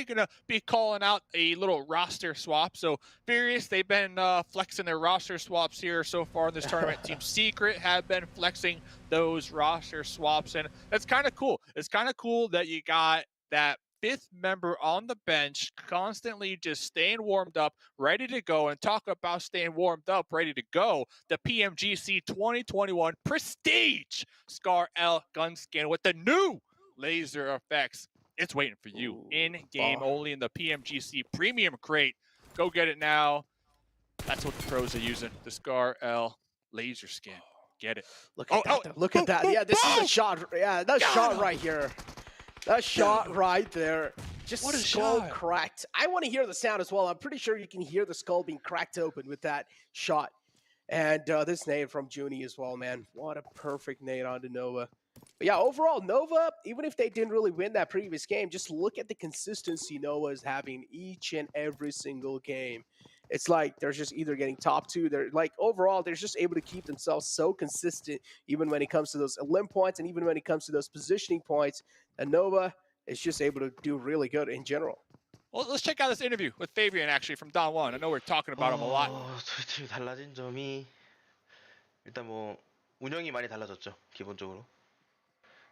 gonna be calling out a little roster swap. So Furious, they've been flexing their roster swaps here so far in this tournament. Team Secret have been flexing those roster swaps, and that's kind of cool. It's kind of cool that you got that 5th member on the bench constantly just staying warmed up, ready to go. And talk about staying warmed up, ready to go, the PMGC 2021 Prestige Scar L gun skin with the new laser effects. It's waiting for you in-game only in the PMGC Premium Crate. Go get it now. That's what the pros are using, the Scar L laser skin. Get it. Look at that. Look at that. Yeah, this is a shot. Yeah, that shot right here. That shot right there. Just what a skull shot. Cracked. I want to hear the sound as well. I'm pretty sure you can hear the skull being cracked open with that shot. And this nade from Junie as well, man. What a perfect nade onto Nova. But yeah, overall, Nova, even if they didn't really win that previous game, just look at the consistency Nova is having each and every single game. It's like they're just either getting top 2. They're like overall, they're just able to keep themselves so consistent, even when it comes to those elim points and even when it comes to those positioning points. And Nova is just able to do really good in general. Well, let's check out this interview with Fabian actually from Don Juan. I know we're talking about him a lot. 지금 달라진 점이 일단 뭐 운영이 많이 달라졌죠, 기본적으로.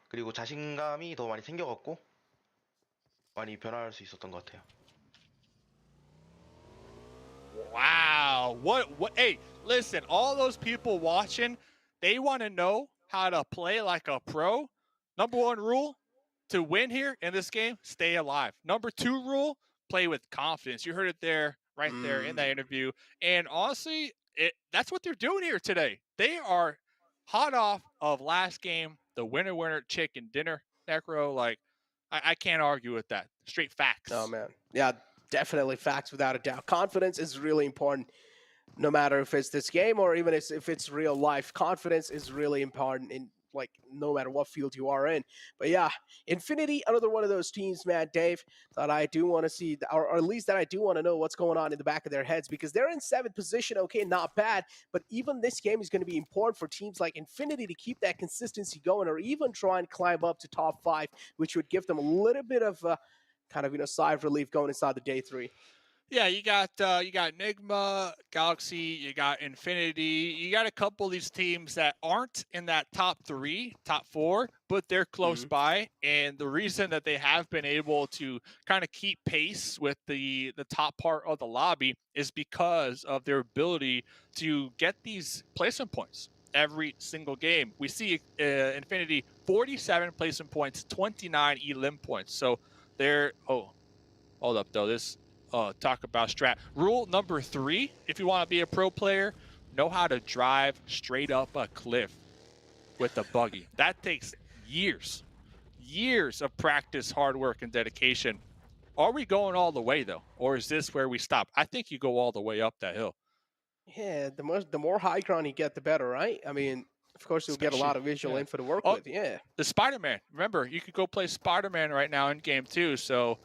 그리고 자신감이 더 많이 생겨갖고 많이 변화할 수 있었던 것 같아요. Wow. What? Hey, listen, all those people watching, they want to know how to play like a pro. Number 1 rule to win here in this game, stay alive. Number 2 rule, play with confidence. You heard it there, right there in that interview. And honestly, that's what they're doing here today. They are hot off of last game, the winner chicken dinner. Necro, like, I can't argue with that. Straight facts. Oh, man. Yeah. Definitely facts without a doubt. Confidence is really important, no matter if it's this game or even if it's real life. Confidence is really important in like no matter what field you are in. But yeah, Infinity, another one of those teams, man, Dave, that I do want to see, or at least that I do want to know what's going on in the back of their heads, because they're in 7th position. Okay, not bad, but even this game is going to be important for teams like Infinity to keep that consistency going, or even try and climb up to top 5, which would give them a little bit of kind of, sigh of relief going inside the day 3. Yeah, you got Nigma, Galaxy, you got Infinity, you got a couple of these teams that aren't in that top 3, top 4, but they're close by. And the reason that they have been able to kind of keep pace with the top part of the lobby is because of their ability to get these placement points every single game. We see Infinity 47 placement points, 29 elim points. So they're hold up though. This talk about strat. Rule number 3, if you want to be a pro player, know how to drive straight up a cliff with a buggy. That takes years of practice, hard work, and dedication. Are we going all the way though, or is this where we stop? I think you go all the way up that hill. Yeah, the more high ground you get, the better, right? I mean, Of course, you'll get a lot of visual info to work with. Yeah. The Spider-Man. Remember, you could go play Spider-Man right now in game 2. So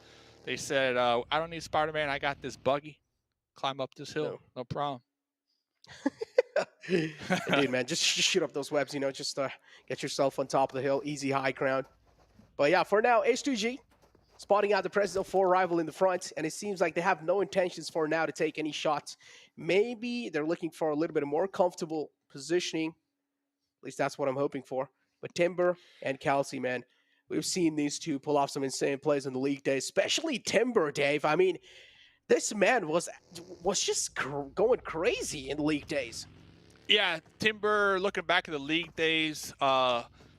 they said, I don't need Spider-Man. I got this buggy. Climb up this hill. No problem. Indeed, man. Just shoot up those webs, you know, just get yourself on top of the hill. Easy high ground. But yeah, for now, H2G spotting out the presence of 4 rival in the front, and it seems like they have no intentions for now to take any shots. Maybe they're looking for a little bit more comfortable positioning. At least that's what I'm hoping for. But Timber and Kelsey, man, we've seen these two pull off some insane plays in the league days, especially Timber, Dave. I mean, this man was just going crazy in the league days. Yeah, Timber, looking back at the league days,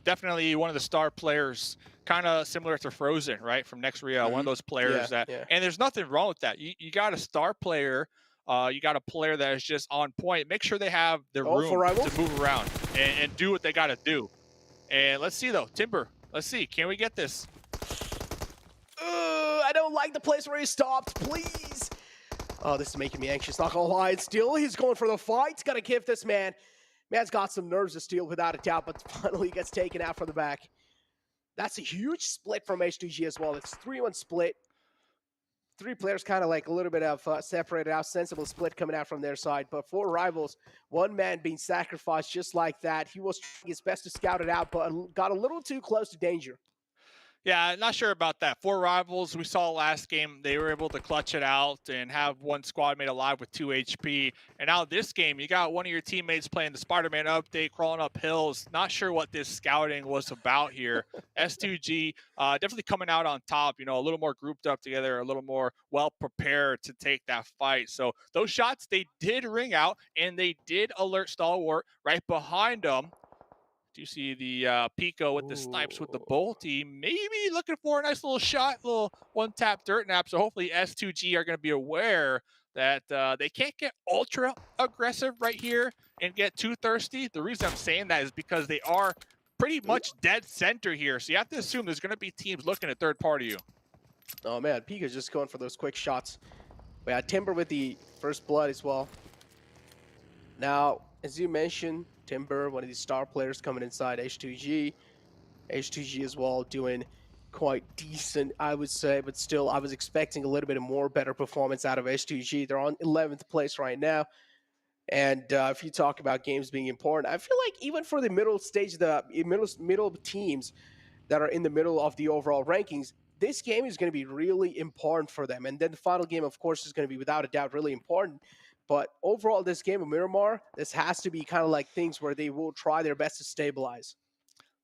definitely one of the star players, kind of similar to Frozen, right, from Next Ruya, one of those players and there's nothing wrong with that. You got a star player, you got a player that is just on point. Make sure they have the room to move around and do what they got to do. And let's see, though, Timber, let's see, can we get this? I don't like the place where he stopped, please. Oh, this is making me anxious, not gonna lie. And still, he's going for the fight. Gotta give this man. Man's got some nerves of steel, without a doubt, but finally gets taken out from the back. That's a huge split from H2G as well. It's 3-1 split. 3 players kind of like a little bit of separated out, sensible split coming out from their side. But 4 rivals, 1 man being sacrificed just like that. He was trying his best to scout it out, but got a little too close to danger. Yeah, not sure about that. 4 rivals we saw last game, they were able to clutch it out and have 1 squad mate alive with 2 HP. And now this game, you got one of your teammates playing the Spider-Man update, crawling up hills. Not sure what this scouting was about here. S2G definitely coming out on top, you know, a little more grouped up together, a little more well prepared to take that fight. So those shots, they did ring out, and they did alert Stalwart right behind them. You see the Pico with the snipes with the bolty, maybe looking for a nice little shot, little one-tap dirt nap. So hopefully S2G are going to be aware that they can't get ultra aggressive right here and get too thirsty. The reason I'm saying that is because they are pretty much dead center here. So you have to assume there's going to be teams looking at third party you. Oh man, Pico's just going for those quick shots. We had Timber with the first blood as well. Now, as you mentioned, Timber, one of these star players coming inside H2G. H2G as well doing quite decent, I would say, but still I was expecting a little bit more better performance out of H2G. They're on 11th place right now. And if you talk about games being important, I feel like even for the middle stage, the middle teams that are in the middle of the overall rankings, this game is going to be really important for them. And then the final game, of course, is going to be without a doubt really important. But overall, this game of Miramar, this has to be kind of like things where they will try their best to stabilize.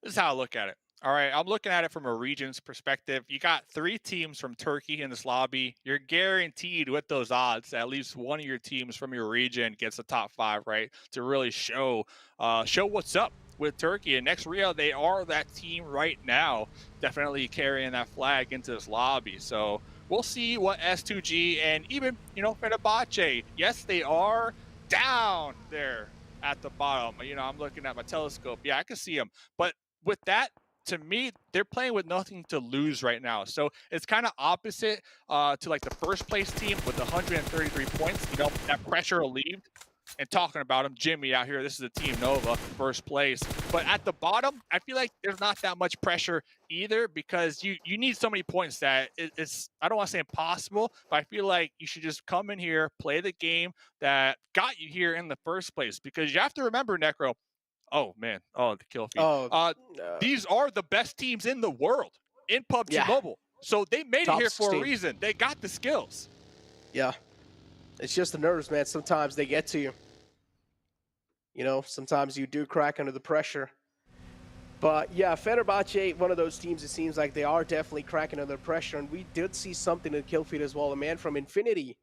This is how I look at it. All right, I'm looking at it from a region's perspective. You got 3 teams from Turkey in this lobby. You're guaranteed with those odds at least one of your teams from your region gets the top 5, right? To really show what's up with Turkey. And Next Ruya, they are that team right now, definitely carrying that flag into this lobby. So we'll see what S2G and even, you know, Fenerbahçe, yes, they are down there at the bottom. You know, I'm looking at my telescope. Yeah, I can see them. But with that, to me, they're playing with nothing to lose right now. So it's kind of opposite to like the first place team with 133 points. You know, that pressure relieved. And talking about him, Jimmy out here, this is the Team Nova, first place. But at the bottom, I feel like there's not that much pressure either, because you need so many points that it's, I don't want to say impossible, but I feel like you should just come in here, play the game that got you here in the first place. Because you have to remember, Necro, oh man, oh, the kill feed. No. These are the best teams in the world in PUBG Mobile. So they made it here for a reason. They got the skills. Yeah. It's just the nerves, man. Sometimes they get to you. You know, sometimes you do crack under the pressure. But yeah, Fenerbahçe, one of those teams, it seems like they are definitely cracking under pressure. And we did see something in kill feed as well. A man from Infinity,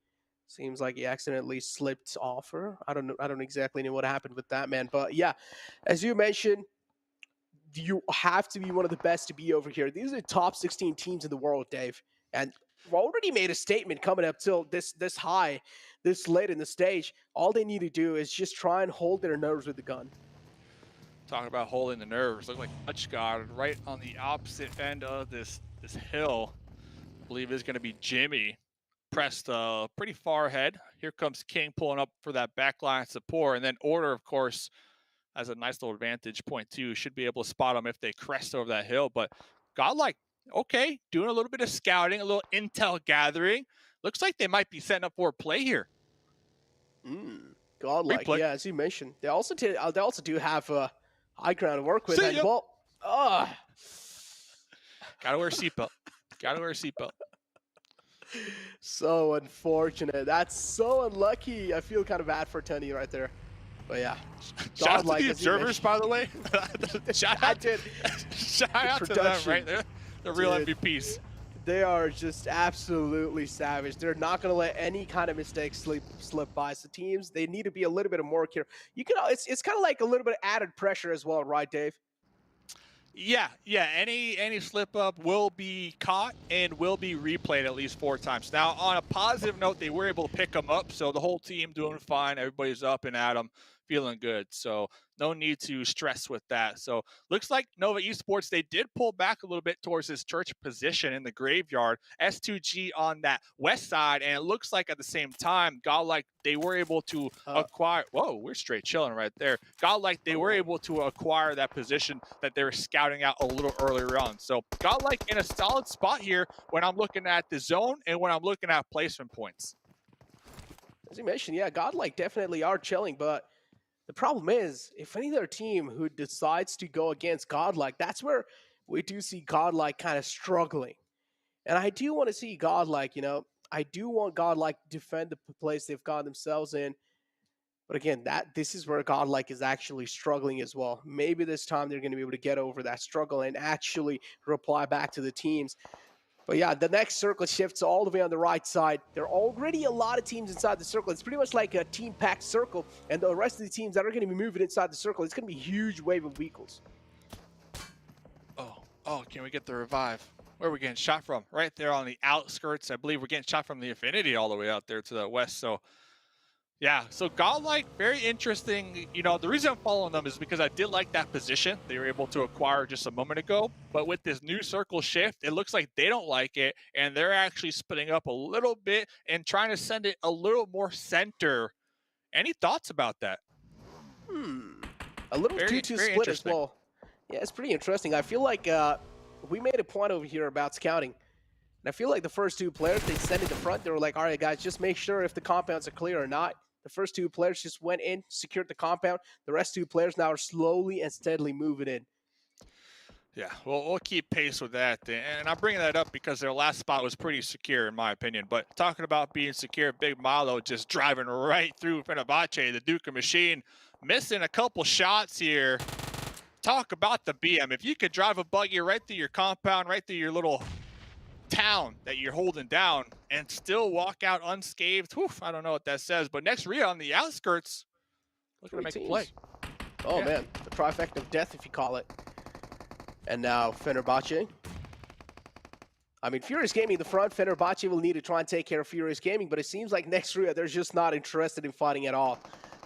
seems like he accidentally slipped off her. I don't exactly know what happened with that, man. But yeah, as you mentioned, you have to be one of the best to be over here. These are the top 16 teams in the world, Dave. And we've already made a statement coming up till this high, this late in the stage. All they need to do is just try and hold their nerves with the gun. Talking about holding the nerves, look like Touchguard right on the opposite end of this hill. I believe is going to be Jimmy. Pressed pretty far ahead. Here comes King pulling up for that backline support, and then Order, of course, as a nice little vantage point too. Should be able to spot them if they crest over that hill. But GodLike, okay, doing a little bit of scouting, a little intel gathering. Looks like they might be setting up for a play here. GodLike, Replay. yeah, as you mentioned, they also do have high ground to work with. See And ya. well, Gotta wear a seatbelt. Gotta wear a seatbelt. so unfortunate. That's so unlucky. I feel kind of bad for Tenny right there. But yeah, Shout out to GodLike, the as you observers, by the way. Shout out, shout out to them, production. right? They're the real Dude. MVPs. They are just absolutely savage. They're not going to let any kind of mistake slip by. So teams, they need to be a little bit more careful. You can, it's kind of like a little bit of added pressure as well, right, Dave? Yeah. Any slip up will be caught and will be replayed at least 4 times. Now, on a positive note, they were able to pick them up, so the whole team doing fine. Everybody's up and at them, feeling good. So no need to stress with that. So looks like Nova Esports, they did pull back a little bit towards this church position in the graveyard. S2G on that west side, and it looks like at the same time, GodLike, they were able to acquire. Whoa, we're straight chilling right there. GodLike, they were able to acquire that position that they were scouting out a little earlier on. So GodLike in a solid spot here when I'm looking at the zone and when I'm looking at placement points. As you mentioned, yeah, GodLike definitely are chilling, but the problem is, if any other team who decides to go against GodLike, that's where we do see GodLike kind of struggling. And I do want to see GodLike, you know, I do want GodLike to defend the place they've got themselves in. But again, this is where GodLike is actually struggling as well. Maybe this time they're going to be able to get over that struggle and actually reply back to the teams. But yeah, the next circle shifts all the way on the right side. There are already a lot of teams inside the circle. It's pretty much like a team-packed circle. And the rest of the teams that are going to be moving inside the circle, it's going to be a huge wave of vehicles. Oh, can we get the revive? Where are we getting shot from? Right there on the outskirts. I believe we're getting shot from the Infinity all the way out there to the west. So yeah, so GodLike, very interesting. You know, the reason I'm following them is because I did like that position they were able to acquire just a moment ago. But with this new circle shift, it looks like they don't like it, and they're actually splitting up a little bit and trying to send it a little more center. Any thoughts about that? A little 2-2 split as well. Yeah, it's pretty interesting. I feel like we made a point over here about scouting. And I feel like the first 2 players, they sent in the front. They were like, all right, guys, just make sure if the compounds are clear or not. The first 2 players just went in, secured the compound. The rest 2 players now are slowly and steadily moving in. Yeah, well, we'll keep pace with that. And I'm bringing that up because their last spot was pretty secure, in my opinion. But talking about being secure, Big Malo just driving right through Fenerbahçe, the Duca machine, missing a couple shots here. Talk about the BM. If you could drive a buggy right through your compound, right through your little town that you're holding down and still walk out unscathed, whew, I don't know what that says. But next Ruya on the outskirts, looking to make a play. Oh, yeah. Man, the trifecta of death, if you call it. And now Fenerbahçe. I mean, Furious Gaming in the front. Fenerbahçe will need to try and take care of Furious Gaming, but it seems like next Ruya, they're just not interested in fighting at all.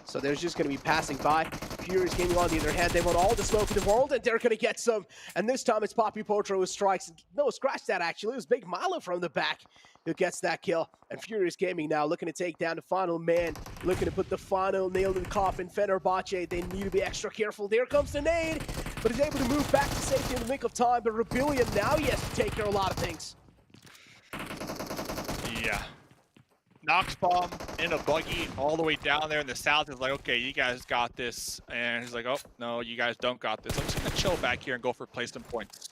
So they're just going to be passing by. Furious Gaming, on the other hand, they want all the smoke in the world, and they're going to get some. And this time it's Poppy Potro who strikes. No, scratch that, actually. It was Big Milo from the back who gets that kill. And Furious Gaming now looking to take down the final man, looking to put the final nail in the coffin. Fenerbahçe, they need to be extra careful. There comes the nade, but he's able to move back to safety in the nick of time. But Rebellion, now he has to take care of a lot of things. Yeah. Knox bomb in a buggy all the way down there in the south. Is like, okay, you guys got this. And he's like, oh, no, you guys don't got this. I'm just going to chill back here and go for placement points.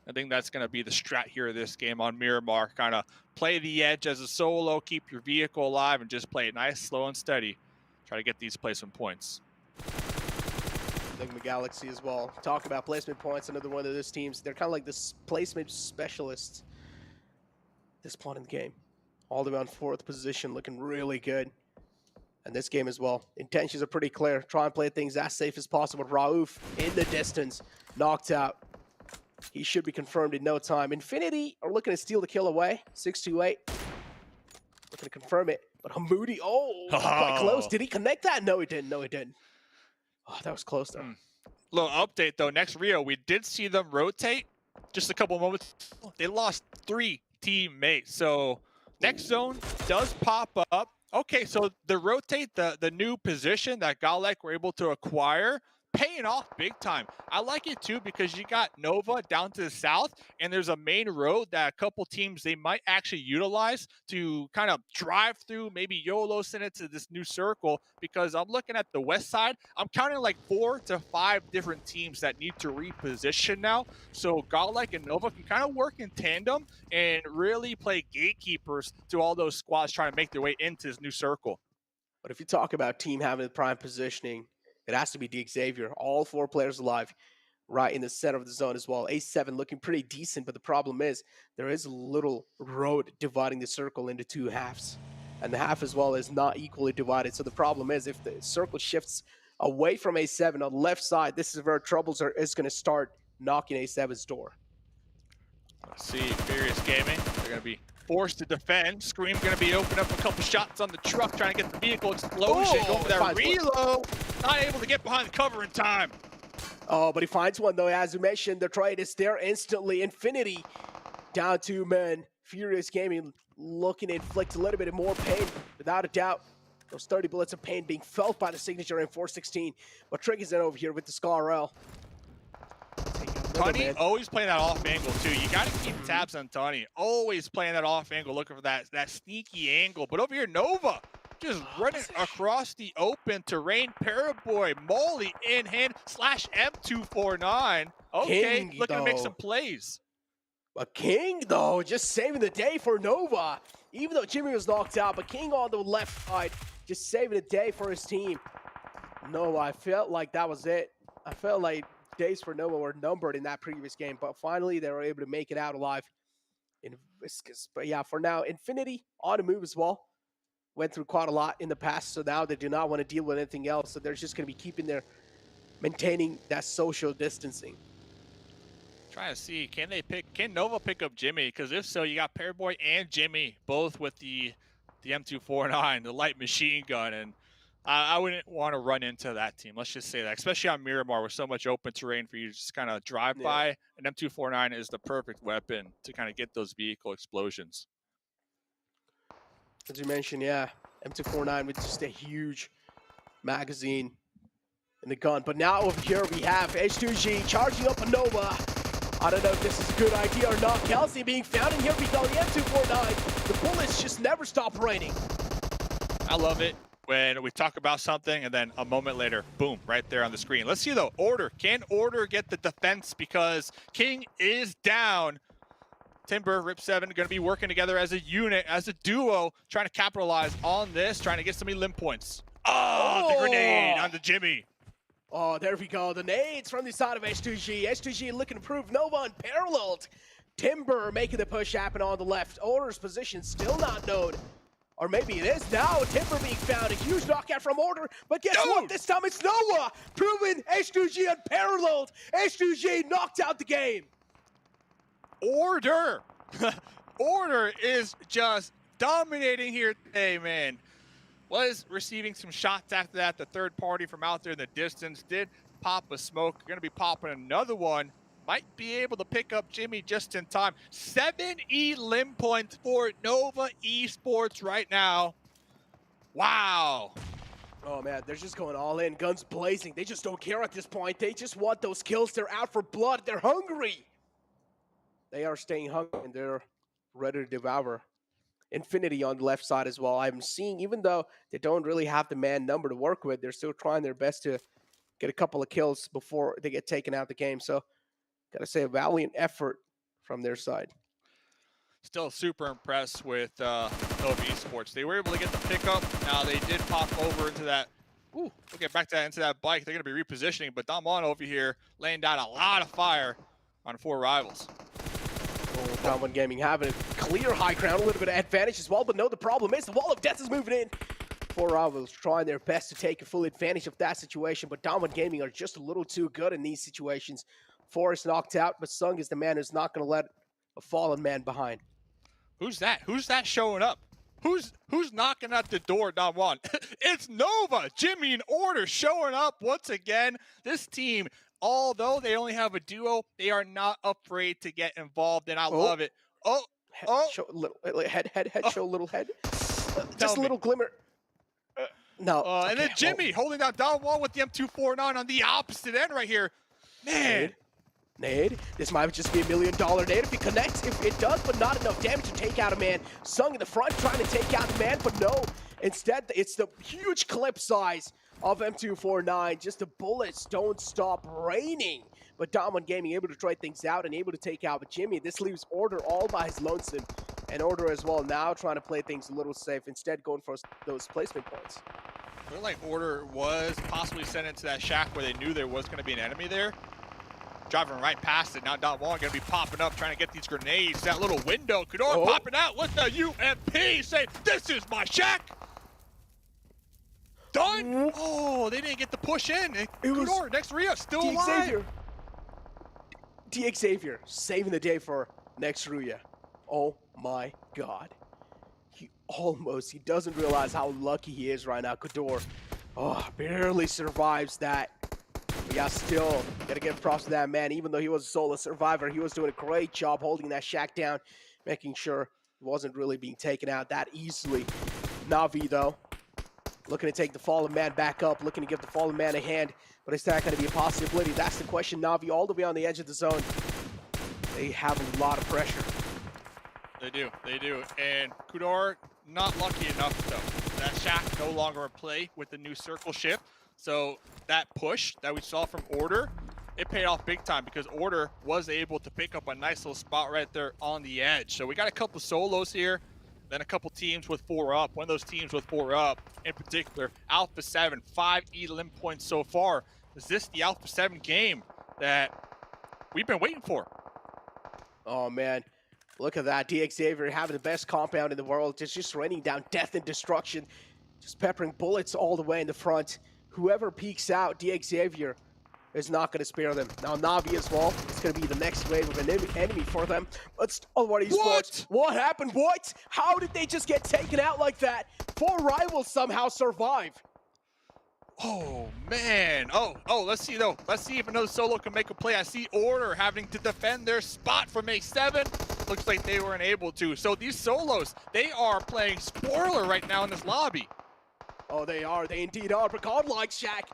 I think that's going to be the strat here of this game on Miramar. Kind of play the edge as a solo, keep your vehicle alive, and just play it nice, slow, and steady. Try to get these placement points. Nigma Galaxy as well. Talk about placement points. Another one of those teams. They're kind of like the placement specialists at this point in the game. All the way on 4th position, looking really good. And this game as well. Intentions are pretty clear. Try and play things as safe as possible. Rauf in the distance, knocked out. He should be confirmed in no time. Infinity are looking to steal the kill away. 628. Looking to confirm it. But Hamoudi, quite close. Did he connect that? No, he didn't. No, he didn't. Oh, that was close, though. Little update, though. Next Rio, we did see them rotate just a couple moments. They lost 3 teammates. So next zone does pop up. Okay, so the rotate, the new position that GodLike were able to acquire paying off big time. I like it too because you got Nova down to the south, and there's a main road that a couple teams they might actually utilize to kind of drive through, maybe YOLO send it to this new circle. Because I'm looking at the west side, I'm counting like 4 to 5 different teams that need to reposition now. So GodLike and Nova can kind of work in tandem and really play gatekeepers to all those squads trying to make their way into this new circle. But if you talk about team having the prime positioning, it has to be the Xavier. All 4 players alive right in the center of the zone as well. A7 looking pretty decent, but the problem is there is a little road dividing the circle into 2 halves. And the half as well is not equally divided. So the problem is if the circle shifts away from A7 on the left side, this is where troubles is going to start knocking A7's door. Let's see, Furious Gaming, they're going to be forced to defend. Scream going to be opening up a couple shots on the truck, trying to get the vehicle explosion. Going for that reload. Not able to get behind the cover in time. Oh, but he finds one though. As you mentioned, the trade is there instantly. Infinity down 2 men. Furious Gaming looking to inflict a little bit more pain, without a doubt. Those 30 bullets of pain being felt by the signature in 416. But Trick is in over here with the SCAR-L. Tony always playing that off angle too. You got to keep tabs on Tony. Always playing that off angle, looking for that sneaky angle. But over here, Nova just running across the open terrain. Paraboy, Molly in hand, slash M249. Okay, King, looking to make though. some plays. But King, though, just saving the day for Nova. Even though Jimmy was knocked out, but King on the left side, just saving the day for his team. No, I felt like that was it. I felt like days for Nova were numbered in that previous game, but finally they were able to make it out alive in Viscous. But yeah, for now, Infinity on the move as well. Went through quite a lot in the past, so now they do not want to deal with anything else. So they're just going to be maintaining that social distancing. Trying to see, can Nova pick up Jimmy? Because if so, you got Paraboy and Jimmy both with the M249, the light machine gun, and I wouldn't want to run into that team. Let's just say that, especially on Miramar with so much open terrain for you to just kind of drive by. An M249 is the perfect weapon to kind of get those vehicle explosions. As you mentioned, yeah, M249 with just a huge magazine in the gun. But now over here we have H2G charging up a Nova. I don't know if this is a good idea or not. Kelsey being found in here because the M249. The bullets just never stop raining. I love it when we talk about something and then a moment later, boom, right there on the screen. Let's see though, Order. Can Order get the defense because King is down? Timber, Rip7 going to be working together as a unit, as a duo, trying to capitalize on this, trying to get some limb points. Oh, the grenade on the Jimmy. Oh, there we go. The nades from the side of H2G. H2G looking to prove Nova unparalleled. Timber making the push happen on the left. Order's position still not known. Or maybe it is now. Timber being found. A huge knockout from Order. But guess what? This time it's Noah. Proving H2G unparalleled. H2G knocked out the game. Order. Order is just dominating here today, man. Was receiving some shots after that. The third party from out there in the distance did pop a smoke. Going to be popping another one. Might be able to pick up Jimmy just in time. 7 limb points for Nova Esports right now. Wow. Oh, man, they're just going all in. Guns blazing. They just don't care at this point. They just want those kills. They're out for blood. They're hungry. They are staying hungry, and they're ready to devour. Infinity on the left side as well. I'm seeing, even though they don't really have the man number to work with, they're still trying their best to get a couple of kills before they get taken out the game. So, gotta say, a valiant effort from their side. Still super impressed with Nova Esports. They were able to get the pickup. Now they did pop over into that. Ooh, we'll get back to that, into that bike. They're gonna be repositioning, but Damon over here laying down a lot of fire on 4 rivals. Damon Gaming having a clear high ground, a little bit of advantage as well, but no, the problem is the wall of death is moving in. 4 rivals trying their best to take a full advantage of that situation, but Damon Gaming are just a little too good in these situations. 4 is knocked out, but Sung is the man who's not going to let a fallen man behind. Who's that? Who's that showing up? Who's knocking at the door, Damon? It's Nova, Jimmy and Order showing up once again. This team, although they only have a duo, they are not afraid to get involved, and I love it. Show a little head, show a little head. Just a little glimmer. No. And then Jimmy holding down Don Wall with the M249 on the opposite end right here. Man. Nade. This might just be $1 million nade if he connects. If it does, but not enough damage to take out a man. Sung in the front trying to take out the man, but no. Instead, it's the huge clip size of M249. Just the bullets don't stop raining. But Diamond Gaming able to try things out and able to take out Jimmy. This leaves Order all by his lonesome. And Order as well now trying to play things a little safe. Instead, going for those placement points. Looked like Order was possibly sent into that shack where they knew there was going to be an enemy there. Driving right past it. Now Don Wall going to be popping up, trying to get these grenades. That little window. Kudor popping out with the UMP, saying, "This is my shack." Done. Oh, they didn't get the push in. Kudor next Ruya still alive. DXavier saving the day for next Ruya. Oh my God. He doesn't realize how lucky he is right now. Kudor, barely survives that. But yeah, still gotta give props to that man. Even though he was a solo survivor, he was doing a great job holding that shack down, making sure he wasn't really being taken out that easily. Na'Vi though, looking to take the fallen man back up, looking to give the fallen man a hand, but is that going to be a possibility? That's the question. Na'Vi all the way on the edge of the zone. They have a lot of pressure. They do. And Kudor not lucky enough though. That shack no longer in play with the new circle ship. So that push that we saw from Order, it paid off big time because Order was able to pick up a nice little spot right there on the edge. So we got a couple solos here, then a couple teams with 4 up. One of those teams with 4 up, in particular, Alpha 7, 5 elim points so far. Is this the Alpha 7 game that we've been waiting for? Oh man, look at that. DXavier having the best compound in the world, just raining down death and destruction, just peppering bullets all the way in the front. Whoever peeks out, DXavier is not going to spare them. Now Na'Vi as well, it's going to be the next wave of an enemy for them. But Stalwart Esports, what happened? What? How did they just get taken out like that? 4 rivals somehow survive. Oh man, let's see though. Let's see if another solo can make a play. I see Order having to defend their spot from A7. Looks like they weren't able to. So these solos, they are playing spoiler right now in this lobby. Oh, they are. They indeed are. But GodLike shack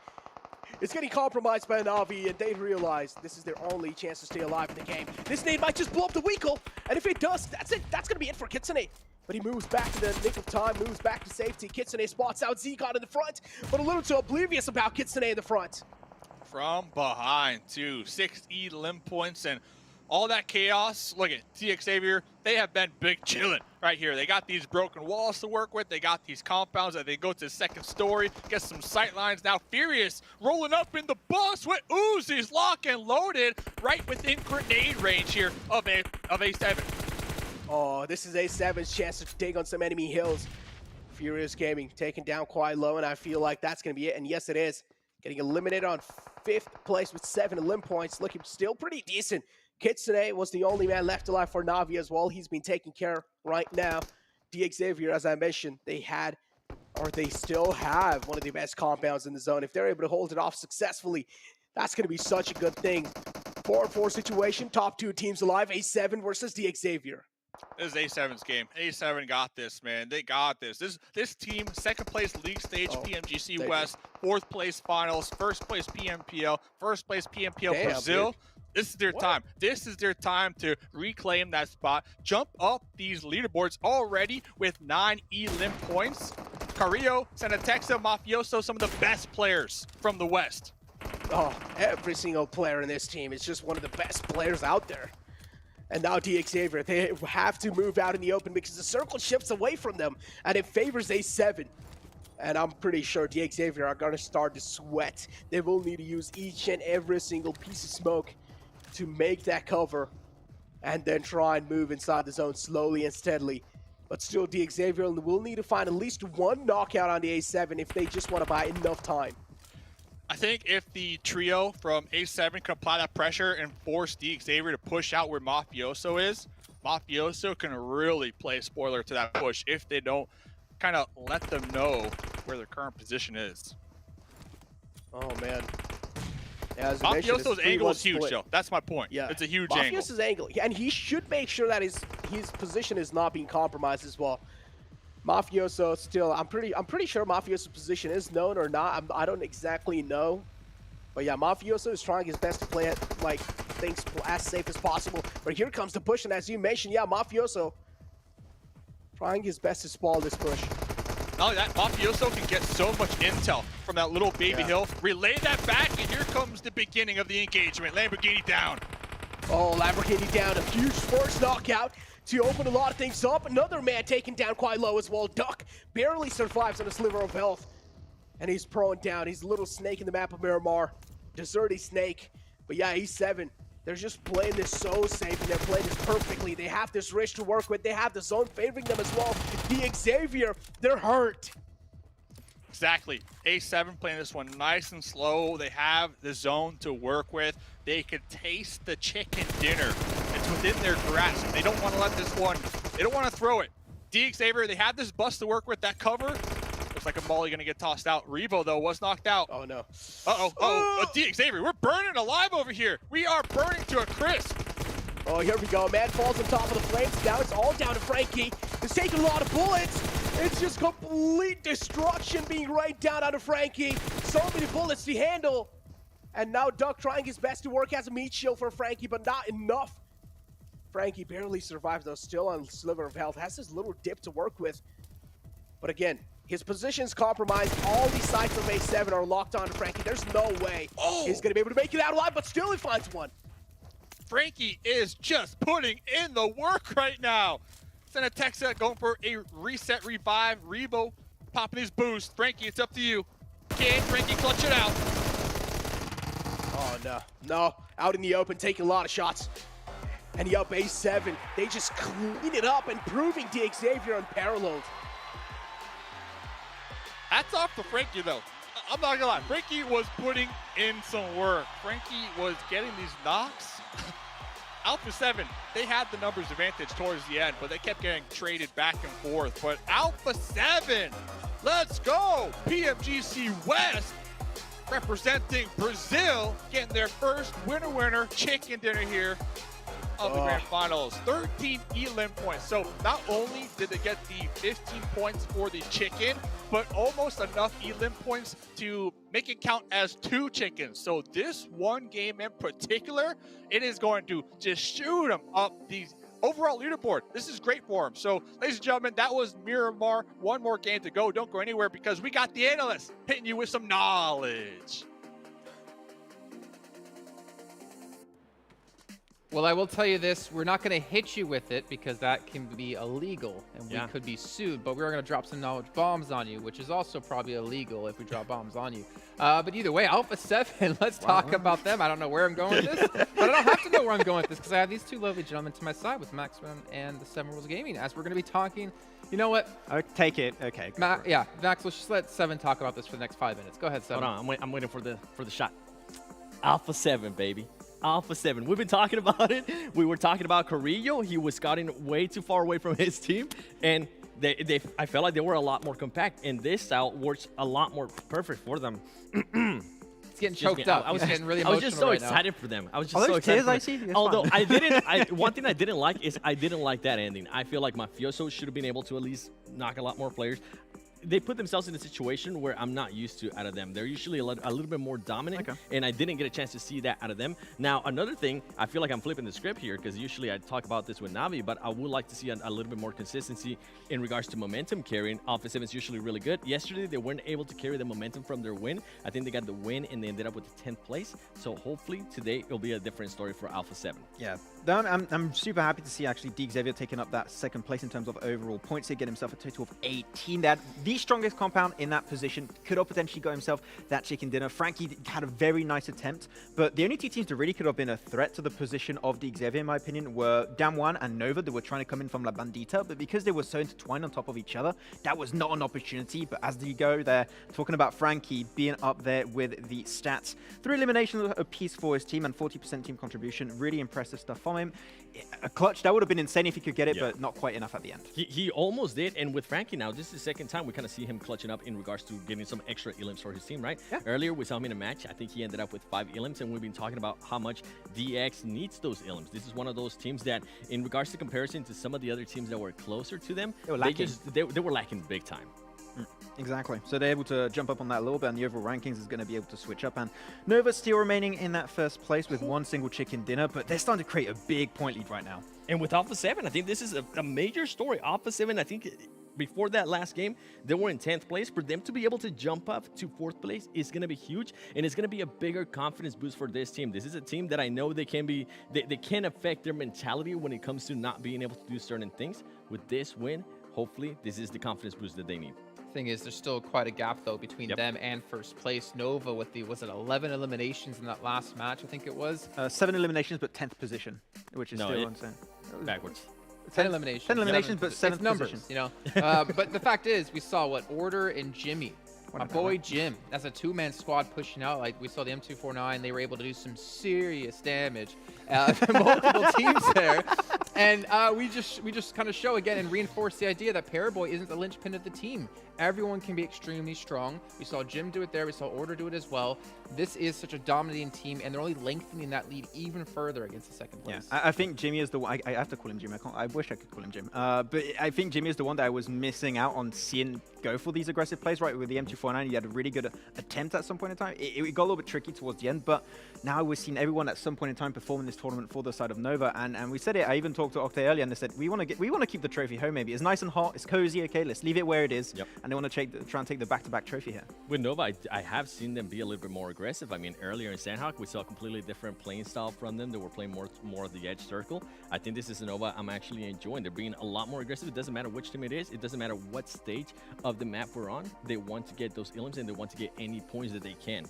is getting compromised by Na'Vi, and they realize this is their only chance to stay alive in the game. This nade might just blow up the Weekle, and if it does, that's it. That's going to be it for Kitsune. But he moves back to the nick of time, moves back to safety. Kitsune spots out Zcon in the front, but a little too oblivious about Kitsune in the front. From behind, too. 6 elim points and all that chaos. Look at DXavier. They have been big chilling right here. They got these broken walls to work with. They got these compounds that they go to the second story, get some sight lines. Now Furious rolling up in the bus with Uzis locked and loaded right within grenade range here of A7. Oh, this is A7's chance to take on some enemy hills. Furious Gaming taken down quite low, and I feel like that's going to be it. And yes, it is. Getting eliminated on 5th place with 7 elim points. Looking still pretty decent. Kitsune was the only man left alive for Na'Vi as well. He's been taken care of right now. DXavier, as I mentioned, they still have one of the best compounds in the zone. If they're able to hold it off successfully, that's going to be such a good thing. 4-4 situation, top 2 teams alive, A7 versus DXavier. This is A7's game. A7 got this, man. They got this. This team, 2nd place league stage, PMGC West, 4th place finals, 1st place PMPL, 1st place PMPL Brazil. Dude. This is their time. This is their time to reclaim that spot. Jump up these leaderboards already with 9 elim points. Carrillo, Senatexa, Mafioso, some of the best players from the West. Oh, every single player in this team is just one of the best players out there. And now DXavier, they have to move out in the open because the circle shifts away from them and it favors A7. And I'm pretty sure DXavier are going to start to sweat. They will need to use each and every single piece of smoke to make that cover and then try and move inside the zone slowly and steadily. But still, DXavier will need to find at least 1 knockout on the A7 if they just want to buy enough time. I think if the trio from A7 can apply that pressure and force DXavier to push out where Mafioso is, Mafioso can really play spoiler to that push if they don't kind of let them know where their current position is. Oh, man. Yeah, Mafioso's angle is huge, though. That's my point. Yeah. It's a huge angle. Mafioso's angle. And he should make sure that his position is not being compromised as well. Mafioso still, I'm pretty sure Mafioso's position is known or not. I don't exactly know. But yeah, Mafioso is trying his best to play it, like, things as safe as possible. But here comes the push, and as you mentioned, yeah, Mafioso trying his best to stall this push. Not only that, Mafioso can get so much intel from that little baby hill. Relay that back, and here comes the beginning of the engagement. Lamborghini down. Oh, Lamborghini down, a huge force knockout to open a lot of things up. Another man taken down quite low as well. Duck barely survives on a sliver of health. And he's prone down. He's a little snake in the map of Miramar. Deserty snake. But yeah, he's 7. They're just playing this so safe, and they're playing this perfectly. They have this Rich to work with. They have the zone favoring them as well. The Xavier, they're hurt. Exactly. A7 playing this one nice and slow. They have the zone to work with. They could taste the chicken dinner. It's within their grasp. They don't want to let this one, they don't want to throw it. D Xavier, they have this bus to work with. That cover looks like a Molly going to get tossed out. Rebo, though, was knocked out. Oh, no. D Xavier, we're burning alive over here. We are burning to a crisp. Oh, here we go. Man falls on top of the flames. Now it's all down to Frankie. He's taking a lot of bullets. It's just complete destruction being rained down onto Frankie. So many bullets to handle. And now Duck trying his best to work as a meat shield for Frankie, but not enough. Frankie barely survives, though, still on a sliver of health. Has this little dip to work with. But again, his position's compromised. All these sights of A7 are locked onto Frankie. There's no way he's going to be able to make it out alive, but still he finds one. Frankie is just putting in the work right now. Senetexa going for a reset revive. Rebo popping his boost. Frankie, it's up to you. Can Frankie clutch it out? Oh, no. No. Out in the open, taking a lot of shots. And yup, A7, they just clean it up and proving D Xavier unparalleled. Hats off to Frankie, though. I'm not gonna lie. Frankie was putting in some work. Frankie was getting these knocks. Alpha 7, they had the numbers advantage towards the end, but they kept getting traded back and forth. But Alpha 7, let's go! PMGC West representing Brazil, getting their first winner chicken dinner here of the Grand Finals. 13 elim points. So not only did they get the 15 points for the chicken, but almost enough elim points to make it count as 2 chickens. So this one game in particular, it is going to just shoot them up the overall leaderboard. This is great for them. So ladies and gentlemen, that was Miramar. One more game to go. Don't go anywhere because we got the analysts hitting you with some knowledge. Well, I will tell you this, we're not going to hit you with it because that can be illegal and we could be sued, but we're going to drop some knowledge bombs on you, which is also probably illegal if we drop bombs on you. But either way, Alpha 7, let's talk about them. I don't know where I'm going with this, but I don't have to know where I'm going with this because I have these 2 lovely gentlemen to my side with Maximum and the 7 Rules Gaming, as we're going to be talking. You know what? I'll take it. Okay. Yeah, Max, let's just let 7 talk about this for the next 5 minutes. Go ahead, 7. Hold on, I'm waiting for the shot. Alpha 7, baby. Alpha 7. We've been talking about it. We were talking about Carrillo. He was scouting way too far away from his team, and I felt like they were a lot more compact, and this style works a lot more perfect for them. It's getting choked up. I was getting really emotional. I was just so right excited now. for them. I was just so excited. Although I didn't, one thing I didn't like is I didn't like that ending. I feel like Mafioso should have been able to at least knock a lot more players. They put themselves in a situation where I'm not used to out of them. They're usually a little bit more dominant, and I didn't get a chance to see that out of them. Now, another thing, I feel like I'm flipping the script here because usually I talk about this with Navi, but I would like to see a little bit more consistency in regards to momentum carrying. Alpha 7 is usually really good. Yesterday, they weren't able to carry the momentum from their win. I think they got the win, and they ended up with the 10th place. So hopefully today, it'll be a different story for Alpha 7. Yeah, I'm super happy to see actually D Xavier taking up that 2nd place in terms of overall points. He get himself a total of 18. That the strongest compound in that position, could have potentially got himself that chicken dinner. Frankie had a very nice attempt, but the only 2 teams that really could have been a threat to the position of D Xavier, in my opinion, were Damwon and Nova. They were trying to come in from La Bandita, but because they were so intertwined on top of each other, that was not an opportunity. But as you go there, talking about Frankie being up there with the stats, 3 eliminations apiece for his team and 40% team contribution. Really impressive stuff from him. A clutch, that would have been insane if he could get it, but not quite enough at the end. He almost did, and with Frankie now, this is the 2nd time we kind of see him clutching up in regards to getting some extra elims for his team, right? Yeah. Earlier, we saw him in a match. I think he ended up with 5 elims, and we've been talking about how much DX needs those elims. This is one of those teams that, in regards to comparison to some of the other teams that were closer to them, they were lacking big time. Exactly. So they're able to jump up on that a little bit, and the overall rankings is going to be able to switch up. And Nova still remaining in that first place with 1 single chicken dinner, but they're starting to create a big point lead right now. And with Alpha 7, I think this is a major story. Alpha 7, I think before that last game, they were in 10th place. For them to be able to jump up to 4th place is going to be huge, and it's going to be a bigger confidence boost for this team. This is a team that I know they can affect their mentality when it comes to not being able to do certain things. With this win, hopefully, this is the confidence boost that they need. Thing is, there's still quite a gap though between them and first place. Nova with the 11 eliminations in that last match, I think it was. 7 eliminations, but 10th position, which is still insane. Backwards. 10 eliminations. 10 eliminations, but 7th numbers, position. you know. But the fact is, we saw Order and Jimmy. My boy Jim, as a 2-man squad pushing out, like we saw the M249, they were able to do some serious damage to multiple teams there. And we just kind of show again and reinforce the idea that Paraboy isn't the linchpin of the team. Everyone can be extremely strong. We saw Jim do it there. We saw Order do it as well. This is such a dominating team, and they're only lengthening that lead even further against the second place. Yeah, I think Jimmy is the one. I have to call him Jim. I wish I could call him Jim. But I think Jimmy is the one that I was missing out on seeing go for these aggressive plays. Right, with the M249, he had a really good attempt at some point in time. It got a little bit tricky towards the end, but now we're seeing everyone at some point in time perform in this tournament for the side of Nova. And we said it. I even talked to Octay earlier, and they said we want to keep the trophy home. Maybe it's nice and hot. It's cozy. Okay, let's leave it where it is. Yep. And they want to try and take the back-to-back trophy here. With Nova, I have seen them be a little bit more aggressive. I mean, earlier in Sanhok, we saw a completely different playing style from them. They were playing more of the edge circle. I think this is a Nova I'm actually enjoying. They're being a lot more aggressive. It doesn't matter which team it is. It doesn't matter what stage of the map we're on. They want to get those elims, and they want to get any points that they can.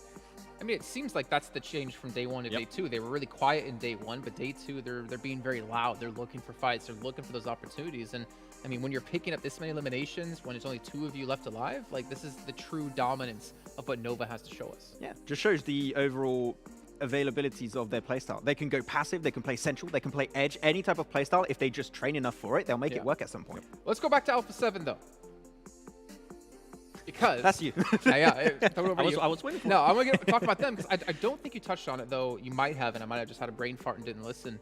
I mean, it seems like that's the change from day 1 to day 2. They were really quiet in day 1, but day 2, they're being very loud. They're looking for fights. They're looking for those opportunities. And I mean, when you're picking up this many eliminations, when there's only 2 of you left alive, like this is the true dominance of what Nova has to show us. Yeah, just shows the overall availabilities of their playstyle. They can go passive, they can play central, they can play edge, any type of playstyle. If they just train enough for it, they'll make it work at some point. Let's go back to Alpha 7 though. Because that's you. I was waiting for No, I'm going to talk about them because I don't think you touched on it, though. You might have, and I might have just had a brain fart and didn't listen.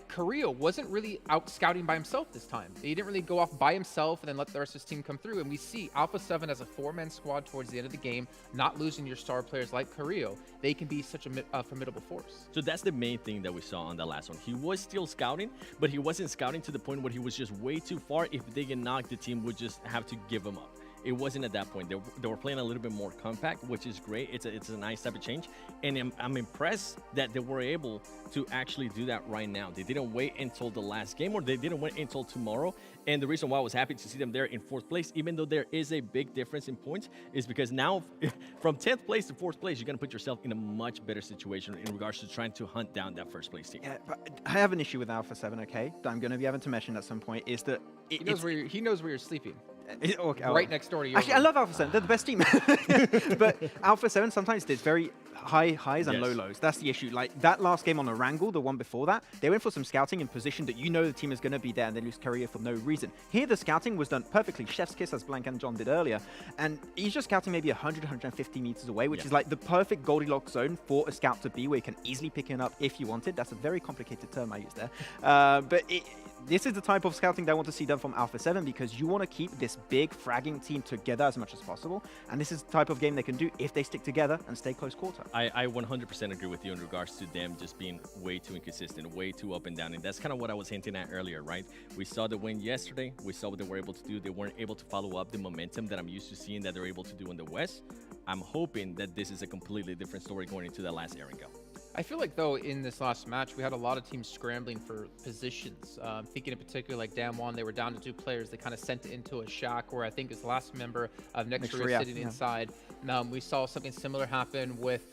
Korea wasn't really out scouting by himself this time. He didn't really go off by himself and then let the rest of his team come through. And we see Alpha 7 as a 4-man squad towards the end of the game, not losing your star players like Korea. They can be such a formidable force. So that's the main thing that we saw on the last one. He was still scouting, but he wasn't scouting to the point where he was just way too far. If they get knocked, the team would just have to give him up. It wasn't at that point. They were playing a little bit more compact, which is great. It's a nice type of change. And I'm impressed that they were able to actually do that right now. They didn't wait until the last game, or they didn't wait until tomorrow. And the reason why I was happy to see them there in 4th place, even though there is a big difference in points, is because now from 10th place to 4th place, you're going to put yourself in a much better situation in regards to trying to hunt down that 1st place team. Yeah, but I have an issue with Alpha 7, okay, that I'm going to be having to mention at some point, is that he knows where you're sleeping. Okay, right next door to you. Actually, I love Alpha 7. They're the best team. But Alpha 7 sometimes there's very high highs and low lows. That's the issue. Like that last game on Erangel, the one before that, they went for some scouting in position that you know the team is going to be there, and they lose career for no reason. Here, the scouting was done perfectly. Chef's kiss, as Blank and John did earlier. And he's just scouting maybe 100, 150 meters away, which is like the perfect Goldilocks zone for a scout to be, where you can easily pick it up if you wanted. That's a very complicated term I used there. But this is the type of scouting that I want to see done from Alpha 7, because you want to keep this big fragging team together as much as possible. And this is the type of game they can do if they stick together and stay close quarter. I 100% agree with you in regards to them just being way too inconsistent, way too up and down. And that's kind of what I was hinting at earlier, right? We saw the win yesterday. We saw what they were able to do. They weren't able to follow up the momentum that I'm used to seeing that they're able to do in the West. I'm hoping that this is a completely different story going into that last Erangel. I feel like, though, in this last match, we had a lot of teams scrambling for positions. Thinking in particular, like Damwon, they were down to 2 players. They kind of sent it into a shack where I think his last member of Next Ruya sitting inside. We saw something similar happen with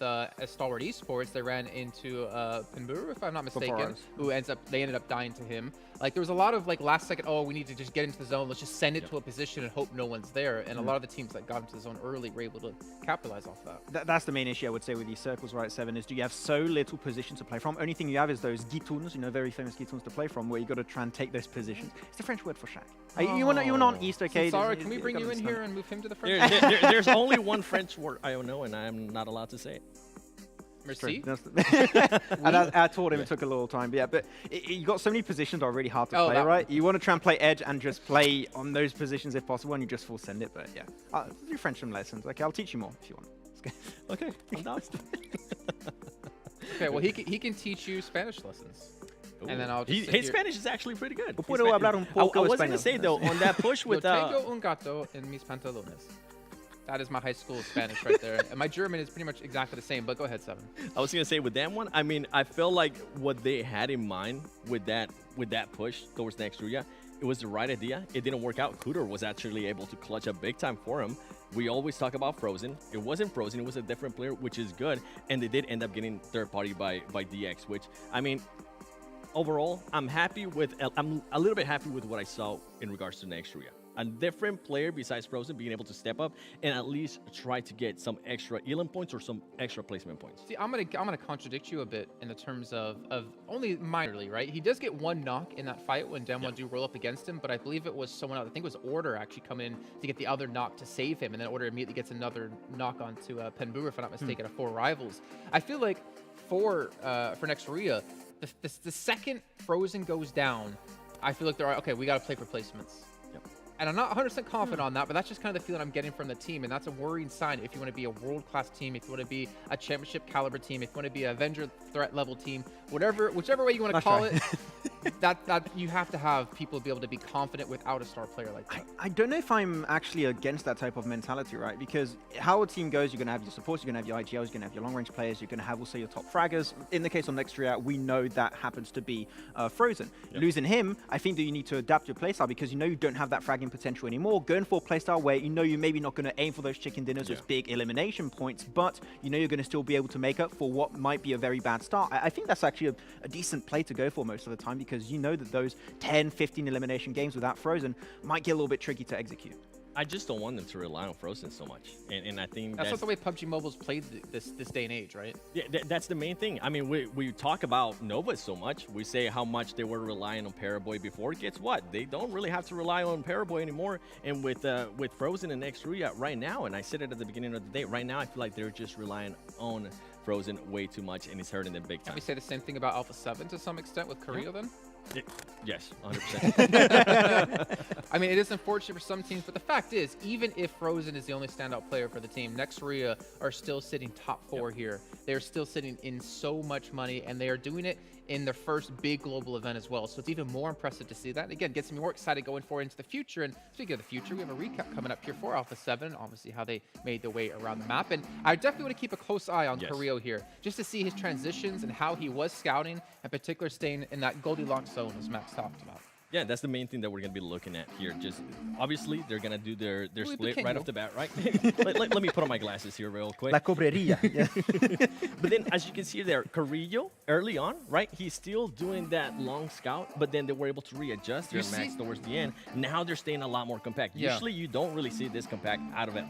Stalwart Esports. They ran into Pinburu, if I'm not mistaken, who ended up dying to him. Like, there was a lot of like last second, oh, we need to just get into the zone. Let's just send it to a position and hope no one's there. And a lot of the teams that got into the zone early were able to capitalize off that. That's the main issue, I would say, with these circles, right, Seven, is do you have so little position to play from? Only thing you have is those gitoons, you know, very famous gitoons to play from, where you got to try and take those positions. It's the French word for shack. You were not East, okay? Sorry, can we bring you in here and move him to the French? There's only one French word I don't know, and I'm not allowed to say it. Merci. And I told him it took a little time, but you got so many positions that are really hard to play, right? You want to try and play edge and just play on those positions if possible, and you just full send it. But yeah, I'll do French some lessons. Okay, I'll teach you more if you want. Okay, I'm down. Okay, well he can teach you Spanish lessons. Ooh. And then I'll just his Spanish is actually pretty good. I was going to say though, on that push with tengo un gato en mis pantalones. That is my high school Spanish right there. And my German is pretty much exactly the same, but go ahead, Seven. I was going to say with that one, I mean, I felt like what they had in mind with that push towards next Ruya, it was the right idea. It didn't work out. Cooter was actually able to clutch up big time for him. We always talk about Frozen. It wasn't Frozen. It was a different player, which is good. And they did end up getting third party by DX, which, I mean, overall, I'm a little bit happy with what I saw in regards to next Ruya. A different player besides Frozen being able to step up and at least try to get some extra Elam points or some extra placement points. See, I'm gonna contradict you a bit in the terms of only minorly, right? He does get one knock in that fight when Demwa do roll up against him, but I believe it was someone else. I think it was Order actually come in to get the other knock to save him, and then Order immediately gets another knock onto Penburu, if I'm not mistaken, of 4 rivals. I feel like for next Ruya, the second Frozen goes down, I feel like okay, we gotta play for placements. And I'm not 100% confident on that, but that's just kind of the feeling I'm getting from the team. And that's a worrying sign if you want to be a world-class team, if you want to be a championship caliber team, if you want to be an Avenger threat level team, whichever way you want to call it, that you have to have people be able to be confident without a star player like that. I don't know if I'm actually against that type of mentality, right? Because how a team goes, you're going to have your supports, you're going to have your IGLs, you're going to have your long-range players, you're going to have also your top fraggers. In the case of next Ruya, we know that happens to be Frozen. Yep. Losing him, I think that you need to adapt your playstyle because you know you don't have that fragging potential anymore. Going for a playstyle where you know you're maybe not going to aim for those chicken dinners, those big elimination points, but you know you're going to still be able to make up for what might be a very bad start. I think that's actually a decent play to go for most of the time because you know that those 10, 15 elimination games without Frozen might get a little bit tricky to execute. I just don't want them to rely on Frozen so much, and I think that's not the way PUBG Mobile's played this day and age, right? Yeah, that's the main thing. I mean, we talk about Nova so much. We say how much they were relying on Paraboy before. Guess what? They don't really have to rely on Paraboy anymore. And with Frozen and next Ruya right now, and I said it at the beginning of the day, right now I feel like they're just relying on Frozen way too much, and it's hurting them big time. Can we say the same thing about Alpha 7 to some extent with Korea then? Yes, 100%. I mean, it is unfortunate for some teams, but the fact is, even if Frozen is the only standout player for the team, next Ruya are still sitting top 4 here. They're still sitting in so much money, and they are doing it in their first big global event as well. So it's even more impressive to see that. And again, gets me more excited going forward into the future. And speaking of the future, we have a recap coming up here for Alpha 7, obviously how they made their way around the map. And I definitely want to keep a close eye on Carrillo here, just to see his transitions and how he was scouting, in particular staying in that Goldilocks zone, as Max talked about. Yeah, that's the main thing that we're going to be looking at here. Just obviously, they're going to do their split right off the bat, right? let me put on my glasses here real quick. La cobreria. Yeah. But then, as you can see there, Carrillo, early on, right? He's still doing that long scout, but then they were able to readjust their max towards the end. Now they're staying a lot more compact. Yeah. Usually, you don't really see this compact out of it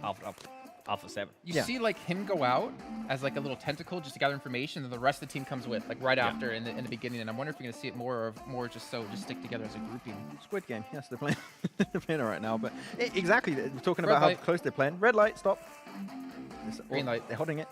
Alpha 7. You see like him go out as like a little tentacle just to gather information, and the rest of the team comes with like right after in the beginning. And I'm wondering if you're gonna see it more just stick together as a grouping. Squid Game, yes, they're playing it right now. But exactly, we're talking about how close they're playing. Red light, stop. Green light. They're holding it.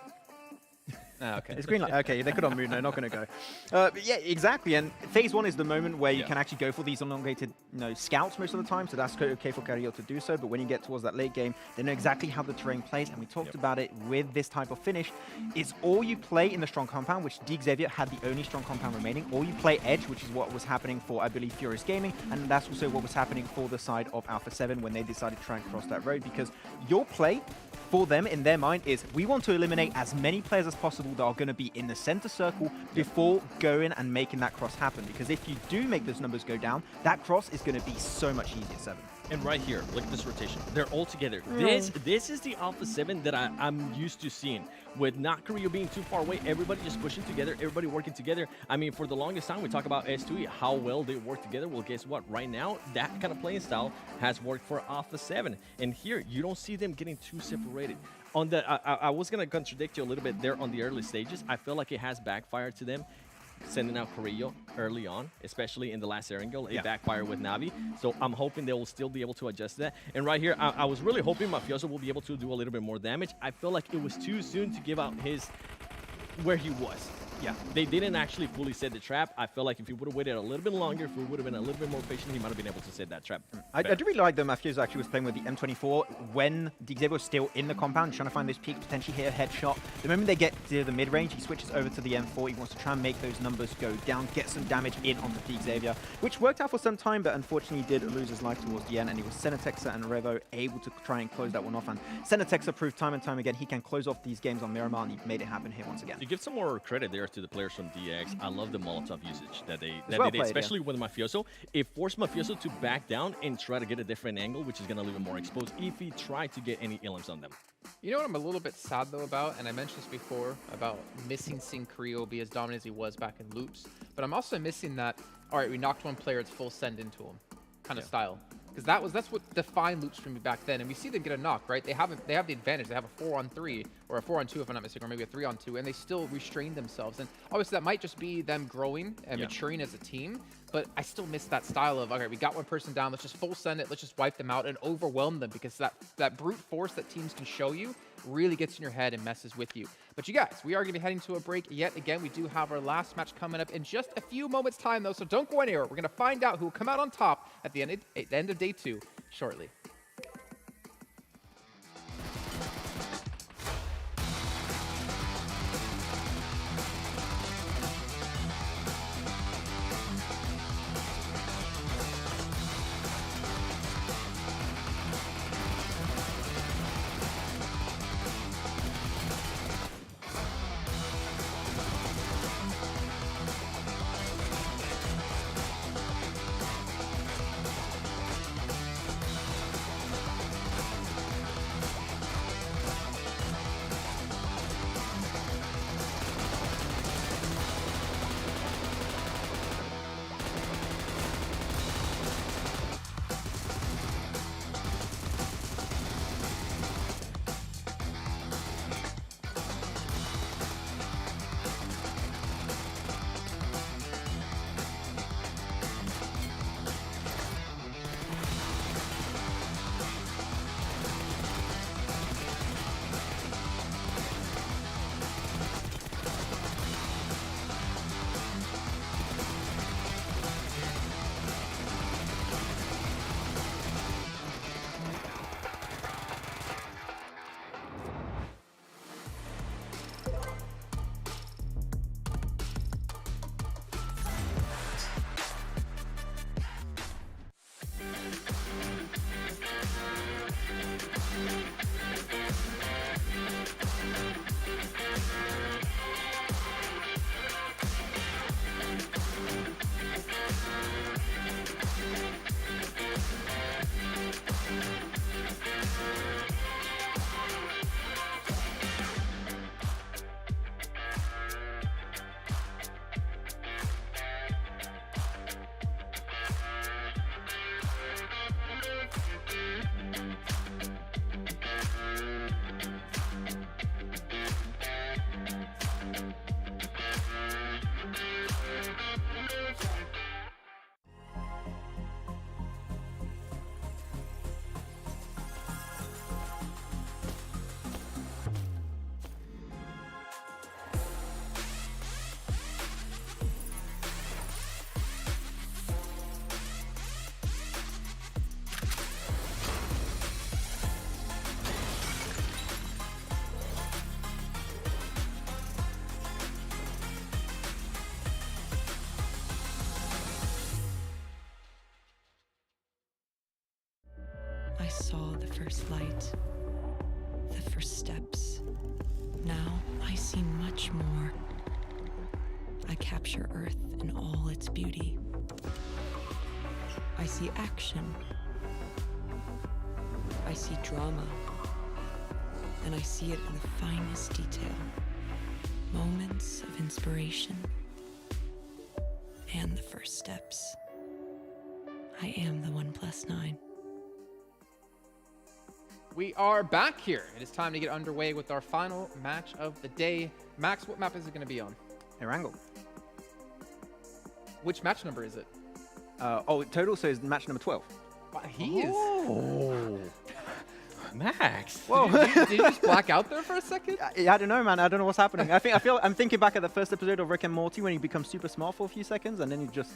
Okay. It's green light. Okay, they could on move. No, not going to go. But yeah, exactly. And phase 1 is the moment where you can actually go for these elongated, scouts most of the time. So that's okay for Carrillo to do so. But when you get towards that late game, they know exactly how the terrain plays. And we talked about it with this type of finish. It's all you play in the strong compound, which Xavier had the only strong compound remaining. Or you play edge, which is what was happening for, I believe, Furious Gaming. And that's also what was happening for the side of Alpha 7 when they decided to try and cross that road. Because your play for them in their mind is we want to eliminate as many players as possible that are going to be in the center circle before going and making that cross happen. Because if you do make those numbers go down, that cross is going to be so much easier, 7. And right here, look at this rotation. They're all together. This is the Alpha 7 that I'm used to seeing. With not Korea being too far away, everybody just pushing together, everybody working together. I mean, for the longest time, we talk about S2E, how well they work together. Well, guess what? Right now, that kind of playing style has worked for Alpha 7. And here, you don't see them getting too separated. On the, I was going to contradict you a little bit there on the early stages. I feel like it has backfired to them. Sending out Korea early on, especially in the last Erangel, it backfired with Navi. So I'm hoping they will still be able to adjust that. And right here, I was really hoping Mafioso will be able to do a little bit more damage. I feel like it was too soon to give out where he was. Yeah, they didn't actually fully set the trap. I feel like if he would have waited a little bit longer, if we would have been a little bit more patient, he might have been able to set that trap. I do really like that Mafioso actually was playing with the M24 when Xavier was still in the compound, trying to find those peaks, potentially hit a headshot. The moment they get to the mid-range, he switches over to the M4. He wants to try and make those numbers go down, get some damage in onto Xavier, which worked out for some time, but unfortunately did lose his life towards the end, and it was Senatexa and Revo able to try and close that one off. And Senatexa proved time and time again he can close off these games on Miramar, and he made it happen here once again. To give some more credit there to the players from DX, I love the Molotov usage that they well did, especially with Mafioso. It forced Mafioso to back down and try to get a different angle, which is going to leave him more exposed if he tried to get any illims on them. You know what I'm a little bit sad though about, and I mentioned this before, about missing seeing Creo be as dominant as he was back in loops, but I'm also missing that, all right, we knocked one player, it's full send into him kind of style. Because that's what defined loops for me back then, and we see them get a knock, right? They have the advantage. They have a 4-on-3 or a 4-on-2 if I'm not mistaken, or maybe a 3-on-2, and they still restrain themselves. And obviously that might just be them growing and maturing as a team, but I still miss that style of, okay, we got one person down, let's just full send it, let's just wipe them out and overwhelm them, because that brute force that teams can show you really gets in your head and messes with you. But you guys, we are going to be heading to a break yet again. We do have our last match coming up in just a few moments time though, so don't go anywhere. We're going to find out who will come out on top at the end of day 2 shortly. I saw the first light, the first steps. Now I see much more. I capture Earth in all its beauty. I see action, I see drama, and I see it in the finest detail. Moments of inspiration and the first steps. I am the 1+9. We are back here. It is time to get underway with our final match of the day. Max, what map is it going to be on? Erangel. Which match number is it? Total says match number 12. He is. Oh. Max. Whoa. Did you just black out there for a second? I don't know, man. I don't know what's happening. I'm thinking back at the first episode of Rick and Morty when he becomes super smart for a few seconds and then he just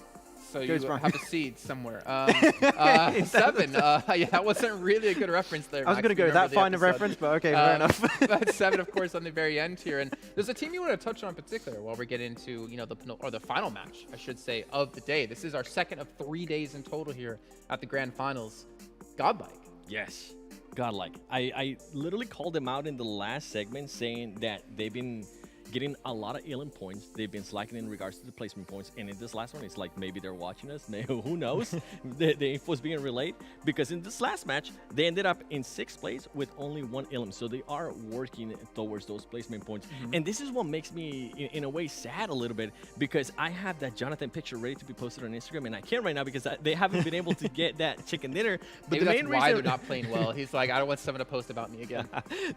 So goes you wrong. have a seed somewhere. 7. Yeah, that wasn't really a good reference there. I was going to go that fine a reference, but okay, fair enough. But 7, of course, on the very end here. And there's a team you want to touch on in particular while we get into, the final match, I should say, of the day. This is our second of 3 days in total here at the grand finals. GodLike. Yes. GodLike. I literally called them out in the last segment saying that they've been getting a lot of elim points. They've been slacking in regards to the placement points. And in this last one, it's like maybe they're watching us. Who knows? the info is being relayed. Because in this last match, they ended up in 6th place with only 1 elim. So they are working towards those placement points. And this is what makes me, in a way, sad a little bit. Because I have that Jonathan picture ready to be posted on Instagram. And I can't right now because they haven't been able to get that chicken dinner. But Maybe the that's main why reason they're not playing well. He's like, I don't want someone to post about me again.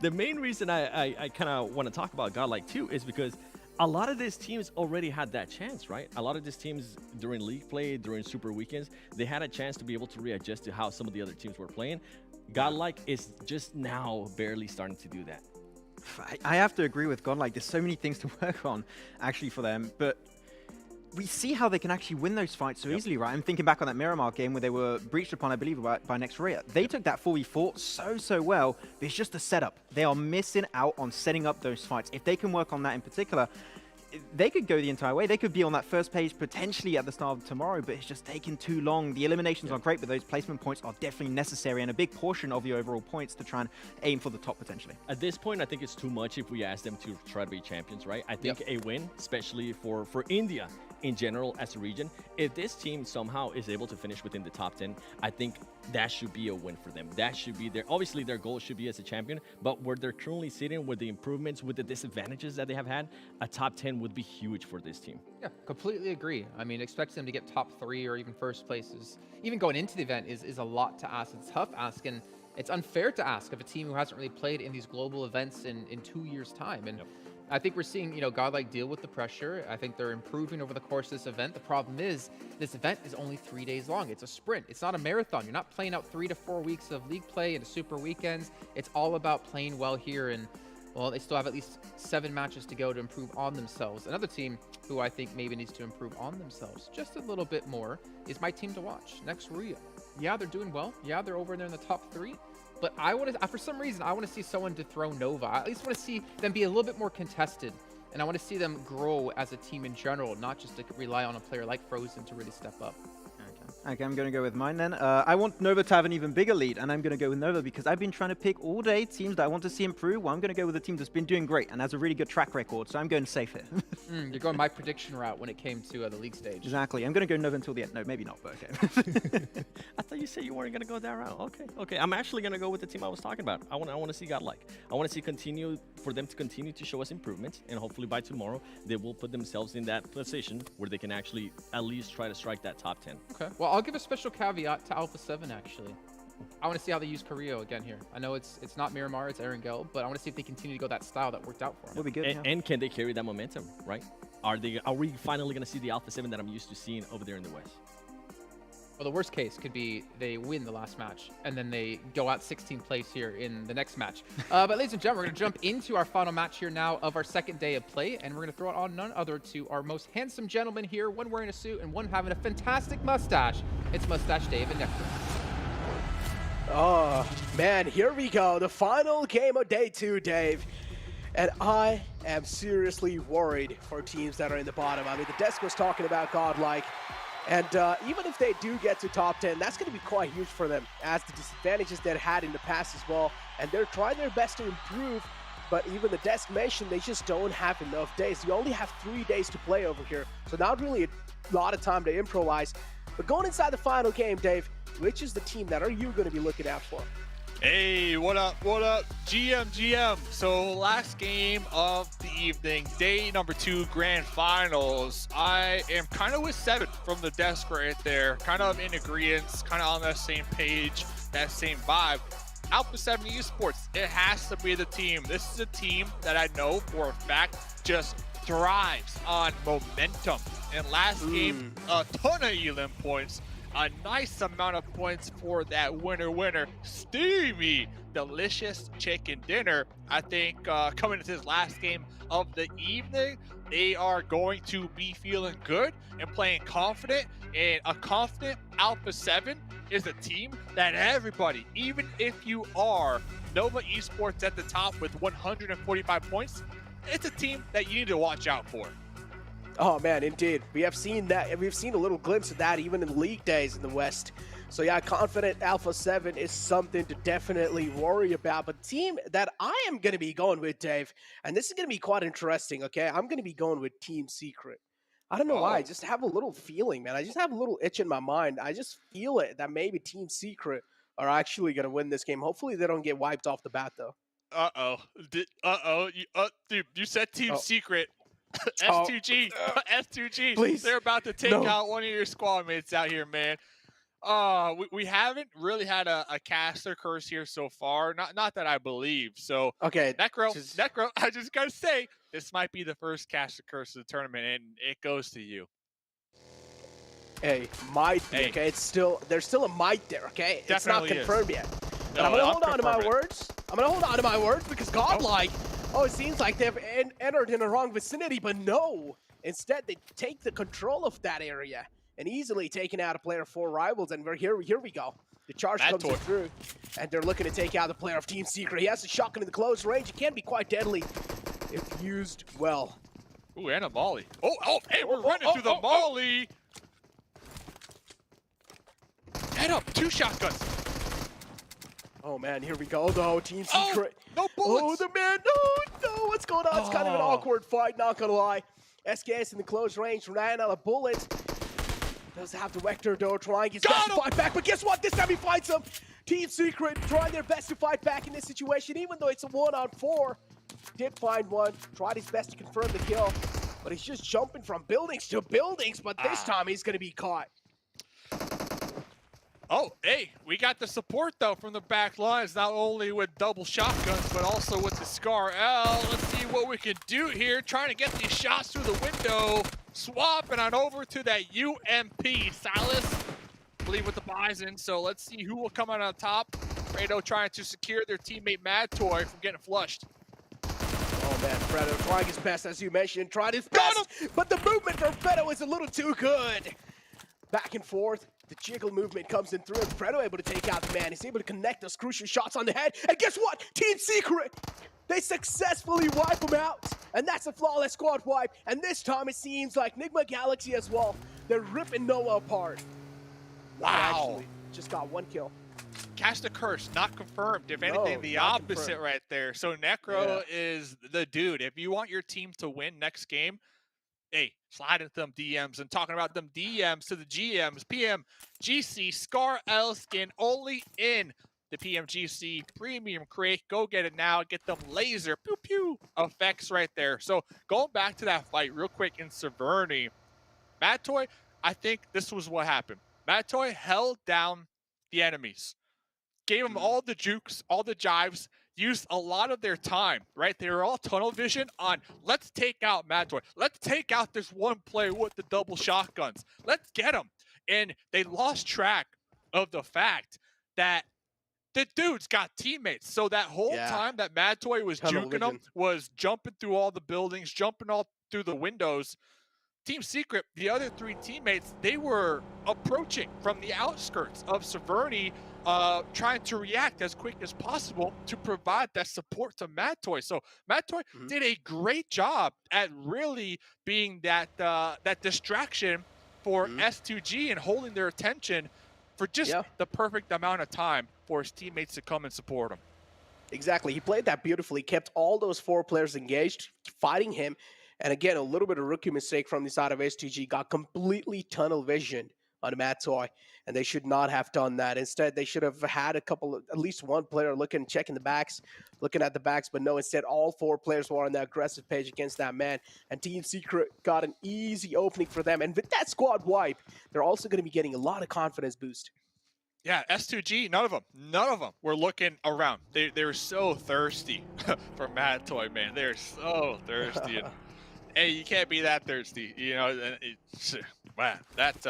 The main reason I kind of want to talk about GodLike too is because a lot of these teams already had that chance, right? A lot of these teams during league play, during super weekends, they had a chance to be able to readjust to how some of the other teams were playing. GodLike is just now barely starting to do that. I have to agree with GodLike. There's so many things to work on actually for them, but we see how they can actually win those fights so easily, right? I'm thinking back on that Miramar game where they were breached upon, I believe, by next Ruya. They took that 4v4 so well, but it's just the setup. They are missing out on setting up those fights. If they can work on that in particular, they could go the entire way. They could be on that first page potentially at the start of tomorrow, but it's just taking too long. The eliminations are great, but those placement points are definitely necessary and a big portion of the overall points to try and aim for the top potentially. At this point, I think it's too much if we ask them to try to be champions, right? I think a win, especially for India in general as a region, if this team somehow is able to finish within the top 10, I think that should be a win for them. That should be obviously their goal should be as a champion, but where they're currently sitting with the improvements, with the disadvantages that they have had, a top 10 would be huge for this team. Yeah, completely agree. I mean, expect them to get top 3 or even first places. Even going into the event is a lot to ask. It's tough ask, and it's unfair to ask of a team who hasn't really played in these global events in 2 years' time. And I think we're seeing, GodLike deal with the pressure. I think they're improving over the course of this event. The problem is this event is only 3 days long. It's a sprint. It's not a marathon. You're not playing out 3 to 4 weeks of league play into super weekends. It's all about playing well here. And, well, they still have at least 7 matches to go to improve on themselves. Another team who I think maybe needs to improve on themselves just a little bit more is my team to watch, next Ruya. Yeah, they're doing well. Yeah, they're over there in the top 3. But I want to, for some reason, I want to see someone dethrone Nova. I at least want to see them be a little bit more contested. And I want to see them grow as a team in general, not just to rely on a player like Frozen to really step up. Okay, I'm going to go with mine then. I want Nova to have an even bigger lead, and I'm going to go with Nova because I've been trying to pick all day teams that I want to see improve. Well, I'm going to go with a team that's been doing great and has a really good track record, so I'm going safe here. You're going my prediction route when it came to the league stage. Exactly. I'm going to go Nova until the end. No, maybe not, but okay. I thought you said you weren't going to go that route. Okay. I'm actually going to go with the team I was talking about. I want to see GodLike. I want to see for them to continue to show us improvements, and hopefully by tomorrow they will put themselves in that position where they can actually at least try to strike that top 10. Okay. Well, I'll give a special caveat to Alpha 7 actually. I want to see how they use Carrillo again here. I know it's not Miramar, it's Erangel, but I want to see if they continue to go that style that worked out for them. Will be good. And can they carry that momentum, right? Are we finally going to see the Alpha 7 that I'm used to seeing over there in the West? Well, the worst case could be they win the last match, and then they go out 16th place here in the next match. But ladies and gentlemen, we're going to jump into our final match here now of our second day of play, and we're going to throw it on none other to our most handsome gentleman here, one wearing a suit and one having a fantastic mustache. It's Mustache Dave and Nectar. Oh, man, here we go. The final game of day 2, Dave. And I am seriously worried for teams that are in the bottom. I mean, the desk was talking about GodLike. And even if they do get to top 10, that's going to be quite huge for them as the disadvantages they had in the past as well. And they're trying their best to improve, but even the desk mentioned they just don't have enough days. You only have 3 days to play over here, so not really a lot of time to improvise. But going inside the final game, Dave, which is the team that are you going to be looking out for? Hey, what up, GM. So last game of the evening, day number 2, grand finals. I am kind of with 7 from the desk right there, kind of in agreement, kind of on that same page, that same vibe. Alpha 7 Esports, it has to be the team. This is a team that I know for a fact just thrives on momentum. And last game, a ton of elim points. A nice amount of points for that winner, steamy, delicious chicken dinner. I think coming into this last game of the evening, they are going to be feeling good and playing confident. And a confident Alpha 7 is a team that everybody, even if you are Nova Esports at the top with 145 points, it's a team that you need to watch out for. Oh man, indeed. We have seen that. We've seen a little glimpse of that even in the league days in the West. So yeah, confident Alpha 7 is something to definitely worry about. But team that I am going to be going with, Dave, and this is going to be quite interesting, okay? I'm going to be going with Team Secret. I don't know why. I just have a little feeling, man. I just have a little itch in my mind. I just feel it that maybe Team Secret are actually going to win this game. Hopefully they don't get wiped off the bat, though. Dude, you said Team Secret. S2G, S2G. Please. They're about to take out one of your squad mates out here, man. We haven't really had a caster curse here so far. Not that I believe. So okay, Necro, I just gotta say, this might be the first caster curse of the tournament, and it goes to you. Hey, might be, okay? There's still a might there, okay? Definitely it's not confirmed yet. But I'm gonna hold on to my words. I'm gonna hold on to my words because GodLike. Oh, it seems like they've entered in the wrong vicinity, but no. Instead, they take the control of that area and easily taking out a player for Rivals. And here we go. The charge comes through, and they're looking to take out the player of Team Secret. He has a shotgun in the close range. It can be quite deadly if used well. Ooh, and a molly. Hey, we're running through the molly. Head up, 2 shotguns. Oh man, here we go though, Team Secret. No bullets. Oh, the man, no, what's going on? It's kind of an awkward fight, not gonna lie. SKS in the close range, ran out of bullets. Does have the Vector though, trying his best to fight back, but guess what? This time he fights him. Team Secret trying their best to fight back in this situation, even though it's a 1-on-4. Did find one, tried his best to confirm the kill, but he's just jumping from buildings to buildings, but this time he's gonna be caught. Oh, hey, we got the support, though, from the back lines, not only with double shotguns, but also with the Scar L. Let's see what we can do here, trying to get these shots through the window. Swapping on over to that UMP. Silas, I believe, with the Bison, so let's see who will come out on top. Fredo trying to secure their teammate Mad Toy from getting flushed. Oh, man, Fredo trying his best, as you mentioned, tried his best, but the movement from Fredo is a little too good. Back and forth. The jiggle movement comes in through, and Fredo able to take out the man. He's able to connect those crucial shots on the head. And guess what? Team Secret, they successfully wipe him out. And that's a flawless squad wipe. And this time it seems like Nigma Galaxy as well. They're ripping Noah apart. Wow. Actually, just got 1 kill. Cast a curse, not confirmed. If anything, the opposite confirmed. right there. So Necro is the dude. If you want your team to win next game, hey, slide into them DMs and talking about them DMs to the GMs. PMGC Scar L skin only in the PMGC premium crate. Go get it now. Get them laser pew pew effects right there. So going back to that fight real quick in Severny, Mad Toy, I think this was what happened. Mad Toy held down the enemies, gave them all the jukes, all the jives, used a lot of their time, right? They were all tunnel vision on, let's take out Mad Toy. Let's take out this one player with the double shotguns. Let's get him. And they lost track of the fact that the dude's got teammates. So that whole time that Mad Toy was juking them, was jumping through all the buildings, jumping all through the windows. Team Secret, the other 3 teammates, they were approaching from the outskirts of Severny, trying to react as quick as possible to provide that support to Mad Toy. So Mad Toy did a great job at really being that that distraction for S2G and holding their attention for just the perfect amount of time for his teammates to come and support him. Exactly. He played that beautifully, kept all those 4 players engaged, fighting him. And again, a little bit of rookie mistake from the side of S2G, got completely tunnel visioned on Matt Toy, and they should not have done that. Instead, they should have had at least one player checking the backs, looking at the backs, but no, instead all 4 players were on the aggressive page against that man, and Team Secret got an easy opening for them. And with that squad wipe, they're also going to be getting a lot of confidence boost. Yeah, S2G, none of them were looking around. They're so thirsty for Mad Toy, man. They're so thirsty. And, hey, you can't be that thirsty, you know. Man, that's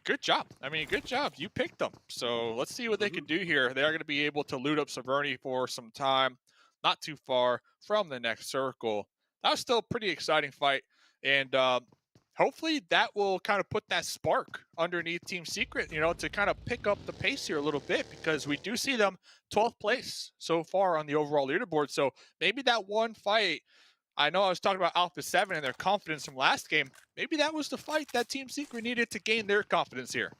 good job. I mean, good job. You picked them. So let's see what they can do here. They are going to be able to loot up Severny for some time, not too far from the next circle. That was still a pretty exciting fight, and hopefully that will kind of put that spark underneath Team Secret, you know, to kind of pick up the pace here a little bit, because we do see them 12th place so far on the overall leaderboard. So maybe that one fight, I know I was talking about Alpha 7 and their confidence from last game. Maybe that was the fight that Team Secret needed to gain their confidence here.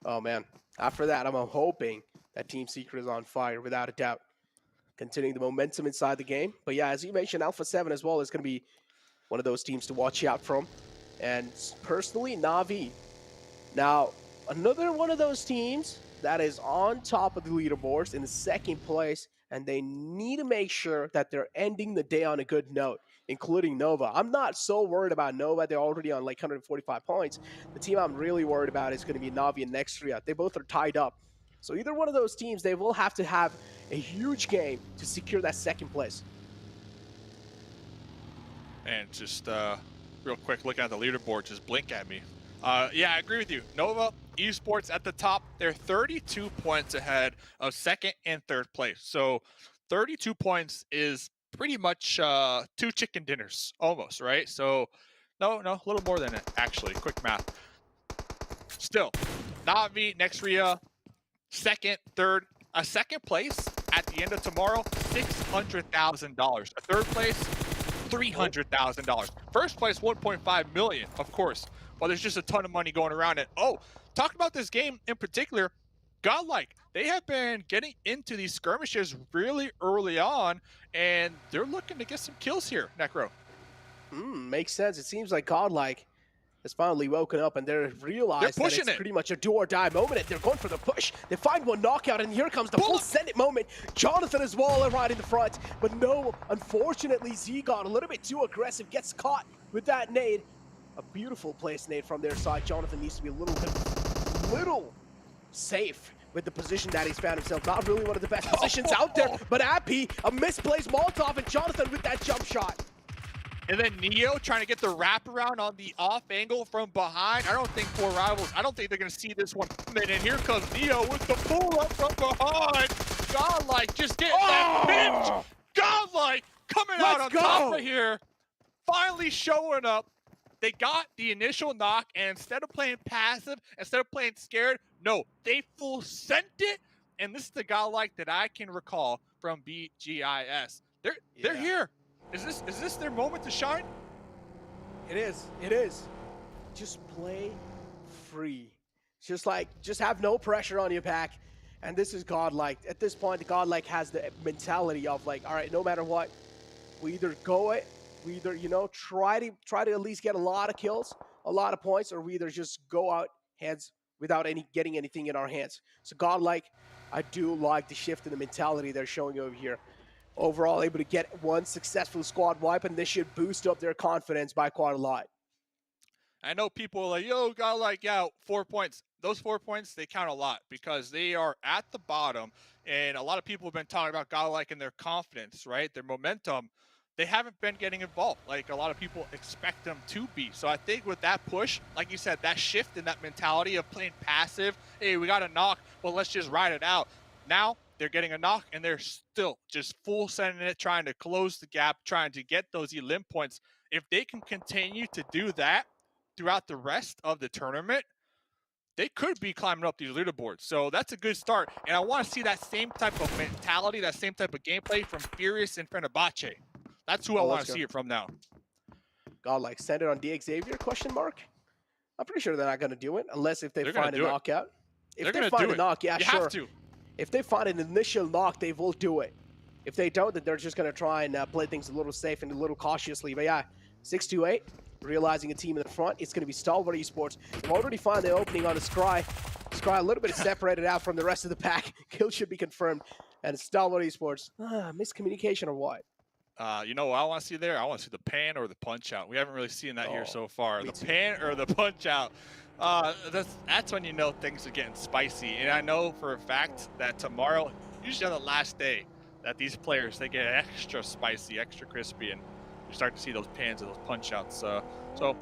Oh, man. After that, I'm hoping that Team Secret is on fire, without a doubt. Continuing the momentum inside the game. But yeah, as you mentioned, Alpha 7 as well is going to be one of those teams to watch out from. And personally, Na'Vi. Now, another one of those teams that is on top of the leaderboards in the 2nd place, and they need to make sure that they're ending the day on a good note, including Nova. I'm not so worried about Nova. They're already on like 145 points. The team I'm really worried about is going to be Na'Vi and Nextria. They both are tied up. So either one of those teams, they will have to have a huge game to secure that 2nd place. And just real quick, looking at the leaderboard, just blink at me. Yeah, I agree with you. Nova Esports at the top. They're 32 points ahead of 2nd and 3rd place. So 32 points is pretty much 2 chicken dinners almost, right? So no, a little more than it, actually. Quick math. Still, Na'Vi, Nextria, 2nd, 3rd, a 2nd place at the end of tomorrow, $600,000. A 3rd place, $300,000. 1st place, $1.5 million, of course. Well, there's just a ton of money going around it. Oh, talk about this game in particular. GodLike, they have been getting into these skirmishes really early on, and they're looking to get some kills here, Necro. Makes sense. It seems like GodLike has finally woken up, and they're realized that it's pretty much a do or die moment, and they're going for the push. They find one knockout, and here comes the full send it moment. Jonathan as well right in the front, but no, unfortunately, Z got a little bit too aggressive, gets caught with that nade. A beautiful place nade from their side. Jonathan needs to be a little safe with the position that he's found himself. Not really one of the best positions out there, but Appy, a misplaced Molotov, and Jonathan with that jump shot. And then Neo trying to get the wraparound on the off angle from behind. I don't think 4 Rivals, I don't think they're going to see this one coming. And here comes Neo with the pull up from behind. GodLike just getting that pinch. GodLike coming out on top of here. Finally showing up. They got the initial knock, and instead of playing passive, instead of playing scared, no, they full sent it. And this is the GodLike that I can recall from BGIS. They're here. Is this their moment to shine? It is. Just play free. Just have no pressure on your back. And this is GodLike. At this point, the GodLike has the mentality of like, all right, no matter what, we either go it, we either, you know, try to at least get a lot of kills, a lot of points, or we either just go out hands without getting anything in our hands. So GodLike, I do like the shift in the mentality they're showing over here. Overall, able to get one successful squad wipe, and this should boost up their confidence by quite a lot. I know people are like, yo, GodLike, yeah, 4 points. Those 4 points, they count a lot because they are at the bottom, and a lot of people have been talking about GodLike and their confidence, right? Their momentum. They haven't been getting involved like a lot of people expect them to be. So I think with that push, like you said, that shift in that mentality of playing passive, hey, we got a knock, well, let's just ride it out. Now they're getting a knock, and they're still just full sending it, trying to close the gap, trying to get those elim points. If they can continue to do that throughout the rest of the tournament, they could be climbing up these leaderboards. So that's a good start. And I want to see that same type of mentality, that same type of gameplay from Furious and Fenerbahçe. That's who I want to see it from now. GodLike, send it on DX Xavier, question mark? I'm pretty sure they're not going to do it, unless if they find a knockout. If they find a knock, yeah, sure. Have to. If they find an initial knock, they will do it. If they don't, then they're just going to try and play things a little safe and a little cautiously. But yeah, 628, realizing a team in the front. It's going to be Stalwart Esports. They've already found the opening on the Scry. Scry a little bit separated out from the rest of the pack. Kill should be confirmed. And it's Stalwart Esports. Miscommunication or what? You know what I want to see there? I want to see the pan or the punch out. We haven't really seen that here so far. The pan or the punch out. That's when you know things are getting spicy. And I know for a fact that tomorrow, usually on the last day, that these players, they get extra spicy, extra crispy, and you start to see those pans and those punch outs. So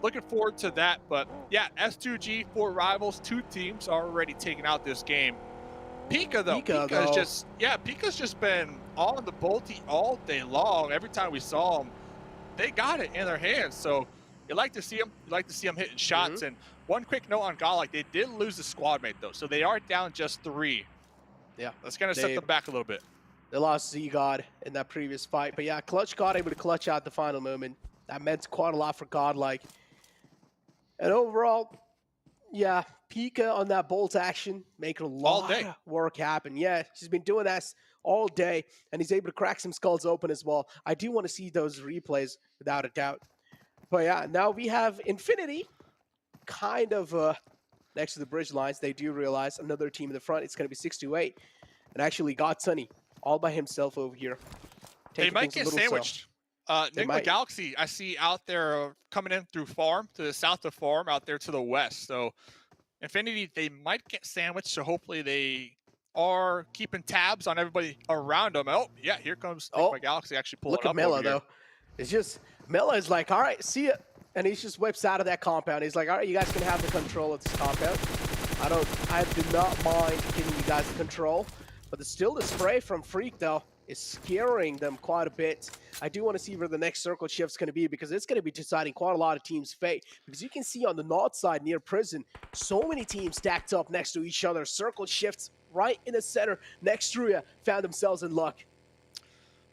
looking forward to that. But yeah, S2G, 4 rivals, 2 teams already taking out this game. Pika though, Pika's just been on the bolty all day long. Every time we saw them, they got it in their hands. So you like to see them. You like to see them hitting shots. And one quick note on GodLike, they did lose the squad mate though, so they are down just 3. Yeah, that's gonna set them back a little bit. They lost Z-God in that previous fight, but yeah, Clutch God able to clutch out the final moment. That meant quite a lot for GodLike. And overall, yeah, Pika on that bolt action, making a lot of work happen. Yeah, he's been doing that all day, and he's able to crack some skulls open as well. I do want to see those replays, without a doubt. But yeah, now we have Infinity kind of next to the bridge lines. They do realize another team in the front. It's going to be 628. And actually got Sunny all by himself over here. They might get sandwiched. Nigma Galaxy, I see out there coming in through farm, to the south of farm, out there to the west. So Infinity, they might get sandwiched, so hopefully they are keeping tabs on everybody around them. Oh, yeah, here comes Nigma Galaxy actually pulling up. Look at Mela, though. It's just, Mela is like, all right, see ya. And he just whips out of that compound. He's like, all right, you guys can have the control of this compound. I do not mind giving you guys the control. But still, the spray from Freak, though, is scaring them quite a bit. I do want to see where the next circle shift's going to be, because it's going to be deciding quite a lot of teams' fate. Because you can see on the north side near prison, so many teams stacked up next to each other. Circle shifts right in the center next to Ruya found themselves in luck.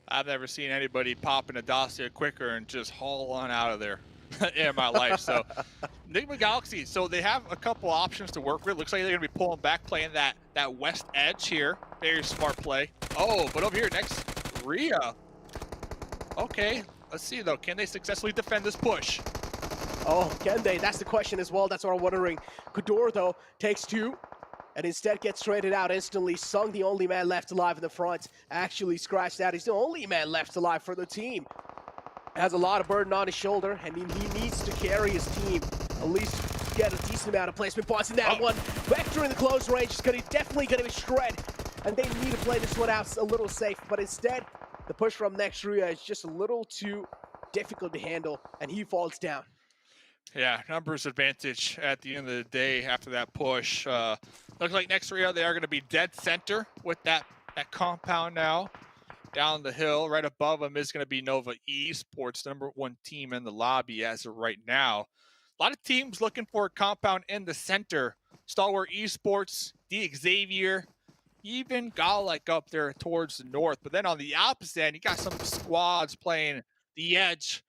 I've never seen anybody pop in a dossier quicker and just haul on out of there in my life. So Nigma Galaxy, so they have a couple options to work with. Looks like they're going to be pulling back, playing that west edge here. Very smart play. Oh, but over here next, Ruya. Okay, let's see though. Can they successfully defend this push? Oh, can they? That's the question as well. That's what I'm wondering. Kudor, though, takes 2 and instead gets traded out instantly. Sung, the only man left alive in the front, actually scratched out. He's the only man left alive for the team. Has a lot of burden on his shoulder, and he needs to carry his team, at least get a decent amount of placement points in that one. Vector in the close range is definitely going to be shred, and they need to play this one out a little safe, but instead, the push from next Ruya is just a little too difficult to handle, and he falls down. Yeah, numbers advantage at the end of the day after that push. Looks like next Ruya, they are going to be dead center with that compound now. Down the hill, right above them is going to be Nova Esports, #1 team in the lobby as of right now. A lot of teams looking for a compound in the center. Stalwart Esports, Xavier, even GodLike up there towards the north. But then on the opposite end, you got some squads playing the edge.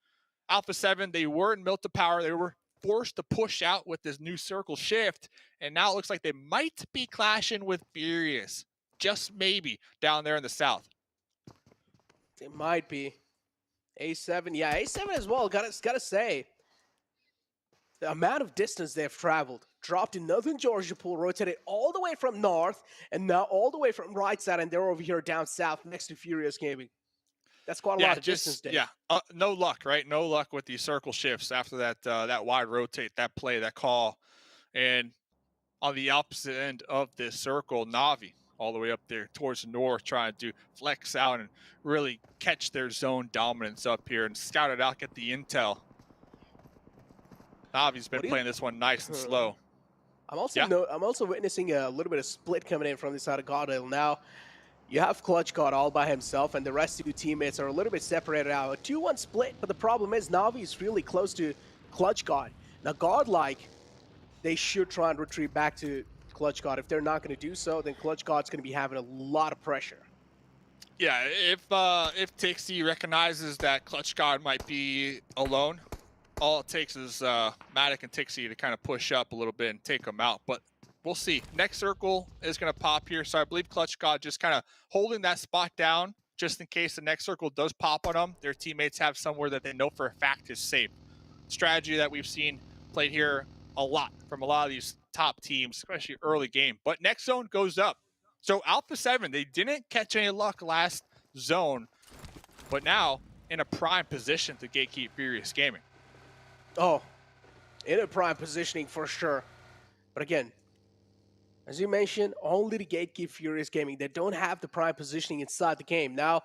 Alpha 7, they were in Milta Power. They were forced to push out with this new circle shift. And now it looks like they might be clashing with Furious. Just maybe down there in the south. It might be. A7, yeah, A7 as well, gotta say. The amount of distance they've traveled, dropped in Northern Georgia Pool, rotated all the way from north, and now all the way from right side, and they're over here down south next to Furious Gaming. That's quite a lot of distance, Dave. Yeah, no luck, right? No luck with these circle shifts after that wide rotate, that play, that call. And on the opposite end of this circle, Navi, all the way up there towards the north, trying to flex out and really catch their zone dominance up here and scout it out, get the intel. Navi's been playing this one nice and slow. I'm also witnessing a little bit of split coming in from the side of GodLike. Now, you have Clutch God all by himself, and the rest of your teammates are a little bit separated out. A 2-1 split, but the problem is Navi is really close to Clutch God. Now, GodLike, they should try and retreat back to Clutch God. If they're not going to do so, then Clutch God's going to be having a lot of pressure. Yeah, if Tixie recognizes that Clutch God might be alone, all it takes is Matic and Tixie to kind of push up a little bit and take them out. But we'll see. Next circle is going to pop here, so I believe Clutch God just kind of holding that spot down just in case the next circle does pop on them. Their teammates have somewhere that they know for a fact is safe. strategy that we've seen played here a lot from a lot of these top teams, especially early game. But next zone goes up. So Alpha 7, they didn't catch any luck last zone, but now in a prime position to gatekeep Furious Gaming. Oh, in a prime positioning for sure. But again, as you mentioned, only the gatekeep Furious Gaming. They don't have the prime positioning inside the game. Now,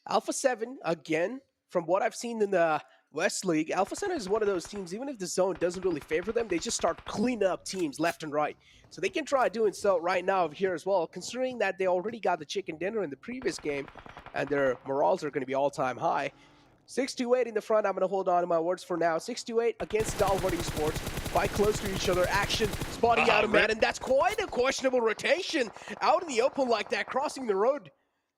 Alpha 7, again, from what I've seen in the West League, Alpha 7 is one of those teams, even if the zone doesn't really favor them, they just start cleaning up teams left and right. So they can try doing so right now here as well, considering that they already got the chicken dinner in the previous game, and their morals are going to be all-time high. 628 in the front. I'm going to hold on to my words for now. 628 against Stalwart Esports. Quite close to each other. Action spotting out a man, and that's quite a questionable rotation out in the open like that, crossing the road.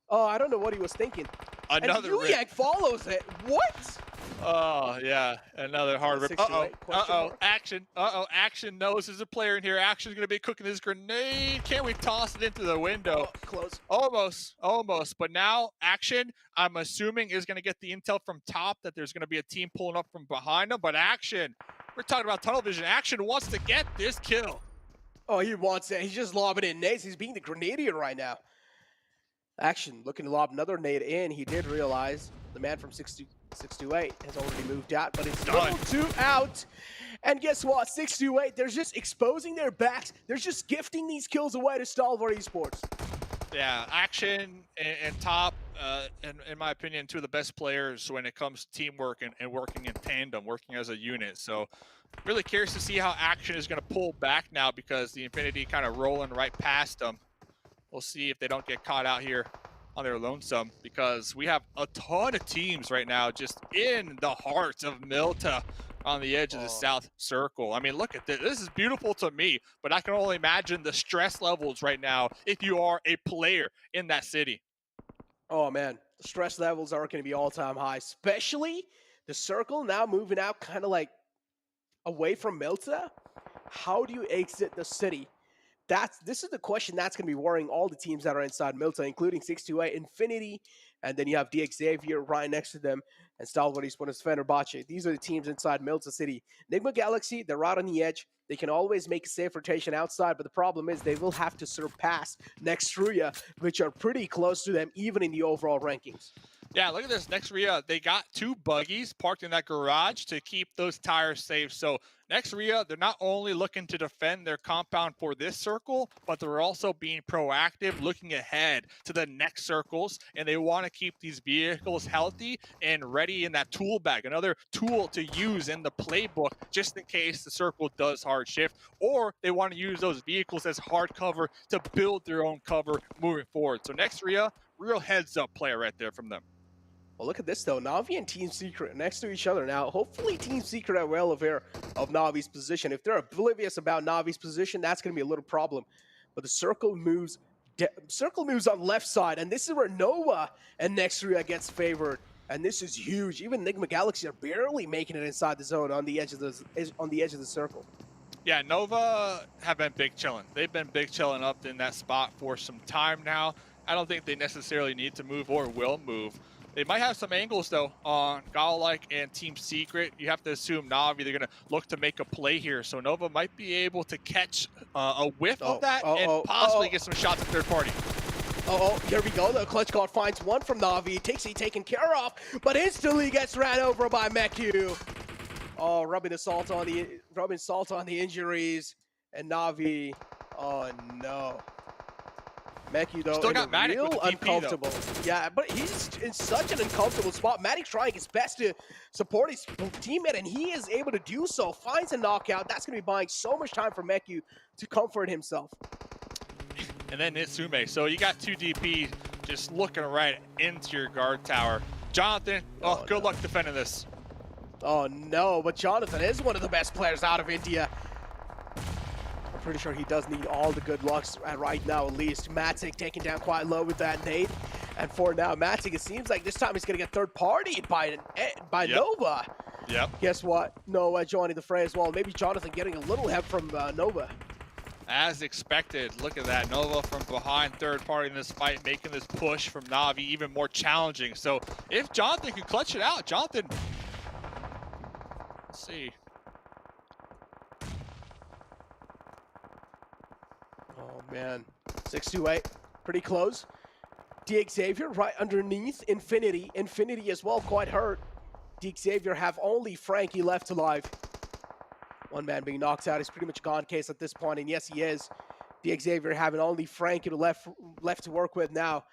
Oh, I don't know what he was thinking. Another and Ruya follows it. What? Oh, yeah. Another hard rip. Uh-oh. Action. Action knows there's a player in here. Action's going to be cooking his grenade. Can we toss it into the window? Oh, close. Almost. But now Action, I'm assuming, is going to get the intel from top that there's going to be a team pulling up from behind him. But Action, we're talking about tunnel vision. Action wants to get this kill. Oh, he wants it. He's just lobbing in nades. He's being the grenadier right now. Action looking to lob another nade in. He did realize the man from 628 has already moved out, but it's done. 2 out. And guess what? 628, they're just exposing their backs. They're just gifting these kills away to Stalwart Esports. Yeah, Action and Top, in my opinion, two of the best players when it comes to teamwork and working in tandem, working as a unit. So really curious to see how Action is going to pull back now, because the Infinity kind of rolling right past them. We'll see if they don't get caught out here on their lonesome, because we have a ton of teams right now just in the heart of Milta on the edge of the South Circle. I mean, look at this. This is beautiful to me, but I can only imagine the stress levels right now if you are a player in that city. Oh, man. The stress levels are going to be all-time high, especially the Circle now moving out kind of like away from Milta. How do you exit the city? This is the question that's going to be worrying all the teams that are inside Milta, including 628, Infinity, and then you have Xavier right next to them, and Stalwart Esports, Fenerbahçe. These are the teams inside Milta City. Nigma Galaxy, they're right on the edge. They can always make a safe rotation outside, but the problem is they will have to surpass next Ruya, which are pretty close to them, even in the overall rankings. Yeah, look at this. Next Ruya, they got 2 buggies parked in that garage to keep those tires safe. So next Ruya, they're not only looking to defend their compound for this circle, but they're also being proactive, looking ahead to the next circles, and they want to keep these vehicles healthy and ready in that tool bag, another tool to use in the playbook just in case the circle does hard shift, or they want to use those vehicles as hard cover to build their own cover moving forward. So next Ruya, real heads up player right there from them. Well, look at this, though. Na'Vi and Team Secret next to each other now. Hopefully, Team Secret are well aware of Na'Vi's position. If they're oblivious about Na'Vi's position, that's going to be a little problem. But the Circle moves on the left side, and this is where Nova and Nextria gets favored. And this is huge. Even Nigma Galaxy are barely making it inside the zone on the edge of the Circle. Yeah, Nova have been big chilling. They've been big chilling up in that spot for some time now. I don't think they necessarily need to move or will move. They might have some angles, though, on GodLike and Team Secret. You have to assume Na'Vi, they're going to look to make a play here. So Nova might be able to catch a whiff of that and possibly get some shots at third party. Here we go. The clutch card finds one from Na'Vi. Takes it taken care of, but instantly gets ran over by Meku. Oh, rubbing salt on the injuries. And Na'Vi, oh no. Meku, though, still got Matic real with the TP, uncomfortable. though. Yeah, but he's in such an uncomfortable spot. Matic trying his best to support his teammate, and he is able to do so. Finds a knockout. That's going to be buying so much time for Meku to comfort himself. And then Nitsume. So you got 2 DP just looking right into your guard tower. Jonathan, good luck defending this. Oh, no, but Jonathan is one of the best players out of India. I'm pretty sure he does need all the good lucks right now, at least. Matic taken down quite low with that nade. And for now, Matic, it seems like this time he's going to get third-partied by Nova. Yep. Guess what? Nova joining the fray as well. Maybe Jonathan getting a little help from Nova. As expected, look at that. Nova from behind, third party in this fight, making this push from Na'Vi even more challenging. So if Jonathan can clutch it out, Jonathan Let's see. Oh man, 628, pretty close. Xavier right underneath Infinity. Infinity as well, quite hurt. Xavier have only Frankie left alive. One man being knocked out is pretty much gone case at this point, and yes, he is. Xavier having only Frankie left to work with now.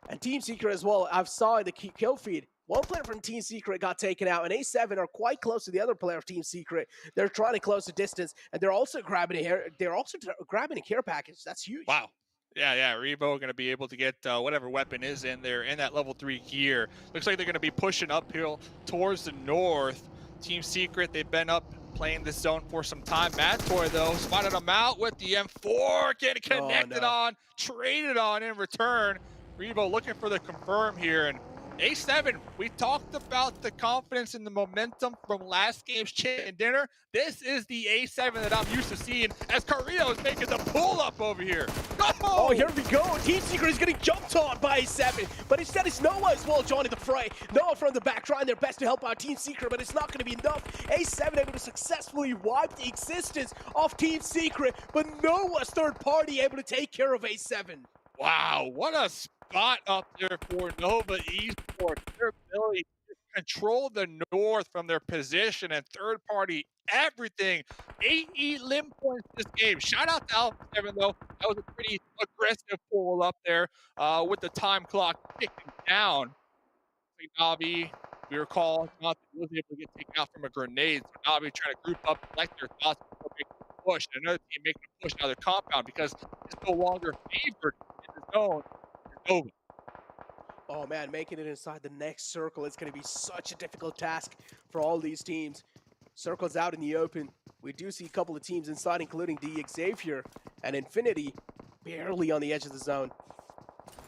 And Team Secret as well, I've saw in the kill feed, one player from Team Secret got taken out, and A7 are quite close to the other player of Team Secret. They're trying to close the distance, and they're also grabbing a care package. That's huge. Wow. Yeah, Revo going to be able to get whatever weapon is in there in that level 3 gear. Looks like they're going to be pushing uphill towards the north. Team Secret, they've been up playing this zone for some time. Matoy, though, spotted him out with the M4, getting connected on, traded on in return. Revo looking for the confirm here, and A7, we talked about the confidence and the momentum from last game's chicken dinner. This is the A7 that I'm used to seeing as Carrillo is making the pull-up over here. Oh, here we go. Team Secret is getting jumped on by A7, but instead it's Noah as well joining the fray. Noah from the back trying their best to help out Team Secret, but it's not going to be enough. A7 able to successfully wipe the existence of Team Secret, but Noah's third party able to take care of A7. Wow, what a spot up there for Nova Esports. Their ability to control the north from their position and third party everything. 8 limb points this game. Shout out to Alpha 7 though. That was a pretty aggressive pull up there with the time clock ticking down. Navi, we recall, not was able to get taken out from a grenade. So Navi trying to group up, collect their thoughts before making a push. Another team making a push out of their compound because it's no longer favored in the zone. Nova. Oh man, making it inside the next circle is going to be such a difficult task for all these teams. Circle's out in the open. We do see a couple of teams inside, including the Xavier and Infinity, barely on the edge of the zone.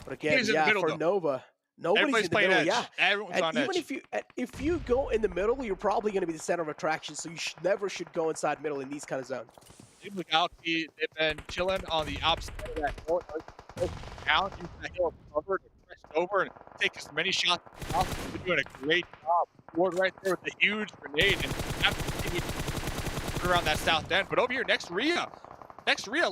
But again, yeah, middle, for though. Nova, nobody's in the middle. Edge. Yeah, Everyone's and on even edge. if you go in the middle, you're probably going to be the center of attraction. So you never should go inside middle in these kind of zones. Nigma Galaxy, they've been chilling on the opposite side of that hill. Down, using that hill cover to press over and take as many shots as possible. They're doing a great job. Ward right there with a huge grenade and absolutely around that south end. But over here, next Ruya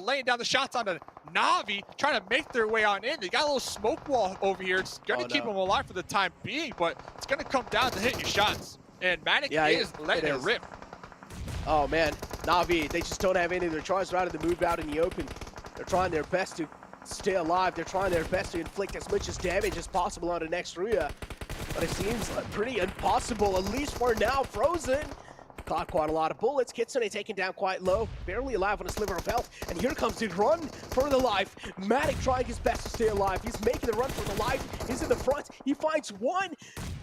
laying down the shots onto Navi, trying to make their way on in. They got a little smoke wall over here. It's going to keep them alive for the time being, but it's going to come down to hitting your shots. And Manic is letting it rip. Oh man, Navi, they just don't have any of their choice rather than move out in the open. They're trying their best to stay alive. They're trying their best to inflict as much damage as possible on the next Ruya. But it seems pretty impossible, at least for now. Frozen caught quite a lot of bullets. Kitsune taken down quite low, barely alive on a sliver of health. And here comes the run for the life. Matic trying his best to stay alive. He's making the run for the life. He's in the front. He finds one,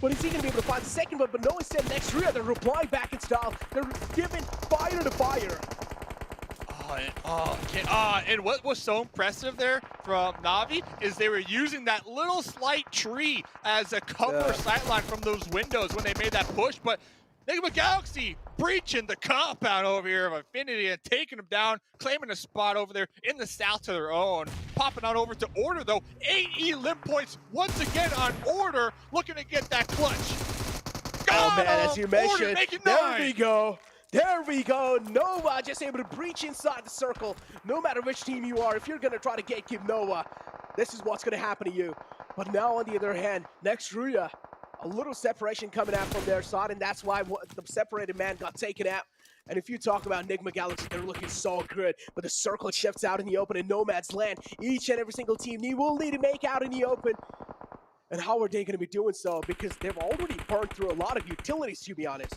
but is he going to be able to find the second one? But no, instead next Ruya, they're replying back in style. They're giving fire to fire. And what was so impressive there from Navi is they were using that little slight tree as a cover sightline from those windows when they made that push. But Nigma Galaxy breaching the compound over here of Infinity and taking them down, claiming a spot over there in the south to their own. Popping on over to Order though. 8 limb points once again on Order, looking to get that clutch. Oh man, as you mentioned, there we go. There we go. Noah just able to breach inside the circle. No matter which team you are, if you're going to try to gatekeep Noah, this is what's going to happen to you. But now, on the other hand, next Ruya, a little separation coming out from their side, and that's why the separated man got taken out. And if you talk about Nigma Galaxy, they're looking so good. But the circle shifts out in the open in Nomad's land. Each and every single team will need to make out in the open. And how are they going to be doing so? Because they've already burned through a lot of utilities, to be honest.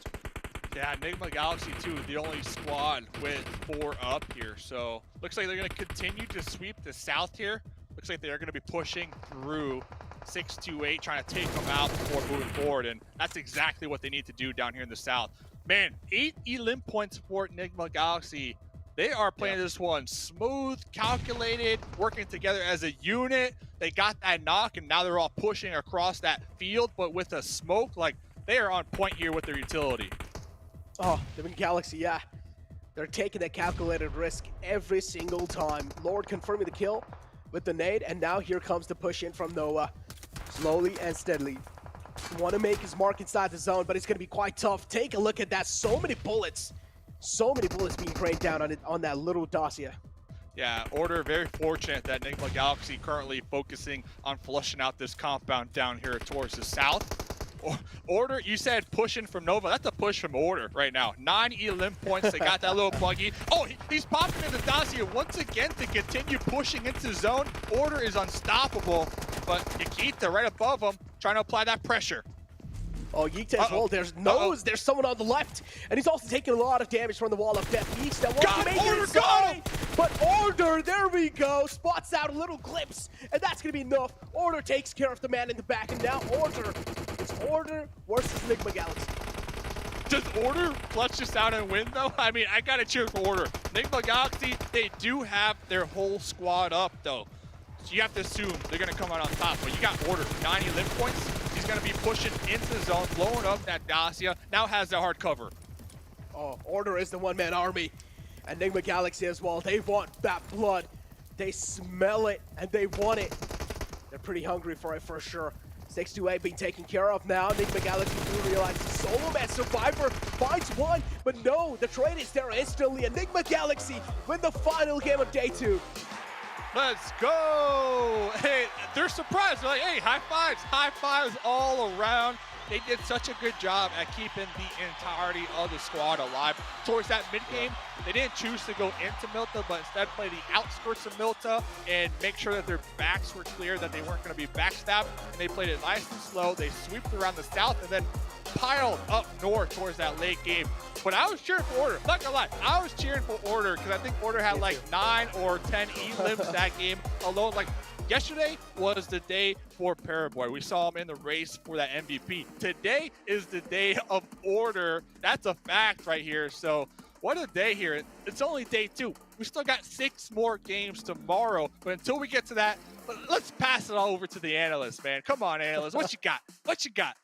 Yeah, Nigma Galaxy 2 is the only squad with 4 up here. So looks like they're going to continue to sweep the south here. Looks like they're going to be pushing through 628, trying to take them out before moving forward. And that's exactly what they need to do down here in the south. Man, 8 elim points for Nigma Galaxy. They are playing this one smooth, calculated, working together as a unit. They got that knock, and now they're all pushing across that field, but with a smoke, like, they are on point here with their utility. Oh, Nigma Galaxy, yeah. They're taking that calculated risk every single time. Lord confirming the kill with the nade, and now here comes the push in from Noah. Slowly and steadily. Want to make his mark inside the zone, but it's going to be quite tough. Take a look at that. So many bullets. So many bullets being rained down on that little Dacia. Yeah, Order very fortunate that Nigma Galaxy currently focusing on flushing out this compound down here towards the south. Order, you said pushing from Nova. That's a push from Order right now. 9 elim points. They got that little buggy. Oh, he's popping in the Dacia once again to continue pushing into zone. Order is unstoppable, but Nikita right above him trying to apply that pressure. Oh, Yeekta as well. There's nose. There's someone on the left, and he's also taking a lot of damage from the wall of death. Yeekta wants to make it inside, but Order, there we go, spots out a little glimpse, and that's gonna be enough. Order takes care of the man in the back, and now Order. It's Order versus Nigma Galaxy. Does Order clutch this out and win, though? I mean, I gotta cheer for Order. Nigma Galaxy, they do have their whole squad up, though. So you have to assume they're gonna come out on top, but you got Order, 9 elim points. He's gonna be pushing into the zone, blowing up that Dacia. Now has the hard cover. Oh, Order is the one-man army. And Nigma Galaxy as well. They want that blood. They smell it, and they want it. They're pretty hungry for it, for sure. 628 being taken care of now. Nigma Galaxy do realize the solo man survivor finds one, but no, the trade is there instantly. And Nigma Galaxy win the final game of day 2. Let's go! Hey, they're surprised. They're like, hey, high fives all around. They did such a good job at keeping the entirety of the squad alive. Towards that mid-game, they didn't choose to go into Milta, but instead play the outskirts of Milta and make sure that their backs were clear, that they weren't going to be backstabbed. And they played it nice and slow. They swept around the south and then piled up north towards that late game. But I was cheering for Order. Not gonna lie, I was cheering for Order because I think Order had like 9 or 10 elims that game alone. Like, yesterday was the day for Paraboy. We saw him in the race for that MVP. Today is the day of Order. That's a fact right here. So what a day here. It's only day 2. We still got 6 more games tomorrow. But until we get to that, let's pass it all over to the analysts, man. Come on, analysts. What you got? What you got?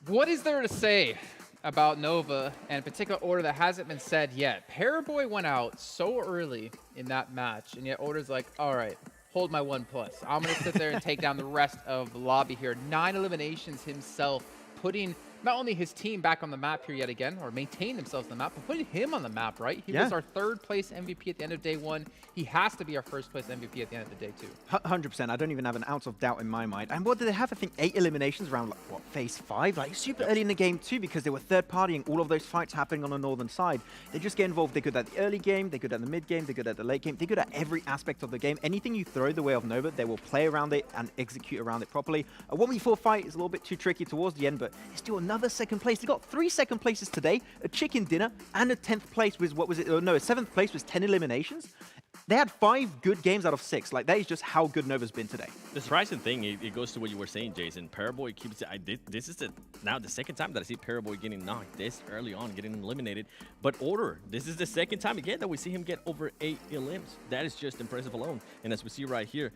What is there to say about Nova, and in particular Order, that hasn't been said yet? Paraboy went out so early in that match, and yet Order's like, all right, hold my 1+. I'm going to sit there and take down the rest of the lobby here. 9 eliminations himself, putting not only his team back on the map here yet again, or maintain themselves on the map, but putting him on the map, right? He was our 3rd place MVP at the end of day 1. He has to be our 1st place MVP at the end of the day 2. 100%. I don't even have an ounce of doubt in my mind. And what did they have? I think 8 eliminations around, like, what, phase 5? Like, super early in the game, too, because they were third-partying all of those fights happening on the northern side. They just get involved. They're good at the early game. They're good at the mid-game. They're good at the late game. They're good at every aspect of the game. Anything you throw the way of Nova, they will play around it and execute around it properly. A 1v4 fight is a little bit too tricky towards the end, but it's still another 2nd place. They got 3 2nd places today, a chicken dinner, and a 10th place with, what was it? Oh, no, a 7th place was 10 eliminations. They had 5 good games out of 6. Like, that is just how good Nova's been today. The surprising thing, it goes to what you were saying, Jason. Paraboy keeps it. This is now the 2nd time that I see Paraboy getting knocked this early on, getting eliminated. But Order, this is the 2nd time again that we see him get over 8 elims. That is just impressive alone. And as we see right here,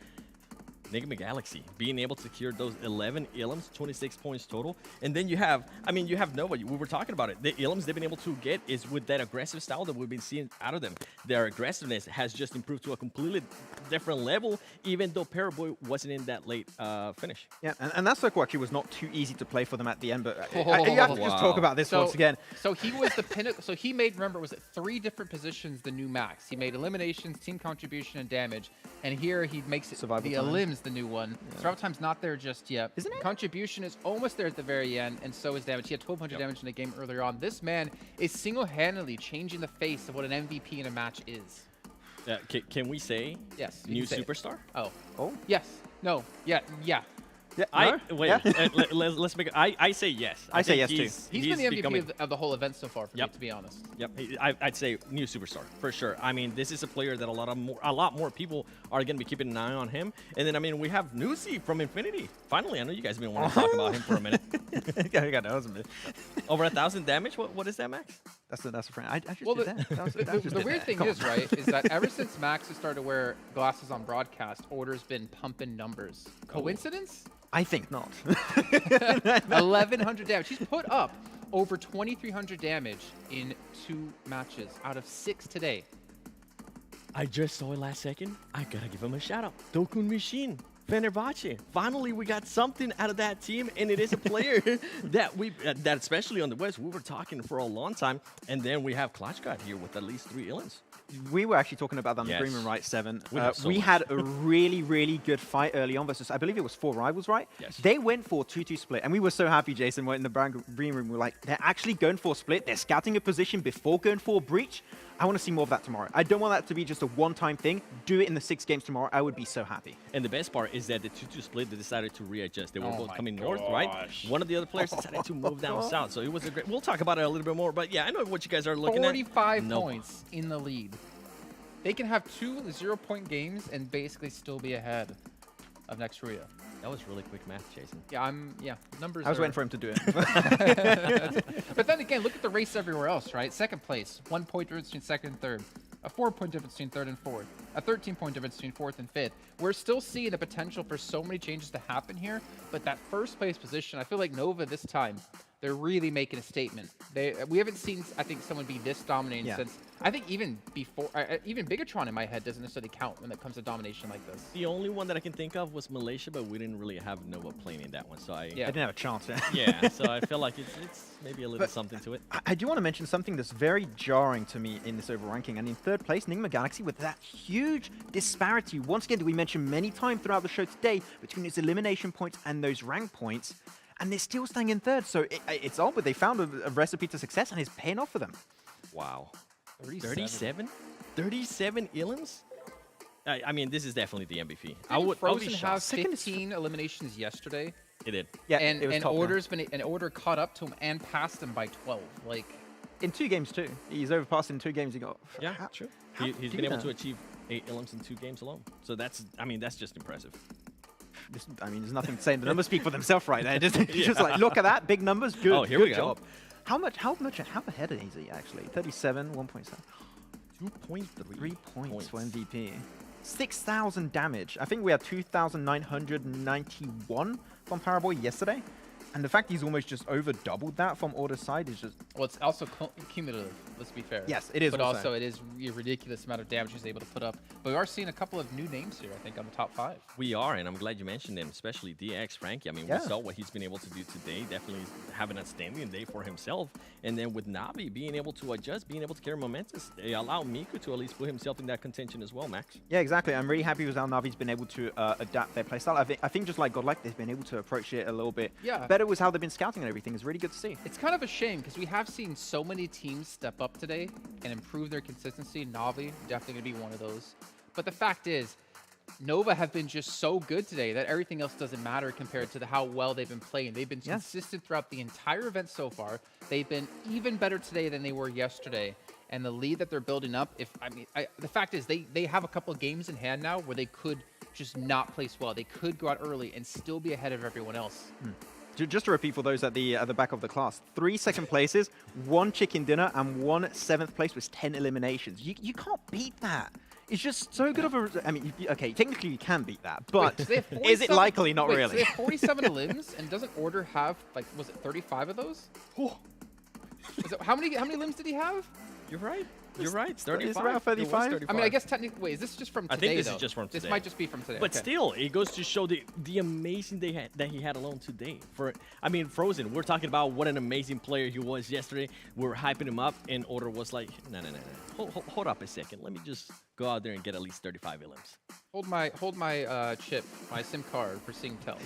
Nigma Galaxy being able to secure those 11 elims, 26 points total. And then you have, you have Nova. We were talking about it. The elims they've been able to get is with that aggressive style that we've been seeing out of them. Their aggressiveness has just improved to a completely different level, even though Paraboy wasn't in that late finish. Yeah, and that circle actually was not too easy to play for them at the end, but you have to just talk about this once again. So he was the pinnacle. So he made, remember, was it 3 different positions, the new max? He made eliminations, team contribution, and damage. And here he makes it Survival the time. elims the new one. Yeah. Survival time's not there just yet. Isn't it? Contribution is almost there at the very end, and so is damage. He had 1,200 damage in the game earlier on. This man is single-handedly changing the face of what an MVP in a match is. Can we say yes? New superstar? Oh. Yes. No. Yeah. Let's make it. I say yes. I say yes too. He's been the MVP of the whole event so far, for me, to be honest. Yep. I'd say new superstar for sure. This is a player that a lot more people are going to be keeping an eye on him. And then we have Nusi from Infinity. Finally, I know you guys have been wanting to talk about him for a minute. Over 1,000 damage. What is that, Max? That's a friend. I just well, did that. the weird thing is, right, is that ever since Max has started to wear glasses on broadcast, Order's been pumping numbers. Coincidence? I think not. 1,100 damage. He's put up over 2,300 damage in 2 matches out of 6 today. I just saw it last second. I gotta give him a shout out. Dokun Machine. Fenerbahçe. Finally, we got something out of that team, and it is a player that especially on the West, we were talking for a long time, and then we have Klashkat here with at least 3 Illins. We were actually talking about that on Yes. the Green Room, right? 7. We have had a really, really good fight early on versus, I believe it was 4 rivals, right? Yes. They went for 2-2 split, and we were so happy, Jason, we're in the Green Room. We're like, they're actually going for a split. They're scouting a position before going for a breach. I want to see more of that tomorrow. I don't want that to be just a one-time thing. Do it in the 6 games tomorrow. I would be so happy. And the best part is that the 2-2 split, they decided to readjust. They were both coming gosh. north, right? One of the other players decided to move down south. So it was a great... We'll talk about it a little bit more. But yeah, I know what you guys are looking 45 at. points in the lead. They can have 2 0-point games and basically still be ahead of next Ruya. That was really quick math, Jason. Yeah, numbers I was are... waiting for him to do it. But then again, look at the race everywhere else, right? Second place, 1 point difference between second and third. A 4-point difference between third and fourth. A 13-point difference between fourth and fifth. We're still seeing the potential for so many changes to happen here, but that first place position, I feel like Nova this time, they're really making a statement. We haven't seen, I think, someone be this dominating since, I think even before, even Bigatron in my head doesn't necessarily count when it comes to domination like this. The only one that I can think of was Malaysia, but we didn't really have Nova playing in that one, so I didn't have a chance. Yeah, so I feel like it's maybe a little something to it. I do want to mention something that's very jarring to me in this overall ranking. And in third place, Nigma Galaxy with that huge disparity. Once again, we mentioned many times throughout the show today between its elimination points and those rank points. And they're still staying in third. So it's odd, but they found a recipe to success and it's paying off for them. Wow. 37? 37 Illins? I mean, this is definitely the MVP. Didn't Frozen be have shocked. 15 eliminations yesterday? It did. Yeah, and it was top Order caught up to him and passed him by 12. Like in 2 games too. He's overpassed in 2 games. He got true. He's been able to achieve 8 Illins in 2 games alone. So that's just impressive. There's nothing to say. The numbers speak for themselves right there. Just like, look at that, big numbers. Good. Oh, here good we go. job. How ahead is he actually? 37, 1.7. 2.3 points for MVP. 6,000 damage. I think we had 2,991 from Paraboy yesterday. And the fact he's almost just over doubled that from Order's side is just... Well, it's also cumulative, let's be fair. Yes, it is. But also it is a ridiculous amount of damage he's able to put up. But we are seeing a couple of new names here, I think, on the top 5. We are, and I'm glad you mentioned them, especially DX Frankie. I mean, we saw what he's been able to do today. Definitely having a standing day for himself. And then with Navi being able to adjust, being able to carry momentous, they allow Miku to at least put himself in that contention as well, Max. Yeah, exactly. I'm really happy with how Navi's been able to adapt their playstyle. I think just like GodLike, they've been able to approach it a little bit better with how they've been scouting and everything. Is really good to see. It's kind of a shame because we have seen so many teams step up today and improve their consistency. Navi definitely going to be one of those. But the fact is, Nova have been just so good today that everything else doesn't matter compared to how well they've been playing. They've been consistent throughout the entire event so far. They've been even better today than they were yesterday. And the lead that they're building up, the fact is they have a couple of games in hand now where they could just not place well. They could go out early and still be ahead of everyone else. Just to repeat for those at the back of the class, 3 second places, 1 chicken dinner, and 1 7th place was 10 eliminations. You can't beat that. It's just so good of a... I mean, okay, technically you can beat that, but is it likely? Not really. So they have 47 limbs, and doesn't Order have, like, was it 35 of those? How many limbs did he have? You're right. You're right. 35. It's around 35. I mean, I guess technically... Wait, is this just from today, I think this though? is just from today. This might just be from today. But still, it goes to show the amazing day that he had alone today. I mean, Frozen, we're talking about what an amazing player he was yesterday. We're hyping him up, and Order was like, no. Hold up a second. Let me just go out there and get at least 35 limbs. Hold my chip, my SIM card for Singtel,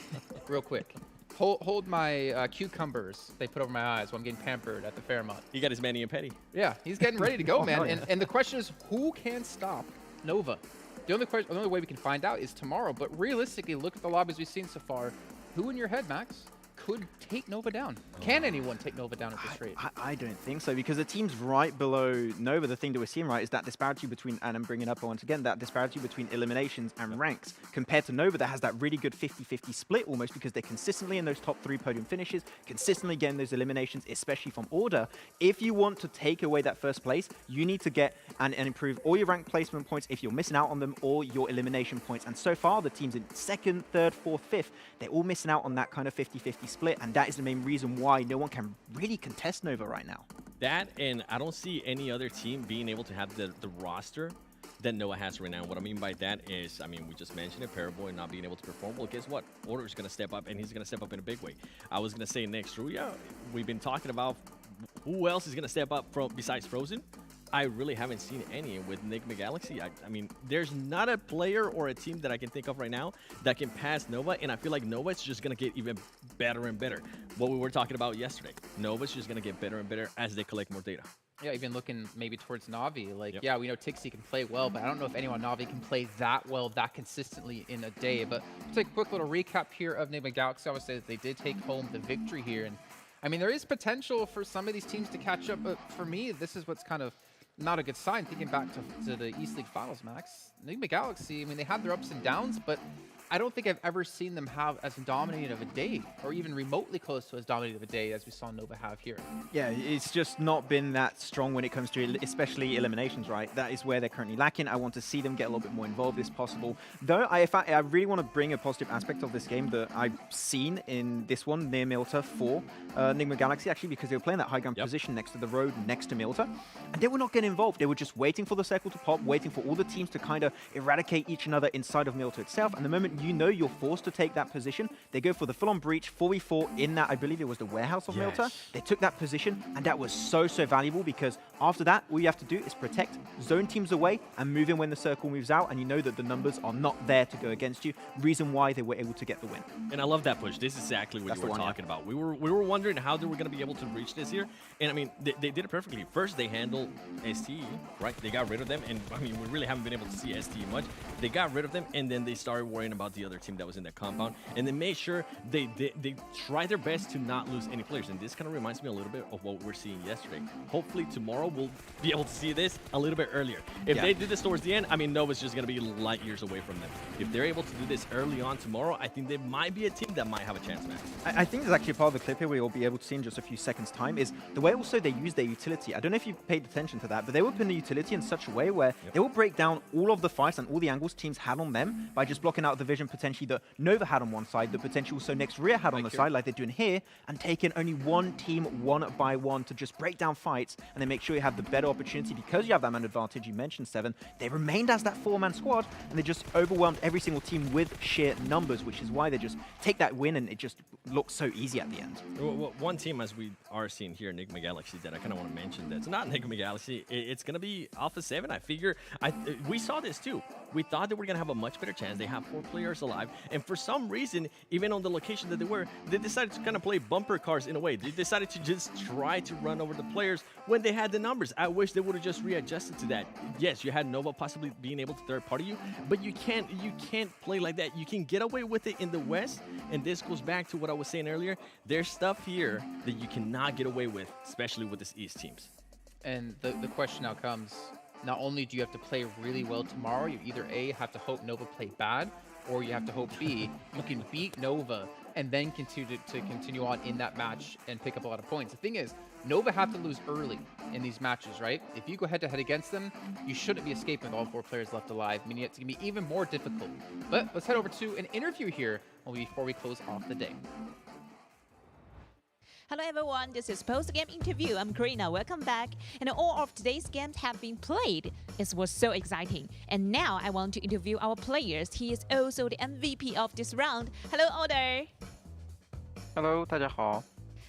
real quick. Hold my cucumbers they put over my eyes while I'm getting pampered at the Fairmont. He got his Manny and Petty. Yeah, he's getting ready to go, man. And the question is, who can stop Nova? The only way we can find out is tomorrow. But realistically, look at the lobbies we've seen so far. Who in your head, Max, could take Nova down? Can anyone take Nova down at this rate? I don't think so, because the teams right below Nova, the thing that we're seeing, right, is that disparity between, and I'm bringing up once again, that disparity between eliminations and ranks, compared to Nova that has that really good 50-50 split almost, because they're consistently in those top 3 podium finishes, consistently getting those eliminations, especially from Order. If you want to take away that first place, you need to get and improve all your rank placement points if you're missing out on them, or your elimination points. And so far, the teams in 2nd, 3rd, 4th, 5th, they're all missing out on that kind of 50-50 split, and that is the main reason why no one can really contest Nova right now. That, and I don't see any other team being able to have the roster that Noah has right now. What I mean by that is, I mean, we just mentioned it, Paraboy not being able to perform. Well, guess what? Order is going to step up, and he's going to step up in a big way. I was going to say next, Ruya, we've been talking about who else is going to step up from besides Frozen. I really haven't seen any with Nigma Galaxy. I mean, there's not a player or a team that I can think of right now that can pass Nova, and I feel like Nova is just going to get even better and better. What we were talking about yesterday, Nova's just going to get better and better as they collect more data. Yeah, even looking maybe towards Na'Vi. Like, yeah, we know Tixie can play well, but I don't know if anyone Na'Vi can play that well, that consistently in a day. But let's take a quick little recap here of Nigma Galaxy. Obviously, they did take home the victory here. And I mean, there is potential for some of these teams to catch up, but for me, this is what's kind of not a good sign. Thinking back to the East League Finals, Max, Nigma Galaxy, I mean, they had their ups and downs, but I don't think I've ever seen them have as dominated of a day, or even remotely close to as dominated of a day as we saw Nova have here. Yeah, it's just not been that strong when it comes to especially eliminations, right? That is where they're currently lacking. I want to see them get a little bit more involved if possible. Though, I really want to bring a positive aspect of this game that I've seen in this one near Milta for Nigma Galaxy, actually, because they were playing that high ground position next to the road, next to Milta, and they were not getting involved. They were just waiting for the circle to pop, waiting for all the teams to kind of eradicate each another inside of Milta itself, and the moment you know you're forced to take that position, they go for the full-on breach, 4v4 in that, I believe it was the warehouse of Milta. They took that position, and that was so valuable, because after that, all you have to do is protect, zone teams away, and move in when the circle moves out, and you know that the numbers are not there to go against you. Reason why they were able to get the win. And I love that push. This is exactly what you were talking about. We were wondering how they were going to be able to reach this here, and I mean, they did it perfectly. First, they handled ST, right? They got rid of them, and I mean, we really haven't been able to see ST much. They got rid of them, and then they started worrying about the other team that was in that compound, and they made sure they try their best to not lose any players. And this kind of reminds me a little bit of what we're seeing yesterday. Hopefully tomorrow we'll be able to see this a little bit earlier. If they do this towards the end, I mean, Nova's just going to be light years away from them. If they're able to do this early on tomorrow, I think they might be a team that might have a chance, man. I think there's actually a part of the clip here we'll be able to see in just a few seconds' time is the way also they use their utility. I don't know if you've paid attention to that, but they were putting the utility in such a way where they will break down all of the fights and all the angles teams had on them by just blocking out the vision potentially that Nova had on one side, the potential also next Ruya had on the side, like they're doing here, and taking only one team one by one to just break down fights, and then make sure you have the better opportunity because you have that man advantage. You mentioned 7. They remained as that 4-man squad, and they just overwhelmed every single team with sheer numbers, which is why they just take that win, and it just looks so easy at the end. Well, one team, as we are seeing here, Nigma Galaxy, that I kind of want to mention, that's not Nigma Galaxy. It's going to be Alpha 7. I figure, we saw this too. We thought that we're going to have a much better chance. They have 4 players alive, and for some reason, even on the location that they were, they decided to kind of play bumper cars in a way. They decided to just try to run over the players when they had the numbers. I wish they would have just readjusted to that. Yes, you had Nova possibly being able to third party you, but you can't play like that. You can get away with it in the West, and this goes back to what I was saying earlier. There's stuff here that you cannot get away with, especially with this East teams. And the question now comes, not only do you have to play really well tomorrow, you either A, have to hope Nova play bad, or you have to hope B, you can beat Nova and then continue on in that match and pick up a lot of points. The thing is, Nova have to lose early in these matches, right? If you go head-to-head against them, you shouldn't be escaping with all 4 players left alive, meaning it's going to be even more difficult. But let's head over to an interview here before we close off the day. Hello everyone, this is post-game interview. I'm Karina, welcome back. And all of today's games have been played. It was so exciting. And now I want to interview our players. He is also the MVP of this round. Hello, Order. Hello, 大家好。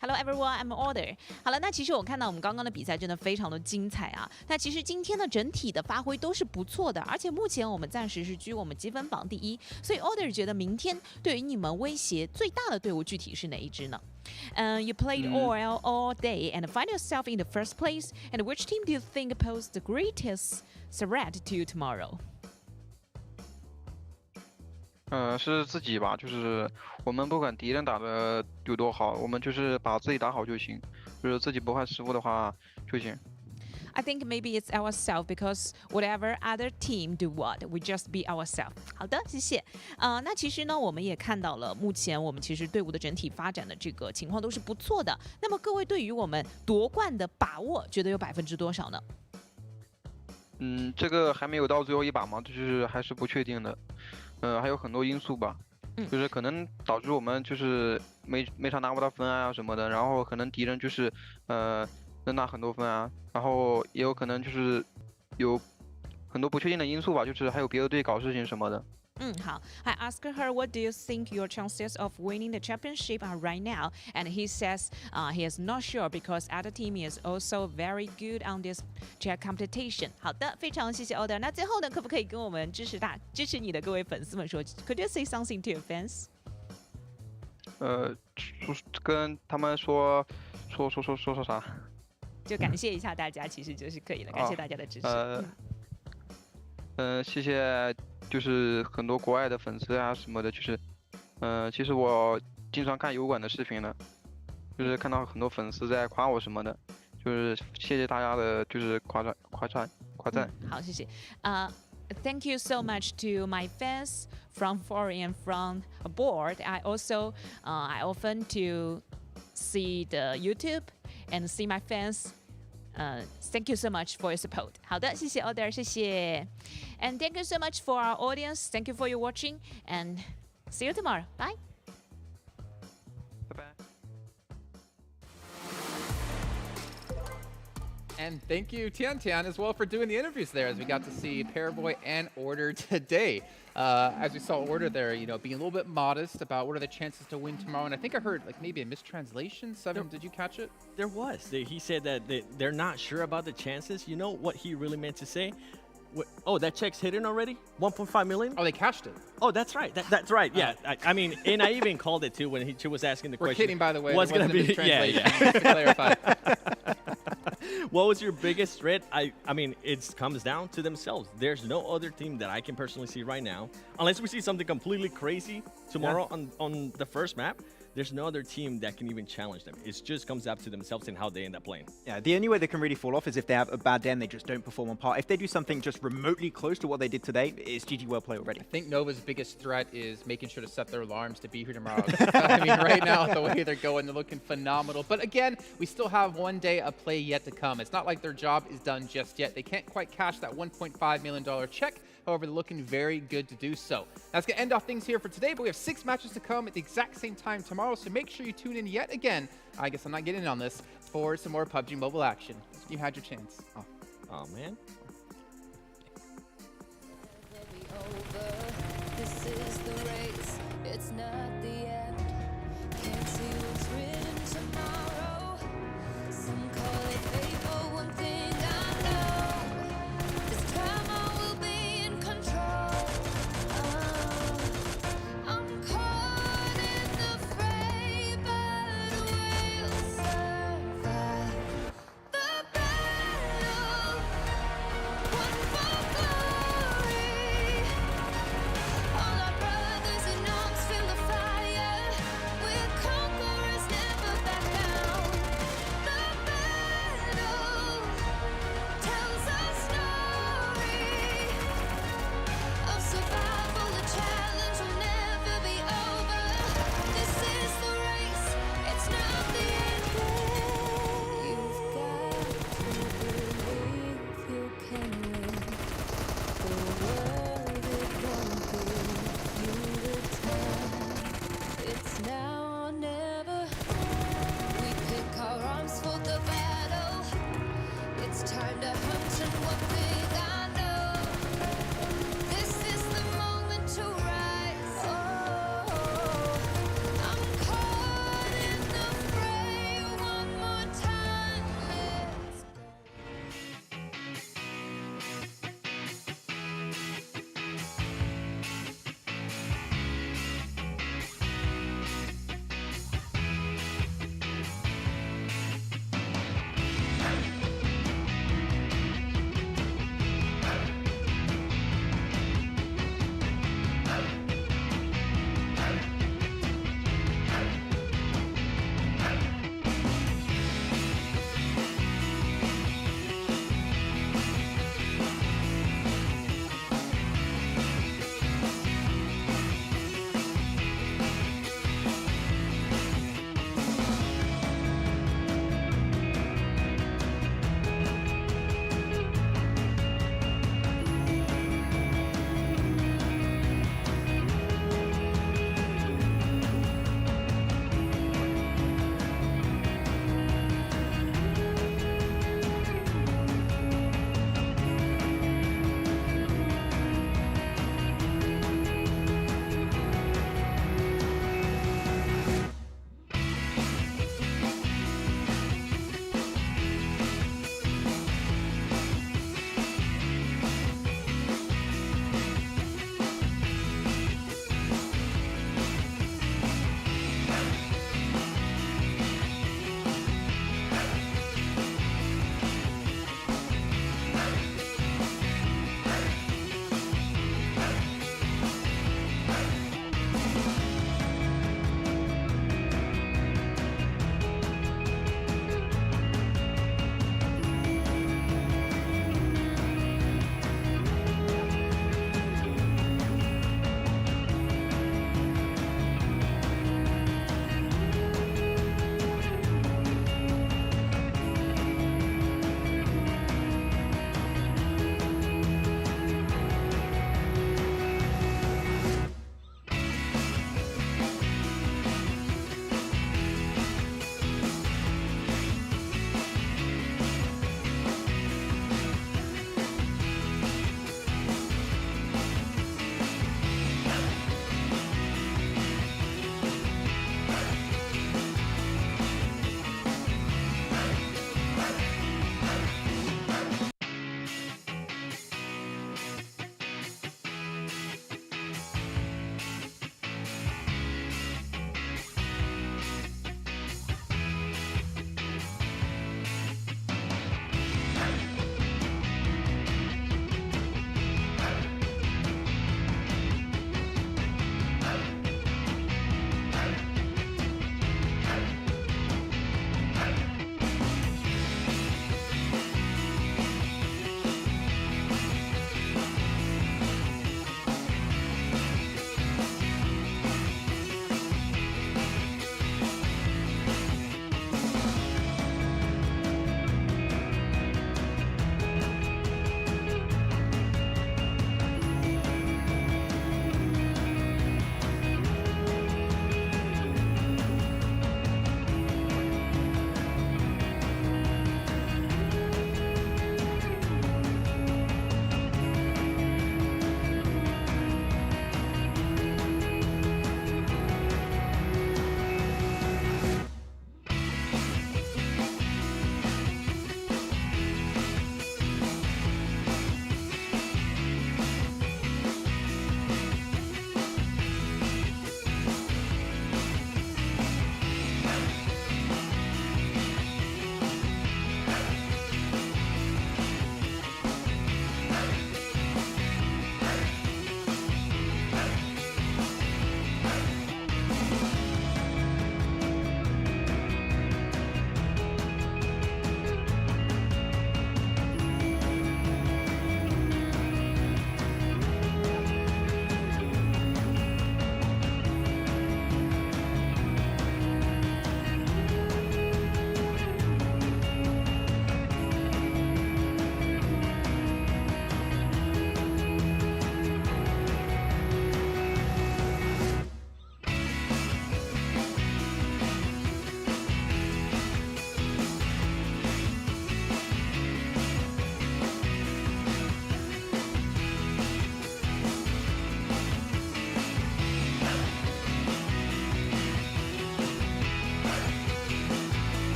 Hello everyone, I'm Order. 好了，那其实我看到我们刚刚的比赛真的非常的精彩啊。那其实今天的整体的发挥都是不错的，而且目前我们暂时是居我们积分榜第1。所以 Order 觉得明天对于你们威胁最大的队伍具体是哪一支呢？You played all day and find yourself in the first place. And which team do you think poses the greatest threat to you tomorrow? 是自己吧，就是我们不管敌人打的有多好，我们就是把自己打好就行，就是自己不坏师傅的话就行。I think maybe it's ourselves because whatever other team do what, we just be ourselves. 好的，谢谢。那其实呢，我们也看到了，目前我们其实队伍的整体发展的这个情况都是不错的。那么各位对于我们夺冠的把握，觉得有多少呢？这个还没有到最后一把嘛，就是还是不确定的。还有很多因素吧，就是可能导致我们就是每场拿不到分啊什么的，然后可能敌人就是能拿很多分啊，然后也有可能就是有很多不确定的因素吧，就是还有别的队搞事情什么的。好。I asked her, what do you think your chances of winning the championship are right now? And he says he is not sure because other team is also very good on this competition. 好的，非常谢谢 Order。那最后呢，可不可以跟我们支持你的各位粉丝们说 ？Could you say something to your fans? 跟他们说啥？就感谢一下大家，其实就是可以了。感谢大家的支持。谢谢，就是很多国外的粉丝啊什么的，就是，其实我经常看油管的视频的，就是看到很多粉丝在夸我什么的，就是谢谢大家的，就是夸赞。好，谢谢。Thank you so much to my fans from foreign and from abroad. I also I often to see the YouTube and see my fans. Thank you so much for your support. 好的，谢谢 Order， 谢谢。And thank you so much for our audience. Thank you for your watching and see you tomorrow. Bye. And thank you, Tian Tian, as well for doing the interviews there, as we got to see Paraboy and Order today. As we saw Order there, you know, being a little bit modest about what are the chances to win tomorrow. And I think I heard like maybe a mistranslation. Seven, did you catch it? There was. He said that they're not sure about the chances. You know what he really meant to say? Oh, that check's hidden already? 1.5 million? Oh, they cashed it. Oh, that's right. That's right. Yeah. I mean, and I even called it too when she was asking the question. We're kidding, by the way. What's going to be? Yeah. Just to clarify. What was your biggest threat? I mean, it comes down to themselves. There's no other team that I can personally see right now, unless we see something completely crazy tomorrow on the first map. There's no other team that can even challenge them. It just comes up to themselves and how they end up playing. Yeah, the only way they can really fall off is if they have a bad day and they just don't perform on par. If they do something just remotely close to what they did today, it's GG well play already. I think Nova's biggest threat is making sure to set their alarms to be here tomorrow. I mean, right now, the way they're going, they're looking phenomenal. But again, we still have one day of play yet to come. It's not like their job is done just yet. They can't quite cash that $1.5 million check. However, they're looking very good to do so. That's going to end off things here for today, but we have 6 matches to come at the exact same time tomorrow, so make sure you tune in yet again. I guess I'm not getting in on this, for some more PUBG Mobile action. You had your chance. Oh man.